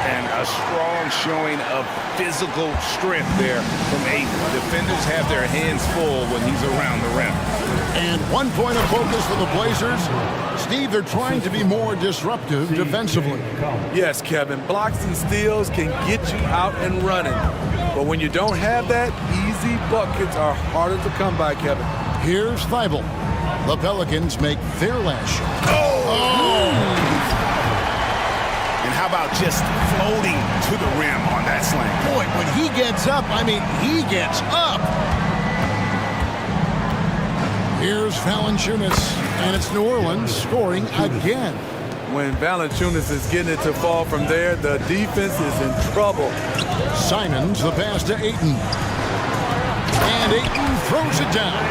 And a strong showing of physical strength there from Ayton. Defenders have their hands full when he's around the rim. And 1 point of focus for the Blazers. Steve, they're trying to be more disruptive defensively. Yes, Kevin. Blocks and steals can get you out and running. But when you don't have that, easy buckets are harder to come by, Kevin. Here's Thibault. The Pelicans make their last shot. And how about just floating to the rim on that slam? Boy, when he gets up, I mean, he gets up. Here's Valanciunas, and it's New Orleans scoring again. When Valanciunas is getting it to fall from there, the defense is in trouble. Simons, the pass to Ayton. And Ayton throws it down.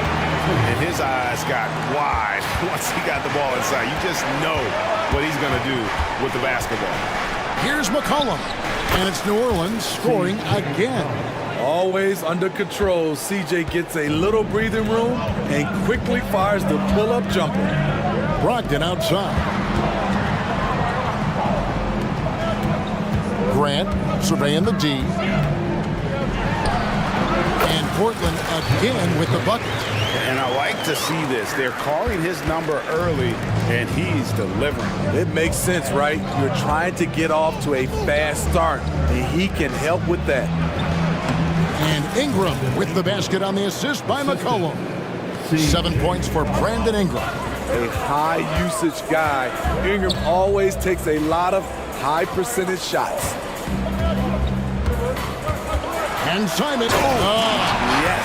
And his eyes got wide once he got the ball inside. You just know what he's going to do with the basketball. Here's McCollum, and it's New Orleans scoring again. Always under control, CJ gets a little breathing room and quickly fires the pull-up jumper. Brogdon outside. Grant surveying the D. And Portland again with the bucket. And I like to see this. They're calling his number early, and he's delivering. It makes sense, right? You're trying to get off to a fast start, and he can help with that. And Ingram with the basket on the assist by McCollum. 7 points for Brandon Ingram. A high-usage guy. Ingram always takes a lot of high-percentage shots. And Simon. Yes.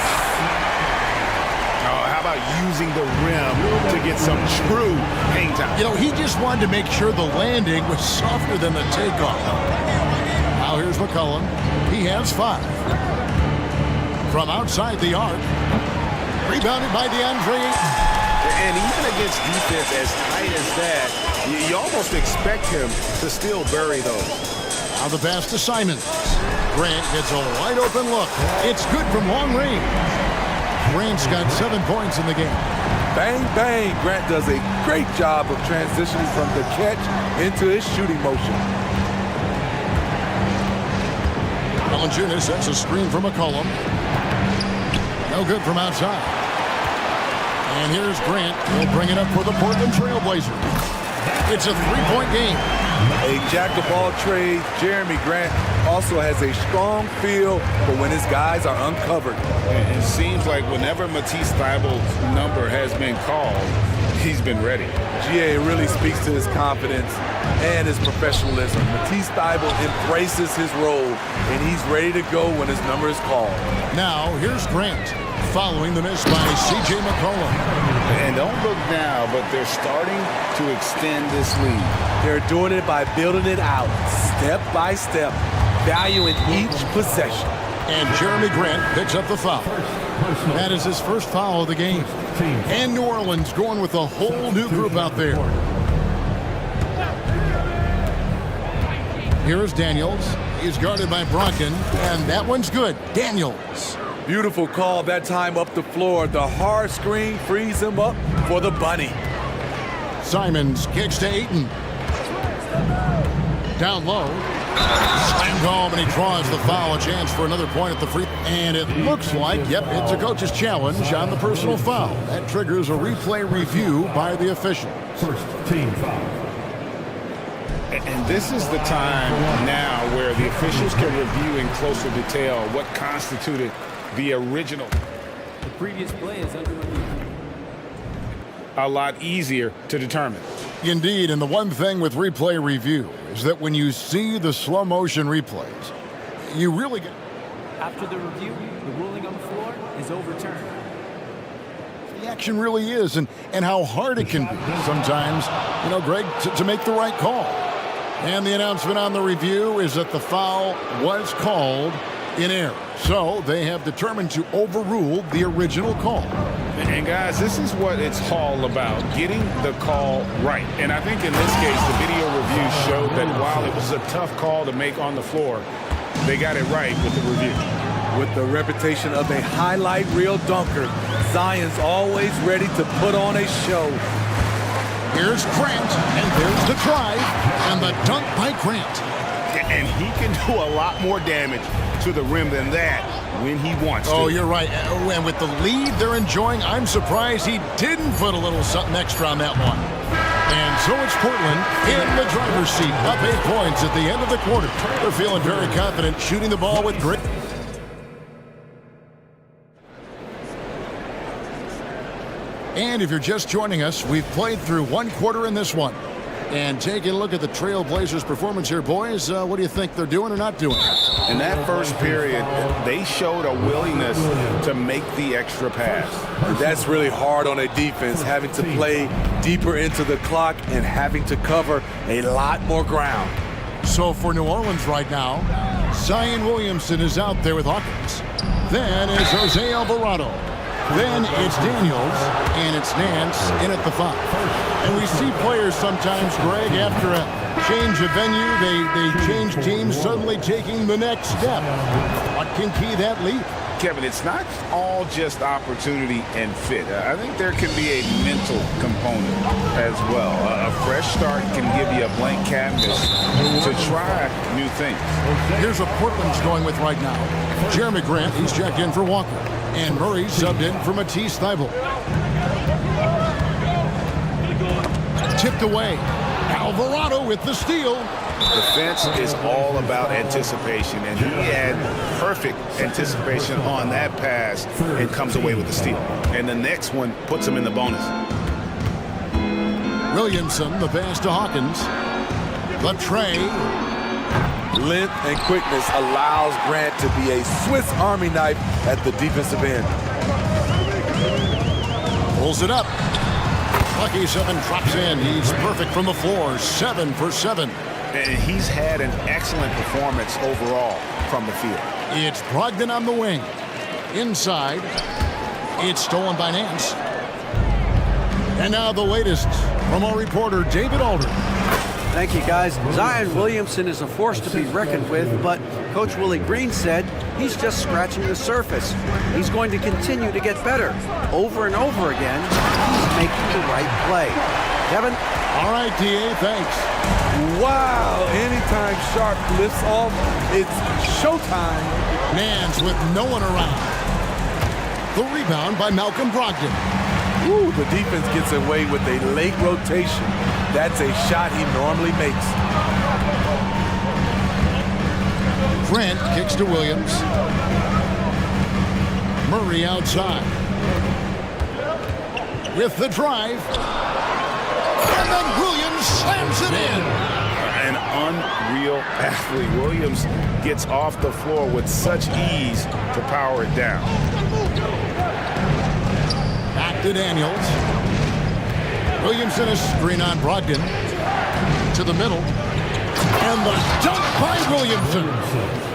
How about using the rim to get some true paint out? You know, he just wanted to make sure the landing was softer than the takeoff. Now here's McCollum. He has 5. From outside the arc. Rebounded by DeAndre Ayton. And even against defense as tight as that, you almost expect him to still bury those. Now the pass to Simons. Grant gets a wide open look. It's good from long range. Grant's got 7 points in the game. Bang, bang. Grant does a great job of transitioning from the catch into his shooting motion. Valanciunas sets a screen for McCollum. No good from outside. And here's Grant. He'll bring it up for the Portland Trailblazers. It's a 3-point game. A jack-of-all-trades, Jeremy Grant also has a strong feel for when his guys are uncovered. It seems like whenever Matisse Thybulle's number has been called, he's been ready. GA really speaks to his confidence and his professionalism. Matisse Thybulle embraces his role, and he's ready to go when his number is called. Now, here's Grant, following the miss by C.J. McCollum. And don't look now, but they're starting to extend this lead. They're doing it by building it out, step by step, valuing each possession. And Jeremy Grant picks up the foul. That is his first foul of the game. And New Orleans going with a whole new group out there. Here's Daniels. He's guarded by Brogdon, and that one's good. Daniels. Beautiful call that time up the floor. The hard screen frees him up for the bunny. Simons kicks to Ayton. Down low. Slammed home, and he draws the foul. A chance for another point at the free. And it looks like, yep, it's a coach's challenge on the personal foul. That triggers a replay review by the official. First team foul. And this is the time now where the officials can review in closer detail what constituted the original. The previous play is under review. A lot easier to determine. Indeed, and the one thing with replay review is that when you see the slow motion replays, you really get... After the review, the ruling on the floor is overturned. The action really is, and how hard it can be sometimes, you know, Greg, to make the right call. And the announcement on the review is that the foul was called in error. So they have determined to overrule the original call. And guys, this is what it's all about, getting the call right. And I think in this case, the video review showed that while it was a tough call to make on the floor, they got it right with the review. With the reputation of a highlight reel dunker, Zion's always ready to put on a show. Here's Grant, and there's the drive, and the dunk by Grant. And he can do a lot more damage to the rim than that when he wants to. Oh, you're right. And with the lead they're enjoying, I'm surprised he didn't put a little something extra on that one. And so it's Portland in the driver's seat, up 8 points at the end of the quarter. They're feeling very confident, shooting the ball with grit. And if you're just joining us, we've played through one quarter in this one. And taking a look at the Trailblazers' performance here, boys, what do you think they're doing or not doing? In that first period, they showed a willingness to make the extra pass. That's really hard on a defense, having to play deeper into the clock and having to cover a lot more ground. So for New Orleans right now, Zion Williamson is out there with Hawkins. Then it's Jose Alvarado. Then it's Daniels, and it's Nance in at the 5. And we see players sometimes, Greg, after a change of venue, they change teams, suddenly taking the next step. What can key that lead? Kevin, it's not all just opportunity and fit. I think there can be a mental component as well. A fresh start can give you a blank canvas to try new things. Here's what Portland's going with right now. Jeremy Grant, he's checked in for Walker. And Murray subbed in for Matisse Thybulle. Tipped away. Alvarado with the steal. Defense is all about anticipation, and he had perfect anticipation on that pass and comes away with the steal. And the next one puts him in the bonus. Williamson, the pass to Hawkins. The tray. Length and quickness allows Grant to be a Swiss Army knife at the defensive end. Pulls it up. Lucky 7 drops in. He's perfect from the floor. 7 for 7. And he's had an excellent performance overall from the field. It's Brogdon on the wing. Inside. It's stolen by Nance. And now the latest from our reporter, David Alder. Thank you, guys. Zion Williamson is a force to be reckoned with, but Coach Willie Green said he's just scratching the surface. He's going to continue to get better. Over and over again, he's making the right play. Kevin? All right, D.A., thanks. Wow, anytime Sharp lifts off, it's showtime. Nance with no one around. The rebound by Malcolm Brogdon. Ooh, the defense gets away with a late rotation. That's a shot he normally makes. Grant kicks to Williams. Murray outside. With the drive. And then Williams slams it in. An unreal athlete. Williams gets off the floor with such ease to power it down. Back to Daniels. Williamson a screen on Brogdon. To the middle. And the dunk by Williamson.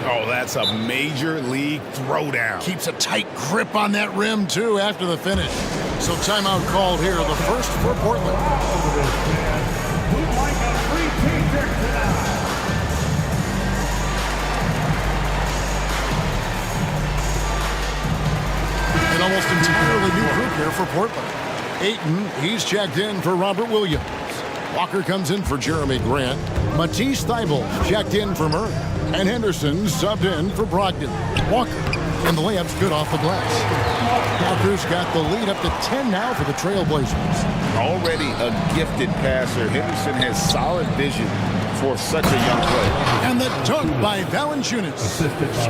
Oh, that's a major league throwdown. Keeps a tight grip on that rim, too, after the finish. So timeout called here, the first for Portland. An almost entirely new group here for Portland. Ayton, he's checked in for Robert Williams. Walker comes in for Jeremy Grant. Matisse Thybulle checked in for Murray. And Henderson subbed in for Brogdon. Walker, and the layup's good off the glass. Walker's got the lead up to 10 now for the Trailblazers. Already a gifted passer, Henderson has solid vision for such a young player. And the dunk by Valanciunas.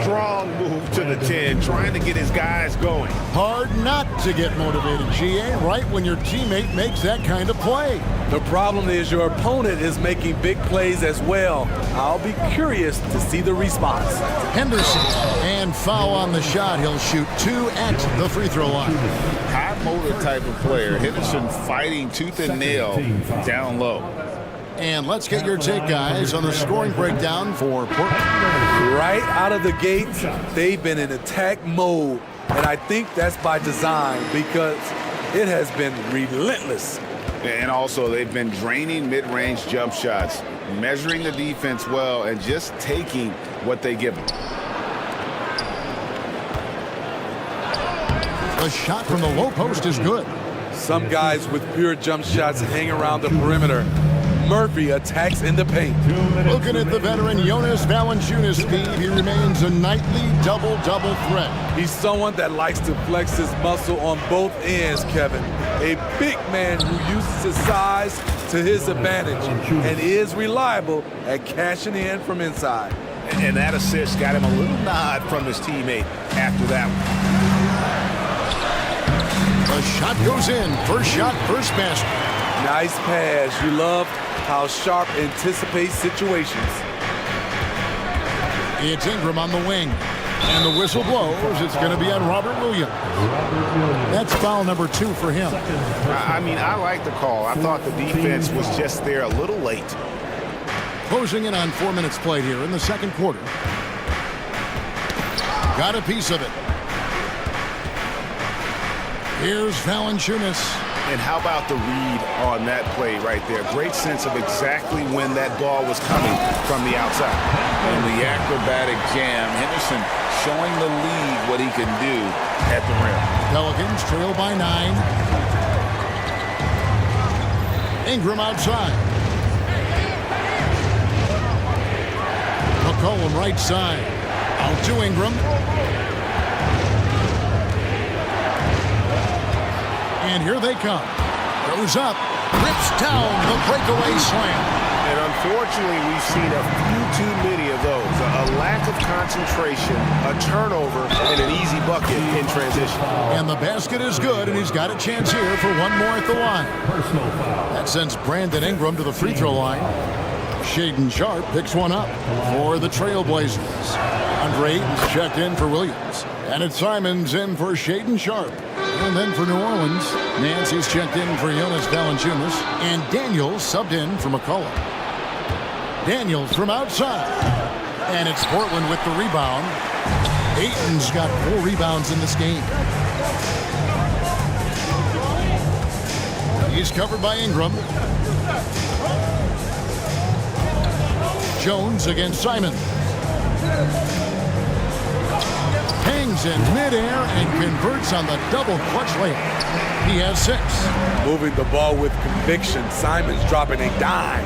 Strong move to the 10, trying to get his guys going. Hard not to get motivated, GA, right when your teammate makes that kind of play. The problem is your opponent is making big plays as well. I'll be curious to see the response. Henderson, and foul on the shot. He'll shoot 2 at the free throw line. High motor type of player. Henderson fighting tooth and nail down low. And let's get your take, guys, on the scoring breakdown for Portland. Right out of the gate, they've been in attack mode. And I think that's by design because it has been relentless. And also, they've been draining mid-range jump shots, measuring the defense well, and just taking what they give them. The shot from the low post is good. Some guys with pure jump shots hang around the perimeter. Murphy attacks in the paint. Looking at the veteran Jonas Valanciunas, Steve, he remains a nightly double-double threat. He's someone that likes to flex his muscle on both ends, Kevin. A big man who uses his size to his advantage and is reliable at cashing in from inside. And that assist got him a little nod from his teammate after that one. The shot goes in. First shot, first basket. Nice pass. You love how Sharp anticipates situations. It's Ingram on the wing. And the whistle blows. It's going to be on Robert Williams. That's foul number 2 for him. I mean, I like the call. I thought the defense was just there a little late. Closing in on 4 minutes played here in the second quarter. Got a piece of it. Here's Valanciunas. And how about the read on that play right there? Great sense of exactly when that ball was coming from the outside. And the acrobatic jam, Henderson showing the league what he can do at the rim. Pelicans trail by 9. Ingram outside. McCollum right side. Out to Ingram. And here they come. Goes up. Rips down the breakaway slam. And unfortunately, we've seen a few too many of those. A lack of concentration, a turnover, and an easy bucket in transition. And the basket is good, and he's got a chance here for one more at the line. That sends Brandon Ingram to the free throw line. Shaedon Sharpe picks one up for the Trailblazers. Andre Ayton's checked in for Williams. And it's Simons in for Shaedon Sharpe. And then for New Orleans, Nancy's checked in for Jonas Valanciunas. And Daniels subbed in for McCollum. Daniels from outside. And it's Portland with the rebound. Ayton's got 4 rebounds in this game. He's covered by Ingram. Jones against Simon. Hangs in midair and converts on the double clutch layup. He has 6. Moving the ball with conviction. Simon's dropping a dime.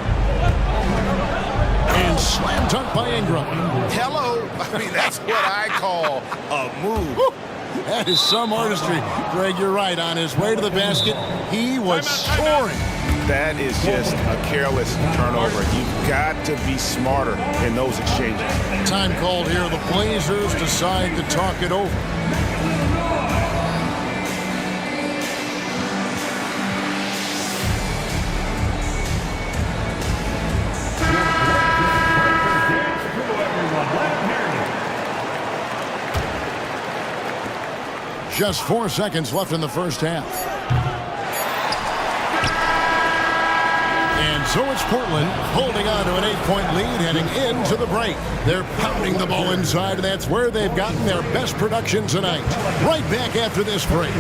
And slam dunk by Ingram. Hello. I mean, that's what I call a move. Woo. That is some artistry. Greg, you're right. On his way to the basket, he was soaring. That is just a careless turnover. You've got to be smarter in those exchanges. Time called here. The Blazers decide to talk it over. Just 4 seconds left in the first half. And so it's Portland holding on to an 8-point lead heading into the break. They're pounding the ball inside, and that's where they've gotten their best production tonight. Right back after this break.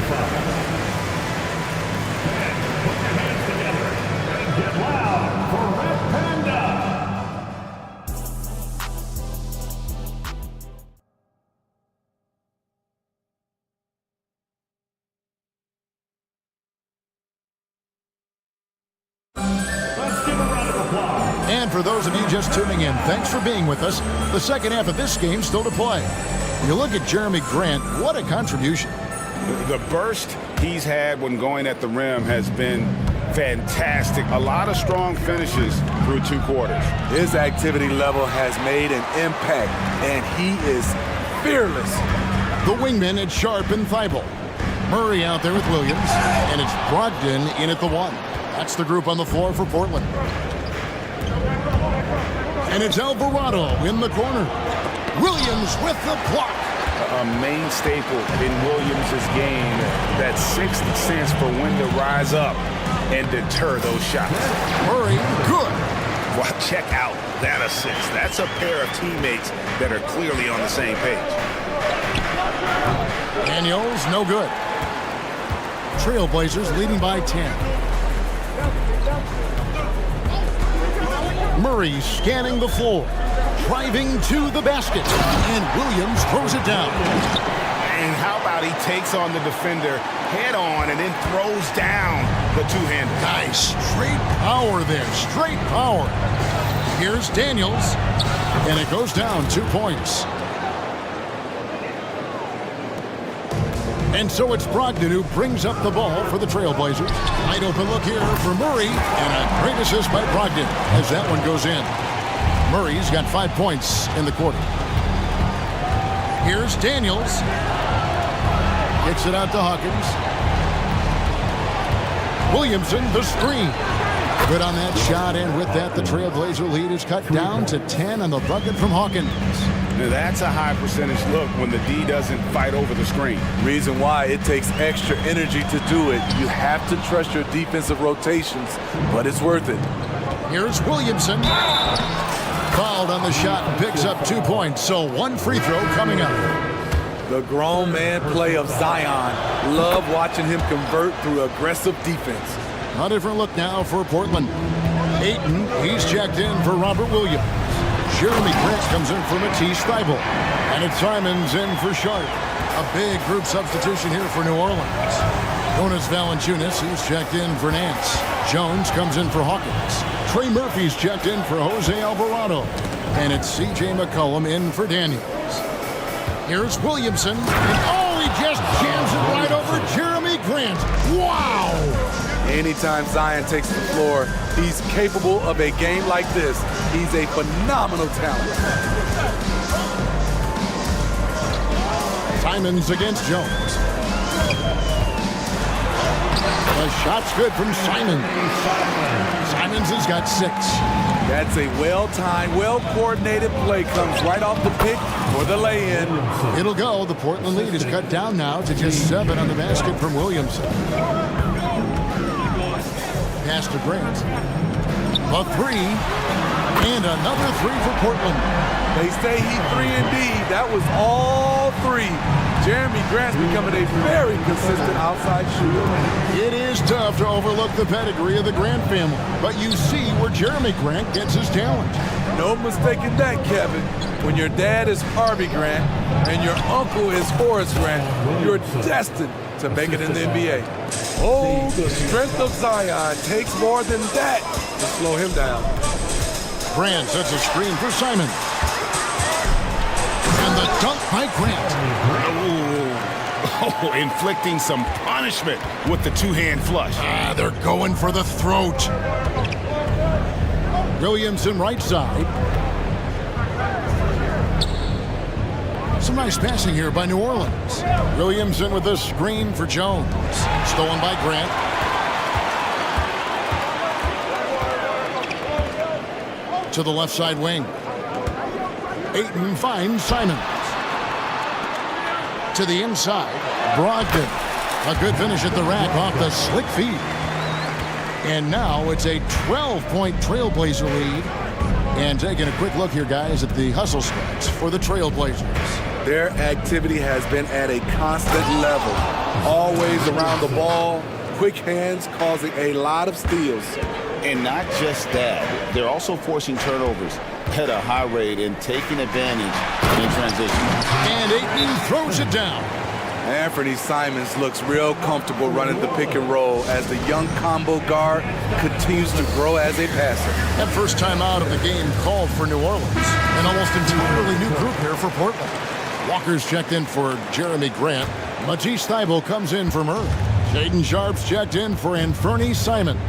And And for those of you just tuning in, thanks for being with us. The second half of this game still to play. You look at Jeremy Grant, what a contribution. The burst he's had when going at the rim has been fantastic. A lot of strong finishes through 2 quarters. His activity level has made an impact, and he is fearless. The wingmen at Sharp and Thibault. Murray out there with Williams, and it's Brogdon in at the 1. That's the group on the floor for Portland. And it's Alvarado in the corner. Williams with the block. A main staple in Williams' game, that sixth sense for when to rise up and deter those shots. Murray, good. Well, check out that assist. That's a pair of teammates that are clearly on the same page. Daniels, no good. Trailblazers leading by 10. Murray scanning the floor, driving to the basket, and Williams throws it down. And how about he takes on the defender head on and then throws down the two-hander. Nice, straight power there, straight power. Here's Daniels, and it goes down 2 points. And so it's Brogdon who brings up the ball for the Trailblazers. Wide open look here for Murray, and a great assist by Brogdon as that one goes in. Murray's got 5 points in the quarter. Here's Daniels. Kicks it out to Hawkins. Williamson, the screen. Good on that shot, and with that, the Trailblazer lead is cut down to 10 on the bucket from Hawkins. Now that's a high percentage look when the D doesn't fight over the screen. Reason why it takes extra energy to do it. You have to trust your defensive rotations, but it's worth it. Here's Williamson. Fouled on the shot and picks up 2 points, so 1 free throw coming up. The grown man play of Zion. Love watching him convert through aggressive defense. A different look now for Portland. Ayton, he's checked in for Robert Williams. Jeremy Grant comes in for Matisse Thybulle. And it's Simons in for Sharp. A big group substitution here for New Orleans. Jonas Valanciunas, he's checked in for Nance. Jones comes in for Hawkins. Trey Murphy's checked in for Jose Alvarado. And it's C.J. McCollum in for Daniels. Here's Williamson. And oh, he just jams it right over Jeremy Grant. Wow! Anytime Zion takes the floor, he's capable of a game like this. He's a phenomenal talent. Simons against Jones. The shot's good from Simons. Simons has got 6. That's a well-timed, well-coordinated play. Comes right off the pick for the lay-in. It'll go. The Portland lead is cut down now to just 7 on the basket from Williamson. Pass to Grant. A 3. And another 3 for Portland. They say he 3 and D. That was all 3. Jeremy Grant's becoming a very consistent outside shooter. It is tough to overlook the pedigree of the Grant family, but you see where Jeremy Grant gets his talent. No mistaking that, Kevin. When your dad is Harvey Grant and your uncle is Horace Grant, you're destined to make it in the NBA. Oh, the strength of Zion takes more than that to slow him down. Grant sets a screen for Simon. And the dunk by Grant. Oh, inflicting some punishment with the two-hand flush. They're going for the throat. Williamson right side. Some nice passing here by New Orleans. Williamson with a screen for Jones. Stolen by Grant. To the left side wing. Ayton finds Simons. To the inside, Brogdon. A good finish at the rack off the slick feed. And now it's a 12-point Trailblazer lead. And taking a quick look here, guys, at the hustle stats for the Trailblazers. Their activity has been at a constant level. Always around the ball, quick hands causing a lot of steals. And not just that, they're also forcing turnovers at a high rate and taking advantage in transition. And Ayton throws it down. Anthony Simons looks real comfortable running the pick and roll as the young combo guard continues to grow as a passer. That first time out of the game called for New Orleans. An almost entirely new group here for Portland. Walker's checked in for Jeremy Grant. Matisse Thybulle comes in for Murray. Jaden Sharp's checked in for Anthony Simons.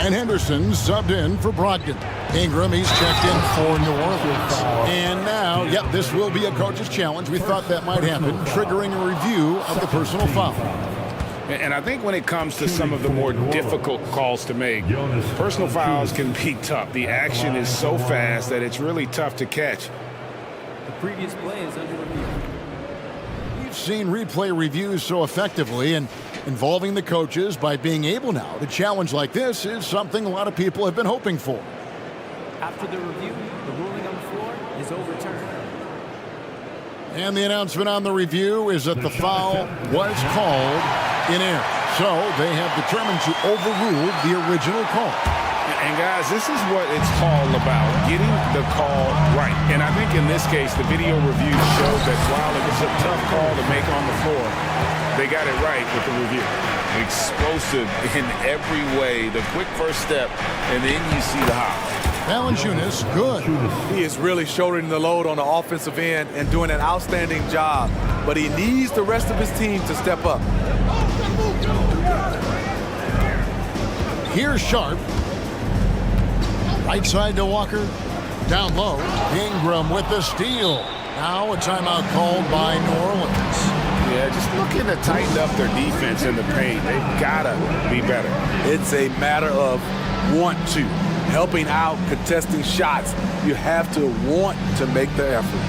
And Henderson's subbed in for Brogdon. Ingram, he's checked in for New Orleans. And now, yep, this will be a coach's challenge. We thought that might happen, triggering a review of the personal foul. And I think when it comes to some of the more difficult calls to make, personal fouls can be tough. The action is so fast that it's really tough to catch. The previous play is under review. We've seen replay reviews so effectively, and involving the coaches by being able now to challenge like this is something a lot of people have been hoping for. After the review, the ruling on the floor is overturned. And the announcement on the review is that the foul was called in air. So they have determined to overrule the original call. And guys, this is what it's all about, getting the call right. And I think in this case, the video review showed that while it was a tough call to make on the floor, they got it right with the review. Explosive in every way, the quick first step, and then you see the hop. Valanciunas, good. He is really shouldering the load on the offensive end and doing an outstanding job, but he needs the rest of his team to step up. Here's Sharp. Right side to Walker. Down low, Ingram with the steal. Now a timeout called by New Orleans. Yeah, just looking to tighten up their defense in the paint. They've got to be better. It's a matter of want to. Helping out, contesting shots. You have to want to make the effort.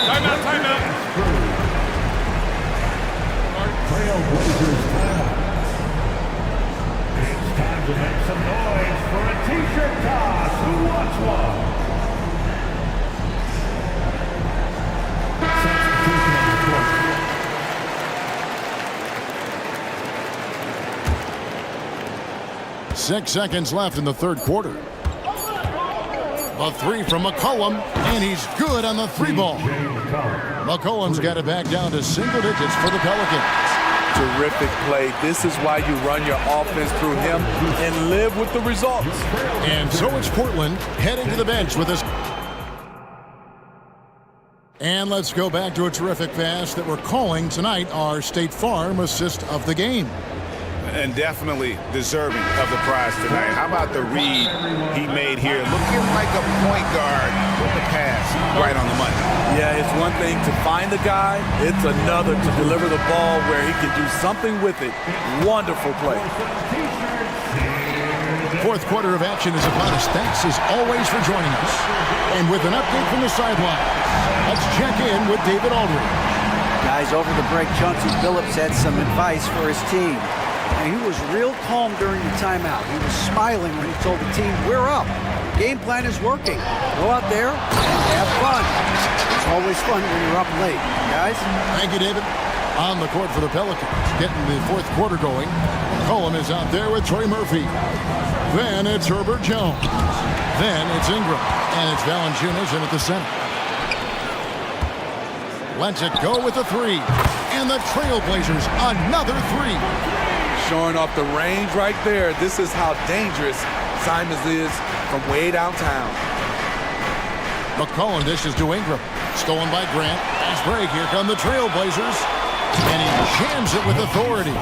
Timeout, timeout. Trailblazers timeout. It's time to make some noise for a t-shirt toss. Who wants one? Substitution on the court. 6 seconds left in the third quarter. A three from McCollum, and he's good on the three ball. McCollum's got it back down to single digits for the Pelicans. Terrific play. This is why you run your offense through him and live with the results. And so it's Portland heading to the bench with us. And let's go back to a terrific pass that we're calling tonight our State Farm assist of the game. And definitely deserving of the prize tonight. How about the read he made here? Looking like a point guard with the pass right on the money. Yeah, it's one thing to find the guy. It's another to deliver the ball where he can do something with it. Wonderful play. Fourth quarter of action is upon us. Thanks as always for joining us. And with an update from the sideline, let's check in with David Aldridge. Guys, over the break, Chauncey Billups had some advice for his team. And he was real calm during the timeout. He was smiling when he told the team, we're up. Game plan is working. Go out there and have fun. It's always fun when you're up late. Guys? Thank you, David. On the court for the Pelicans, getting the fourth quarter going. Cullum is out there with Trey Murphy. Then it's Herbert Jones. Then it's Ingram. And it's Valanciunas in at the center. Lets it go with the three. And the Trailblazers, another three. Showing off the range right there. This is how dangerous Simons is from way downtown. McCollum dishes to Ingram. Stolen by Grant. Fast break. Here come the Trailblazers. And he jams it with authority.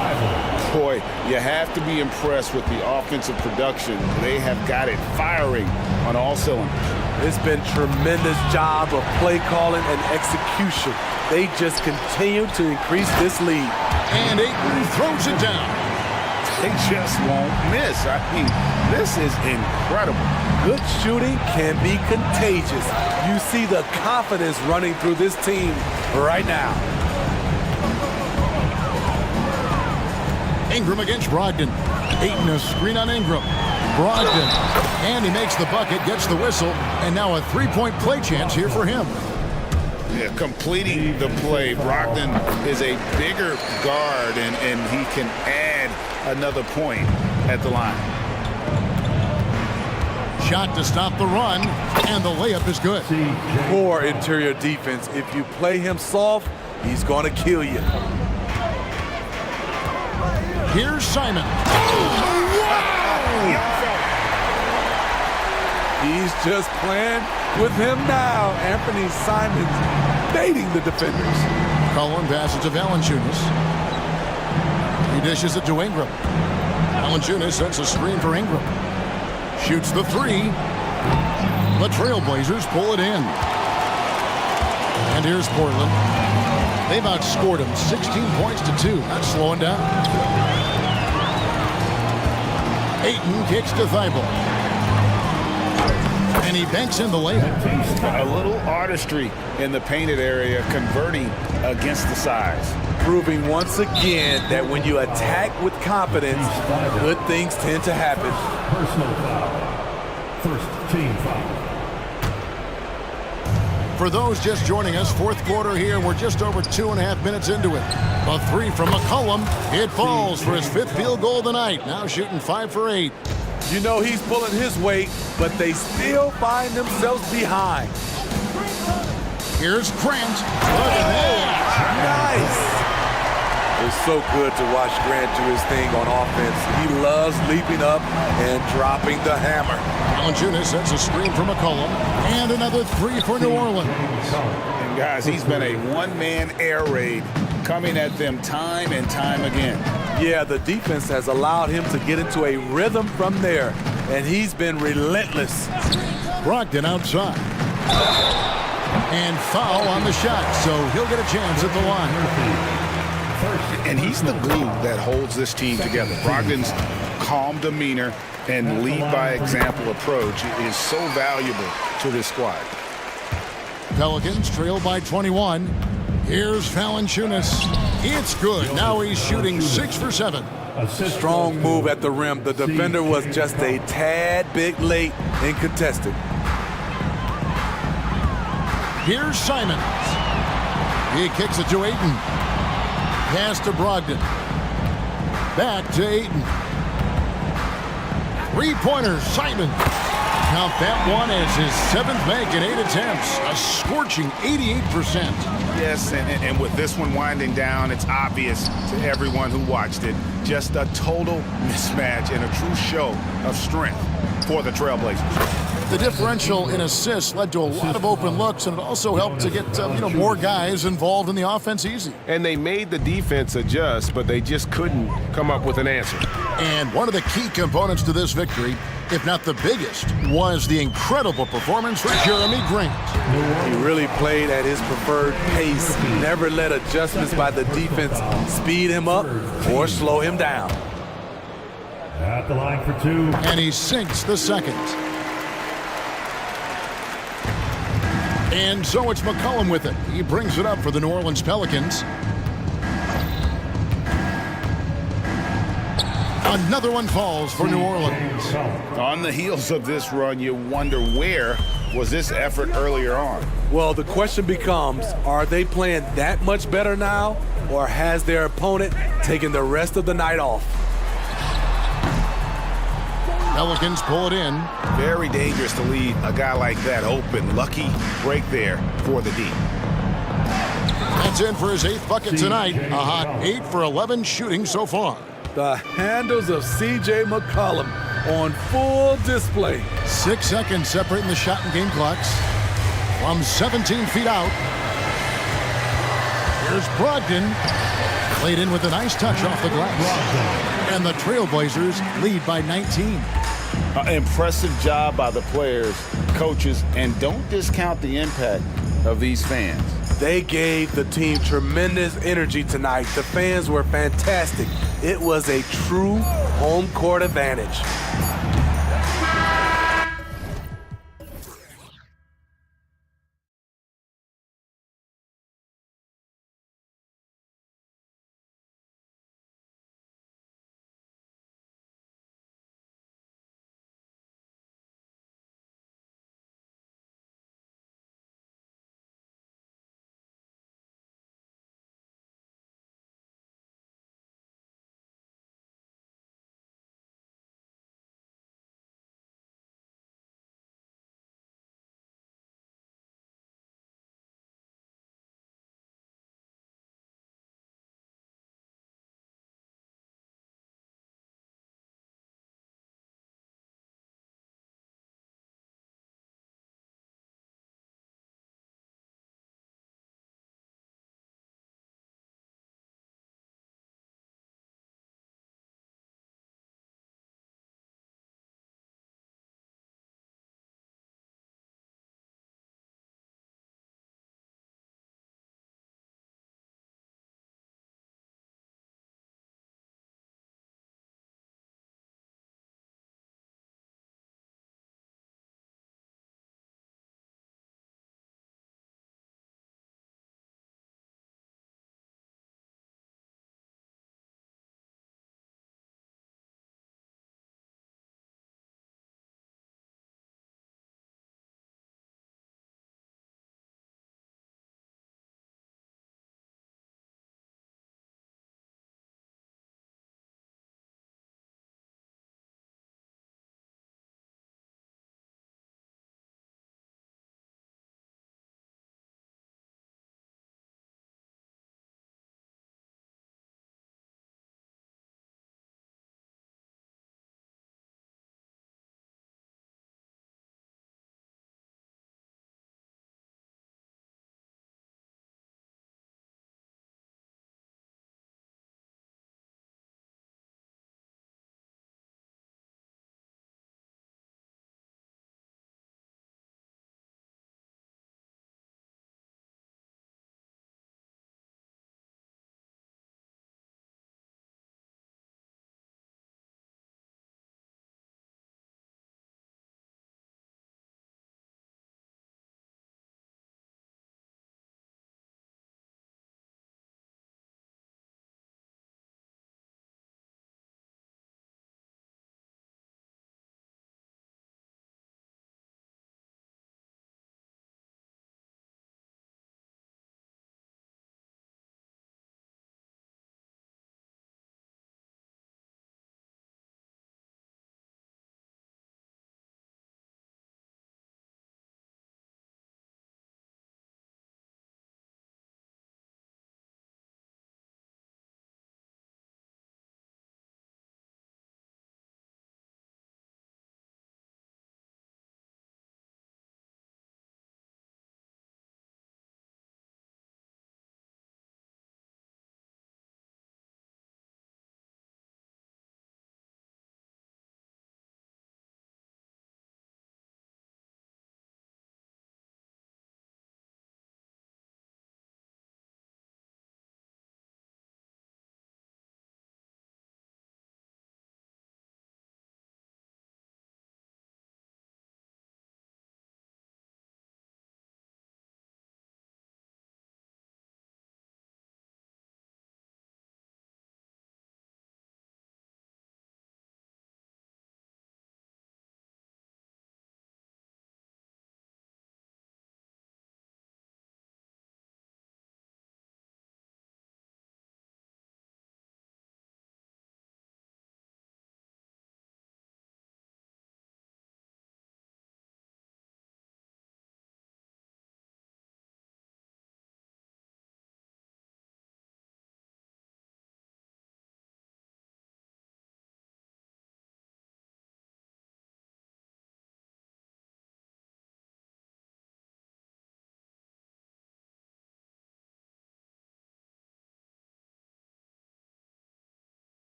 Boy, you have to be impressed with the offensive production. They have got it firing on all cylinders. It's been tremendous job of play calling and execution. They just continue to increase this lead. And Ayton throws it down. They just won't miss. I mean, this is incredible. Good shooting can be contagious. You see the confidence running through this team right now. Ingram against Brogdon. Ayton a screen on Ingram. Brogdon. And he makes the bucket, gets the whistle, and now a three-point play chance here for him. Yeah, completing the play. Brogdon is a bigger guard, and he can add another point at the line. Shot to stop the run, and the layup is good. Poor interior defense. If you play him soft, he's going to kill you. Here's Simon. He's just playing with him now. Anthony Simons baiting the defenders. Cullen passes to Valanciunas. He dishes it to Ingram. Valanciunas sets a screen for Ingram. Shoots the three. The Trailblazers pull it in. And here's Portland. They've outscored them 16 points to 2. Not slowing down. Ayton kicks to Thibault. And he banks in the layup. A little artistry in the painted area, converting against the size. Proving once again that when you attack with confidence, good things tend to happen. Personal foul. First team foul. For those just joining us, fourth quarter here. We're just over 2.5 minutes into it. A three from McCollum. It falls for his 5th field goal tonight. Now shooting 5 for 8. You know he's pulling his weight, but they still find themselves behind. Here's Grant. Look at that. Nice. It's so good to watch Grant do his thing on offense. He loves leaping up and dropping the hammer. Valanciunas sets a screen for McCollum. And another three for New Orleans. And guys, he's been a one-man air raid, coming at them time and time again. Yeah, the defense has allowed him to get into a rhythm from there, and he's been relentless. Brogdon outside. And foul on the shot, so he'll get a chance at the line. And he's the glue that holds this team together. Brogdon's calm demeanor and lead-by-example approach is so valuable to this squad. Pelicans trail by 21. Here's Valanciunas. It's good. Now he's shooting 6 for 7. Strong move at the rim. The defender was just a tad bit late in contesting. Here's Simons. He kicks it to Ayton. Pass to Brogdon. Back to Ayton. Three-pointer, Simons. Count that one as his 7th make in 8 attempts. A scorching 88%. Yes, and with this one winding down, it's obvious to everyone who watched it. Just a total mismatch and a true show of strength for the Trailblazers. The differential in assists led to a lot of open looks, and it also helped to get more guys involved in the offense easy. And they made the defense adjust, but they just couldn't come up with an answer. And one of the key components to this victory, if not the biggest, was the incredible performance from Jeremy Grant. He really played at his preferred pace. Never let adjustments by the defense speed him up or slow him down. At the line for 2. And he sinks the second. And so it's McCollum with it. He brings it up for the New Orleans Pelicans. Another one falls for New Orleans. On the heels of this run, you wonder where was this effort earlier on? Well, the question becomes, are they playing that much better now, or has their opponent taken the rest of the night off? Pelicans pull it in. Very dangerous to leave a guy like that open. Lucky break there for the D. That's in for his 8th bucket tonight. A hot 8 for 11 shooting so far. The handles of C.J. McCollum on full display. 6 seconds separating the shot and game clocks. From 17 feet out. Here's Brogdon. Played in with a nice touch off the glass. And the Trailblazers lead by 19. Impressive job by the players, coaches, and don't discount the impact of these fans. They gave the team tremendous energy tonight. The fans were fantastic. It was a true home court advantage.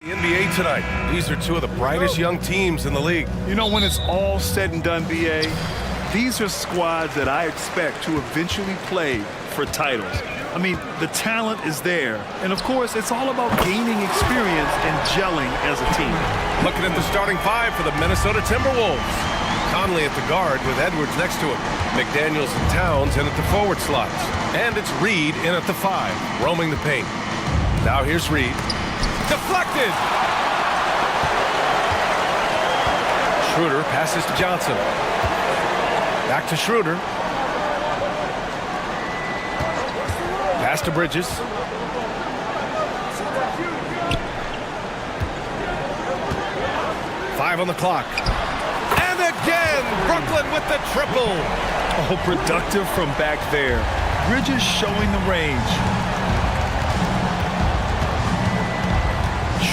NBA tonight. These are two of the brightest young teams in the league. You know, when it's all said and done, BA, these are squads that I expect to eventually play for titles. I mean, the talent is there. And of course, it's all about gaining experience and gelling as a team. Looking at the starting five for the Minnesota Timberwolves. Conley at the guard with Edwards next to him. McDaniels and Towns in at the forward slots. And it's Reed in at the 5, roaming the paint. Now here's Reed. Deflected! Schroeder passes to Johnson. Back to Schroeder. Pass to Bridges. Five on the clock. And again, Brooklyn with the triple. Oh, productive from back there. Bridges showing the range.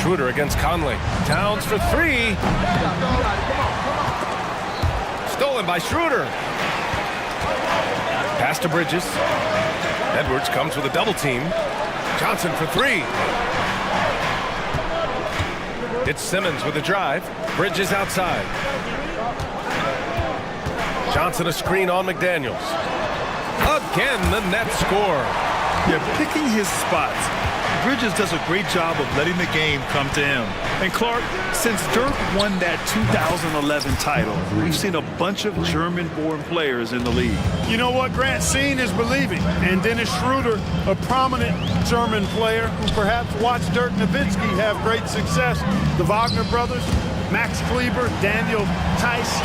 Schroeder against Conley. Towns for 3. Stolen by Schroeder. Pass to Bridges. Edwards comes with a double team. Johnson for 3. It's Simmons with a drive. Bridges outside. Johnson a screen on McDaniels. Again, the net score. Yeah, picking his spots. Bridges does a great job of letting the game come to him. And Clark, since Dirk won that 2011 title, we've seen a bunch of German-born players in the league. You know what, Grant? Seeing is believing. And Dennis Schroeder, a prominent German player who perhaps watched Dirk Nowitzki have great success. The Wagner brothers, Max Kleber, Daniel Tice.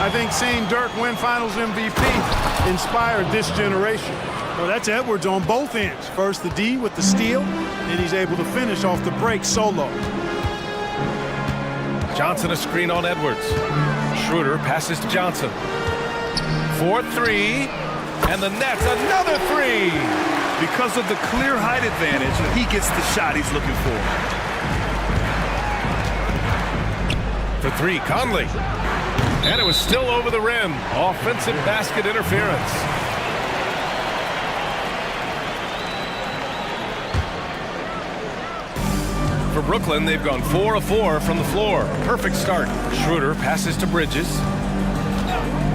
I think seeing Dirk win Finals MVP inspired this generation. Well, that's Edwards on both ends. First the D with the steal, and he's able to finish off the break solo. Johnson a screen on Edwards. Schroeder passes to Johnson. 4-3, and the net's another 3. Because of the clear height advantage, he gets the shot he's looking for. For 3, Conley. And it was still over the rim. Offensive basket interference. For Brooklyn, they've gone 4 of 4 from the floor. Perfect start. Schroeder passes to Bridges.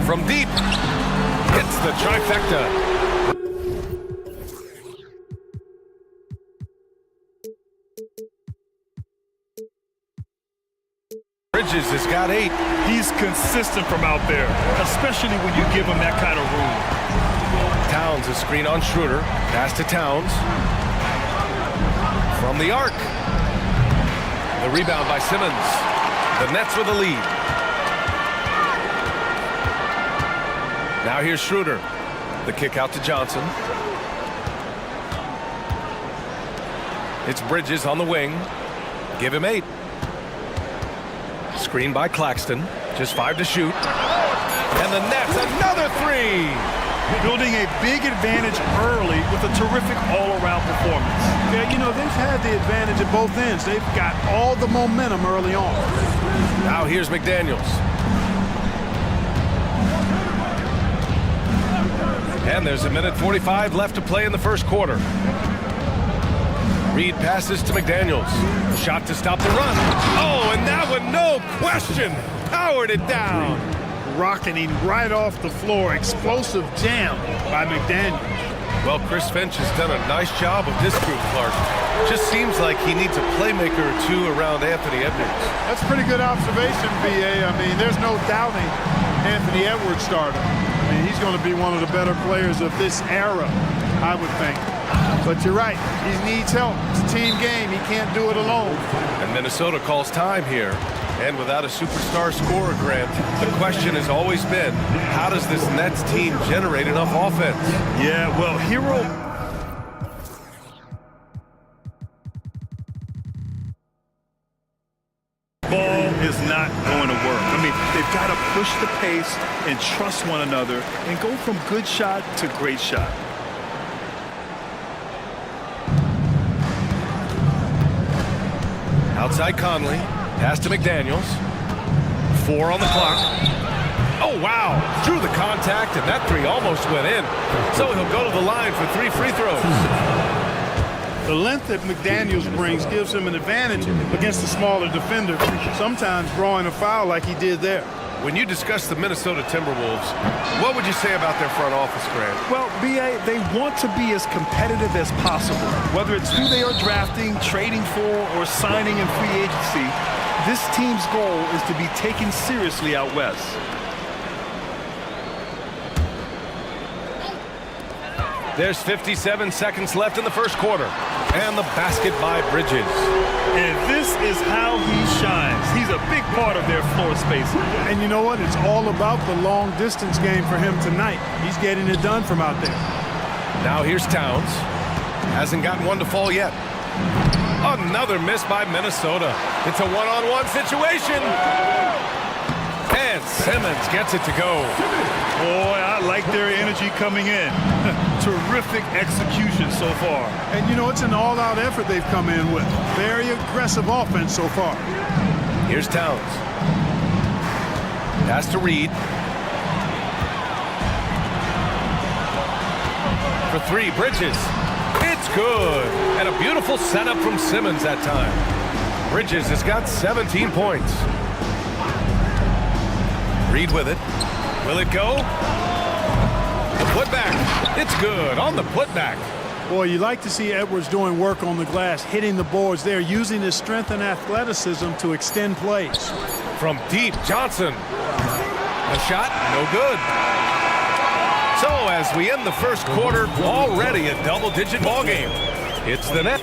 From deep. Hits the trifecta. Bridges has got 8. He's consistent from out there, especially when you give him that kind of room. Towns a screen on Schroeder. Pass to Towns. From the arc. The rebound by Simmons. The Nets with a lead. Now here's Schroeder. The kick out to Johnson. It's Bridges on the wing. Give him 8. Screen by Claxton. Just 5 to shoot. And the Nets another 3. Building a big advantage early with a terrific all-around performance. Yeah, you know, they've had the advantage at both ends. They've got all the momentum early on. Now here's McDaniels. And there's 1:45 left to play in the first quarter. Reed passes to McDaniels. Shot to stop the run. Oh, and that one, no question, powered it down. Rocketing right off the floor. Explosive jam by McDaniel. Well, Chris Finch has done a nice job with this group, Clark. Just seems like he needs a playmaker or two around Anthony Edwards. That's a pretty good observation, BA. I mean, there's no doubting Anthony Edwards starter. I mean, he's going to be one of the better players of this era, I would think. But you're right. He needs help. It's a team game. He can't do it alone. And Minnesota calls time here. And without a superstar scorer, Grant, the question has always been, how does this Nets team generate enough offense? Yeah, well, Hero... ball is not going to work. I mean, they've got to push the pace and trust one another and go from good shot to great shot. Outside Conley. Pass to McDaniels. 4 on the clock. Oh, wow. Drew the contact, and that 3 almost went in. So he'll go to the line for 3 free throws. The length that McDaniels brings gives him an advantage against the smaller defender, sometimes drawing a foul like he did there. When you discuss the Minnesota Timberwolves, what would you say about their front office, Grant? Well, B.A., they want to be as competitive as possible. Whether it's who they are drafting, trading for, or signing in free agency, this team's goal is to be taken seriously out west. There's 57 seconds left in the first quarter. And the basket by Bridges. And this is how he shines. He's a big part of their floor space. And you know what? It's all about the long distance game for him tonight. He's getting it done from out there. Now here's Towns. Hasn't gotten one to fall yet. Another miss by Minnesota. It's a one-on-one situation. And Simmons gets it to go. Boy, I like their energy coming in. Terrific execution so far. And you know, it's an all-out effort they've come in with. Very aggressive offense so far. Here's Towns. Pass to Reed. For three, Bridges. It's good. And a beautiful setup from Simmons that time. Bridges has got 17 points. Reed with it. Will it go? The putback. It's good on the putback. Boy, you like to see Edwards doing work on the glass, hitting the boards there, using his strength and athleticism to extend plays. From deep, Johnson. A shot, no good. So as we end the first quarter, already a double-digit ball game. It's the net.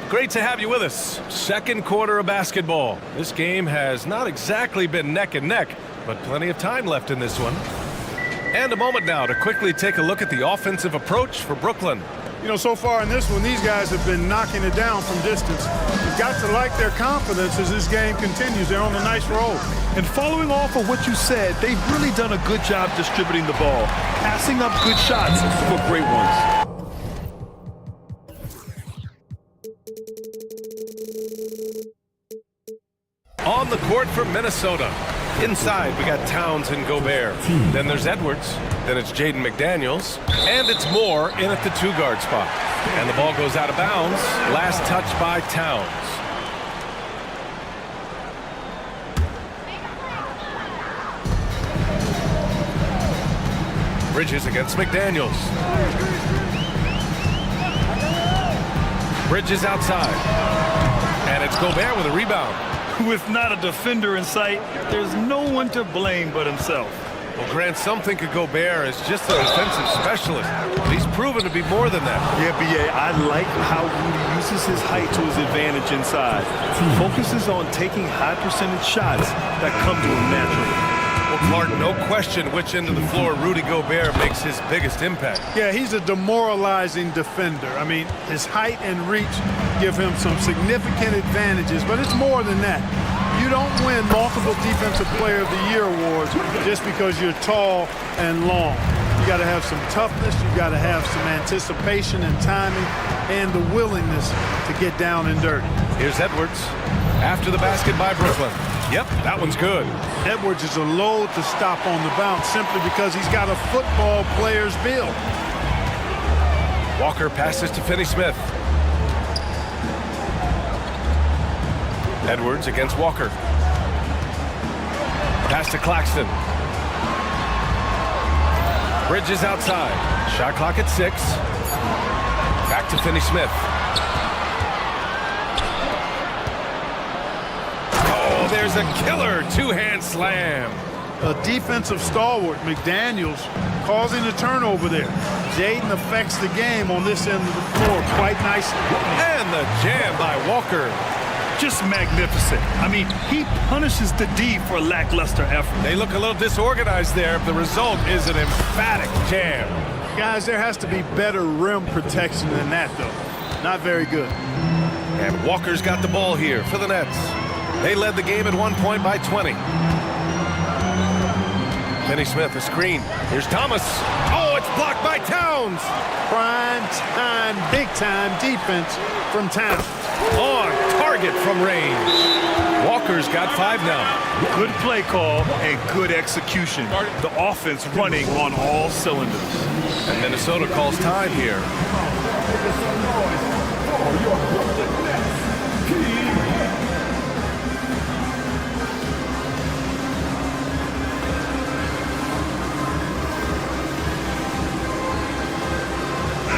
Great to have you with us. Second quarter of basketball. This game has not exactly been neck and neck, but plenty of time left in this one. And a moment now to quickly take a look at the offensive approach for Brooklyn. You know, so far in this one, these guys have been knocking it down from distance. You've got to like their confidence as this game continues. They're on a nice roll. And following off of what you said, they've really done a good job distributing the ball, passing up good shots for great ones. On the court for Minnesota. Inside, we got Towns and Gobert. Then there's Edwards. Then it's Jaden McDaniels. And it's Moore in at the two-guard spot. And the ball goes out of bounds. Last touch by Towns. Bridges against McDaniels. Bridges outside. And it's Gobert with a rebound. With not a defender in sight, there's no one to blame but himself. Well, Grant, some think of Gobert as just a defensive specialist, but he's proven to be more than that. Yeah, B.A., I like how Rudy uses his height to his advantage inside. He focuses on taking high-percentage shots that come to him naturally. Well, Clark, no question which end of the floor Rudy Gobert makes his biggest impact. Yeah, he's a demoralizing defender. I mean, his height and reach give him some significant advantages, but it's more than that. You don't win multiple Defensive Player of the Year awards just because you're tall and long. You got to have some toughness, you got to have some anticipation and timing, and the willingness to get down and dirty. Here's Edwards after the basket by Brooklyn. Yep, that one's good. Edwards is a load to stop on the bounce simply because he's got a football player's build. Walker passes to Finney-Smith. Edwards against Walker. Pass to Claxton. Bridges outside. Shot clock at 6. Back to Finney-Smith. Oh, there's a killer two-hand slam. A defensive stalwart, McDaniels, causing a turnover there. Jaden affects the game on this end of the floor quite nicely. And the jam by Walker. Just magnificent. I mean, he punishes the D for lackluster effort. They look a little disorganized there. The result is an emphatic jam. Guys, there has to be better rim protection than that, though. Not very good. And Walker's got the ball here for the Nets. They led the game at 1 point by 20. Finney-Smith, a screen. Here's Thomas. Oh, it's blocked by Towns. Prime time, big time defense from Towns. On target. target from range. Walker's got 5 now. Good play call and good execution. The offense running on all cylinders. And Minnesota calls time here.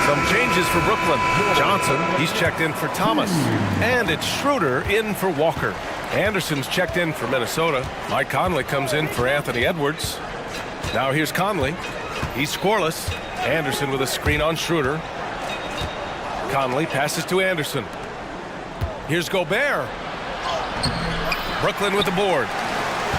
Some changes for Brooklyn. Johnson, he's checked in for Thomas. And it's Schroeder in for Walker. Anderson's checked in for Minnesota. Mike Conley comes in for Anthony Edwards. Now here's Conley. He's scoreless. Anderson with a screen on Schroeder. Conley passes to Anderson. Here's Gobert. Brooklyn with the board.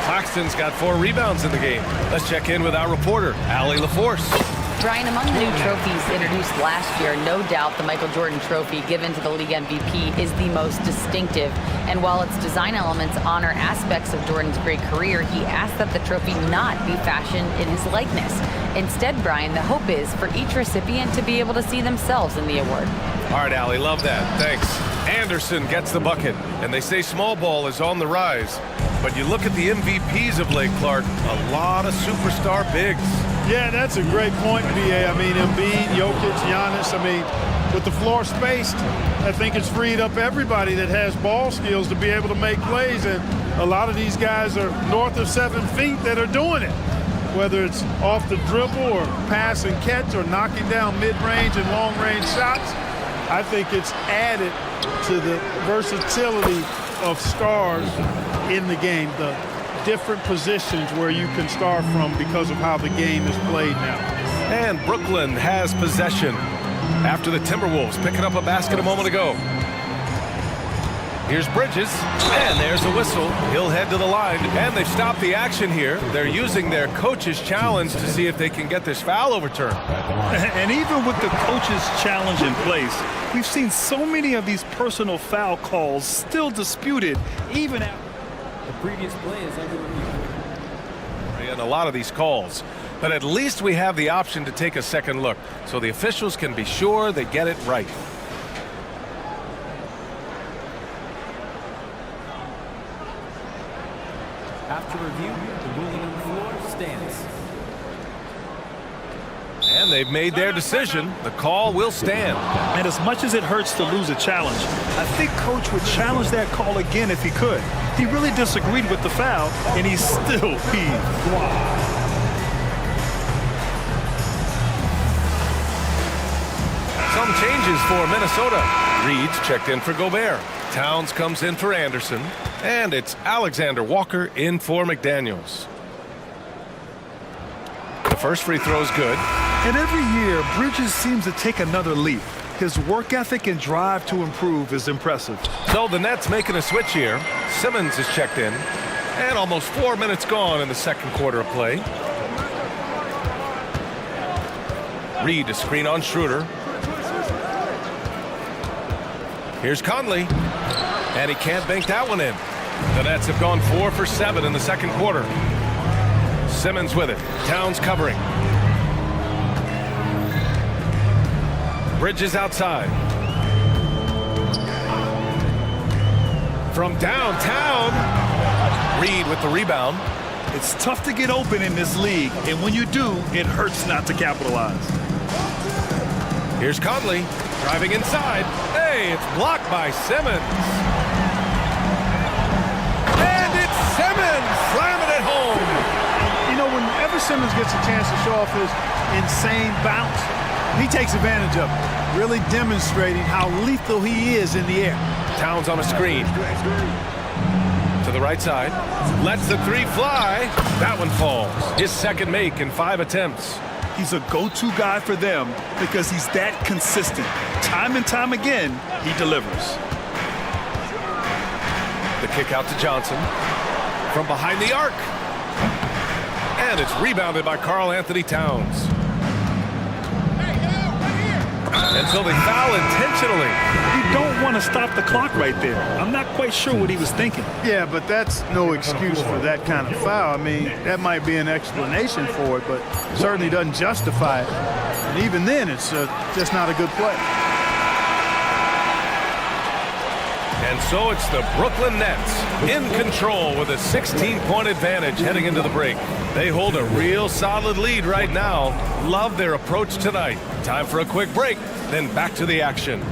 Claxton's got 4 rebounds in the game. Let's check in with our reporter, Allie LaForce. Brian, among the new trophies introduced last year, no doubt the Michael Jordan Trophy given to the league MVP is the most distinctive. And while its design elements honor aspects of Jordan's great career, he asked that the trophy not be fashioned in his likeness. Instead, Brian, the hope is for each recipient to be able to see themselves in the award. All right, Allie, love that. Thanks. Anderson gets the bucket, and they say small ball is on the rise. But you look at the MVPs of Lake Clark, a lot of superstar bigs. Yeah, that's a great point, B.A. I mean, Embiid, Jokic, Giannis, I mean, with the floor spaced, I think it's freed up everybody that has ball skills to be able to make plays, and a lot of these guys are north of 7 feet that are doing it, whether it's off the dribble or pass and catch or knocking down mid-range and long-range shots. I think it's added to the versatility of stars in the game, the different positions where you can start from because of how the game is played now. And Brooklyn has possession after the Timberwolves picking up a basket a moment ago. Here's Bridges, and there's a whistle. He'll head to the line, and they've stopped the action here. They're using their coach's challenge to see if they can get this foul overturned. And even with the coach's challenge in place, we've seen so many of these personal foul calls still disputed, even after the previous play is under review. And a lot of these calls. But at least we have the option to take a second look, so the officials can be sure they get it right. After review, the ruling on the floor stands. And they've made their decision. The call will stand. And as much as it hurts to lose a challenge, I think Coach would challenge that call again if he could. He really disagreed with the foul, and he's still peeved. Some changes for Minnesota. Reed's checked in for Gobert. Towns comes in for Anderson. And it's Alexander Walker in for McDaniels. The first free throw is good. And every year, Bridges seems to take another leap. His work ethic and drive to improve is impressive. So the Nets making a switch here. Simmons is checked in. And almost 4 minutes gone in the second quarter of play. Reed a screen on Schroeder. Here's Conley. And he can't bank that one in. The Nets have gone 4 for 7 in the second quarter. Simmons with it. Towns covering. Bridges outside. From downtown, Reed with the rebound. It's tough to get open in this league, and when you do, it hurts not to capitalize. Here's Conley driving inside. Hey, it's blocked by Simmons. And it's Simmons slamming it home. You know, whenever Simmons gets a chance to show off his insane bounce, he takes advantage of it, really demonstrating how lethal he is in the air. Towns on a screen. To the right side. Lets the three fly. That one falls. His second make in 5 attempts. He's a go-to guy for them because he's that consistent. Time and time again, he delivers. The kick out to Johnson. From behind the arc. And it's rebounded by Karl Anthony Towns. And so they foul intentionally. You don't want to stop the clock right there. I'm not quite sure what he was thinking. Yeah, but that's no excuse for that kind of foul. I mean, that might be an explanation for it, but certainly doesn't justify it. And even then, it's just not a good play. And so it's the Brooklyn Nets in control with a 16-point advantage heading into the break. They hold a real solid lead right now. Love their approach tonight. Time for a quick break, then back to the action.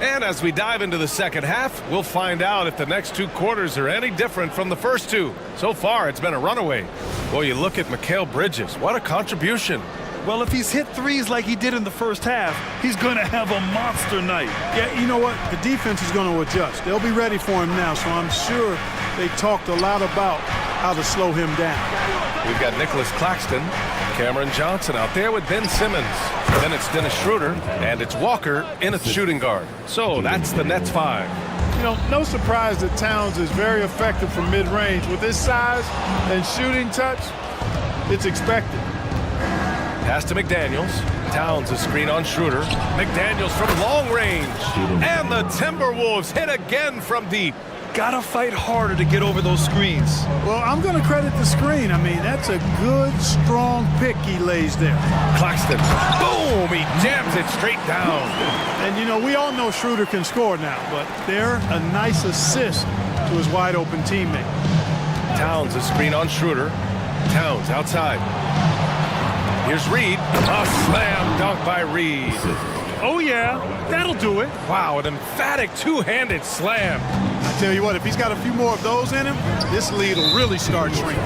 And as we dive into the second half, we'll find out if the next two quarters are any different from the first two. So far, it's been a runaway. Well, you look at Mikal Bridges. What a contribution. Well, if he's hit threes like he did in the first half, he's going to have a monster night. Yeah, you know what? The defense is going to adjust. They'll be ready for him now, so I'm sure they talked a lot about how to slow him down. We've got Nicholas Claxton, Cameron Johnson out there with Ben Simmons. Then it's Dennis Schroeder, and it's Walker in at shooting guard. So that's the Nets 5. You know, no surprise that Towns is very effective from mid-range. With his size and shooting touch, it's expected. Pass to McDaniels. Towns a screen on Schroeder. McDaniels from long range. And the Timberwolves hit again from deep. Gotta fight harder to get over those screens. Well, I'm going to credit the screen. I mean, that's a good, strong pick he lays there. Claxton, boom, he jams it straight down. And, you know, we all know Schroeder can score now, but they're a nice assist to his wide-open teammate. Towns a screen on Schroeder. Towns outside. Here's Reed. A slam dunk by Reed. Oh, yeah, that'll do it. Wow, an emphatic two-handed slam. I tell you what, if he's got a few more of those in him, this lead will really start shrinking.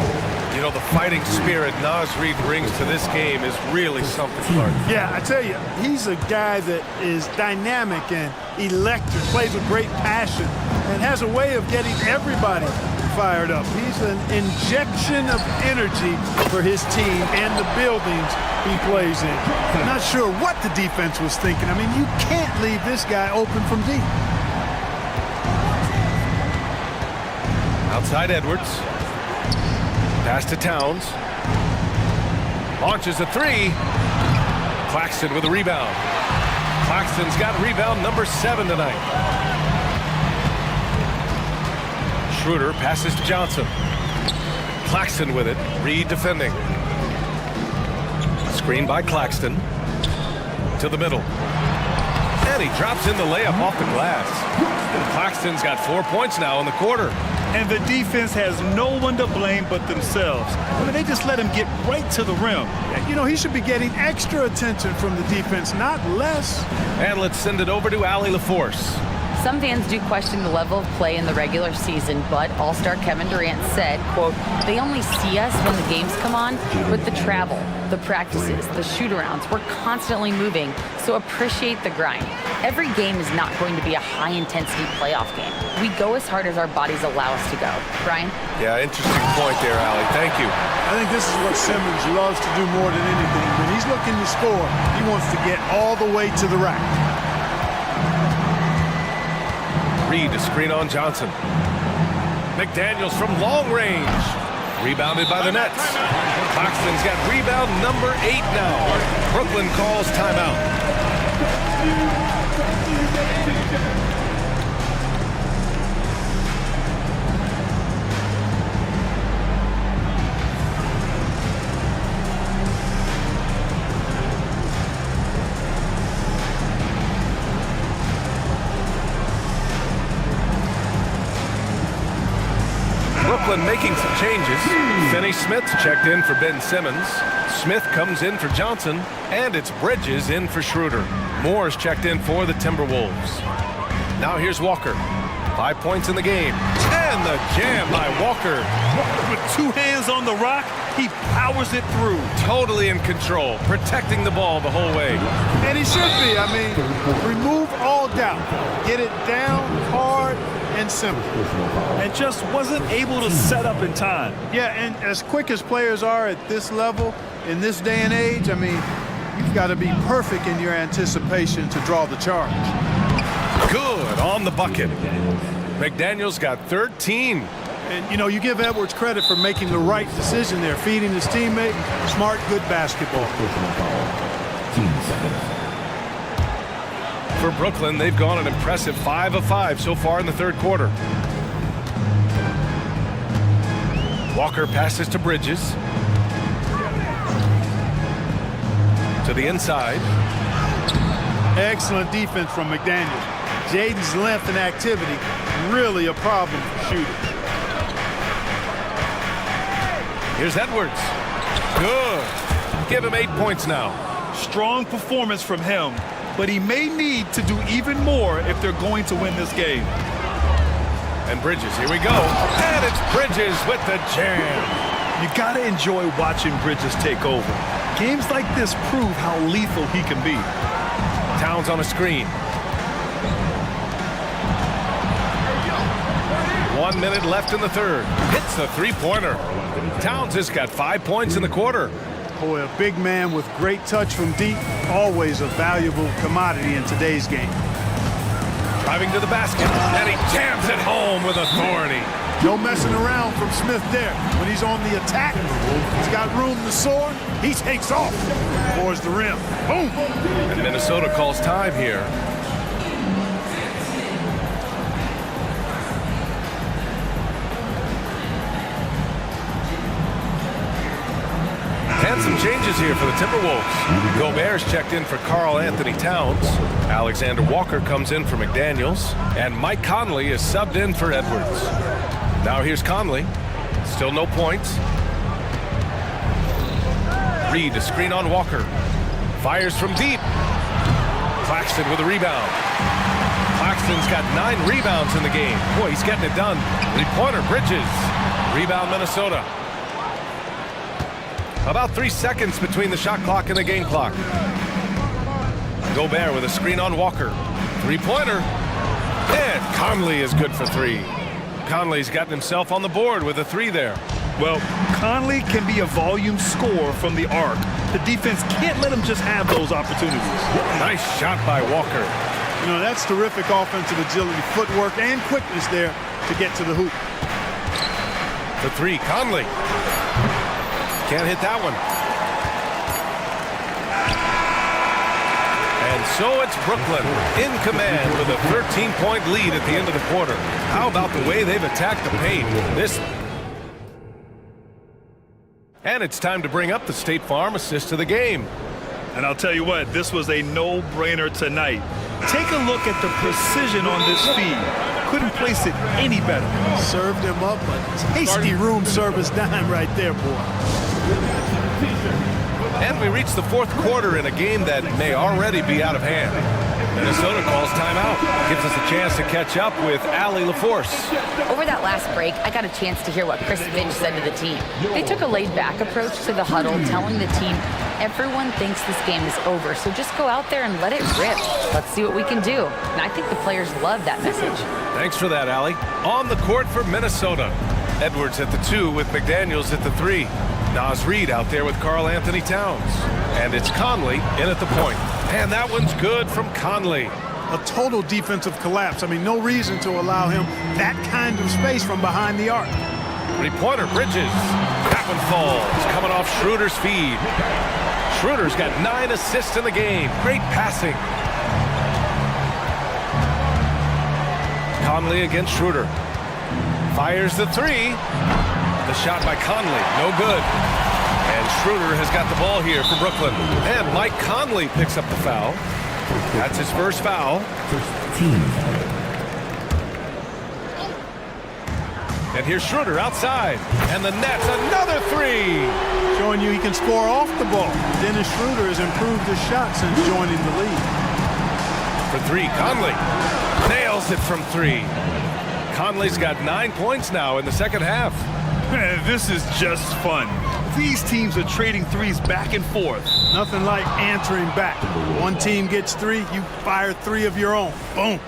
You know, the fighting spirit Naz Reid brings to this game is really something, Clark. Yeah, I tell you, he's a guy that is dynamic and electric, plays with great passion, and has a way of getting everybody fired up. He's an injection of energy for his team and the buildings he plays in. I'm not sure what the defense was thinking. I mean, you can't leave this guy open from deep. Outside Edwards. Pass to Towns. Launches a three. Claxton with a rebound. Claxton's got rebound number 7 tonight. Schroeder passes to Johnson. Claxton with it. Reed defending. Screen by Claxton. To the middle. And he drops in the layup off the glass. Claxton's got 4 points now in the quarter. And the defense has no one to blame but themselves. I mean, they just let him get right to the rim. You know, he should be getting extra attention from the defense, not less. And let's send it over to Allie LaForce. Some fans do question the level of play in the regular season, but All-Star Kevin Durant said, quote, they only see us when the games come on, but the travel, the practices, the shoot-arounds, we're constantly moving, so appreciate the grind. Every game is not going to be a high-intensity playoff game. We go as hard as our bodies allow us to go. Brian? Yeah, interesting point there, Allie. Thank you. I think this is what Simmons loves to do more than anything. When he's looking to score, he wants to get all the way to the rack. Reed to screen on Johnson. McDaniels from long range. Rebounded by the Nets. Claxton's got rebound number 8 now. Brooklyn calls timeout. Brooklyn making some changes. Finney Smith checked in for Ben Simmons. Smith comes in for Johnson, and it's Bridges in for Schroeder. Moore's checked in for the Timberwolves. Now here's Walker. 5 points in the game. And the jam by Walker. With 2 hands on the rock, he powers it through. Totally in control, protecting the ball the whole way. And he should be. I mean, remove all doubt. Get it down hard and simple. And just wasn't able to set up in time. Yeah, and as quick as players are at this level, in this day and age, I mean, you've got to be perfect in your anticipation to draw the charge. Good on the bucket. McDaniels got 13. And, you know, you give Edwards credit for making the right decision there, feeding his teammate. Smart, good basketball. For Brooklyn, they've gone an impressive 5 of 5 so far in the third quarter. Walker passes to Bridges. To the inside. Excellent defense from McDaniels. Jaden's length and activity, really a problem for shooting. Here's Edwards. Good. Give him 8 points now. Strong performance from him, but he may need to do even more if they're going to win this game. And Bridges, here we go. And it's Bridges with the jam. You got to enjoy watching Bridges take over. Games like this prove how lethal he can be. Towns on a screen. 1 minute left in the third. Hits the three-pointer. Towns has got 5 points in the quarter. Boy, a big man with great touch from deep, always a valuable commodity in today's game. Driving to the basket, and he jams it home with authority. No messing around from Smith there. When he's on the attack, he's got room to soar. He takes off towards the rim. Boom! And Minnesota calls time here. And some changes here for the Timberwolves. Gobert's checked in for Karl Anthony Towns. Alexander Walker comes in for McDaniels. And Mike Conley is subbed in for Edwards. Now here's Conley. Still no points. Reed, a screen on Walker. Fires from deep. Claxton with a rebound. Claxton's got 9 rebounds in the game. Boy, he's getting it done. Three-pointer, Bridges. Rebound, Minnesota. About 3 seconds between the shot clock and the game clock. Gobert with a screen on Walker. Three-pointer. And Conley is good for 3. Conley's gotten himself on the board with a 3 there. Well, Conley can be a volume scorer from the arc. The defense can't let him just have those opportunities. Nice shot by Walker. You know, that's terrific offensive agility, footwork, and quickness there to get to the hoop. The 3, Conley. Can't hit that one. And so it's Brooklyn in command with a 13-point lead at the end of the quarter. How about the way they've attacked the paint? And it's time to bring up the State Farm assist of the game. And I'll tell you what, this was a no-brainer tonight. Take a look at the precision on this feed. Couldn't place it any better. Served him up a tasty room service dime right there, boy. And we reach the fourth quarter in a game that may already be out of hand. Minnesota calls timeout. Gives us a chance to catch up with Allie LaForce. Over that last break, I got a chance to hear what Chris Finch said to the team. They took a laid-back approach to the huddle, telling the team, everyone thinks this game is over, so just go out there and let it rip. Let's see what we can do. And I think the players love that message. Thanks for that, Allie. On the court for Minnesota. Edwards at the 2 with McDaniels at the 3. Naz Reid out there with Karl Anthony Towns. And it's Conley in at the point. And that one's good from Conley. A total defensive collapse. I mean, no reason to allow him that kind of space from behind the arc. Three-pointer, Bridges. That one falls. Coming off Schroeder's feed. Schroeder's got 9 assists in the game. Great passing. Conley against Schroeder. Fires the 3. The shot by Conley, no good. And Schroeder has got the ball here for Brooklyn. And Mike Conley picks up the foul. That's his first foul. And here's Schroeder outside. And the net's another 3. Showing you he can score off the ball. Dennis Schroeder has improved his shot since joining the league. For 3, Conley nails it from 3. Conley's got 9 points now in the second half. This is just fun. These teams are trading threes back and forth. Nothing like answering back. One team gets 3, you fire 3 of your own. Boom.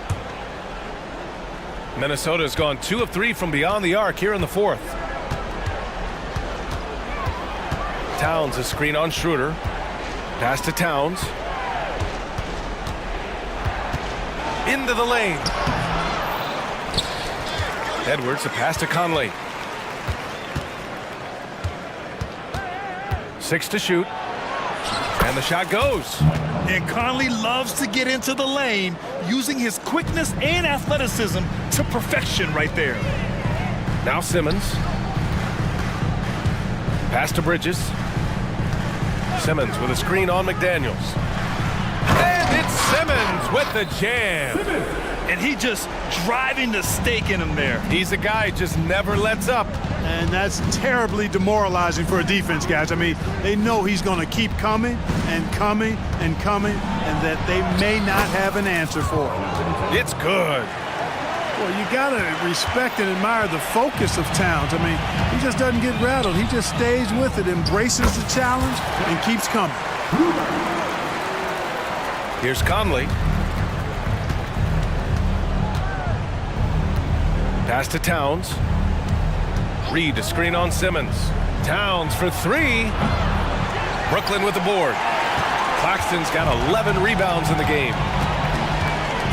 Minnesota has gone 2 of 3 from beyond the arc here in the fourth. Towns a screen on Schroeder. Pass to Towns. Into the lane. Edwards, a pass to Conley. 6 to shoot. And the shot goes. And Conley loves to get into the lane, using his quickness and athleticism to perfection right there. Now Simmons. Pass to Bridges. Simmons with a screen on McDaniels. And it's Simmons with the jam. And he just driving the stake in him there. He's a guy who just never lets up. And that's terribly demoralizing for a defense, guys. I mean, they know he's going to keep coming and coming and coming, and that they may not have an answer for it. It's good. Well, you got to respect and admire the focus of Towns. I mean, he just doesn't get rattled. He just stays with it, embraces the challenge, and keeps coming. Here's Conley. Pass to Towns. Reed, a screen on Simmons. Towns for three. Brooklyn with the board. Claxton's got 11 rebounds in the game.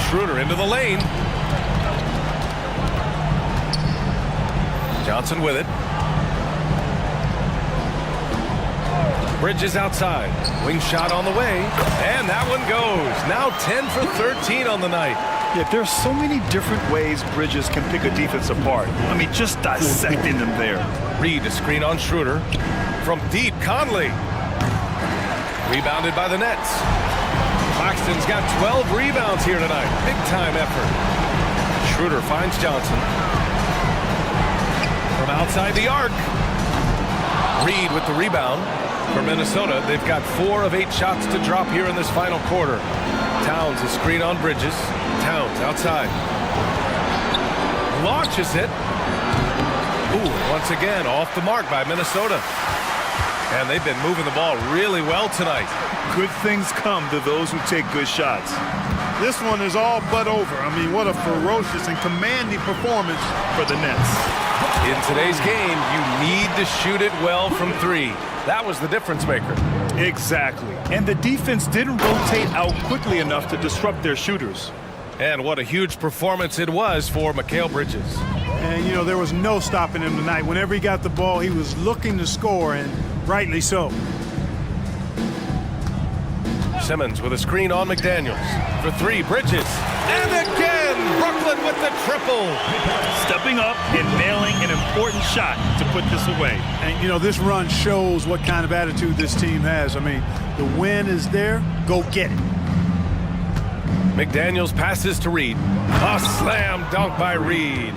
Schroeder into the lane. Johnson with it. Bridges outside. Wing shot on the way. And that one goes. Now 10 for 13 on the night. Yeah, there's so many different ways Bridges can pick a defense apart. I mean, just dissecting them there. Reed, a screen on Schroeder. From deep, Conley. Rebounded by the Nets. Claxton's got 12 rebounds here tonight. Big time effort. Schroeder finds Johnson. From outside the arc. Reed with the rebound. For Minnesota, they've got 4 of 8 shots to drop here in this final quarter. Towns, a screen on Bridges. Towns outside. Launches it. Ooh, once again, off the mark by Minnesota. And they've been moving the ball really well tonight. Good things come to those who take good shots. This one is all but over. I mean, what a ferocious and commanding performance for the Nets. In today's game, you need to shoot it well from 3. That was the difference maker. Exactly. And the defense didn't rotate out quickly enough to disrupt their shooters. And what a huge performance it was for Mikal Bridges. And, you know, there was no stopping him tonight. Whenever he got the ball, he was looking to score, and rightly so. Simmons with a screen on McDaniels. For 3, Bridges. And again, Brooklyn with the triple. Stepping up and nailing an important shot to put this away. And, you know, this run shows what kind of attitude this team has. I mean, the win is there. Go get it. McDaniels passes to Reed. A slam dunk by Reed.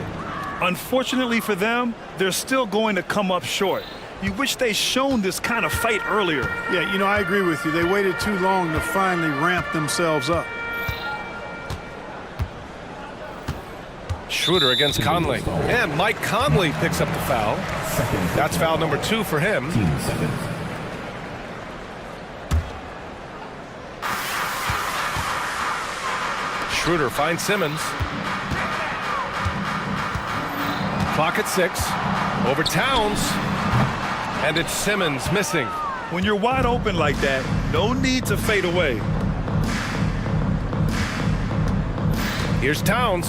Unfortunately for them, they're still going to come up short. You wish they'd shown this kind of fight earlier. Yeah, you know, I agree with you. They waited too long to finally ramp themselves up. Schroeder against Conley. And Mike Conley picks up the foul. That's foul number 2 for him. Schroeder finds Simmons. Clock at 6. Over Towns. And it's Simmons missing. When you're wide open like that, no need to fade away. Here's Towns.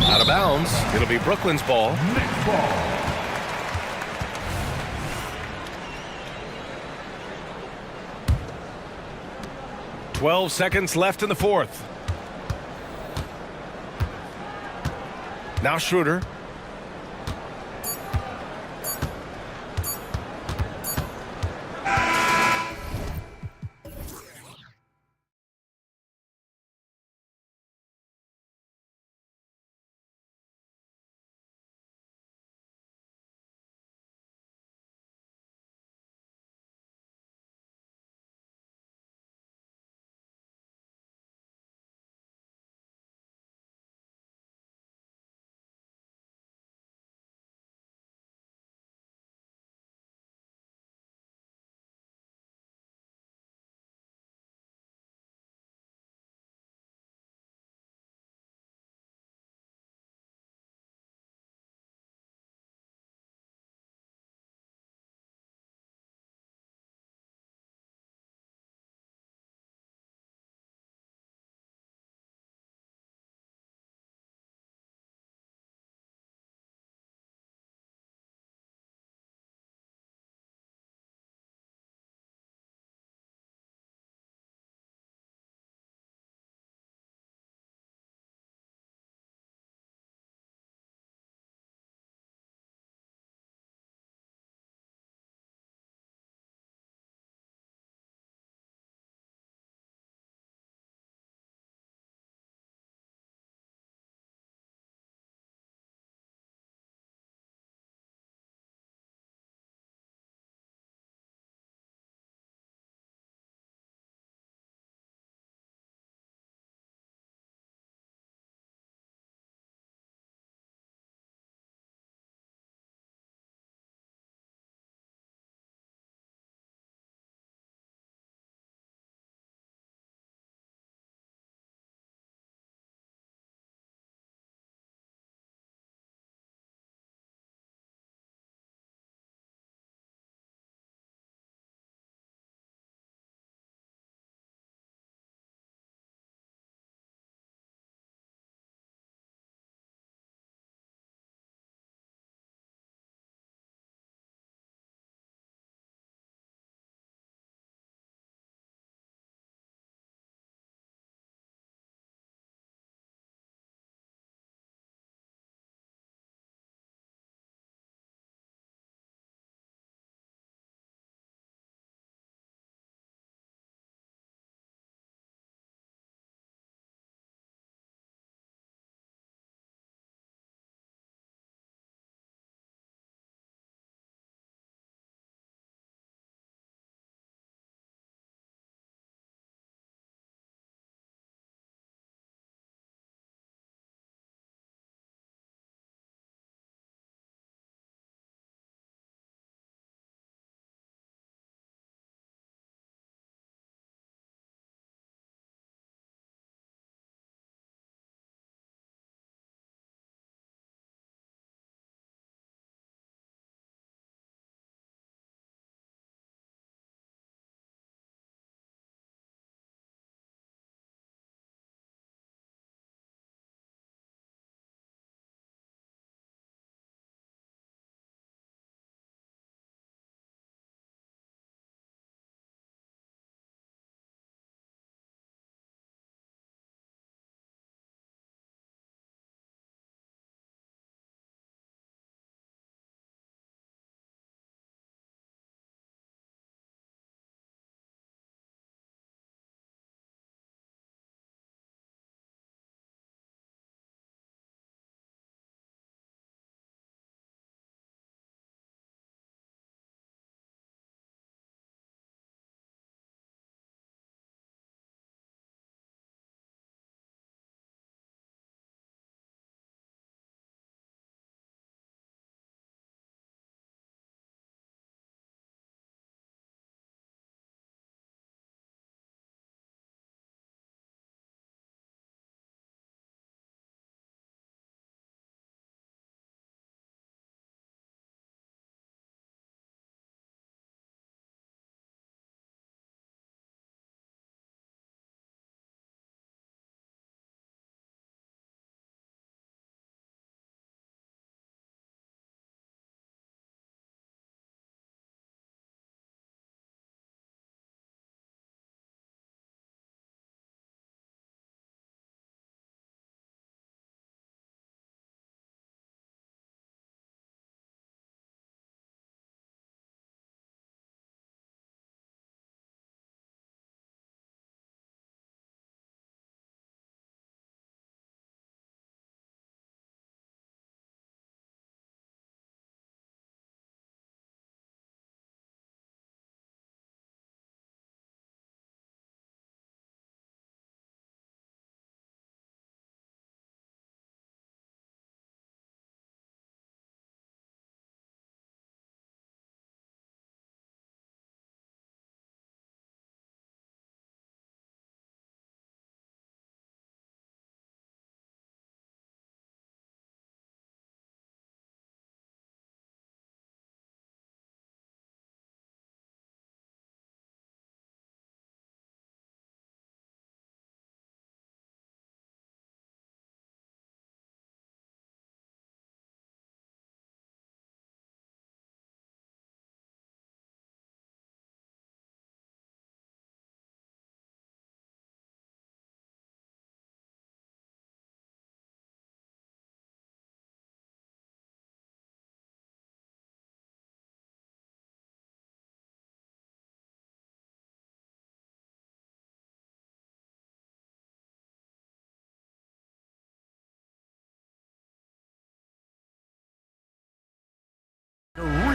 Out of bounds. It'll be Brooklyn's ball. Next ball. .12 seconds left in the 4th. Now Schroeder.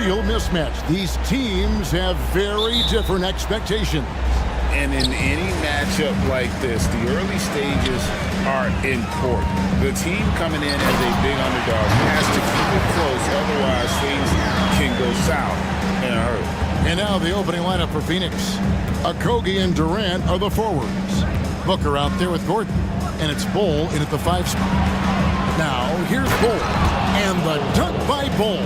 real mismatch. These teams have very different expectations. And in any matchup like this, the early stages are important. The team coming in as a big underdog has to keep it close, otherwise things can go south in a hurry. And now the opening lineup for Phoenix. Okogie and Durant are the forwards. Booker out there with Gordon. And it's Bull in at the 5 spot. Now, here's Bull. And the dunk by Bull.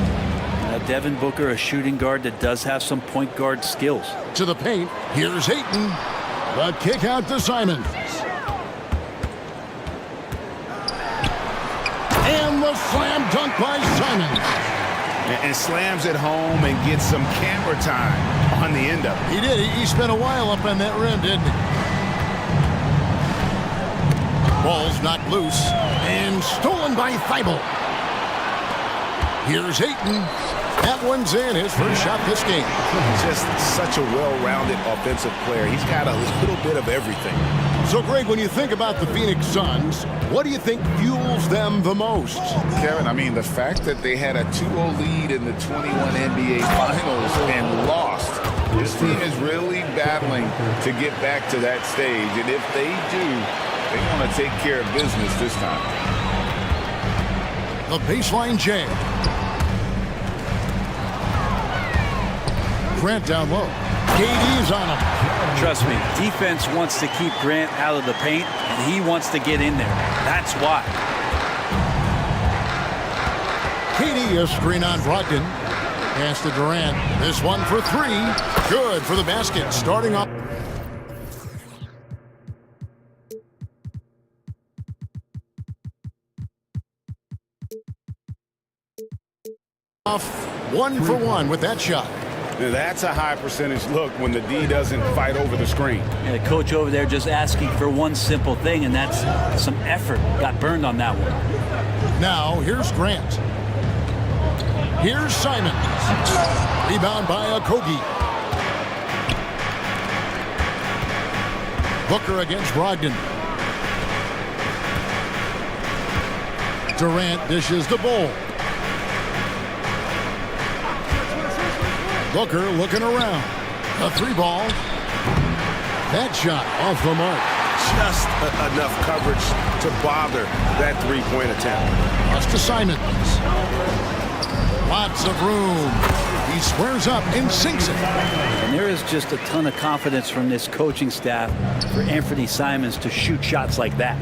Devin Booker, a shooting guard that does have some point guard skills. To the paint, here's Ayton. The kick out to Simons. And the slam dunk by Simons. And slams it home and gets some camera time on the end of it. He did. He spent a while up on that rim, didn't he? Ball's knocked loose and stolen by Thibault. Here's Ayton. That one's in, his first shot this game. Just such a well-rounded offensive player. He's got a little bit of everything. So, Greg, when you think about the Phoenix Suns, what do you think fuels them the most? Kevin, I mean, the fact that they had a 2-0 lead in the 21 NBA Finals and lost. This team is really battling to get back to that stage. And if they do, they want to take care of business this time. The baseline J. Grant down low. KD's on him. Trust me, defense wants to keep Grant out of the paint, and he wants to get in there. That's why. KD a screen on Brogdon. Pass to Durant. This one for 3. Good for the basket. Starting up. Off 1 for 1 with that shot. Now that's a high percentage look when the D doesn't fight over the screen. Yeah, the coach over there just asking for one simple thing, and that's some effort. Got burned on that one. Now, here's Grant. Here's Simons. Rebound by Okogie. Booker against Brogdon. Durant dishes the Bull. Booker looking around. A 3-ball. That shot off the mark. Just enough coverage to bother that 3-point attempt. Pass to Simons. Lots of room. He squares up and sinks it. And there is just a ton of confidence from this coaching staff for Anthony Simons to shoot shots like that.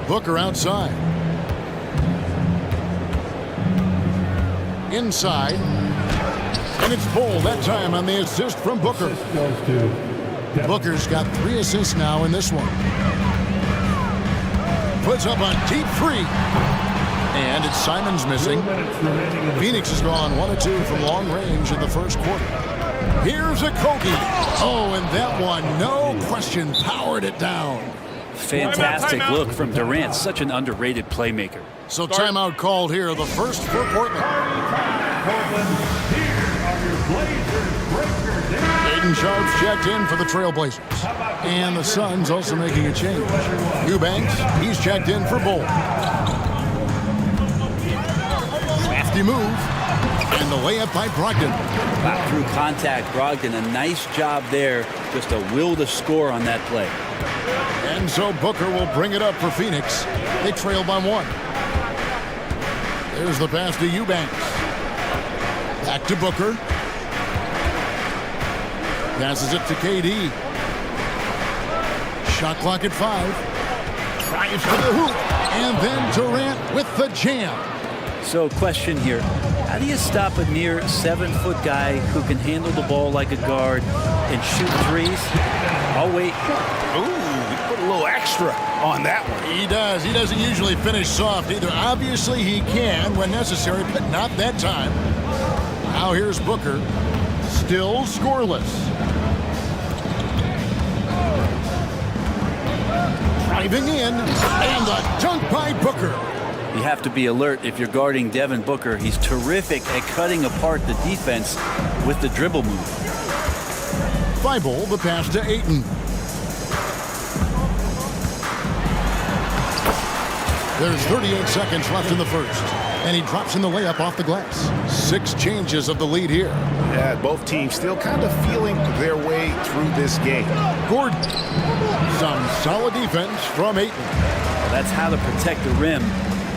Booker outside. Inside. And it's Bull that time on the assist from Booker. Booker's got 3 assists now in this one. Puts up a deep 3. And it's Simons missing. Phoenix has gone 1 of 2 from long range in the first quarter. Here's Okogie. Oh, and that one, no question, powered it down. Fantastic look from Durant. Such an underrated playmaker. So timeout called here, the first for Portland. Aiden Sharp's checked in for the Trailblazers. And the Suns also making a change. Eubanks, he's checked in for Bull. Crafty move. And the layup by Brogdon. Back through contact, Brogdon. A nice job there. Just a will to score on that play. And so Booker will bring it up for Phoenix. They trail by 1. There's the pass to Eubanks. Back to Booker. Passes it to KD. Shot clock at 5. Drives to the hoop. And then Durant with the jam. So question here. How do you stop a near 7-foot guy who can handle the ball like a guard and shoot threes? I'll wait. Ooh, put a little extra on that one. He does. He doesn't usually finish soft either. Obviously he can when necessary, but not that time. Now here's Booker. Still scoreless. Driving in, and the dunk by Booker. You have to be alert if you're guarding Devin Booker. He's terrific at cutting apart the defense with the dribble move. Thibault, the pass to Ayton. There's 38 seconds left in the first. And he drops in the layup off the glass. 6 changes of the lead here. Yeah, both teams still kind of feeling their way through this game. Gordon. Some solid defense from Ayton. Well, that's how to protect the rim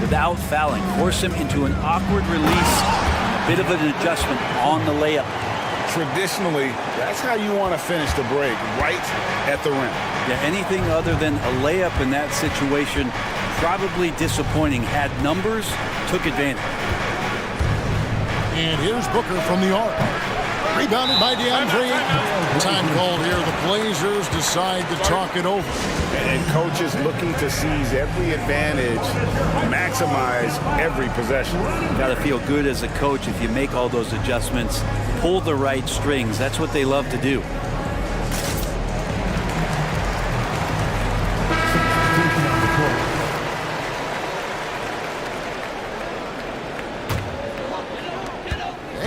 without fouling. Force him into an awkward release, a bit of an adjustment on the layup. Traditionally, that's how you want to finish the break, right at the rim. Yeah, anything other than a layup in that situation, probably disappointing. Had numbers, took advantage. And here's Booker from the arc. Rebounded by DeAndre Ayton. Time called here. The Blazers decide to talk it over. And coaches looking to seize every advantage, maximize every possession. Got to feel good as a coach if you make all those adjustments, pull the right strings. That's what they love to do.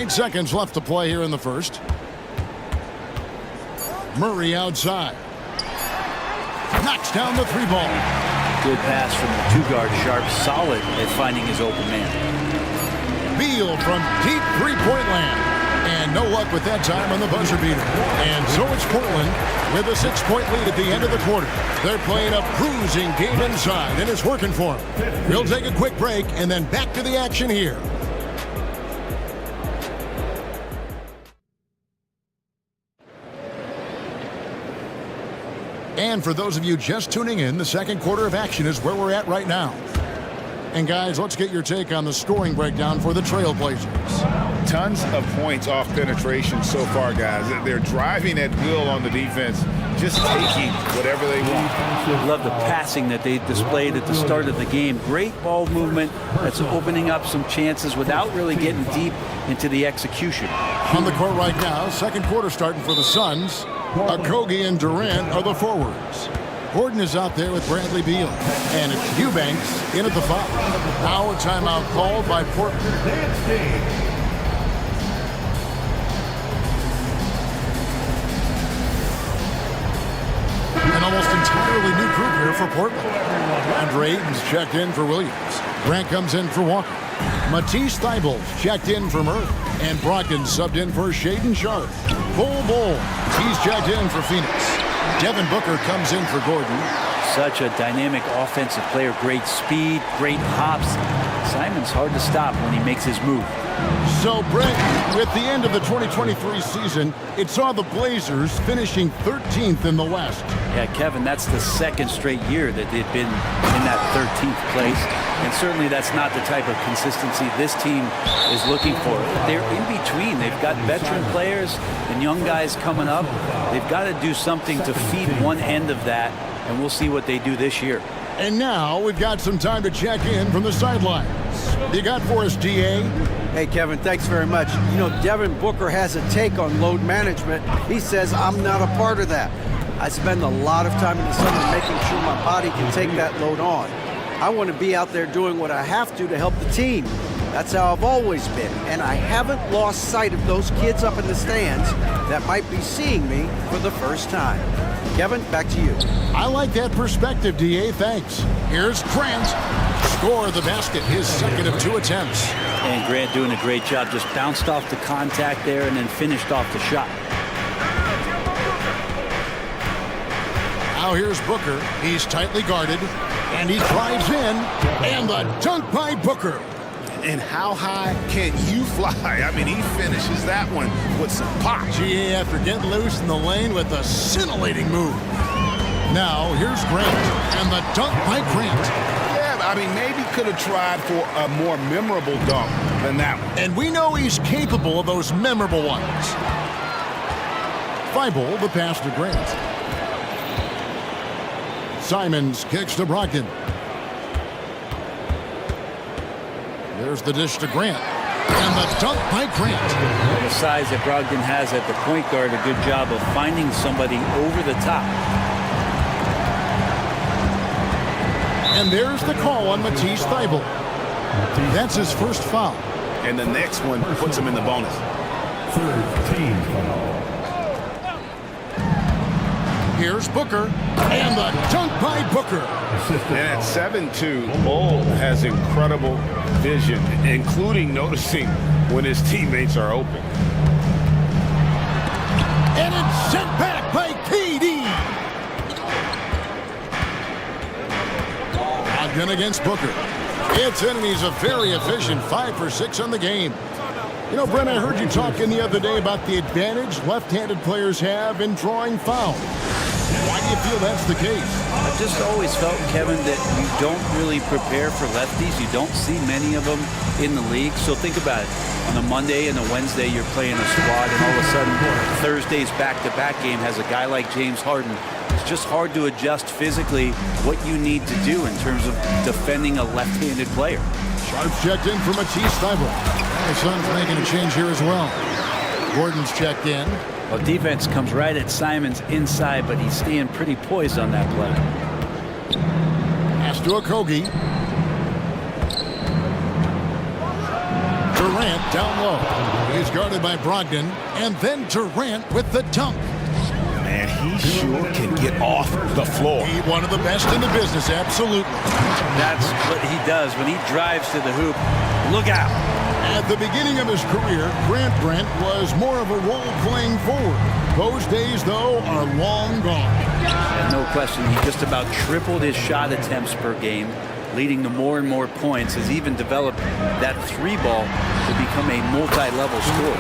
Seconds left to play here in the first. Murray outside. Knocks down the 3-ball. Good pass from the 2-guard. Sharp, solid at finding his open man. Beal from deep 3-point land. And no luck with that time on the buzzer beater. And so it's Portland with a 6-point lead at the end of the quarter. They're playing a cruising game inside, and it's working for them. We'll take a quick break and then back to the action here. And for those of you just tuning in, the second quarter of action is where we're at right now. And guys, let's get your take on the scoring breakdown for the Trailblazers. Tons of points off penetration so far, guys. They're driving at will on the defense, just taking whatever they want. Love the passing that they displayed at the start of the game. Great ball movement that's opening up some chances without really getting deep into the execution. On the court right now, second quarter starting for the Suns. Okogie and Durant are the forwards. Gordon is out there with Bradley Beal. And it's Eubanks in at the foul. Now a timeout called by Portland. An almost entirely new group here for Portland. Andre Ayton's checked in for Williams. Grant comes in for Walker. Matisse Thybulle's checked in for Murray. And Brogdon subbed in for Shaedon Sharpe. Bull. He's checked in for Phoenix. Devin Booker comes in for Gordon. Such a dynamic offensive player. Great speed, great hops. Simon's hard to stop when he makes his move. So, Brent, with the end of the 2023 season, it saw the Blazers finishing 13th in the West. Yeah, Kevin, that's the second straight year that they've been in that 13th place. And certainly that's not the type of consistency this team is looking for. They're in between. They've got veteran players and young guys coming up. They've got to do something to feed one end of that, and we'll see what they do this year. And now we've got some time to check in from the sidelines. You got for us, DA? Hey, Kevin, thanks very much. You know, Devin Booker has a take on load management. He says, I'm not a part of that. I spend a lot of time in the summer making sure my body can take that load on. I want to be out there doing what I have to help the team. That's how I've always been. And I haven't lost sight of those kids up in the stands that might be seeing me for the first time. Kevin, back to you. I like that perspective, DA. Thanks. Here's Grant. Score the basket, his second of 2 attempts. And Grant doing a great job. Just bounced off the contact there and then finished off the shot. Now here's Booker. He's tightly guarded. And he drives in. And the dunk by Booker. And how high can you fly? I mean, he finishes that one with some pop. GA after getting loose in the lane with a scintillating move. Now here's Grant. And the dunk by Grant. Yeah, I mean, maybe could have tried for a more memorable dunk than that one. And we know he's capable of those memorable ones. Thibault, the pass to Grant. Simons kicks to Brogdon. There's the dish to Grant. And the dunk by Grant. The size that Brogdon has at the point guard, a good job of finding somebody over the top. And there's the call on Matisse Thybulle. That's his first foul. And the next one puts him in the bonus. 13 foul. Here's Booker, and the dunk by Booker. And at 7'2", Bull has incredible vision, including noticing when his teammates are open. And it's sent back by KD. Again against Booker. It's in, and he's a very efficient 5 for 6 on the game. You know, Brent, I heard you talking the other day about the advantage left-handed players have in drawing fouls. Why do you feel that's the case? I've just always felt, Kevin, that you don't really prepare for lefties. You don't see many of them in the league. So think about it. On a Monday and a Wednesday, you're playing a squad, and all of a sudden, Thursday's back-to-back game has a guy like James Harden. It's just hard to adjust physically what you need to do in terms of defending a left-handed player. Sharp's checked in for Matisse Thybulle. The Suns making a change here as well. Gordon's checked in. Well, defense comes right at Simons inside, but he's staying pretty poised on that play. Pass to Okogie. Durant down low. He's guarded by Brogdon, and then Durant with the dunk. Man, he sure can get off the floor. He's one of the best in the business, absolutely. That's what he does when he drives to the hoop. Look out. At the beginning of his career, Grant Brent was more of a role-playing forward. Those days, though, are long gone. And no question, he just about tripled his shot attempts per game, leading to more and more points. Has even developed that three ball to become a multi-level scorer.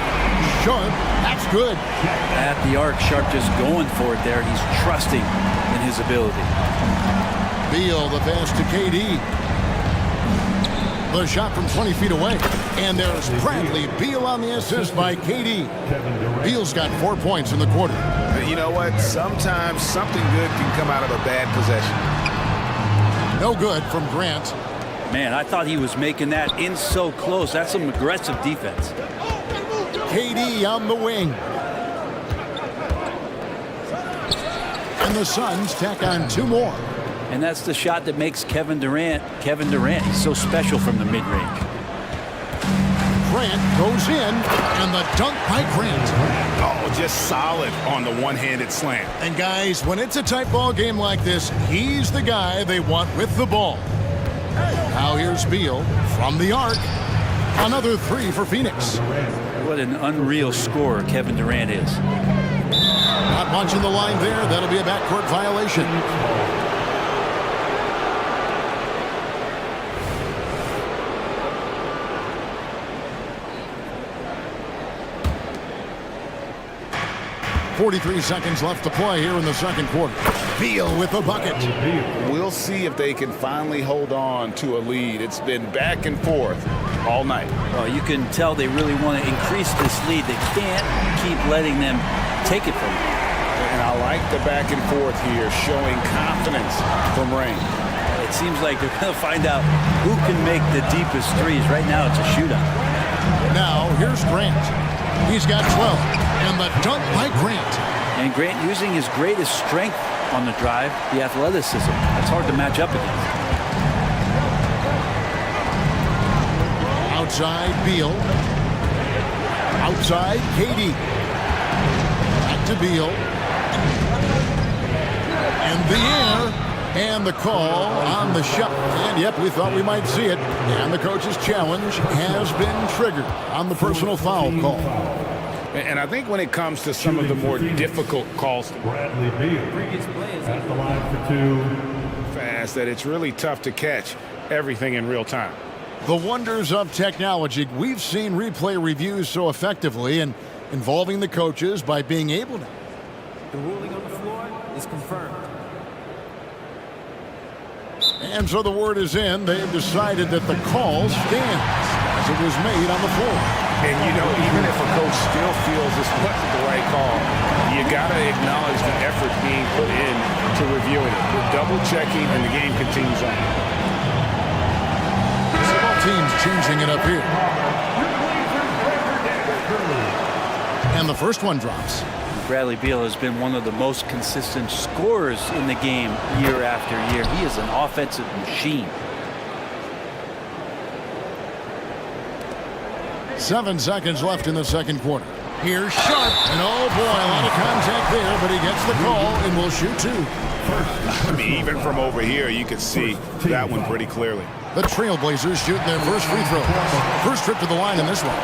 Sharp, that's good. At the arc, Sharp just going for it there. He's trusting in his ability. Beal, the pass to KD. The shot from 20 feet away. And there's Bradley Beal on the assist by KD. Beal's got 4 points in the quarter. You know what? Sometimes something good can come out of a bad possession. No good from Grant. Man, I thought he was making that in so close. That's some aggressive defense. KD on the wing. And the Suns tack on 2 more. And that's the shot that makes Kevin Durant. He's so special from the mid-range. Grant goes in, and the dunk by Grant. Oh, just solid on the one-handed slam. And guys, when it's a tight ball game like this, he's the guy they want with the ball. Now here's Beal from the arc. Another 3 for Phoenix. What an unreal scorer Kevin Durant is. Not punching the line there. That'll be a backcourt violation. .43 seconds left to play here in the second quarter. Beal with the bucket. We'll see if they can finally hold on to a lead. It's been back and forth all night. Well, you can tell they really want to increase this lead. They can't keep letting them take it from them. And I like the back and forth here, showing confidence from Rain. It seems like they're going to find out who can make the deepest threes. Right now, it's a shootout. Now, here's Grant. He's got 12. And the dunk by Grant. And Grant using his greatest strength on the drive, the athleticism. That's hard to match up against. Outside Beal. Outside KD. Back to Beal. In the air. And the call on the shot. And yep, we thought we might see it. And the coach's challenge has been triggered on the personal foul call. And I think when it comes to some of the more difficult calls, Bradley Beal at the line for 2. Fast, that it's really tough to catch everything in real time. The wonders of technology. We've seen replay reviews so effectively and involving the coaches by being able to. The ruling on the floor is confirmed. And so the word is in. They've decided that the call stands as it was made on the floor. And, you know, even if a coach still feels this wasn't the right call, you got to acknowledge the effort being put in to reviewing it. We're double-checking, and the game continues on. Both teams changing it up here. And the first one drops. Bradley Beal has been one of the most consistent scorers in the game year after year. He is an offensive machine. 7 seconds left in the second quarter. Here's Sharp, and oh boy, a lot of contact there, but he gets the call and will shoot two. I mean, even from over here, you could see that one pretty clearly. The Trailblazers shooting their first free throw. First trip to the line in this one.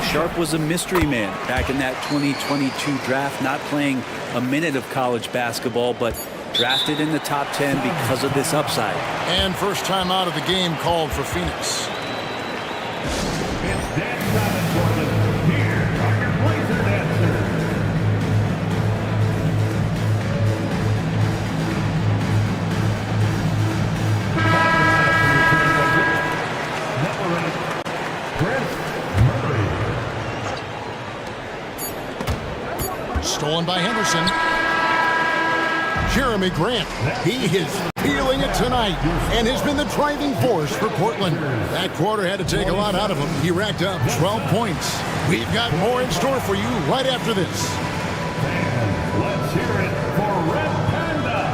Sharp was a mystery man back in that 2022 draft, not playing a minute of college basketball, but drafted in the top 10 because of this upside. And first time out of the game called for Phoenix. Stolen by Henderson. Jeremy Grant, he is feeling it tonight and has been the driving force for Portland. That quarter had to take a lot out of him. He racked up 12 points. We've got more in store for you right after this. Let's hear it for Red Panda.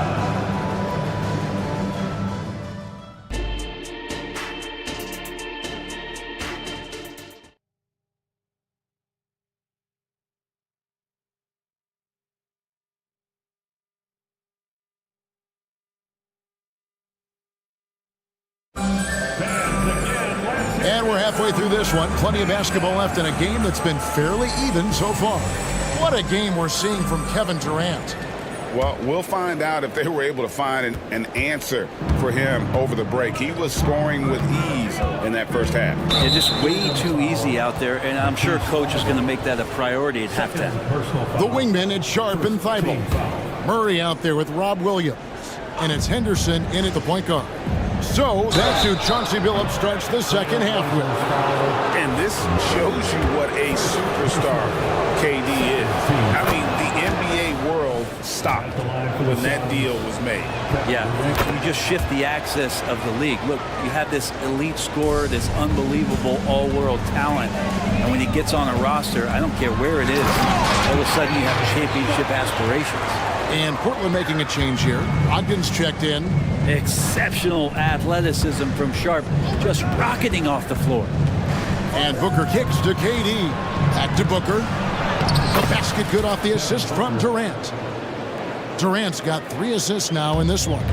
And we're halfway through this one. Plenty of basketball left in a game that's been fairly even so far. What a game we're seeing from Kevin Durant. Well, we'll find out if they were able to find an answer for him over the break. He was scoring with ease in that first half. Yeah, just way too easy out there, and I'm sure coach is going to make that a priority at halftime. The wingmen at Sharp and Thibault. Murray out there with Rob Williams. And it's Henderson in at the point guard. So that's who Chauncey Billups starts the second half with. And this shows you what a superstar KD is. I mean, the NBA world stopped when that deal was made. Yeah, you just shift the axis of the league. Look, you have this elite scorer, this unbelievable all-world talent, and when he gets on a roster, I don't care where it is, all of a sudden you have championship aspirations. And Portland making a change here. Ogden's checked in. Exceptional athleticism from Sharp, just rocketing off the floor. And Booker kicks to KD. Back to Booker. The basket good off the assist from Durant. Durant's got 3 assists now in this one.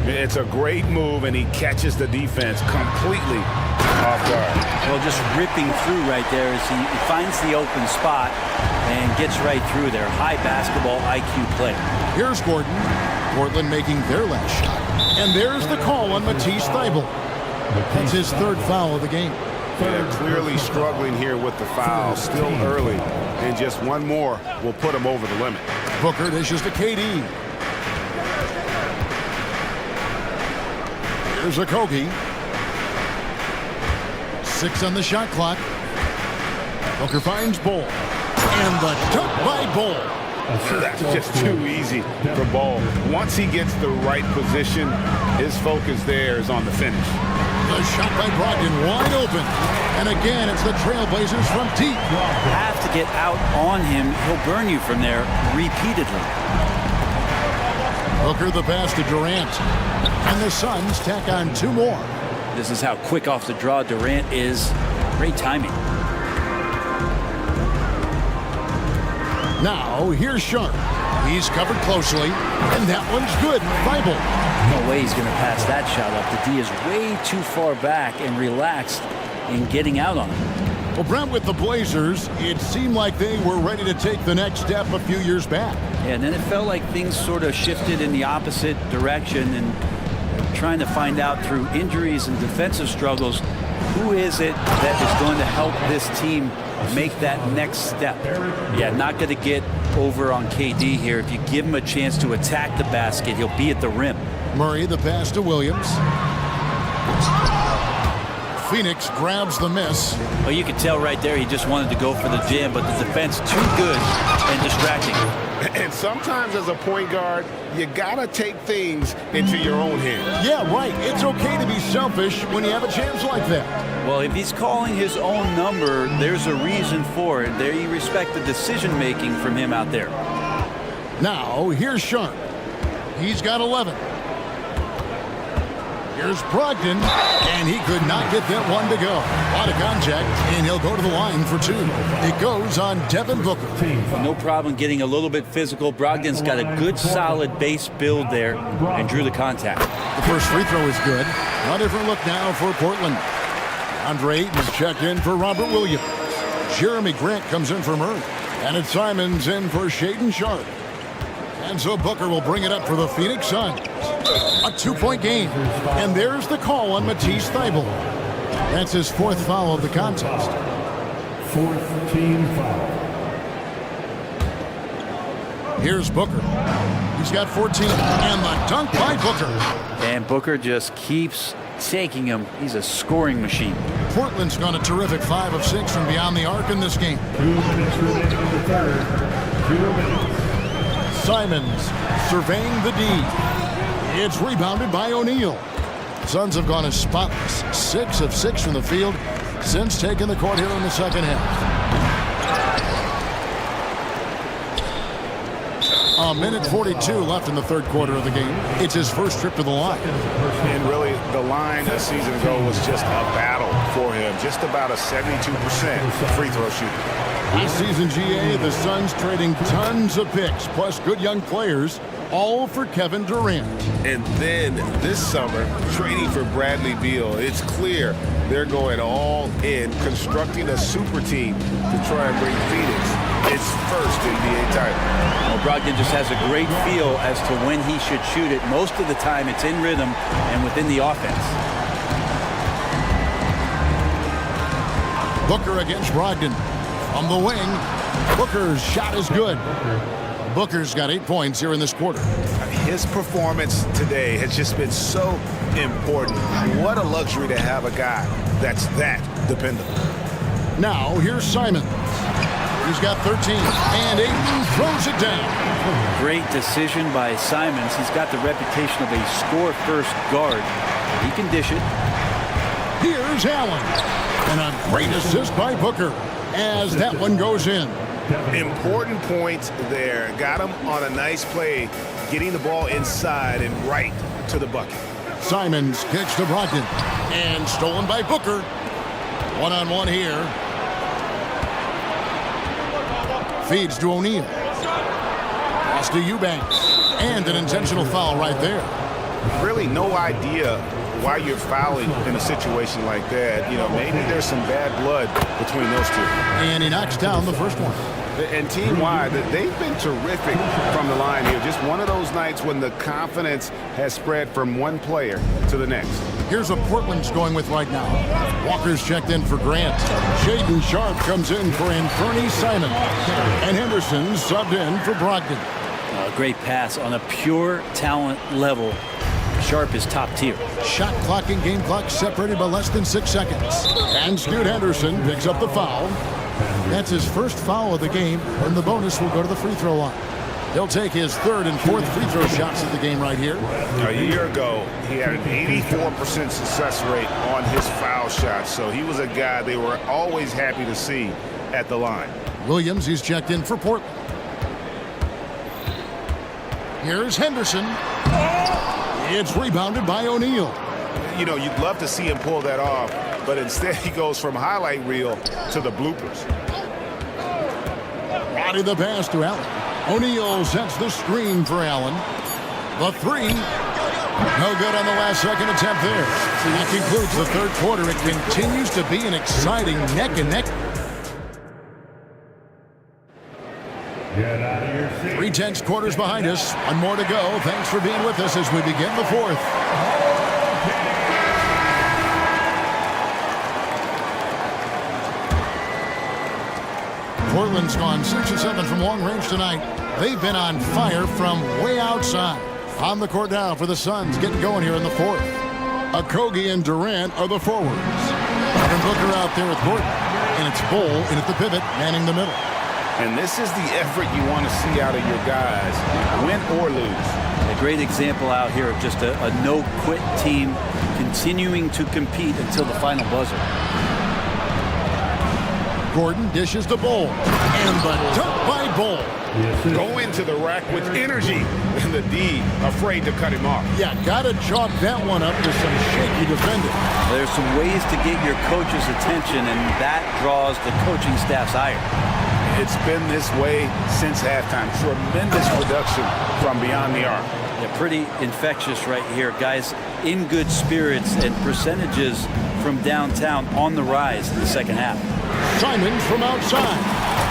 It's a great move, and he catches the defense completely off guard. Well, just ripping through right there as he finds the open spot and gets right through there. High basketball IQ play. Here's Gordon. Portland making their last shot. And there's the call on Matisse Thybulle. That's his 3rd foul of the game. They're clearly struggling here with the foul, still early. And just one more will put him over the limit. Booker dishes to KD. Here's Okogie. 6 on the shot clock. Booker finds Ball. And the dunk by Ball. That's just too easy for Ball. Once he gets the right position, his focus there is on the finish. The shot by Brogdon wide open. And again, it's the Trailblazers from deep. Have to get out on him. He'll burn you from there repeatedly. Booker the pass to Durant. And the Suns tack on 2 more. This is how quick off the draw Durant is. Great timing. Now, here's Sharp. He's covered closely, and that one's good. Thybulle. No way he's going to pass that shot up. The D is way too far back and relaxed in getting out on him. Well, Brent, with the Blazers, it seemed like they were ready to take the next step a few years back. Yeah, and then it felt like things sort of shifted in the opposite direction, and trying to find out through injuries and defensive struggles, who is it that is going to help this team make that next step? Yeah, not going to get over on KD here. If you give him a chance to attack the basket, he'll be at the rim. Murray the pass to Williams. Phoenix grabs the miss. Well, you could tell right there he just wanted to go for the jam, but the defense too good and distracting. And sometimes as a point guard, you gotta take things into your own hands. Yeah, right. It's okay to be selfish when you have a chance like that. Well, if he's calling his own number, there's a reason for it. There you respect the decision-making from him out there. Now, here's Sharp. He's got 11. Here's Brogdon, and he could not get that one to go. A lot of contact, and he'll go to the line for two. It goes on Devin Booker. No problem getting a little bit physical. Brogdon's got a good, solid base build there and drew the contact. The first free throw is good. A different look now for Portland. Andre Ayton is checked in for Robert Williams. Jeremy Grant comes in for Murray. And it's Simons in for Shaedon Sharpe. And so Booker will bring it up for the Phoenix Suns. A two-point game. And there's the call on Matisse Thybulle. That's his fourth foul of the contest. Fourth team foul. Here's Booker. He's got 14. And the dunk by Booker. And Booker just keeps taking him. He's a scoring machine. Portland's gone a terrific 5 of 6 from beyond the arc in this game. 2 minutes remaining in the third. 2 minutes. Simons surveying the D. It's rebounded by O'Neal. Suns have gone as spotless. 6 of 6 from the field since taking the court here in the second half. A minute 42 left in the third quarter of the game. It's his first trip to the line. And really, the line a season ago was just a battle for him. Just about a 72% free throw shooter. This season, GA, the Suns trading tons of picks, plus good young players, all for Kevin Durant. And then this summer, trading for Bradley Beal. It's clear they're going all in, constructing a super team to try and bring Phoenix its first NBA title. Well, Brogdon just has a great feel as to when he should shoot it. Most of the time, it's in rhythm and within the offense. Booker against Brogdon. From the wing, Booker's shot is good. Booker's got 8 points here in this quarter. His performance today has just been so important. What a luxury to have a guy that's that dependable. Now, here's Simon. He's got 13, and Ayton throws it down. Great decision by Simons. He's got the reputation of a score-first guard. He can dish it. Here's Allen. And a great assist by Booker as that one goes in. Important point there. Got him on a nice play, getting the ball inside and right to the bucket. Simons kicks to Brogdon, and stolen by Booker. One-on-one here. Feeds to O'Neal. Pass to Eubanks. And an intentional foul right there. Really no idea why you're fouling in a situation like that. You know, maybe there's some bad blood between those two. And he knocks down the first one. And team-wide, they've been terrific from the line here. Just one of those nights when the confidence has spread from one player to the next. Here's what Portland's going with right now. Walker's checked in for Grant. Shaedon Sharpe comes in for Anthony Simons. And Henderson's subbed in for Brogdon. A great pass on a pure talent level. Sharpe is top tier. Shot clock and game clock separated by less than 6 seconds. And Scoot Henderson picks up the foul. That's his first foul of the game, and the bonus will go to the free throw line. He'll take his third and fourth free throw shots of the game right here. A year ago, he had an 84% success rate on his foul shots, so he was a guy they were always happy to see at the line. Williams, he's checked in for Portland. Here's Henderson. It's rebounded by O'Neal. You know, you'd love to see him pull that off, but instead he goes from highlight reel to the bloopers. Body the pass to Allen. O'Neal sets the screen for Allen. The three. No good on the last second attempt there. That concludes the third quarter. It continues to be an exciting neck-and-neck. 3 tense quarters behind us. One more to go. Thanks for being with us as we begin the fourth. Portland's gone 6 of 7 from long range tonight. They've been on fire from way outside. On the court now for the Suns, getting going here in the fourth. Okogie and Durant are the forwards. And Booker out there with Gordon. And it's Bull in at the pivot, manning the middle. And this is the effort you want to see out of your guys, win or lose. A great example out here of just a no-quit team continuing to compete until the final buzzer. Gordon dishes to Bull. And the dunk by Bull. Go into the rack with energy. And the D afraid to cut him off. Yeah, gotta chalk that one up to some shaky defending. There's some ways to get your coach's attention, and that draws the coaching staff's ire. It's been this way since halftime. Tremendous production from beyond the arc. They're pretty infectious right here. Guys in good spirits, and percentages from downtown on the rise in the second half. Simons from outside.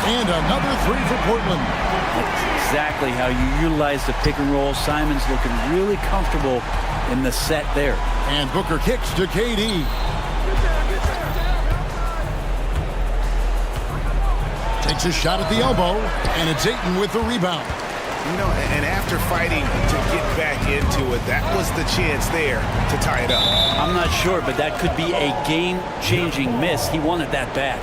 And another three for Portland. That's exactly how you utilize the pick and roll. Simons looking really comfortable in the set there. And Booker kicks to KD. Takes a shot at the elbow, and it's Ayton with the rebound. You know, and after fighting to get back into it, that was the chance there to tie it up. I'm not sure, but that could be a game-changing miss. He wanted that bad.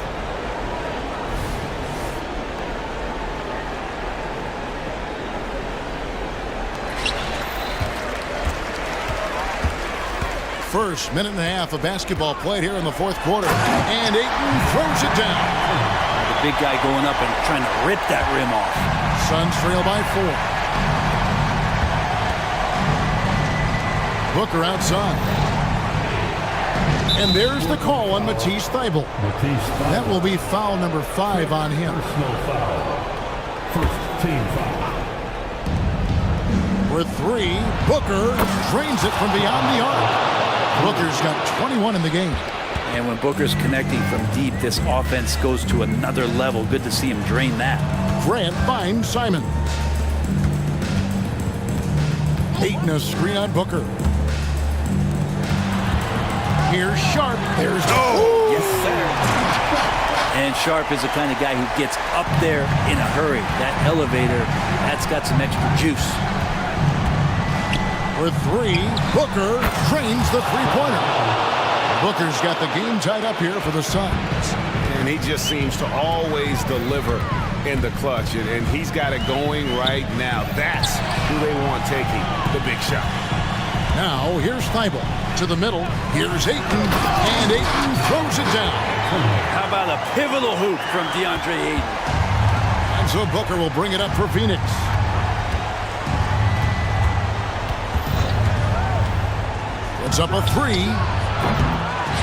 First minute and a half of basketball played here in the fourth quarter. And Ayton throws it down. The big guy going up and trying to rip that rim off. Suns trail by 4. Booker outside. And there's the call on Matisse Thybulle. That will be foul number 5 on him. Personal foul. First team foul. For 3, Booker drains it from beyond the arc. Booker's got 21 in the game. And when Booker's connecting from deep, this offense goes to another level. Good to see him drain that. Grant finds Simon. Ayton a screen on Booker. Here's Sharp. There's yes, sir. And Sharp is the kind of guy who gets up there in a hurry. That elevator, that's got some extra juice. For 3, Booker trains the three-pointer. Booker's got the game tied up here for the Suns. And he just seems to always deliver in the clutch, and he's got it going right now. That's who they want taking the big shot. Now, here's Thybulle to the middle. Here's Ayton, and Ayton throws it down. How about a pivotal hoop from DeAndre Ayton? And so Booker will bring it up for Phoenix. It's up a 3.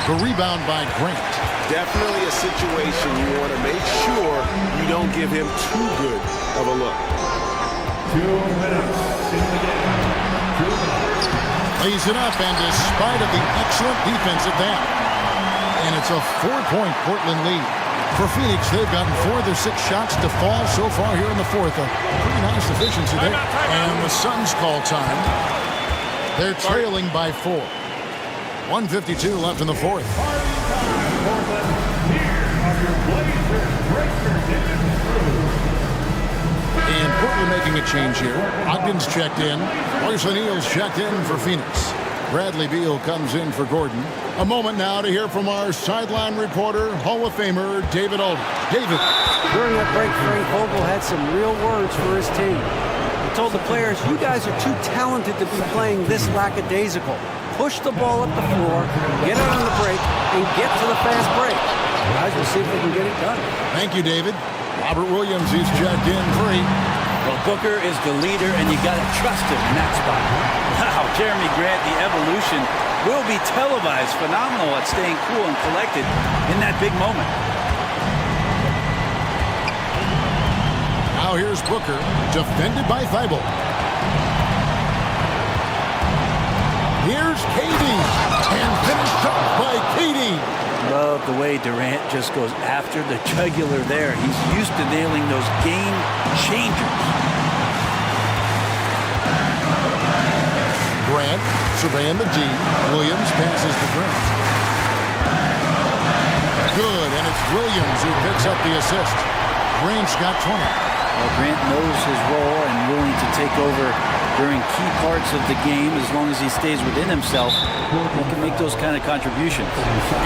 The rebound by Grant. Definitely a situation you want to make sure you don't give him too good of a look. 2 minutes in the game. 2 minutes. Lays it up, and despite of the excellent defense at that, and it's a 4-point Portland lead. For Phoenix, they've gotten 4 of their 6 shots to fall so far here in the fourth. A pretty nice efficiency there. And the Suns call time. They're trailing by 4. 1:52 left in the fourth. And Portland making a change here. Ogden's checked in. Royce O'Neal's checked in for Phoenix. Bradley Beal comes in for Gordon. A moment now to hear from our sideline reporter, Hall of Famer David Alden. David. During that break, Frank Vogel had some real words for his team. He told the players, you guys are too talented to be playing this lackadaisical. Push the ball up the floor, get out on the break, and get to the fast break. Guys, we'll see if they can get it done. Thank you, David. Robert Williams, he's checked in 3. Well, Booker is the leader, and you got to trust him in that spot. Wow, Jeremy Grant, the evolution will be televised. Phenomenal at staying cool and collected in that big moment. Now here's Booker, defended by Thybulle. Here's KD, and finished up by KD. Love the way Durant just goes after the jugular there. He's used to nailing those game changers. Grant surveying the D. Williams passes to Grant. Good, and it's Williams who picks up the assist. Grant's got 20. Well, Grant knows his role and willing to take over during key parts of the game. As long as he stays within himself, he can make those kind of contributions.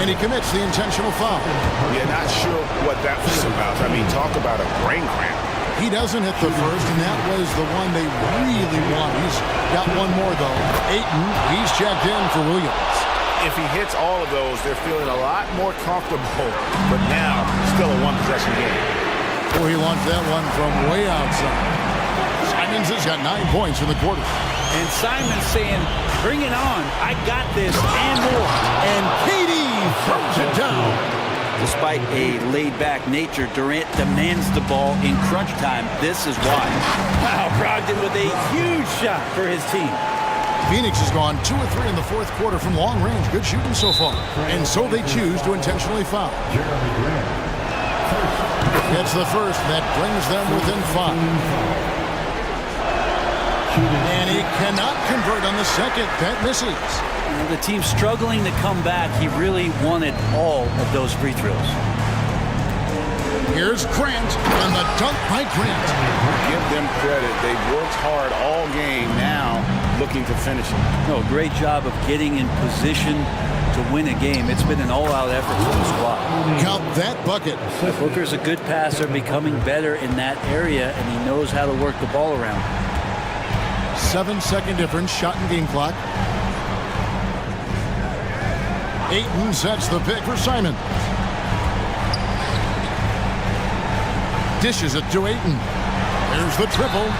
And he commits the intentional foul. Yeah, not sure what that was about. I mean, talk about a brain cramp. He doesn't hit the first, and that was the one they really want. He's got one more, though. Ayton, he's checked in for Williams. If he hits all of those, they're feeling a lot more comfortable. But now, still a one-possession game. Oh, he launched that one from way outside. Simons has got 9 points in the quarter. And Simons saying, bring it on. I got this and more. And Katie throws it down. Despite a laid-back nature, Durant demands the ball in crunch time. This is why. Wow, Brogdon with a huge shot for his team. Phoenix has gone 2 of 3 in the fourth quarter from long range. Good shooting so far. And so they choose to intentionally foul. Gets the first. That brings them within 5. And he cannot convert on the second. That misses. The team struggling to come back. He really wanted all of those free throws. Here's Grant, and the dunk by Grant. Give them credit. They've worked hard all game, now looking to finish it. No, great job of getting in position to win a game. It's been an all-out effort for the squad. Count that bucket. Booker's a good passer, becoming better in that area, and he knows how to work the ball around. 7-second difference, shot and game clock. Ayton sets the pick for Simon. Dishes it to Ayton. There's the triple.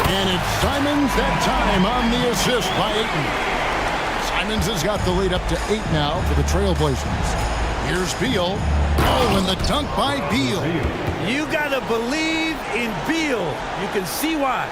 And it's Simons that time on the assist by Ayton. Simons has got the lead up to 8 now for the Trailblazers. Here's Beal. Oh, and the dunk by Beal. You gotta believe in Beal. You can see why.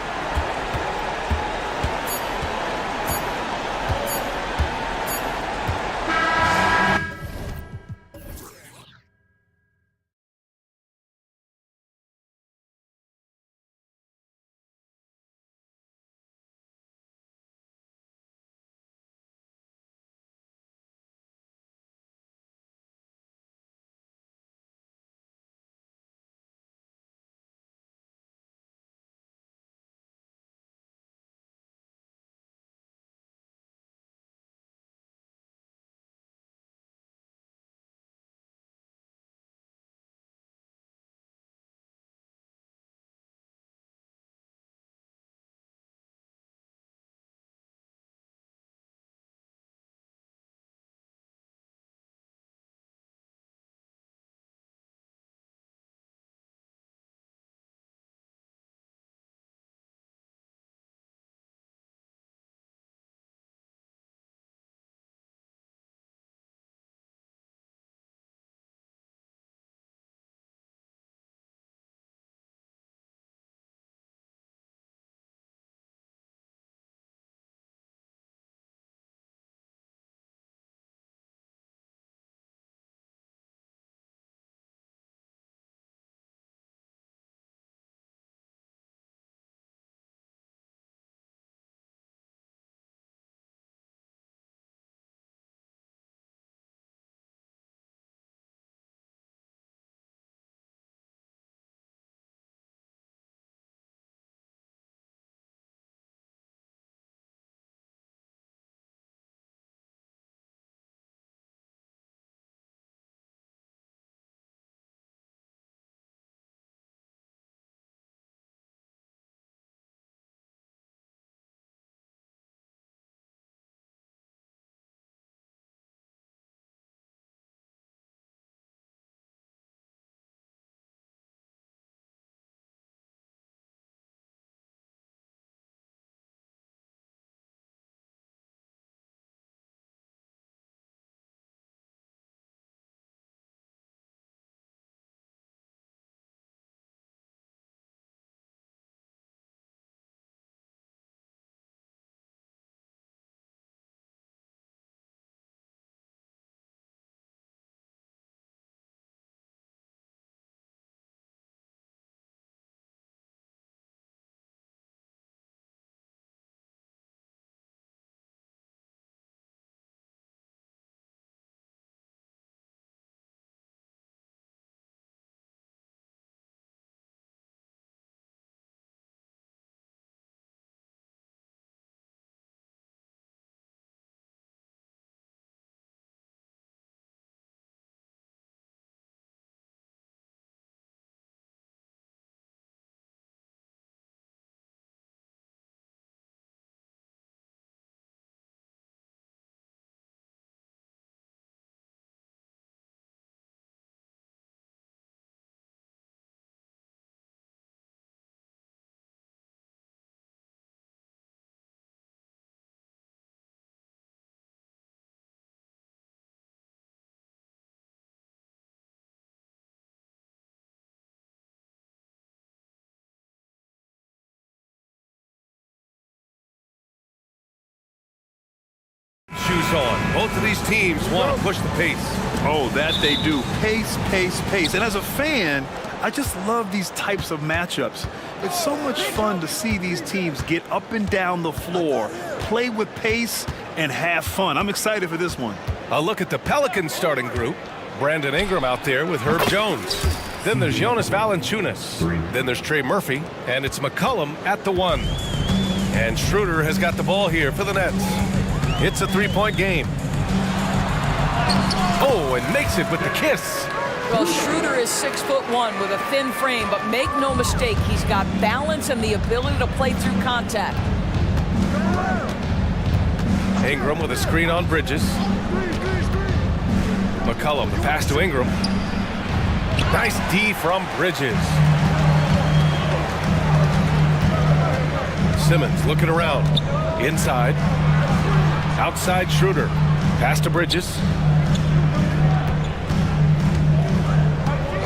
shoes on. Both of these teams want to push the pace. Oh, that they do. Pace, pace, pace. And as a fan, I just love these types of matchups. It's so much fun to see these teams get up and down the floor, play with pace, and have fun. I'm excited for this one. A look at the Pelicans starting group. Brandon Ingram out there with Herb Jones. Then there's Jonas Valanciunas. Then there's Trey Murphy. And it's McCollum at the 1. And Schroeder has got the ball here for the Nets. It's a three-point game. Oh, and makes it with the kiss. Well, Schroeder is 6'1" with a thin frame, but make no mistake, he's got balance and the ability to play through contact. Ingram with a screen on Bridges. McCollum, the pass to Ingram. Nice D from Bridges. Simmons looking around. Inside. Outside Schroeder. Pass to Bridges.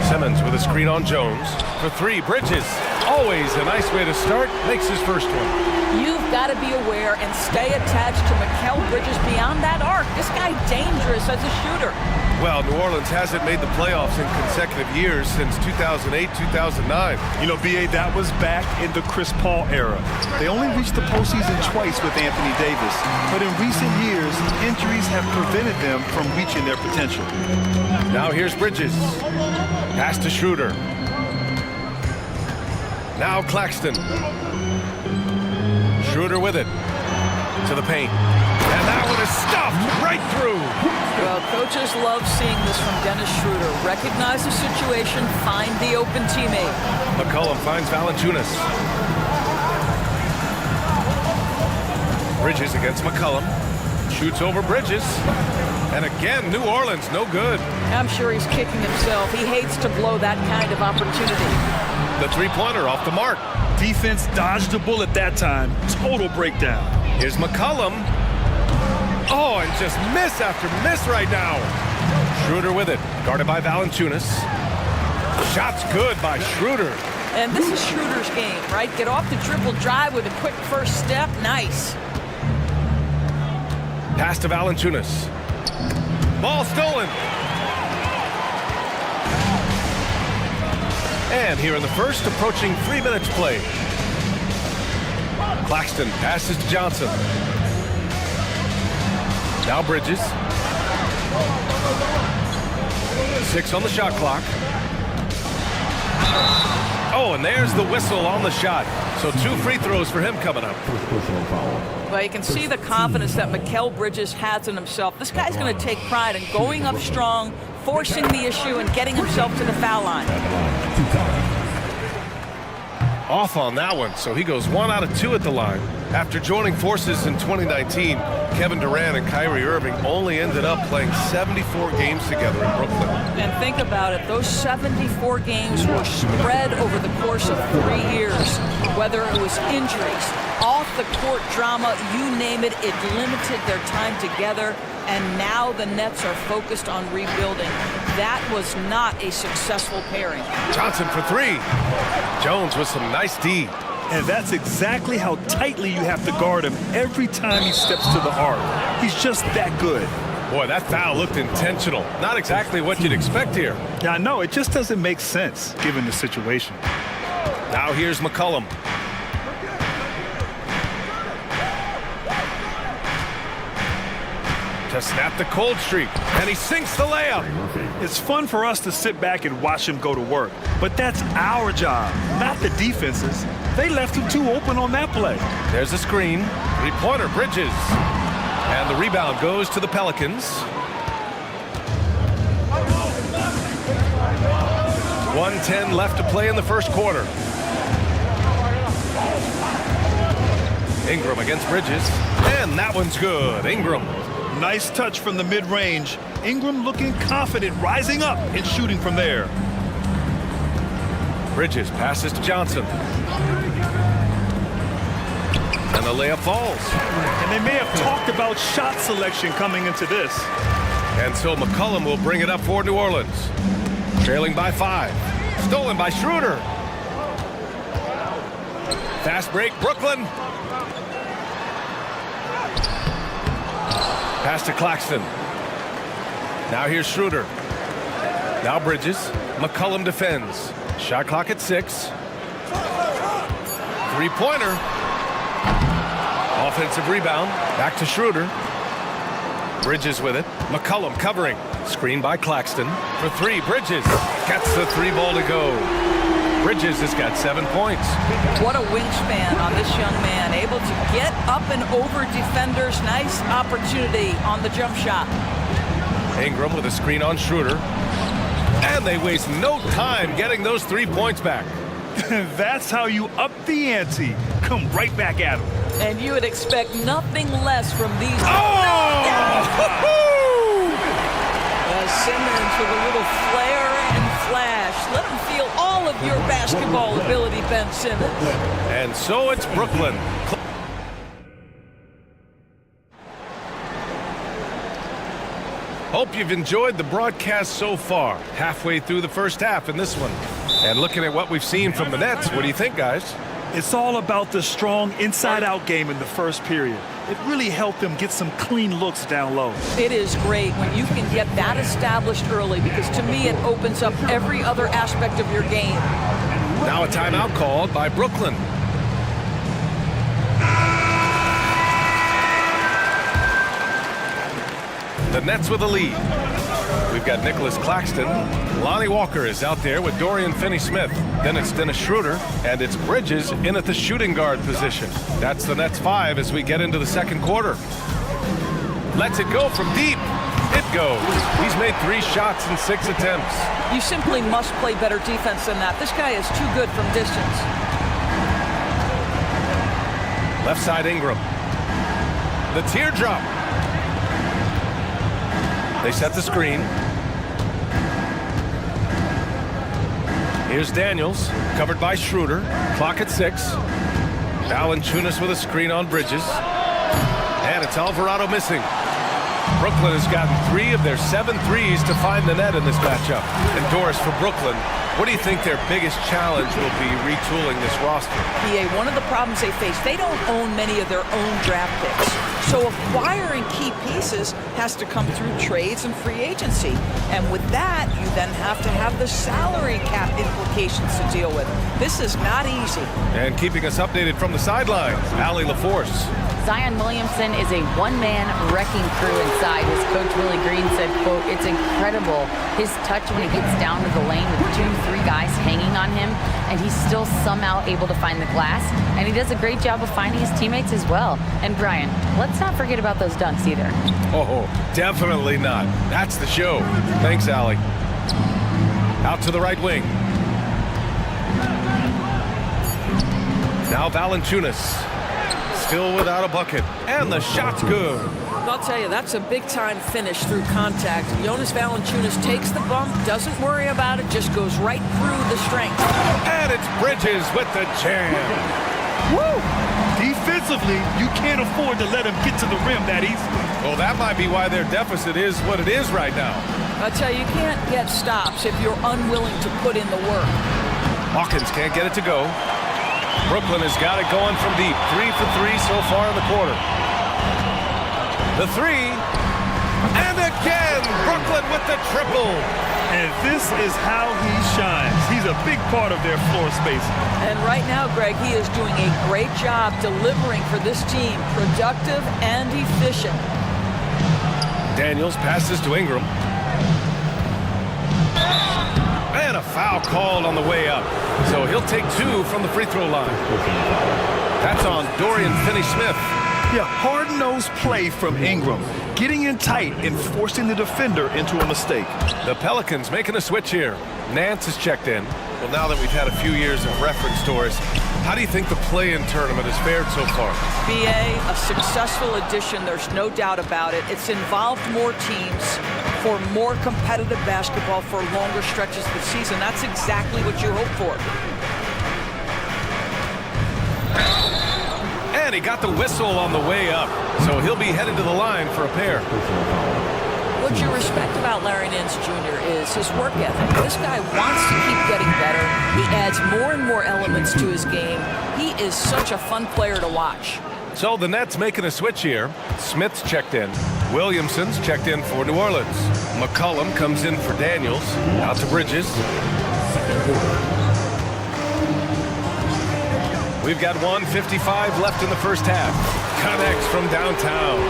Simmons with a screen on Jones. For 3, Bridges. Always a nice way to start. Makes his first one. You've got to be aware and stay attached to Mikal Bridges beyond that arc. This guy dangerous as a shooter. Well, New Orleans hasn't made the playoffs in consecutive years since 2008, 2009. You know, B.A., that was back in the Chris Paul era. They only reached the postseason twice with Anthony Davis. But in recent years, injuries have prevented them from reaching their potential. Now here's Bridges. Pass to Schroeder. Now Claxton. Schroeder with it. To the paint. And that one is stuffed right through. Well, coaches love seeing this from Dennis Schroeder. Recognize the situation, find the open teammate. McCollum finds Valanciunas. Bridges against McCollum. Shoots over Bridges. And again, New Orleans, no good. I'm sure he's kicking himself. He hates to blow that kind of opportunity. The three-pointer off the mark. Defense dodged the bullet that time. Total breakdown. Here's McCollum. Oh, and just miss after miss right now. Schroeder with it. Guarded by Valanciunas. Shot's good by Schroeder. And this is Schroeder's game, right? Get off the dribble drive with a quick first step. Nice. Pass to Valanciunas. Ball stolen. And here in the first, approaching 3 minutes played. Claxton passes to Johnson. Now Bridges. 6 on the shot clock. Oh, and there's the whistle on the shot. So 2 free throws for him coming up. Well, you can see the confidence that Mikal Bridges has in himself. This guy's going to take pride in going up strong, forcing the issue, and getting himself to the foul line. Off on that one, so he goes 1 out of 2 at the line. After joining forces in 2019, Kevin Durant and Kyrie Irving only ended up playing 74 games together in Brooklyn. And think about it, those 74 games were spread over the course of 3 years. Whether it was injuries, off-the-court drama, you name it, it limited their time together. And now the Nets are focused on rebuilding. That was not a successful pairing. Johnson for 3. Jones with some nice D. And that's exactly how tightly you have to guard him every time he steps to the arc. He's just that good. Boy, that foul looked intentional. Not exactly what you'd expect here. Yeah, I know. It just doesn't make sense given the situation. Now here's McCollum. To snap the cold streak, and he sinks the layup. It's fun for us to sit back and watch him go to work, but that's our job, not the defense's. They left him too open on that play. There's a screen. Three-pointer, Bridges. And the rebound goes to the Pelicans. 1:10 left to play in the first quarter. Ingram against Bridges, and that one's good. Ingram. Nice touch from the mid-range. Ingram looking confident, rising up and shooting from there. Bridges passes to Johnson. And the layup falls. And they may have talked about shot selection coming into this. And so McCollum will bring it up for New Orleans. Trailing by 5. Stolen by Schroeder. Fast break, Brooklyn. Pass to Claxton. Now here's Schroeder. Now Bridges. McCollum defends. Shot clock at 6. Three-pointer. Offensive rebound. Back to Schroeder. Bridges with it. McCollum covering. Screen by Claxton. For 3, Bridges. Gets the 3 ball to go. Bridges has got 7 points. What a wingspan on this young man. Able to get up and over defenders. Nice opportunity on the jump shot. Ingram with a screen on Schroeder. And they waste no time getting those 3 points back. That's how you up the ante. Come right back at him. And you would expect nothing less from these. Simmons with a little flair and flash. Let him feel all of your basketball ability, Ben Simmons. And so it's Brooklyn. Hope you've enjoyed the broadcast so far. Halfway through the first half in this one. And looking at what we've seen from the Nets, what do you think, guys? It's all about the strong inside-out game in the first period. It really helped them get some clean looks down low. It is great when you can get that established early, because to me it opens up every other aspect of your game. Now a timeout called by Brooklyn. The Nets with a lead. We've got Nicholas Claxton. Lonnie Walker is out there with Dorian Finney-Smith. Then it's Dennis Schroeder, and it's Bridges in at the shooting guard position. That's the Nets 5 as we get into the second quarter. Lets it go from deep. It goes. He's made 3 shots in 6 attempts. You simply must play better defense than that. This guy is too good from distance. Left side Ingram. The teardrop. They set the screen. Here's Daniels, covered by Schroeder. Clock at 6. Valanciunas with a screen on Bridges. And it's Alvarado missing. Brooklyn has gotten 3 of their 7 threes to find the net in this matchup. And Doris, for Brooklyn, what do you think their biggest challenge will be retooling this roster? PA, one of the problems they face, they don't own many of their own draft picks. So acquiring key pieces has to come through trades and free agency. And with that, you then have to have the salary cap implications to deal with. This is not easy. And keeping us updated from the sidelines, Allie LaForce. Zion Williamson is a one-man wrecking crew inside. His coach, Willie Green, said, quote, "It's incredible his touch when he gets down to the lane with 2-3 guys hanging on him, and he's still somehow able to find the glass, and he does a great job of finding his teammates as well." And Brian, let's not forget about those dunks either. Oh, definitely not. That's the show. Thanks, Allie. Out to the right wing. Now Valanciunas. Still without a bucket. And the shot's good. I'll tell you, that's a big-time finish through contact. Jonas Valanciunas takes the bump, doesn't worry about it, just goes right through the strength. And it's Bridges with the jam. Woo! Defensively, you can't afford to let him get to the rim that easily. Well, that might be why their deficit is what it is right now. I'll tell you, you can't get stops if you're unwilling to put in the work. Hawkins can't get it to go. Brooklyn has got it going from deep. 3 for 3 so far in the quarter. The 3. And again, Brooklyn with the triple. And this is how he shines. He's a big part of their floor space. And right now, Greg, he is doing a great job delivering for this team. Productive and efficient. Daniels passes to Ingram. And a foul called on the way up. So he'll take 2 from the free throw line. That's on Dorian Finney-Smith. Yeah, hard-nosed play from Ingram. Getting in tight and forcing the defender into a mistake. The Pelicans making a switch here. Nance is checked in. Well, now that we've had a few years of reference, Doris, how do you think the play-in tournament has fared so far? BA, a successful addition, there's no doubt about it. It's involved more teams for more competitive basketball for longer stretches of the season. That's exactly what you hope for. And he got the whistle on the way up, so he'll be headed to the line for a pair. What you respect about Larry Nance Jr. is his work ethic. This guy wants to keep getting better. He adds more and more elements to his game. He is such a fun player to watch. So the Nets making a switch here. Smith's checked in. Williamson's checked in for New Orleans. McCollum comes in for Daniels. Out to Bridges. We've got 1:55 left in the first half. Connects from downtown.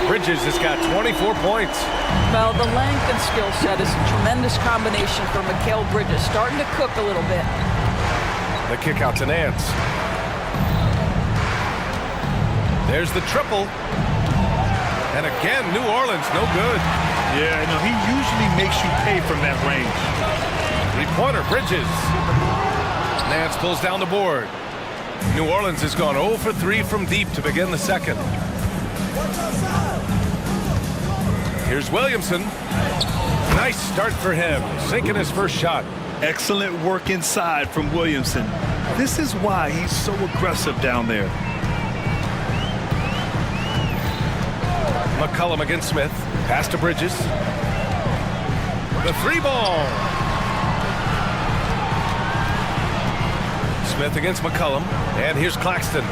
Bridges has got 24 points. Well, the length and skill set is a tremendous combination for Mikal Bridges. Starting to cook a little bit. The kick out to Nance. There's the triple. And again, New Orleans, no good. Yeah, no, he usually makes you pay from that range. Three-pointer, Bridges. Nance pulls down the board. New Orleans has gone 0 for 3 from deep to begin the second. Here's Williamson. Nice start for him, sinking his first shot. Excellent work inside from Williamson. This is why he's so aggressive down there. McCollum against Smith. Pass to Bridges. The three ball. Smith against McCollum. And here's Claxton.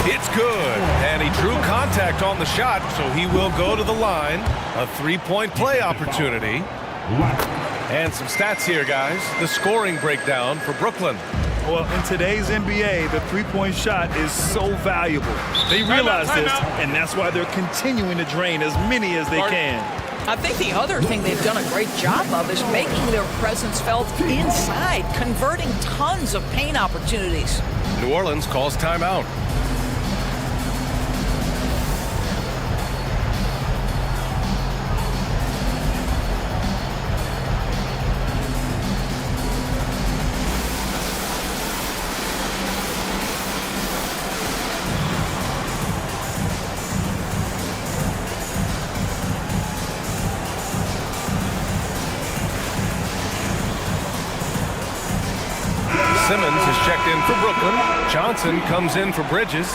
It's good. And he drew contact on the shot, so he will go to the line. A three-point play opportunity. And some stats here, guys. The scoring breakdown for Brooklyn. Well, in today's NBA, the three-point shot is so valuable. They realize this, and that's why they're continuing to drain as many as they can. I think the other thing they've done a great job of is making their presence felt inside, converting tons of paint opportunities. New Orleans calls timeout. Simmons is checked in for Brooklyn. Johnson comes in for Bridges.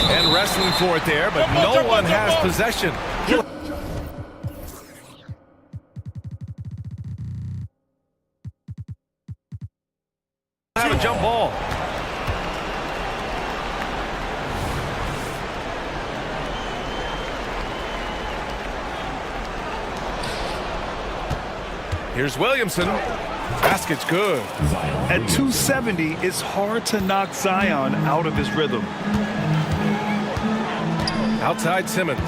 And wrestling for it there, but no one has possession. Have a jump ball. Here's Williamson. Basket's good. At 270, it's hard to knock Zion out of his rhythm. Outside Simmons.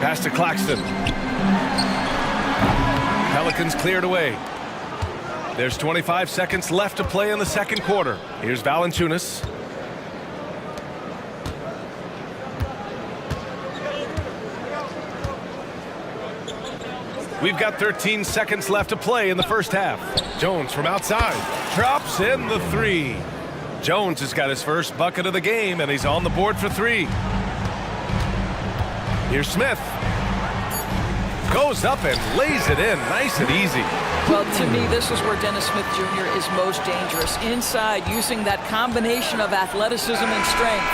Pass to Claxton. Pelicans cleared away. There's 25 seconds left to play in the second quarter. Here's Valanciunas. We've got 13 seconds left to play in the first half. Jones from outside drops in the three. Jones has got his first bucket of the game, and he's on the board for three. Here's Smith. Goes up and lays it in nice and easy. Well, to me, this is where Dennis Smith Jr. is most dangerous. Inside, using that combination of athleticism and strength.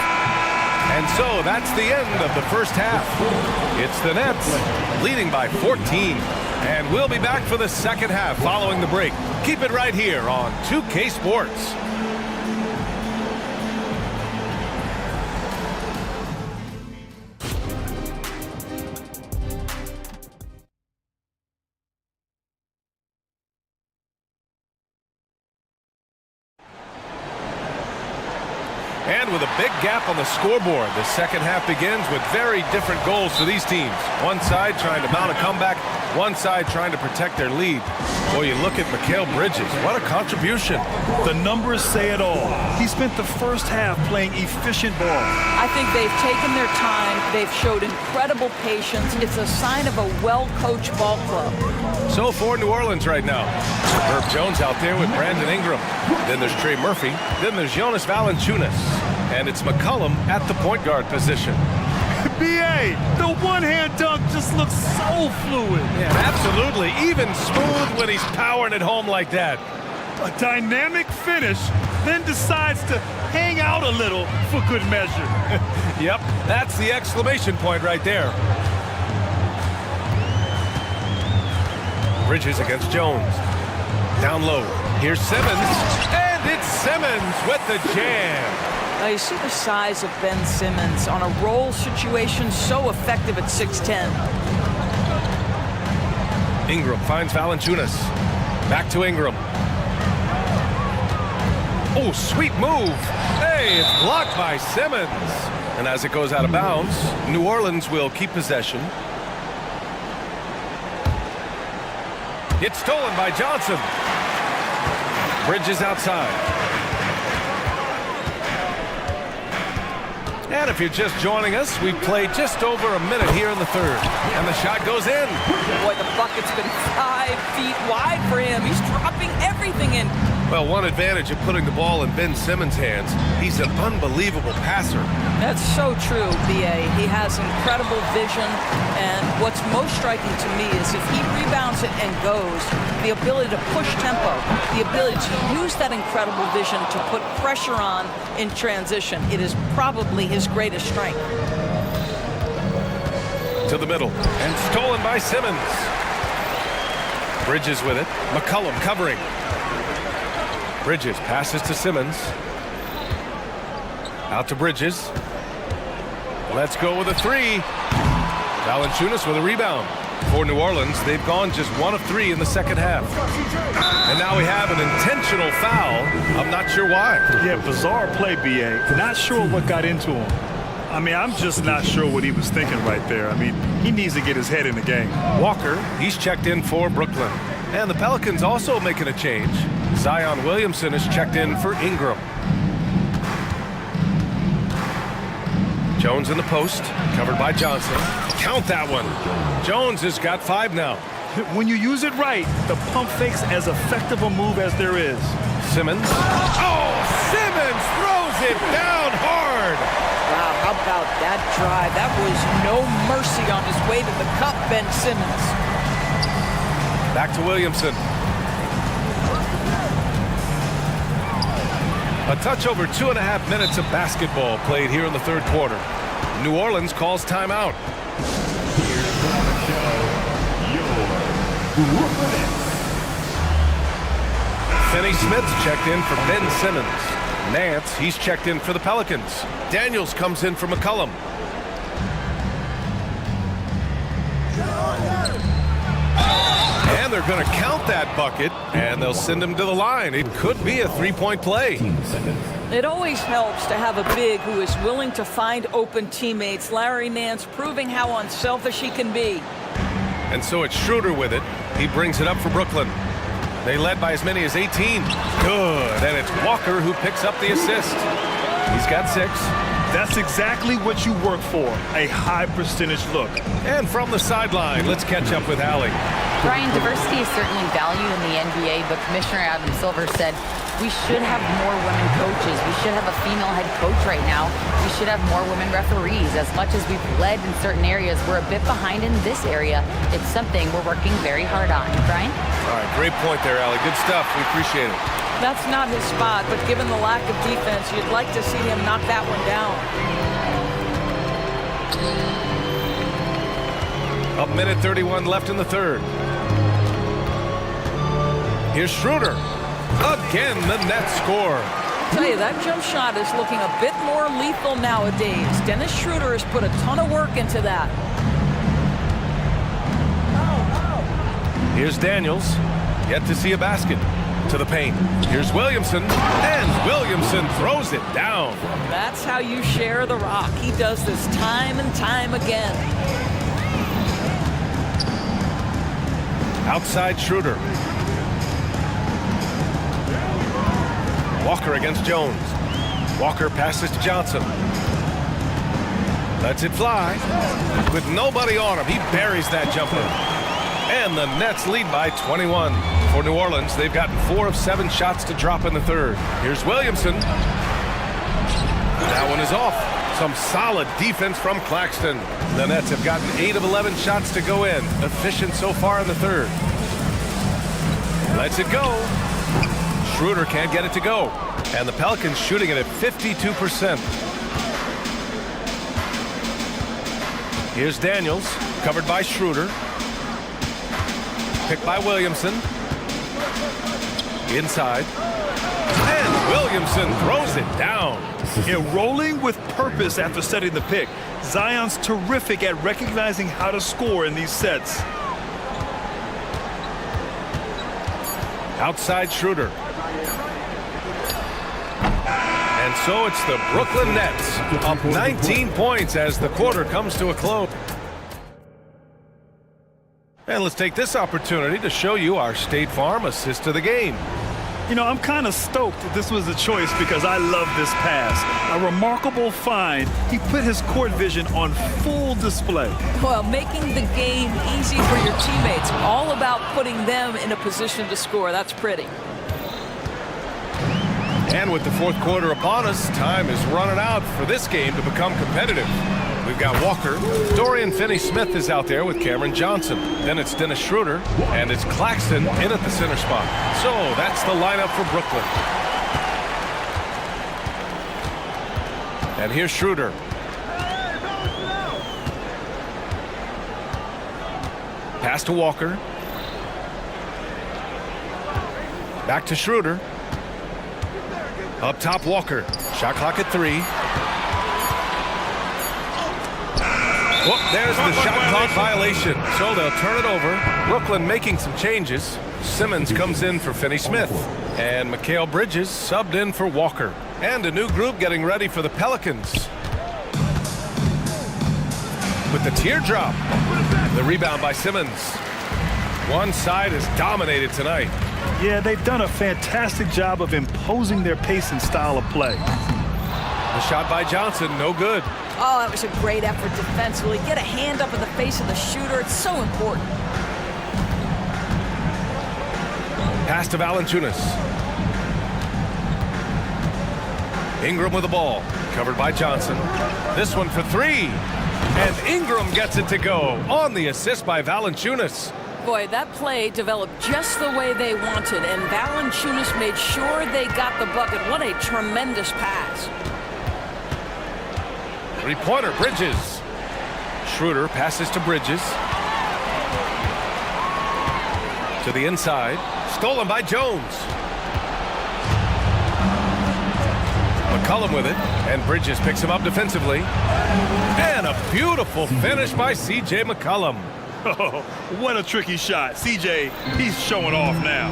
And so that's the end of the first half. It's the Nets leading by 14. And we'll be back for the second half following the break. Keep it right here on 2K Sports. And with a big gap on the scoreboard, the second half begins with very different goals for these teams. One side trying to mount a comeback, one side trying to protect their lead. Boy, you look at Mikal Bridges. What a contribution. The numbers say it all. He spent the first half playing efficient ball. I think they've taken their time. They've showed incredible patience. It's a sign of a well-coached ball club. So for New Orleans right now, Herb Jones out there with Brandon Ingram. Then there's Trey Murphy. Then there's Jonas Valanciunas. And it's McCollum at the point guard position. B.A., the one-hand dunk just looks so fluid. Yeah, absolutely. Even smooth when he's powering it home like that. A dynamic finish then decides to hang out a little for good measure. Yep, that's the exclamation point right there. Bridges against Jones. Down low. Here's Simmons. And it's Simmons with the jam. Now you see the size of Ben Simmons on a roll situation, so effective at 6'10". Ingram finds Valanciunas. Back to Ingram. Oh, sweet move. Hey, it's blocked by Simmons. And as it goes out of bounds, New Orleans will keep possession. It's stolen by Johnson. Bridges outside. And if you're just joining us, we've played just over a minute here in the third. And the shot goes in. Boy, the bucket's been 5 feet wide for him. He's dropping everything in. Well, one advantage of putting the ball in Ben Simmons' hands, he's an unbelievable passer. That's so true, B.A. He has incredible vision, and what's most striking to me is if he rebounds it and goes, the ability to push tempo, the ability to use that incredible vision to put pressure on in transition. It is probably his greatest strength. To the middle, and stolen by Simmons. Bridges with it. McCollum covering. Bridges passes to Simmons. Out to Bridges. Let's go with a three. Valanciunas with a rebound. For New Orleans, they've gone just 1 of 3 in the second half. And now we have an intentional foul. I'm not sure why. Yeah, bizarre play, B.A. Not sure what got into him. I mean, I'm just not sure what he was thinking right there. I mean, he needs to get his head in the game. Walker, he's checked in for Brooklyn. And the Pelicans also making a change. Zion Williamson is checked in for Ingram. Jones in the post, covered by Johnson. Count that one. Jones has got 5 now. When you use it right, the pump fake's as effective a move as there is. Simmons. Oh, Simmons throws it down hard. Wow, how about that drive? That was no mercy on his way to the cup, Ben Simmons. Back to Williamson. A touch over 2.5 minutes of basketball played here in the third quarter. New Orleans calls timeout. Finney Smith checked in for Ben Simmons. Nance, he's checked in for the Pelicans. Daniels comes in for McCollum. And they're going to count that bucket, and they'll send him to the line. It could be a 3-point play. It always helps to have a big who is willing to find open teammates. Larry Nance proving how unselfish he can be. And so it's Schroeder with it. He brings it up for Brooklyn. They led by as many as 18. Good. And it's Walker who picks up the assist. He's got 6. That's exactly what you work for, a high percentage look. And from the sideline, let's catch up with Allie. Brian, diversity is certainly valued in the NBA, but Commissioner Adam Silver said we should have more women coaches. We should have a female head coach right now. We should have more women referees. As much as we've led in certain areas, we're a bit behind in this area. It's something we're working very hard on. Brian? All right, great point there, Allie. Good stuff. We appreciate it. That's not his spot, but given the lack of defense, you'd like to see him knock that one down. A minute 31 left in the third. Here's Schroeder. Again, the net score. I tell you, that jump shot is looking a bit more lethal nowadays. Dennis Schroeder has put a ton of work into that. Here's Daniels. Yet to see a basket. To the paint. Here's Williamson. And Williamson throws it down. That's how you share the rock. He does this time and time again. Outside Schroeder. Walker against Jones. Walker passes to Johnson. Lets it fly. With nobody on him, he buries that jumper. And the Nets lead by 21. For New Orleans, they've gotten 4 of 7 shots to drop in the third. Here's Williamson. That one is off. Some solid defense from Claxton. The Nets have gotten 8 of 11 shots to go in. Efficient so far in the third. Lets it go. Schroeder can't get it to go. And the Pelicans shooting it at 52%. Here's Daniels, covered by Schroeder. Picked by Williamson. Inside. And Williamson throws it down. Yeah, rolling with purpose after setting the pick. Zion's terrific at recognizing how to score in these sets. Outside Schroeder. And so it's the Brooklyn Nets up 19 points as the quarter comes to a close. And let's take this opportunity to show you our State Farm assist to the game. You know, I'm kind of stoked that this was a choice because I love this pass. A remarkable find. He put his court vision on full display. Well, making the game easy for your teammates. All about putting them in a position to score. That's pretty. And with the fourth quarter upon us, time is running out for this game to become competitive. We've got Walker. Dorian Finney-Smith is out there with Cameron Johnson. Then it's Dennis Schroeder, and it's Claxton in at the center spot. So that's the lineup for Brooklyn. And here's Schroeder. Pass to Walker. Back to Schroeder. Up top, Walker. Shot clock at 3. Whoop, there's the shot clock violation. So they'll turn it over. Brooklyn making some changes. Simmons comes in for Finney-Smith. And Mikal Bridges subbed in for Walker. And a new group getting ready for the Pelicans. With the teardrop. The rebound by Simmons. One side is dominated tonight. Yeah, they've done a fantastic job of imposing their pace and style of play. The shot by Johnson, no good. Oh, that was a great effort defensively. Get a hand up in the face of the shooter. It's so important. Pass to Valanciunas. Ingram with the ball. Covered by Johnson. This one for 3. And Ingram gets it to go on the assist by Valanciunas. Boy, that play developed just the way they wanted, and Valanciunas made sure they got the bucket. What a tremendous pass. Three-pointer, Bridges. Schroeder passes to Bridges. To the inside. Stolen by Jones. McCollum with it. And Bridges picks him up defensively. And a beautiful finish by C.J. McCollum. Oh, what a tricky shot. CJ, he's showing off now.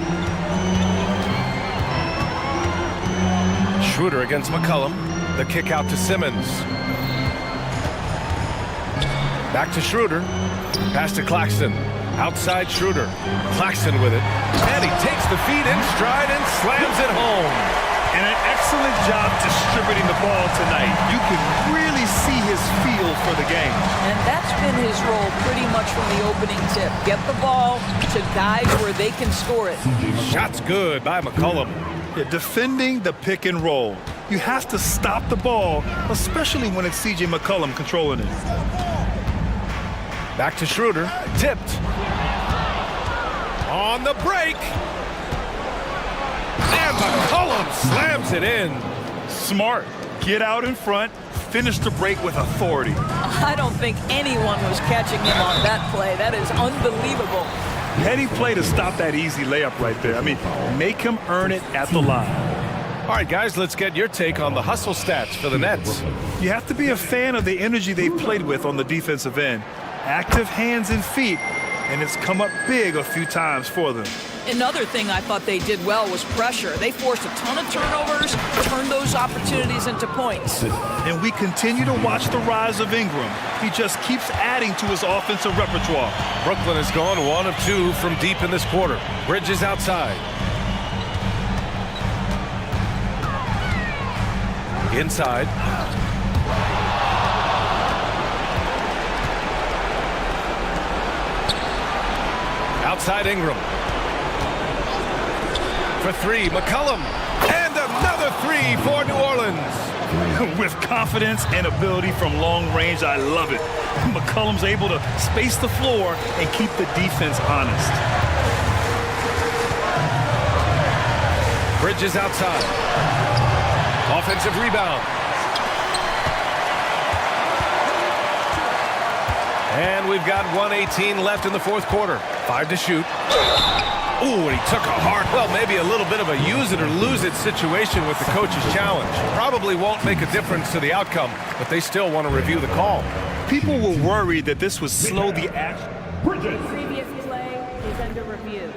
Schroeder against McCollum. The kick out to Simmons. Back to Schroeder. Pass to Claxton. Outside Schroeder. Claxton with it. And he takes the feed in stride and slams it home. And an excellent job distributing the ball tonight. You can really see his feel for the game. And that's been his role pretty much from the opening tip. Get the ball to guys where they can score it. Shot's good by McCollum. Yeah, defending the pick and roll. You have to stop the ball, especially when it's C.J. McCollum controlling it. Back to Schroeder. Tipped. On the break. And McCollum slams it in. Smart. Get out in front. Finish the break with authority. I don't think anyone was catching him on that play. That is unbelievable. Heady play to stop that easy layup right there. I mean, make him earn it at the line. All right, guys, let's get your take on the hustle stats for the Nets. You have to be a fan of the energy they've played with on the defensive end. Active hands and feet, and it's come up big a few times for them. Another thing I thought they did well was pressure. They forced a ton of turnovers, turned those opportunities into points. And we continue to watch the rise of Ingram. He just keeps adding to his offensive repertoire. Brooklyn has gone 1 of 2 from deep in this quarter. Bridges outside. Inside. Outside Ingram. For 3, McCollum. And another 3 for New Orleans. With confidence and ability from long range, I love it. McCollum's able to space the floor and keep the defense honest. Bridges outside. Offensive rebound. And we've got 1:18 left in the fourth quarter. 5 to shoot. Ooh, and he took a hard, well, maybe a little bit of a use it or lose it situation with the coach's challenge. Probably won't make a difference to the outcome, but they still want to review the call. People were worried that this would slow the action. Previous play is under review.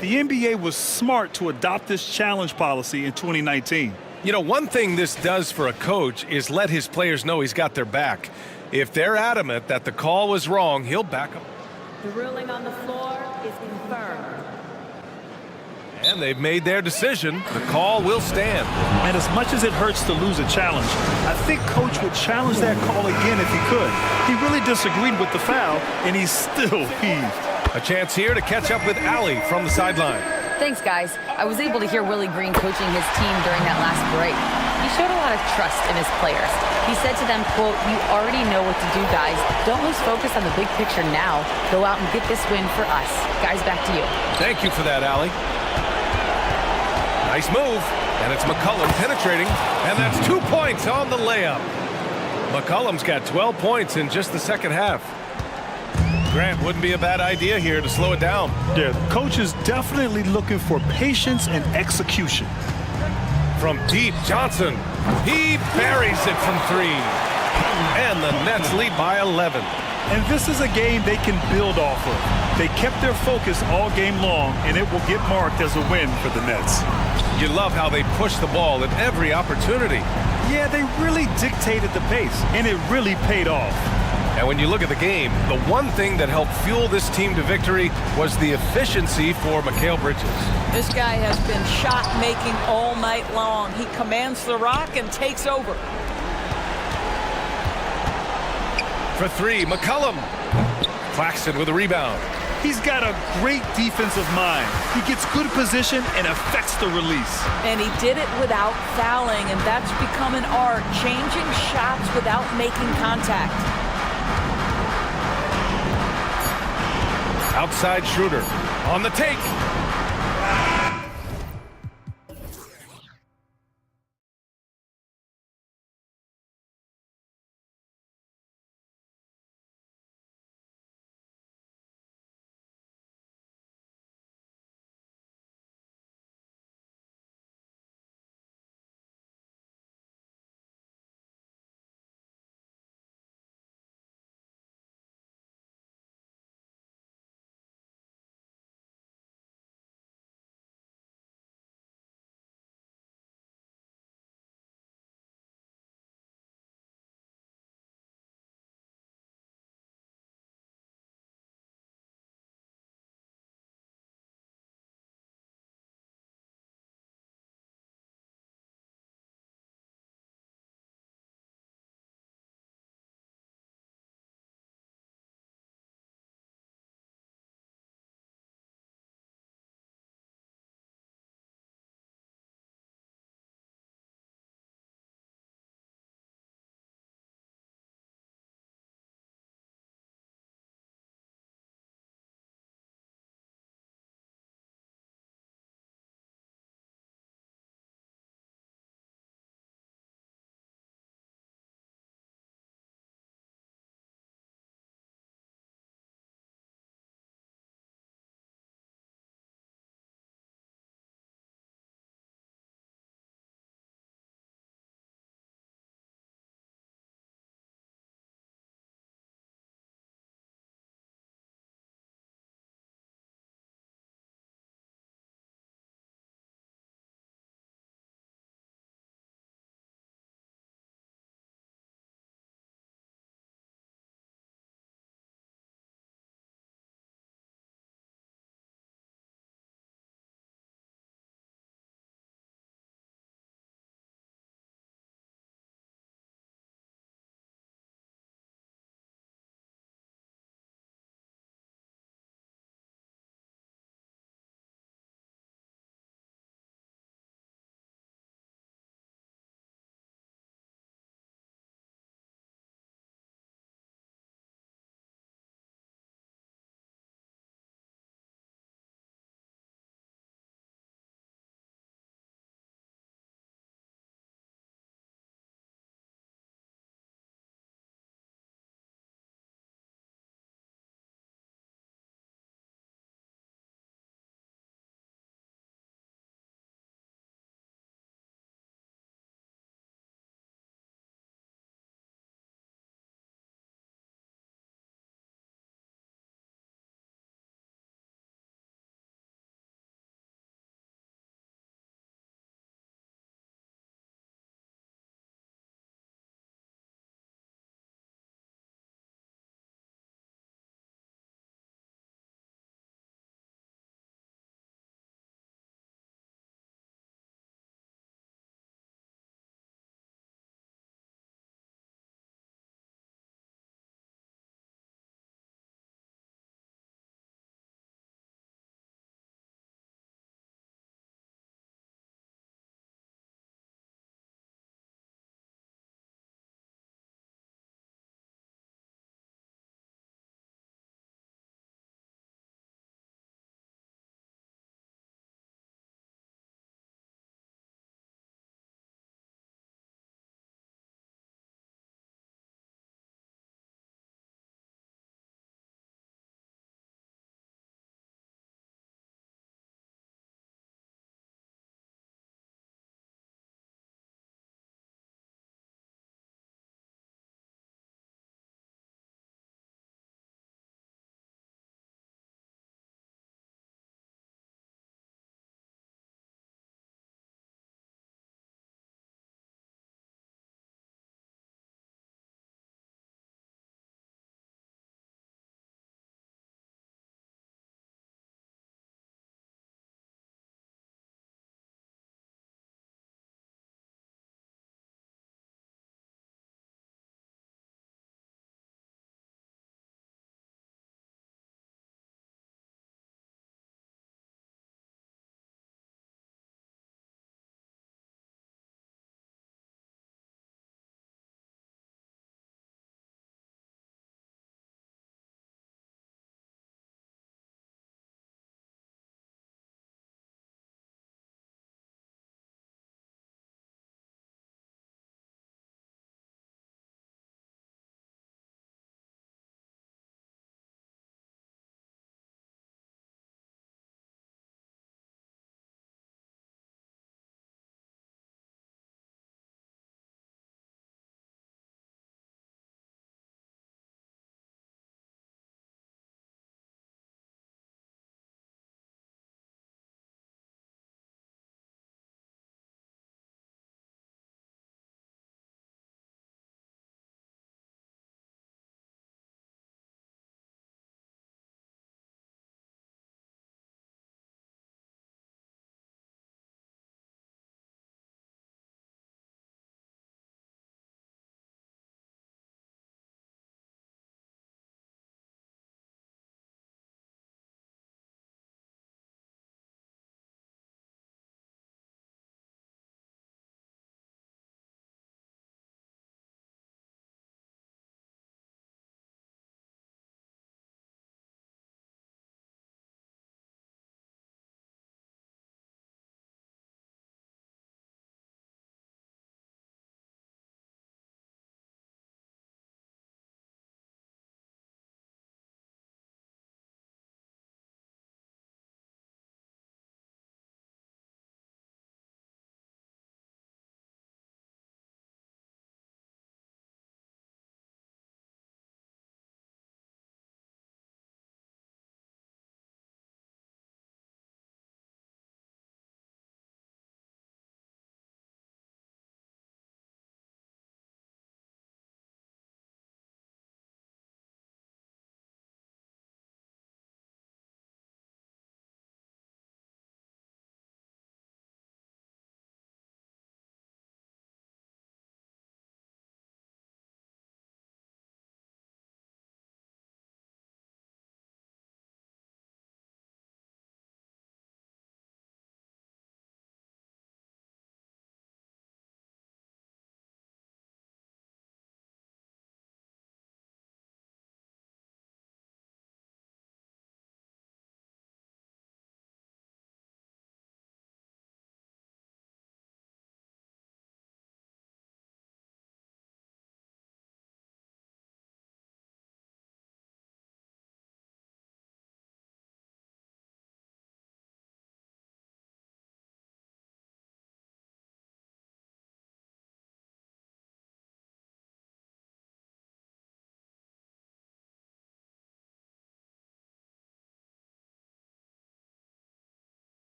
The NBA was smart to adopt this challenge policy in 2019. You know, one thing this does for a coach is let his players know he's got their back. If they're adamant that the call was wrong, he'll back them. The ruling on the floor is confirmed. And they've made their decision. The call will stand. And as much as it hurts to lose a challenge, I think Coach would challenge that call again if he could. He really disagreed with the foul, and he still heaved. A chance here to catch up with Allie from the sideline. Thanks, guys. I was able to hear Willie Green coaching his team during that last break. He showed a lot of trust in his players. He said to them, quote, "You already know what to do, guys. Don't lose focus on the big picture now. Go out and get this win for us." Guys, back to you. Thank you for that, Allie. Nice move. And it's McCollum penetrating. And that's 2 points on the layup. McCollum's got 12 points in just the second half. Grant, wouldn't be a bad idea here to slow it down. Yeah, the coach is definitely looking for patience and execution. From deep, Johnson. He buries it from 3. And the Nets lead by 11. And this is a game they can build off of. They kept their focus all game long, and it will get marked as a win for the Nets. You love how they push the ball at every opportunity. Yeah, they really dictated the pace, and it really paid off. And when you look at the game, the one thing that helped fuel this team to victory was the efficiency for Mikal Bridges. This guy has been shot-making all night long. He commands the rock and takes over. For 3, McCollum. Claxton with a rebound. He's got a great defensive mind. He gets good position and affects the release. And he did it without fouling, and that's become an art, changing shots without making contact. Outside Schroeder on the take.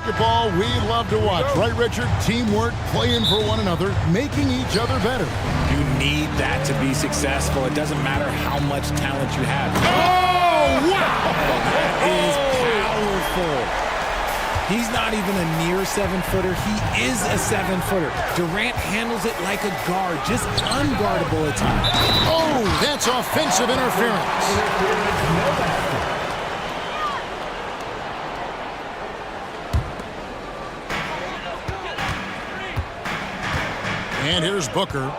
basketball we love to watch, right, Richard? Teamwork, playing for one another, making each other better. You need that to be successful. It doesn't matter how much talent you have. Oh, wow! That is powerful. He's not even a near 7-footer. He is a 7-footer. Durant handles it like a guard, just unguardable at times. Oh, that's offensive interference. And here's Booker.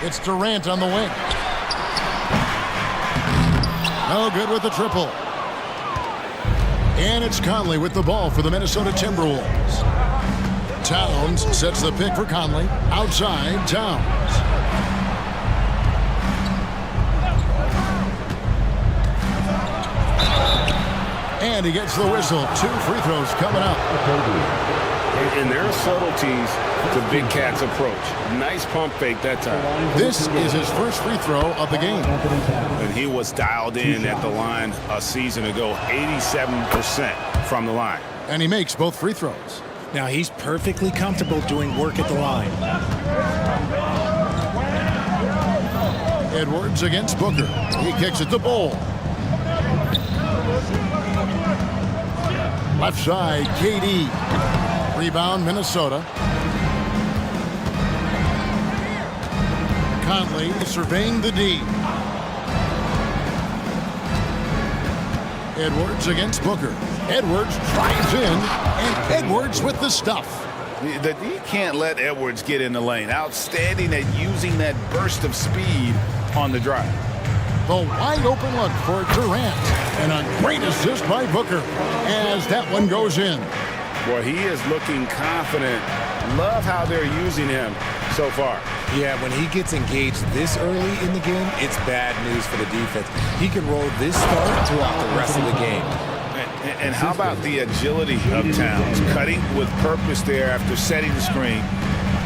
It's Durant on the wing. No good with the triple. And it's Conley with the ball for the Minnesota Timberwolves. Towns sets the pick for Conley. Outside, Towns. And he gets the whistle. 2 free throws coming up. And there are subtleties to Big Cat's approach. Nice pump fake that time. This is his first free throw of the game. And he was dialed in at the line a season ago, 87% from the line. And he makes both free throws. Now he's perfectly comfortable doing work at the line. Edwards against Booker. He kicks it to Bull. Left side, KD. Rebound, Minnesota. Conley surveying the D. Edwards against Booker. Edwards drives in, and Edwards with the stuff. The D can't let Edwards get in the lane. Outstanding at using that burst of speed on the drive. The wide open look for Durant. And a great assist by Booker as that one goes in. Boy, he is looking confident. Love how they're using him so far. Yeah, when he gets engaged this early in the game, it's bad news for the defense. He can roll this start throughout the rest of the game. And how about the agility of Towns? Cutting with purpose there after setting the screen.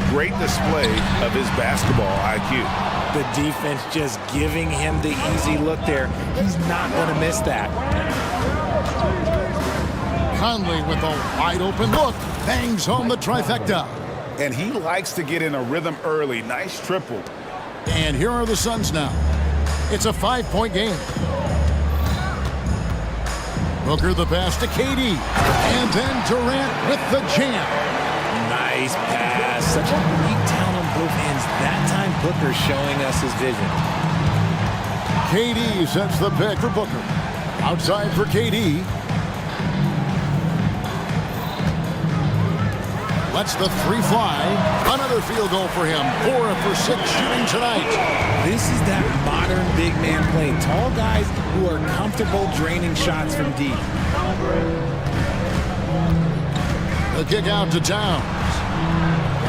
Great display of his basketball IQ. The defense just giving him the easy look there. He's not going to miss that. Conley with a wide open look. Bangs home the trifecta. And he likes to get in a rhythm early. Nice triple. And here are the Suns now. It's a 5-point game. Booker the pass to KD. And then Durant with the jam. Nice pass. Such a unique talent on both ends. That time Booker showing us his vision. KD sets the pick for Booker. Outside for KD. Lets the 3 fly. Another field goal for him. 4 for 6 shooting tonight. This is that modern big man play. Tall guys who are comfortable draining shots from deep. The kick out to Towns.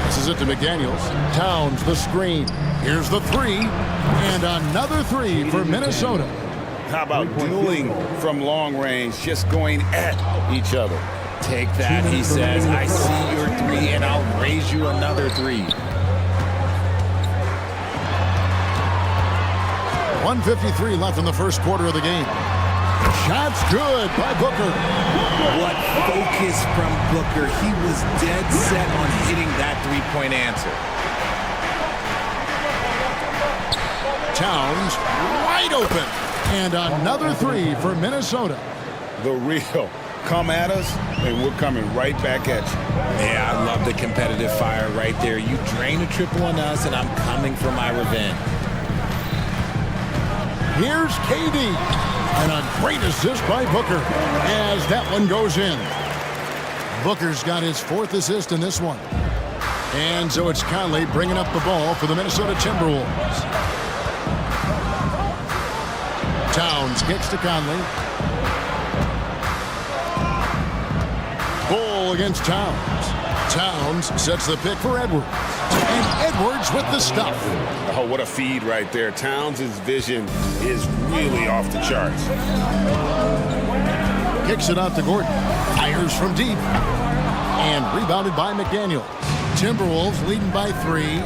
Passes it to McDaniels. Towns the screen. Here's the 3. And another 3 for Minnesota. How about dueling from long range, just going at each other? Take that, he says. I see your 3, and I'll raise you another 3. 1:53 left in the first quarter of the game. Shot's good by Booker. What focus from Booker. He was dead set on hitting that 3-point answer. Towns wide open. And another 3 for Minnesota. The real. Come at us, and we're coming right back at you. Yeah, I love the competitive fire right there. You drain a triple on us, and I'm coming for my revenge. Here's KD. And a great assist by Booker as that one goes in. Booker's got his 4th assist in this one. And so it's Conley bringing up the ball for the Minnesota Timberwolves. Towns kicks to Conley. Bull against Towns. Towns sets the pick for Edwards. And Edwards with the stuff. Oh, what a feed right there. Towns' vision is really off the charts. Kicks it out to Gordon. Fires from deep. And rebounded by McDaniel. Timberwolves leading by 3.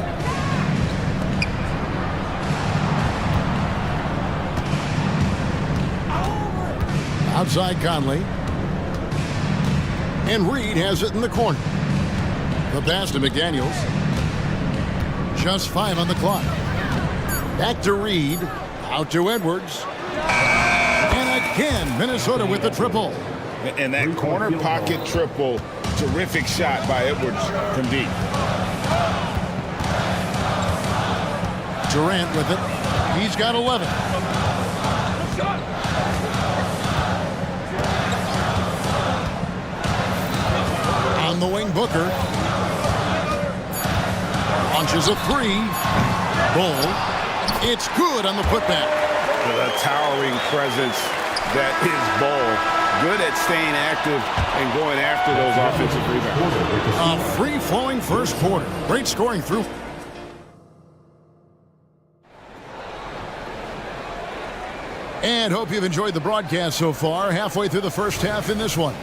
Outside Conley. And Reed has it in the corner. The pass to McDaniels. Just 5 on the clock. Back to Reed. Out to Edwards. And again, Minnesota with the triple. And that corner pocket triple, terrific shot by Edwards from deep. Durant with it. He's got 11. On the wing, Booker. Launches a 3. Bull. It's good on the putback. A towering presence that is Bull. Good at staying active and going after those offensive rebounds. A free-flowing first quarter. Great scoring through. And hope you've enjoyed the broadcast so far. Halfway through the first half in this one.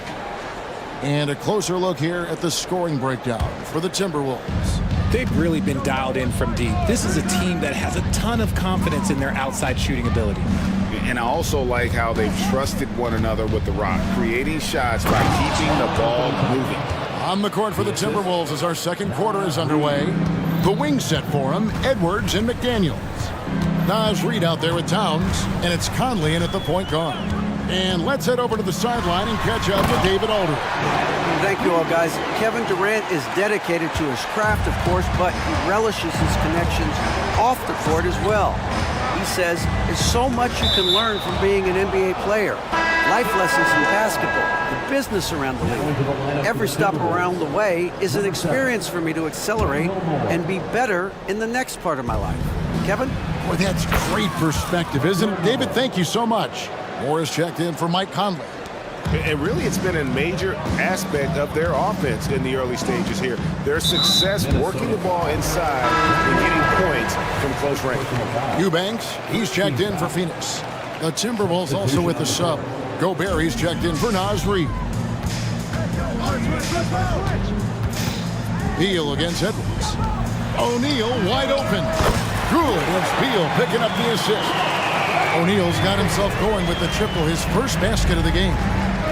And a closer look here at the scoring breakdown for the Timberwolves. They've really been dialed in from deep. This is a team that has a ton of confidence in their outside shooting ability. And I also like how they've trusted one another with the rock, creating shots by keeping the ball moving. On the court for the Timberwolves as our second quarter is underway. The wing set for them, Edwards and McDaniels. Nas Reed out there with Towns, and it's Conley in at the point guard. And let's head over to the sideline and catch up with David Aldridge. Thank you all, guys. Kevin Durant is dedicated to his craft, of course, but he relishes his connections off the court as well. He says there's so much you can learn from being an NBA player. Life lessons in basketball, the business around the league. Every stop around the way is an experience for me to accelerate and be better in the next part of my life. Kevin? Boy, that's great perspective, isn't it? David, thank you so much. Morris checked in for Mike Conley. And really, it's been a major aspect of their offense in the early stages here. Their success working the ball inside and getting points from close range. Eubanks, he's checked in for Phoenix. The Timberwolves also with the sub. Gobert, he's checked in for Nas Reed. Beal against Edwards. O'Neal wide open. Good. It's Beal picking up the assist. O'Neal's got himself going with the triple, his first basket of the game.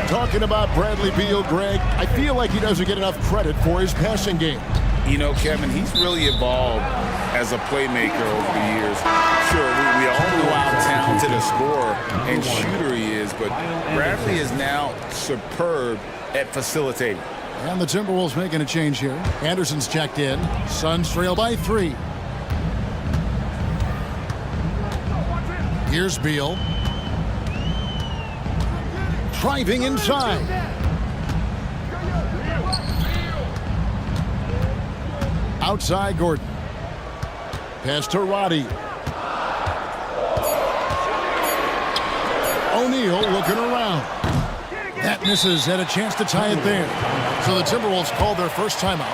Talking about Bradley Beal, Greg, I feel like he doesn't get enough credit for his passing game. You know, Kevin, he's really evolved as a playmaker over the years. Sure, we all know how talented a scorer and shooter he is, but Bradley is now superb at facilitating. And the Timberwolves making a change here. Anderson's checked in. Suns trail by 3. Here's Beal. Driving inside. Outside Gordon. Pass to Roddy. O'Neal looking around. That misses. Had a chance to tie it there. So the Timberwolves called their first timeout.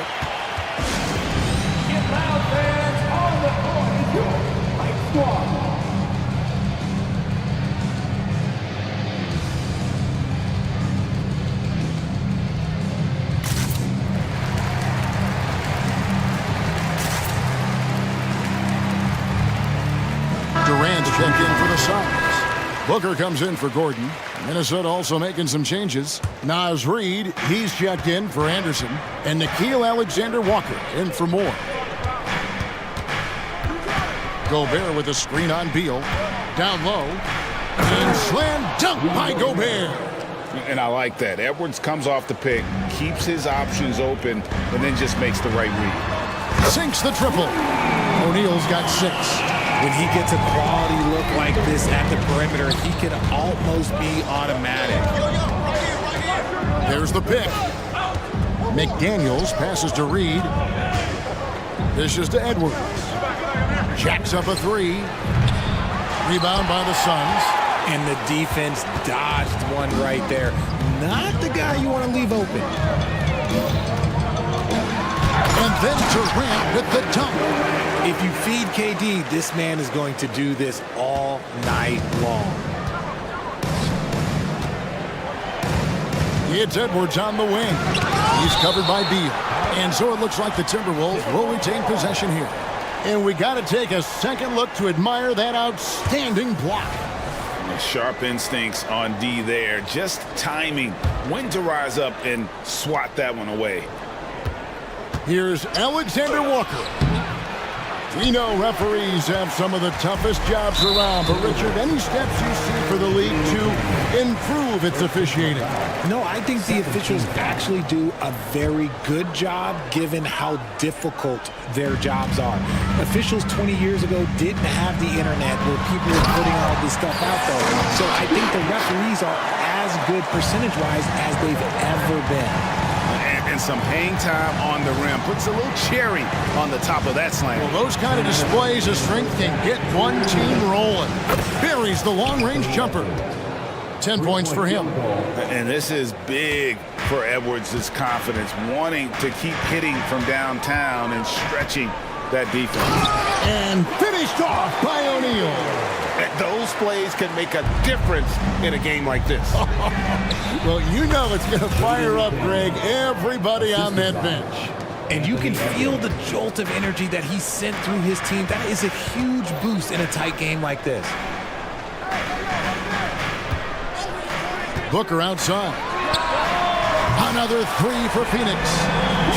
Durant's checked in for the Suns. Booker comes in for Gordon. Minnesota also making some changes. Nas Reed, he's checked in for Anderson. And Nickeil Alexander-Walker in for Moore. Gobert with a screen on Beal. Down low. And slam dunk by Gobert. And I like that. Edwards comes off the pick, keeps his options open, and then just makes the right read. Sinks the triple. O'Neal's got 6. When he gets a quality look like this at the perimeter, he can almost be automatic. There's the pick. McDaniels passes to Reed. Dishes to Edwards. Jacks up a 3. Rebound by the Suns. And the defense dodged one right there. Not the guy you want to leave open. And then Durant with the dunk. If you feed KD, this man is going to do this all night long. It's Edwards on the wing. He's covered by Beal. And so it looks like the Timberwolves will retain possession here. And we got to take a second look to admire that outstanding block. Sharp instincts on D there. Just timing when to rise up and swat that one away. Here's Alexander Walker. We know referees have some of the toughest jobs around, but Richard, any steps you see for the league to improve its officiating? No, I think the officials actually do a very good job given how difficult their jobs are. Officials 20 years ago didn't have the internet where people were putting all this stuff out there. So I think the referees are as good percentage-wise as they've ever been. And some hang time on the rim. Puts a little cherry on the top of that slam. Well, those kind of displays of strength can get one team rolling. Buries the long-range jumper. 10 points for him. And this is big for Edwards' confidence, wanting to keep hitting from downtown and stretching that defense. And finished off by O'Neal. Those plays can make a difference in a game like this. Well, you know it's going to fire up, Greg, everybody on that bench. And you can feel the jolt of energy that he sent through his team. That is a huge boost in a tight game like this. Booker outside. Another three for Phoenix.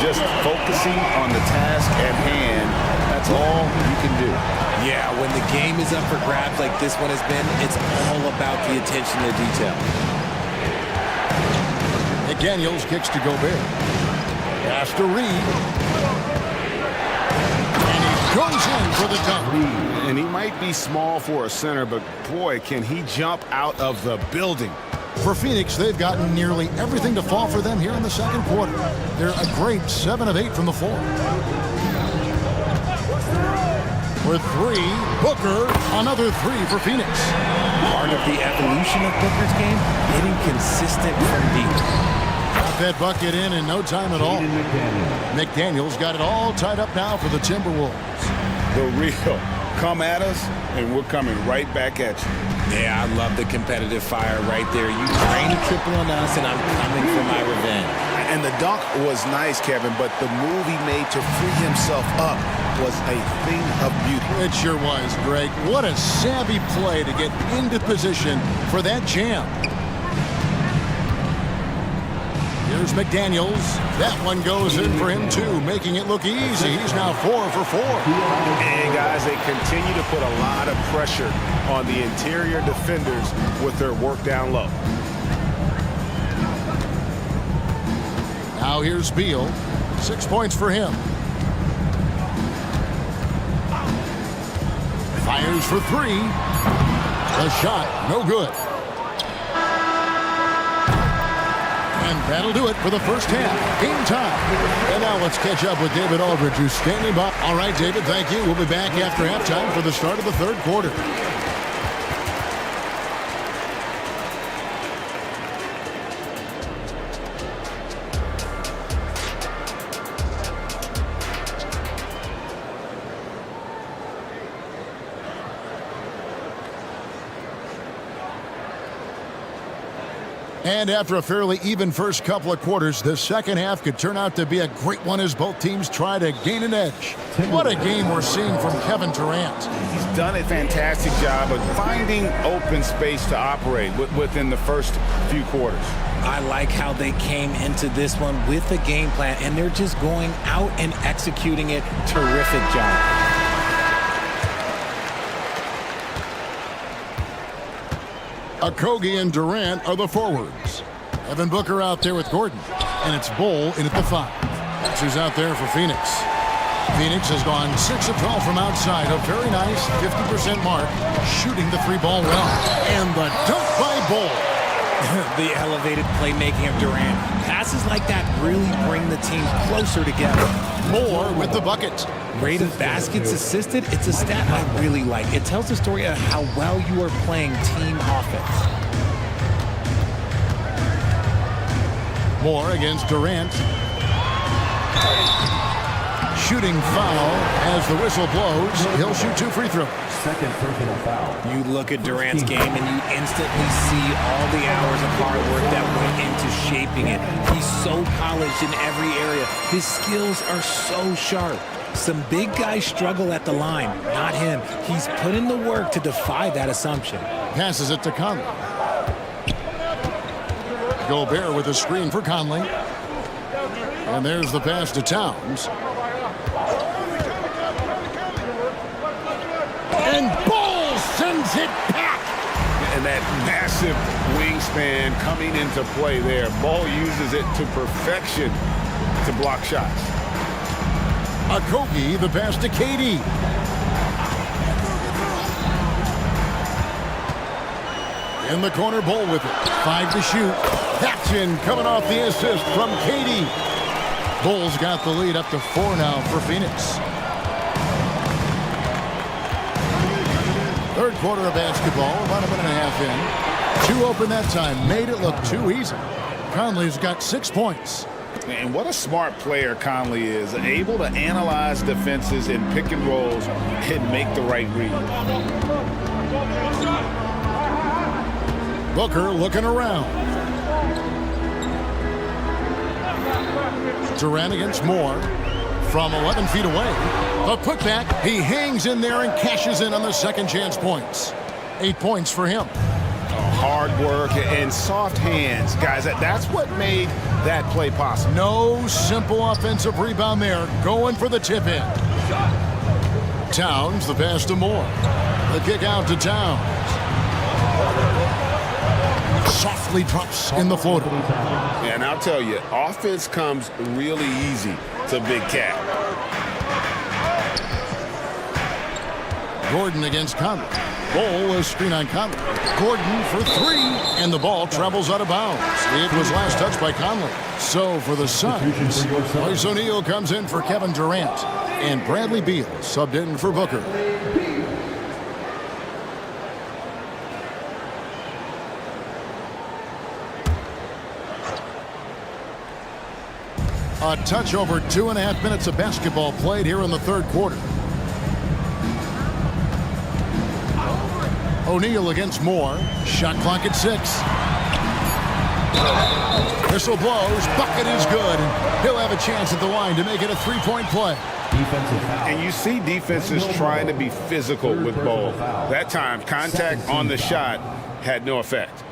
Just focusing on the task at hand. That's all you can do. Yeah, when the game is up for grabs like this one has been, it's all about the attention to detail. McDaniels kicks to Gobert. Pass to Reed. And he goes in for the dunk. And he might be small for a center, but boy, can he jump out of the building. For Phoenix, they've gotten nearly everything to fall for them here in the second quarter. They're a great 7 of 8 from the floor. For three, Booker, another three for Phoenix. Part of the evolution of Booker's game, getting consistent from deep. Got that bucket in no time at all. McDaniels got it all tied up now for the Timberwolves. The real come at us, and we're coming right back at you. Yeah, I love the competitive fire right there. You drain a triple on us, and I'm coming for my revenge. And the dunk was nice, Kevin, but the move he made to free himself up was a thing of beauty. It sure was, Greg. What a savvy play to get into position for that jam. Here's McDaniels. That one goes in for him, too, making it look easy. He's now 4 for 4. And, guys, they continue to put a lot of pressure on the interior defenders with their work down low. Now here's Beal. 6 points for him. Fires for three. The shot, no good. And that'll do it for the first half. Game time. And now let's catch up with David Aldridge, who's standing by. All right, David, thank you. We'll be back after halftime for the start of the third quarter. And after a fairly even first couple of quarters, the second half could turn out to be a great one as both teams try to gain an edge. What a game we're seeing from Kevin Durant. He's done a fantastic job of finding open space to operate within the first few quarters. I like how they came into this one with a game plan, and they're just going out and executing it. Terrific job. Okogie and Durant are the forwards. Evan Booker out there with Gordon. And it's Bol in at the 5. That's who's out there for Phoenix. Phoenix has gone 6 of 12 from outside. A very nice 50% mark. Shooting the 3-ball well. And the dunk by Bol. The elevated playmaking of Durant. Passes like that really bring the team closer together. Moore with the bucket. Rate of baskets assisted, it's a stat I really like. It tells the story of how well you are playing team offense. Moore against Durant. Shooting foul as the whistle blows. He'll shoot 2 free throws. Second personal foul. You look at Durant's game and you instantly see all the hours of hard work that went into shaping it. He's so polished in every area. His skills are so sharp. Some big guys struggle at the line, not him. He's put in the work to defy that assumption. Passes it to Conley. Gobert with a screen for Conley. And there's the pass to Towns. And Ball sends it back. And that massive wingspan coming into play there. Ball uses it to perfection to block shots. Okogie, the pass to KD. In the corner, Ball with it. 5 to shoot. That's in, coming off the assist from KD. Bulls got the lead up to 4 now for Phoenix. Third quarter of basketball, about a minute and a half in. 2 open that time, made it look too easy. Conley's got 6 points. And what a smart player Conley is, able to analyze defenses in pick and rolls and make the right read. Booker looking around. Durant against Moore from 11 feet away. A putback. He hangs in there and cashes in on the second chance points. 8 points for him. Hard work and soft hands. Guys, that's what made that play possible. No simple offensive rebound there. Going for the tip in. Towns, the pass to Moore. The kick out to Towns. Softly drops in the floater. And I'll tell you, offense comes really easy to Big Cat. Gordon against Conley. Ball is screen on Conley. Gordon for 3, and the ball travels out of bounds. It was last touched by Conley. So for the Suns, Royce O'Neal comes in for Kevin Durant, and Bradley Beal subbed in for Booker. A touch over 2.5 minutes of basketball played here in the third quarter. O'Neal against Moore. Shot clock at 6. Whistle blows. Bucket is good. And he'll have a chance at the line to make it a 3-point play. And you see defenses trying to be physical with Ball. That time, contact on the shot had no effect.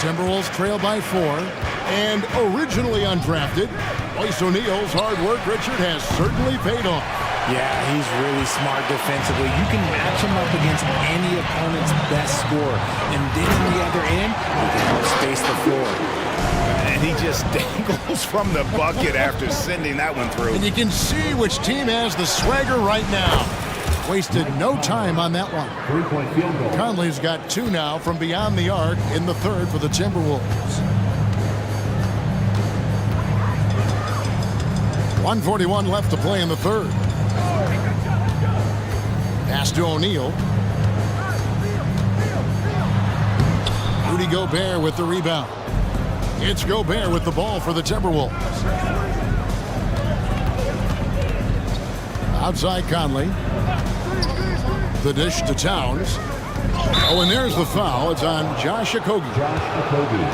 Timberwolves trail by 4. And originally undrafted, Royce O'Neal's hard work, Richard, has certainly paid off. Yeah, he's really smart defensively. You can match him up against any opponent's best scorer. And then on the other end, he can help space the floor. And he just dangles from the bucket after sending that one through. And you can see which team has the swagger right now. Wasted no time on that one. 3-point field goal. Conley's got 2 now from beyond the arc in the third for the Timberwolves. 1:41 left to play in the third. Pass to O'Neal. Rudy Gobert with the rebound. It's Gobert with the ball for the Timberwolves. Outside Conley. The dish to Towns. Oh, and there's the foul. It's on Josh Okogie.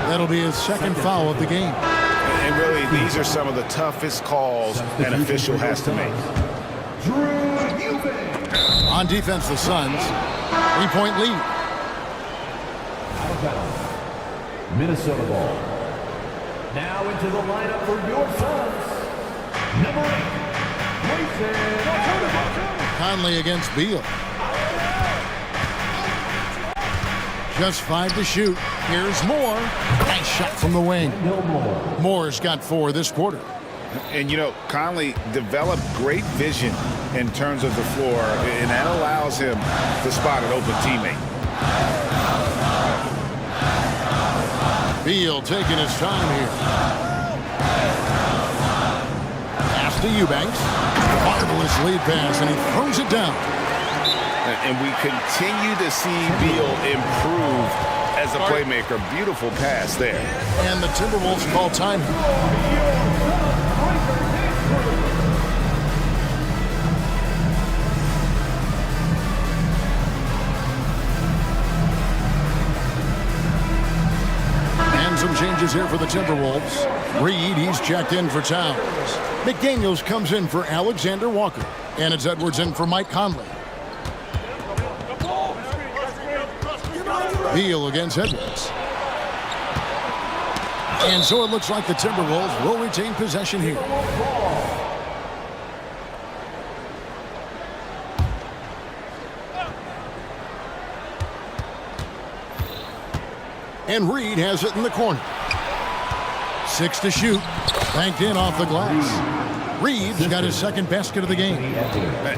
That'll be his second foul of the game. And really, these are some of the toughest calls an official has to make. On defense, the Suns. 3-point lead. Minnesota ball. Now into the lineup for your Suns. Number 8, Conley against Beal. Just 5 to shoot. Here's Moore. Nice shot from the wing. Moore's got 4 this quarter. And, you know, Conley developed great vision in terms of the floor, and that allows him to spot an open teammate. Beal taking his time here. Pass to Eubanks. Marvelous lead pass, and he throws it down. And we continue to see Beal improve as a playmaker. Beautiful pass there. And the Timberwolves call time. some changes here for the Timberwolves. Reed, he's checked in for Towns. McDaniels comes in for Alexander Walker. And it's Edwards in for Mike Conley. Beal against Edwards. And so it looks like the Timberwolves will retain possession here. And Reed has it in the corner. 6 to shoot. Banked in off the glass. Reed's got his second basket of the game.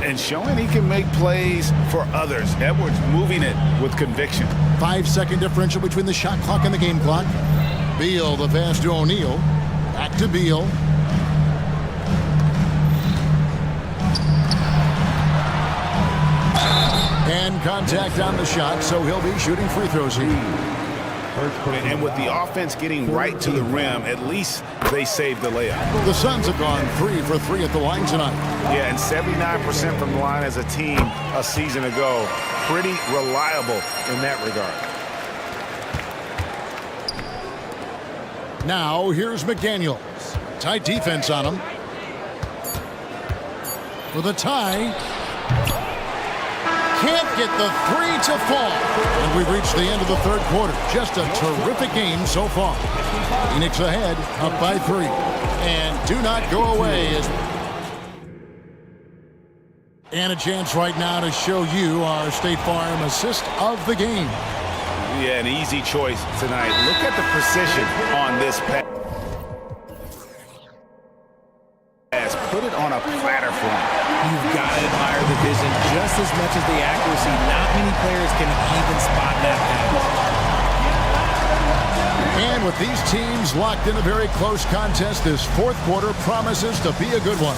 And showing he can make plays for others. Edwards moving it with conviction. 5-second differential between the shot clock and the game clock. Beal, the pass to O'Neal. Back to Beal. And contact on the shot, so he'll be shooting free throws here. And with the offense getting right to the rim, at least they saved the layup. The Suns have gone 3 for 3 at the line tonight. Yeah, and 79% from the line as a team a season ago. Pretty reliable in that regard. Now, here's McDaniels. Tight defense on him. For the tie. Can't get the 3 to fall. And we've reached the end of the third quarter. Just a terrific game so far. Phoenix ahead, up by 3. And do not go away. And a chance right now to show you our State Farm assist of the game. Yeah, an easy choice tonight. Look at the precision on this pass. Put it on a platter for him. You've got to admire the vision just as much as the accuracy. Not many players can even spot that pass. And with these teams locked in a very close contest, this fourth quarter promises to be a good one.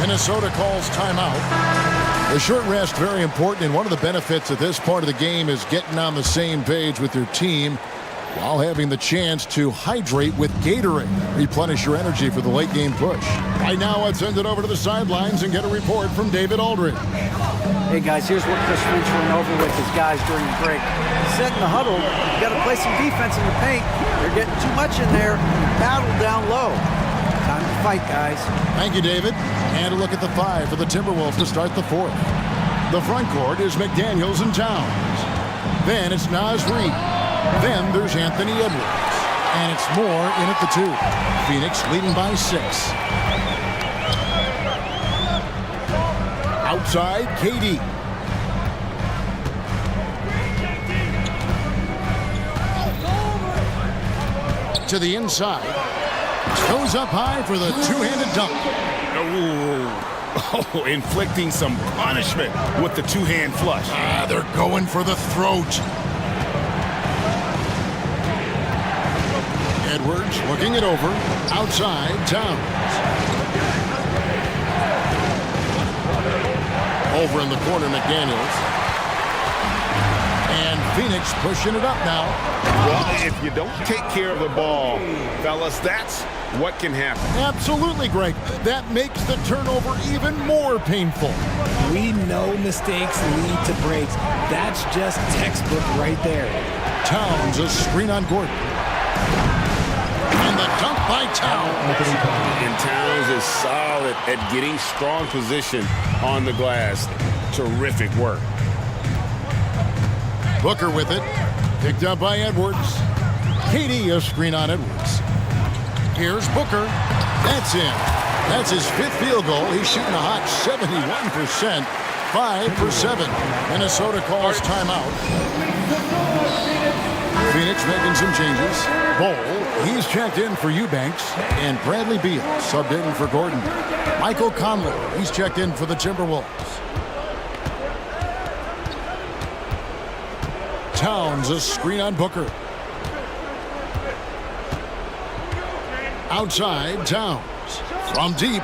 Minnesota calls timeout. The short rest, very important, and one of the benefits of this part of the game is getting on the same page with your team while having the chance to hydrate with Gatorade. Replenish your energy for the late game push. Right now, let's send it over to the sidelines and get a report from David Aldridge. Hey guys, here's what Chris Finch went over with his guys during the break. He said in the huddle, you got to play some defense in the paint. You're getting too much in there. Battle down low. Time to fight, guys. Thank you, David. And a look at the 5 for the Timberwolves to start the fourth. The front court is McDaniels and Towns. Then it's Naz Reid. Then there's Anthony Edwards. And it's Moore in at the 2. Phoenix leading by 6. Outside, KD. To the inside. Goes up high for the two-handed dunk. Oh, inflicting some punishment with the two-hand flush. They're going for the throat. Edwards looking it over. Outside, Towns. Over in the corner, McDaniels. And Phoenix pushing it up now. Well, if you don't take care of the ball, fellas, that's what can happen. Absolutely, Greg. That makes the turnover even more painful. We know mistakes lead to breaks. That's just textbook right there. Towns, a screen on Gordon. And the dunk by Towns. And Towns is solid at getting strong position on the glass. Terrific work. Booker with it. Picked up by Edwards. KD, a screen on Edwards. Here's Booker. That's in. That's his 5th field goal. He's shooting a hot 71%. 5 for 7. Minnesota calls timeout. Phoenix making some changes. Bol, he's checked in for Eubanks. And Bradley Beal subbed in for Gordon. Michael Conley, he's checked in for the Timberwolves. Towns, a screen on Booker. Outside, Towns. From deep.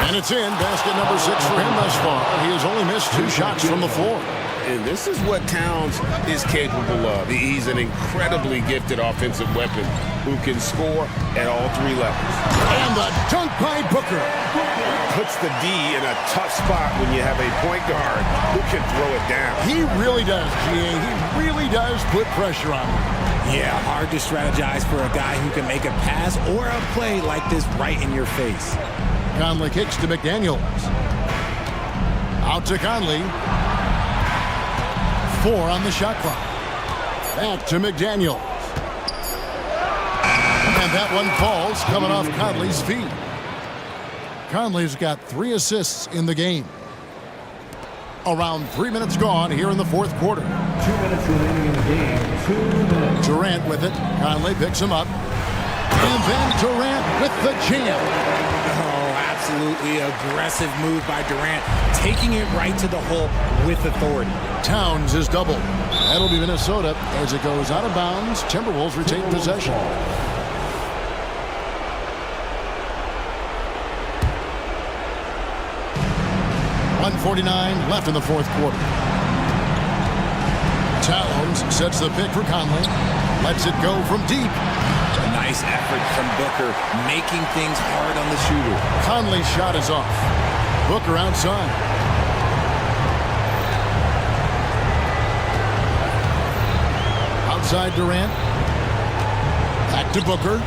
And it's in. Basket number 6 for him thus far. He has only missed 2 shots from the floor. And this is what Towns is capable of. He's an incredibly gifted offensive weapon who can score at all 3 levels. And the dunk by Booker. Puts the D in a tough spot when you have a point guard who can throw it down. He really does, GA. He really does put pressure on him. Yeah, hard to strategize for a guy who can make a pass or a play like this right in your face. Conley kicks to McDaniels. Out to Conley. 4 on the shot clock. Back to McDaniels. And that one falls, coming off Conley's feet. Conley's got 3 assists in the game. Around 3 minutes gone here in the fourth quarter. 2 minutes remaining in the game. 2 minutes. Durant with it. Conley picks him up. And then Durant with the jam. Oh, absolutely aggressive move by Durant, taking it right to the hole with authority. Towns is doubled. That'll be Minnesota as it goes out of bounds. Timberwolves retain possession. .149 left in the fourth quarter. Towns sets the pick for Conley. Lets it go from deep. A nice effort from Booker, making things hard on the shooter. Conley's shot is off. Booker outside. Outside Durant. Back to Booker.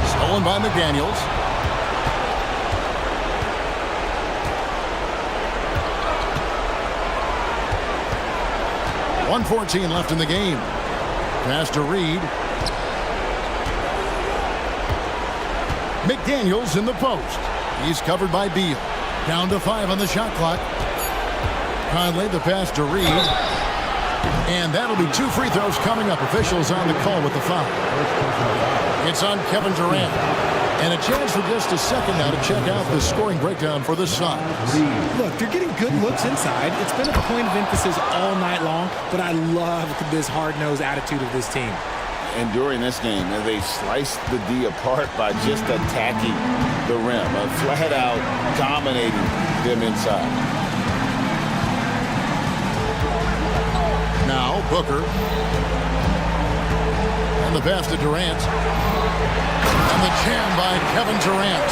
Stolen by McDaniels. .114 left in the game. Pass to Reed. McDaniels in the post. He's covered by Beal. Down to 5 on the shot clock. Conley the pass to Reed. And that'll be 2 free throws coming up. Officials on the call with the foul. It's on Kevin Durant. And a chance for just a second now to check out the scoring breakdown for the Suns. Look, they're getting good looks inside. It's been a point of emphasis all night long, but I love this hard-nosed attitude of this team. And during this game, they sliced the D apart by just attacking the rim, flat out dominating them inside. Now Booker. And the pass to Durant. And the jam by Kevin Durant.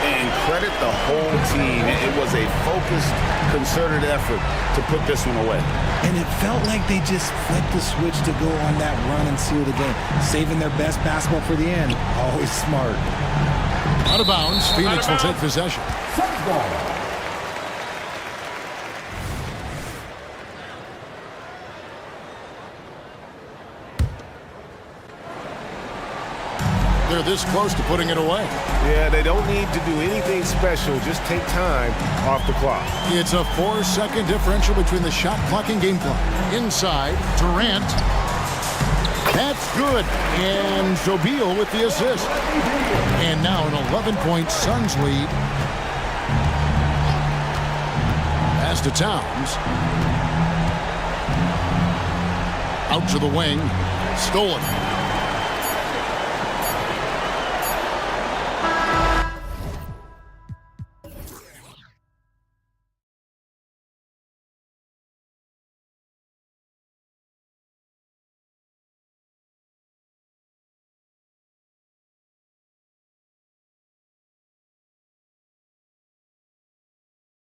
And credit the whole team. It was a focused, concerted effort to put this one away. And it felt like they just flipped the switch to go on that run and seal the game. Saving their best basketball for the end. Always smart. Out of bounds. Phoenix will take possession. They're this close to putting it away. Yeah, they don't need to do anything special. Just take time off the clock. It's a 4-second differential between the shot clock and game clock. Inside, Durant. That's good. And so Beal with the assist. And now an 11-point Suns lead. Pass to Towns. Out to the wing. Stolen.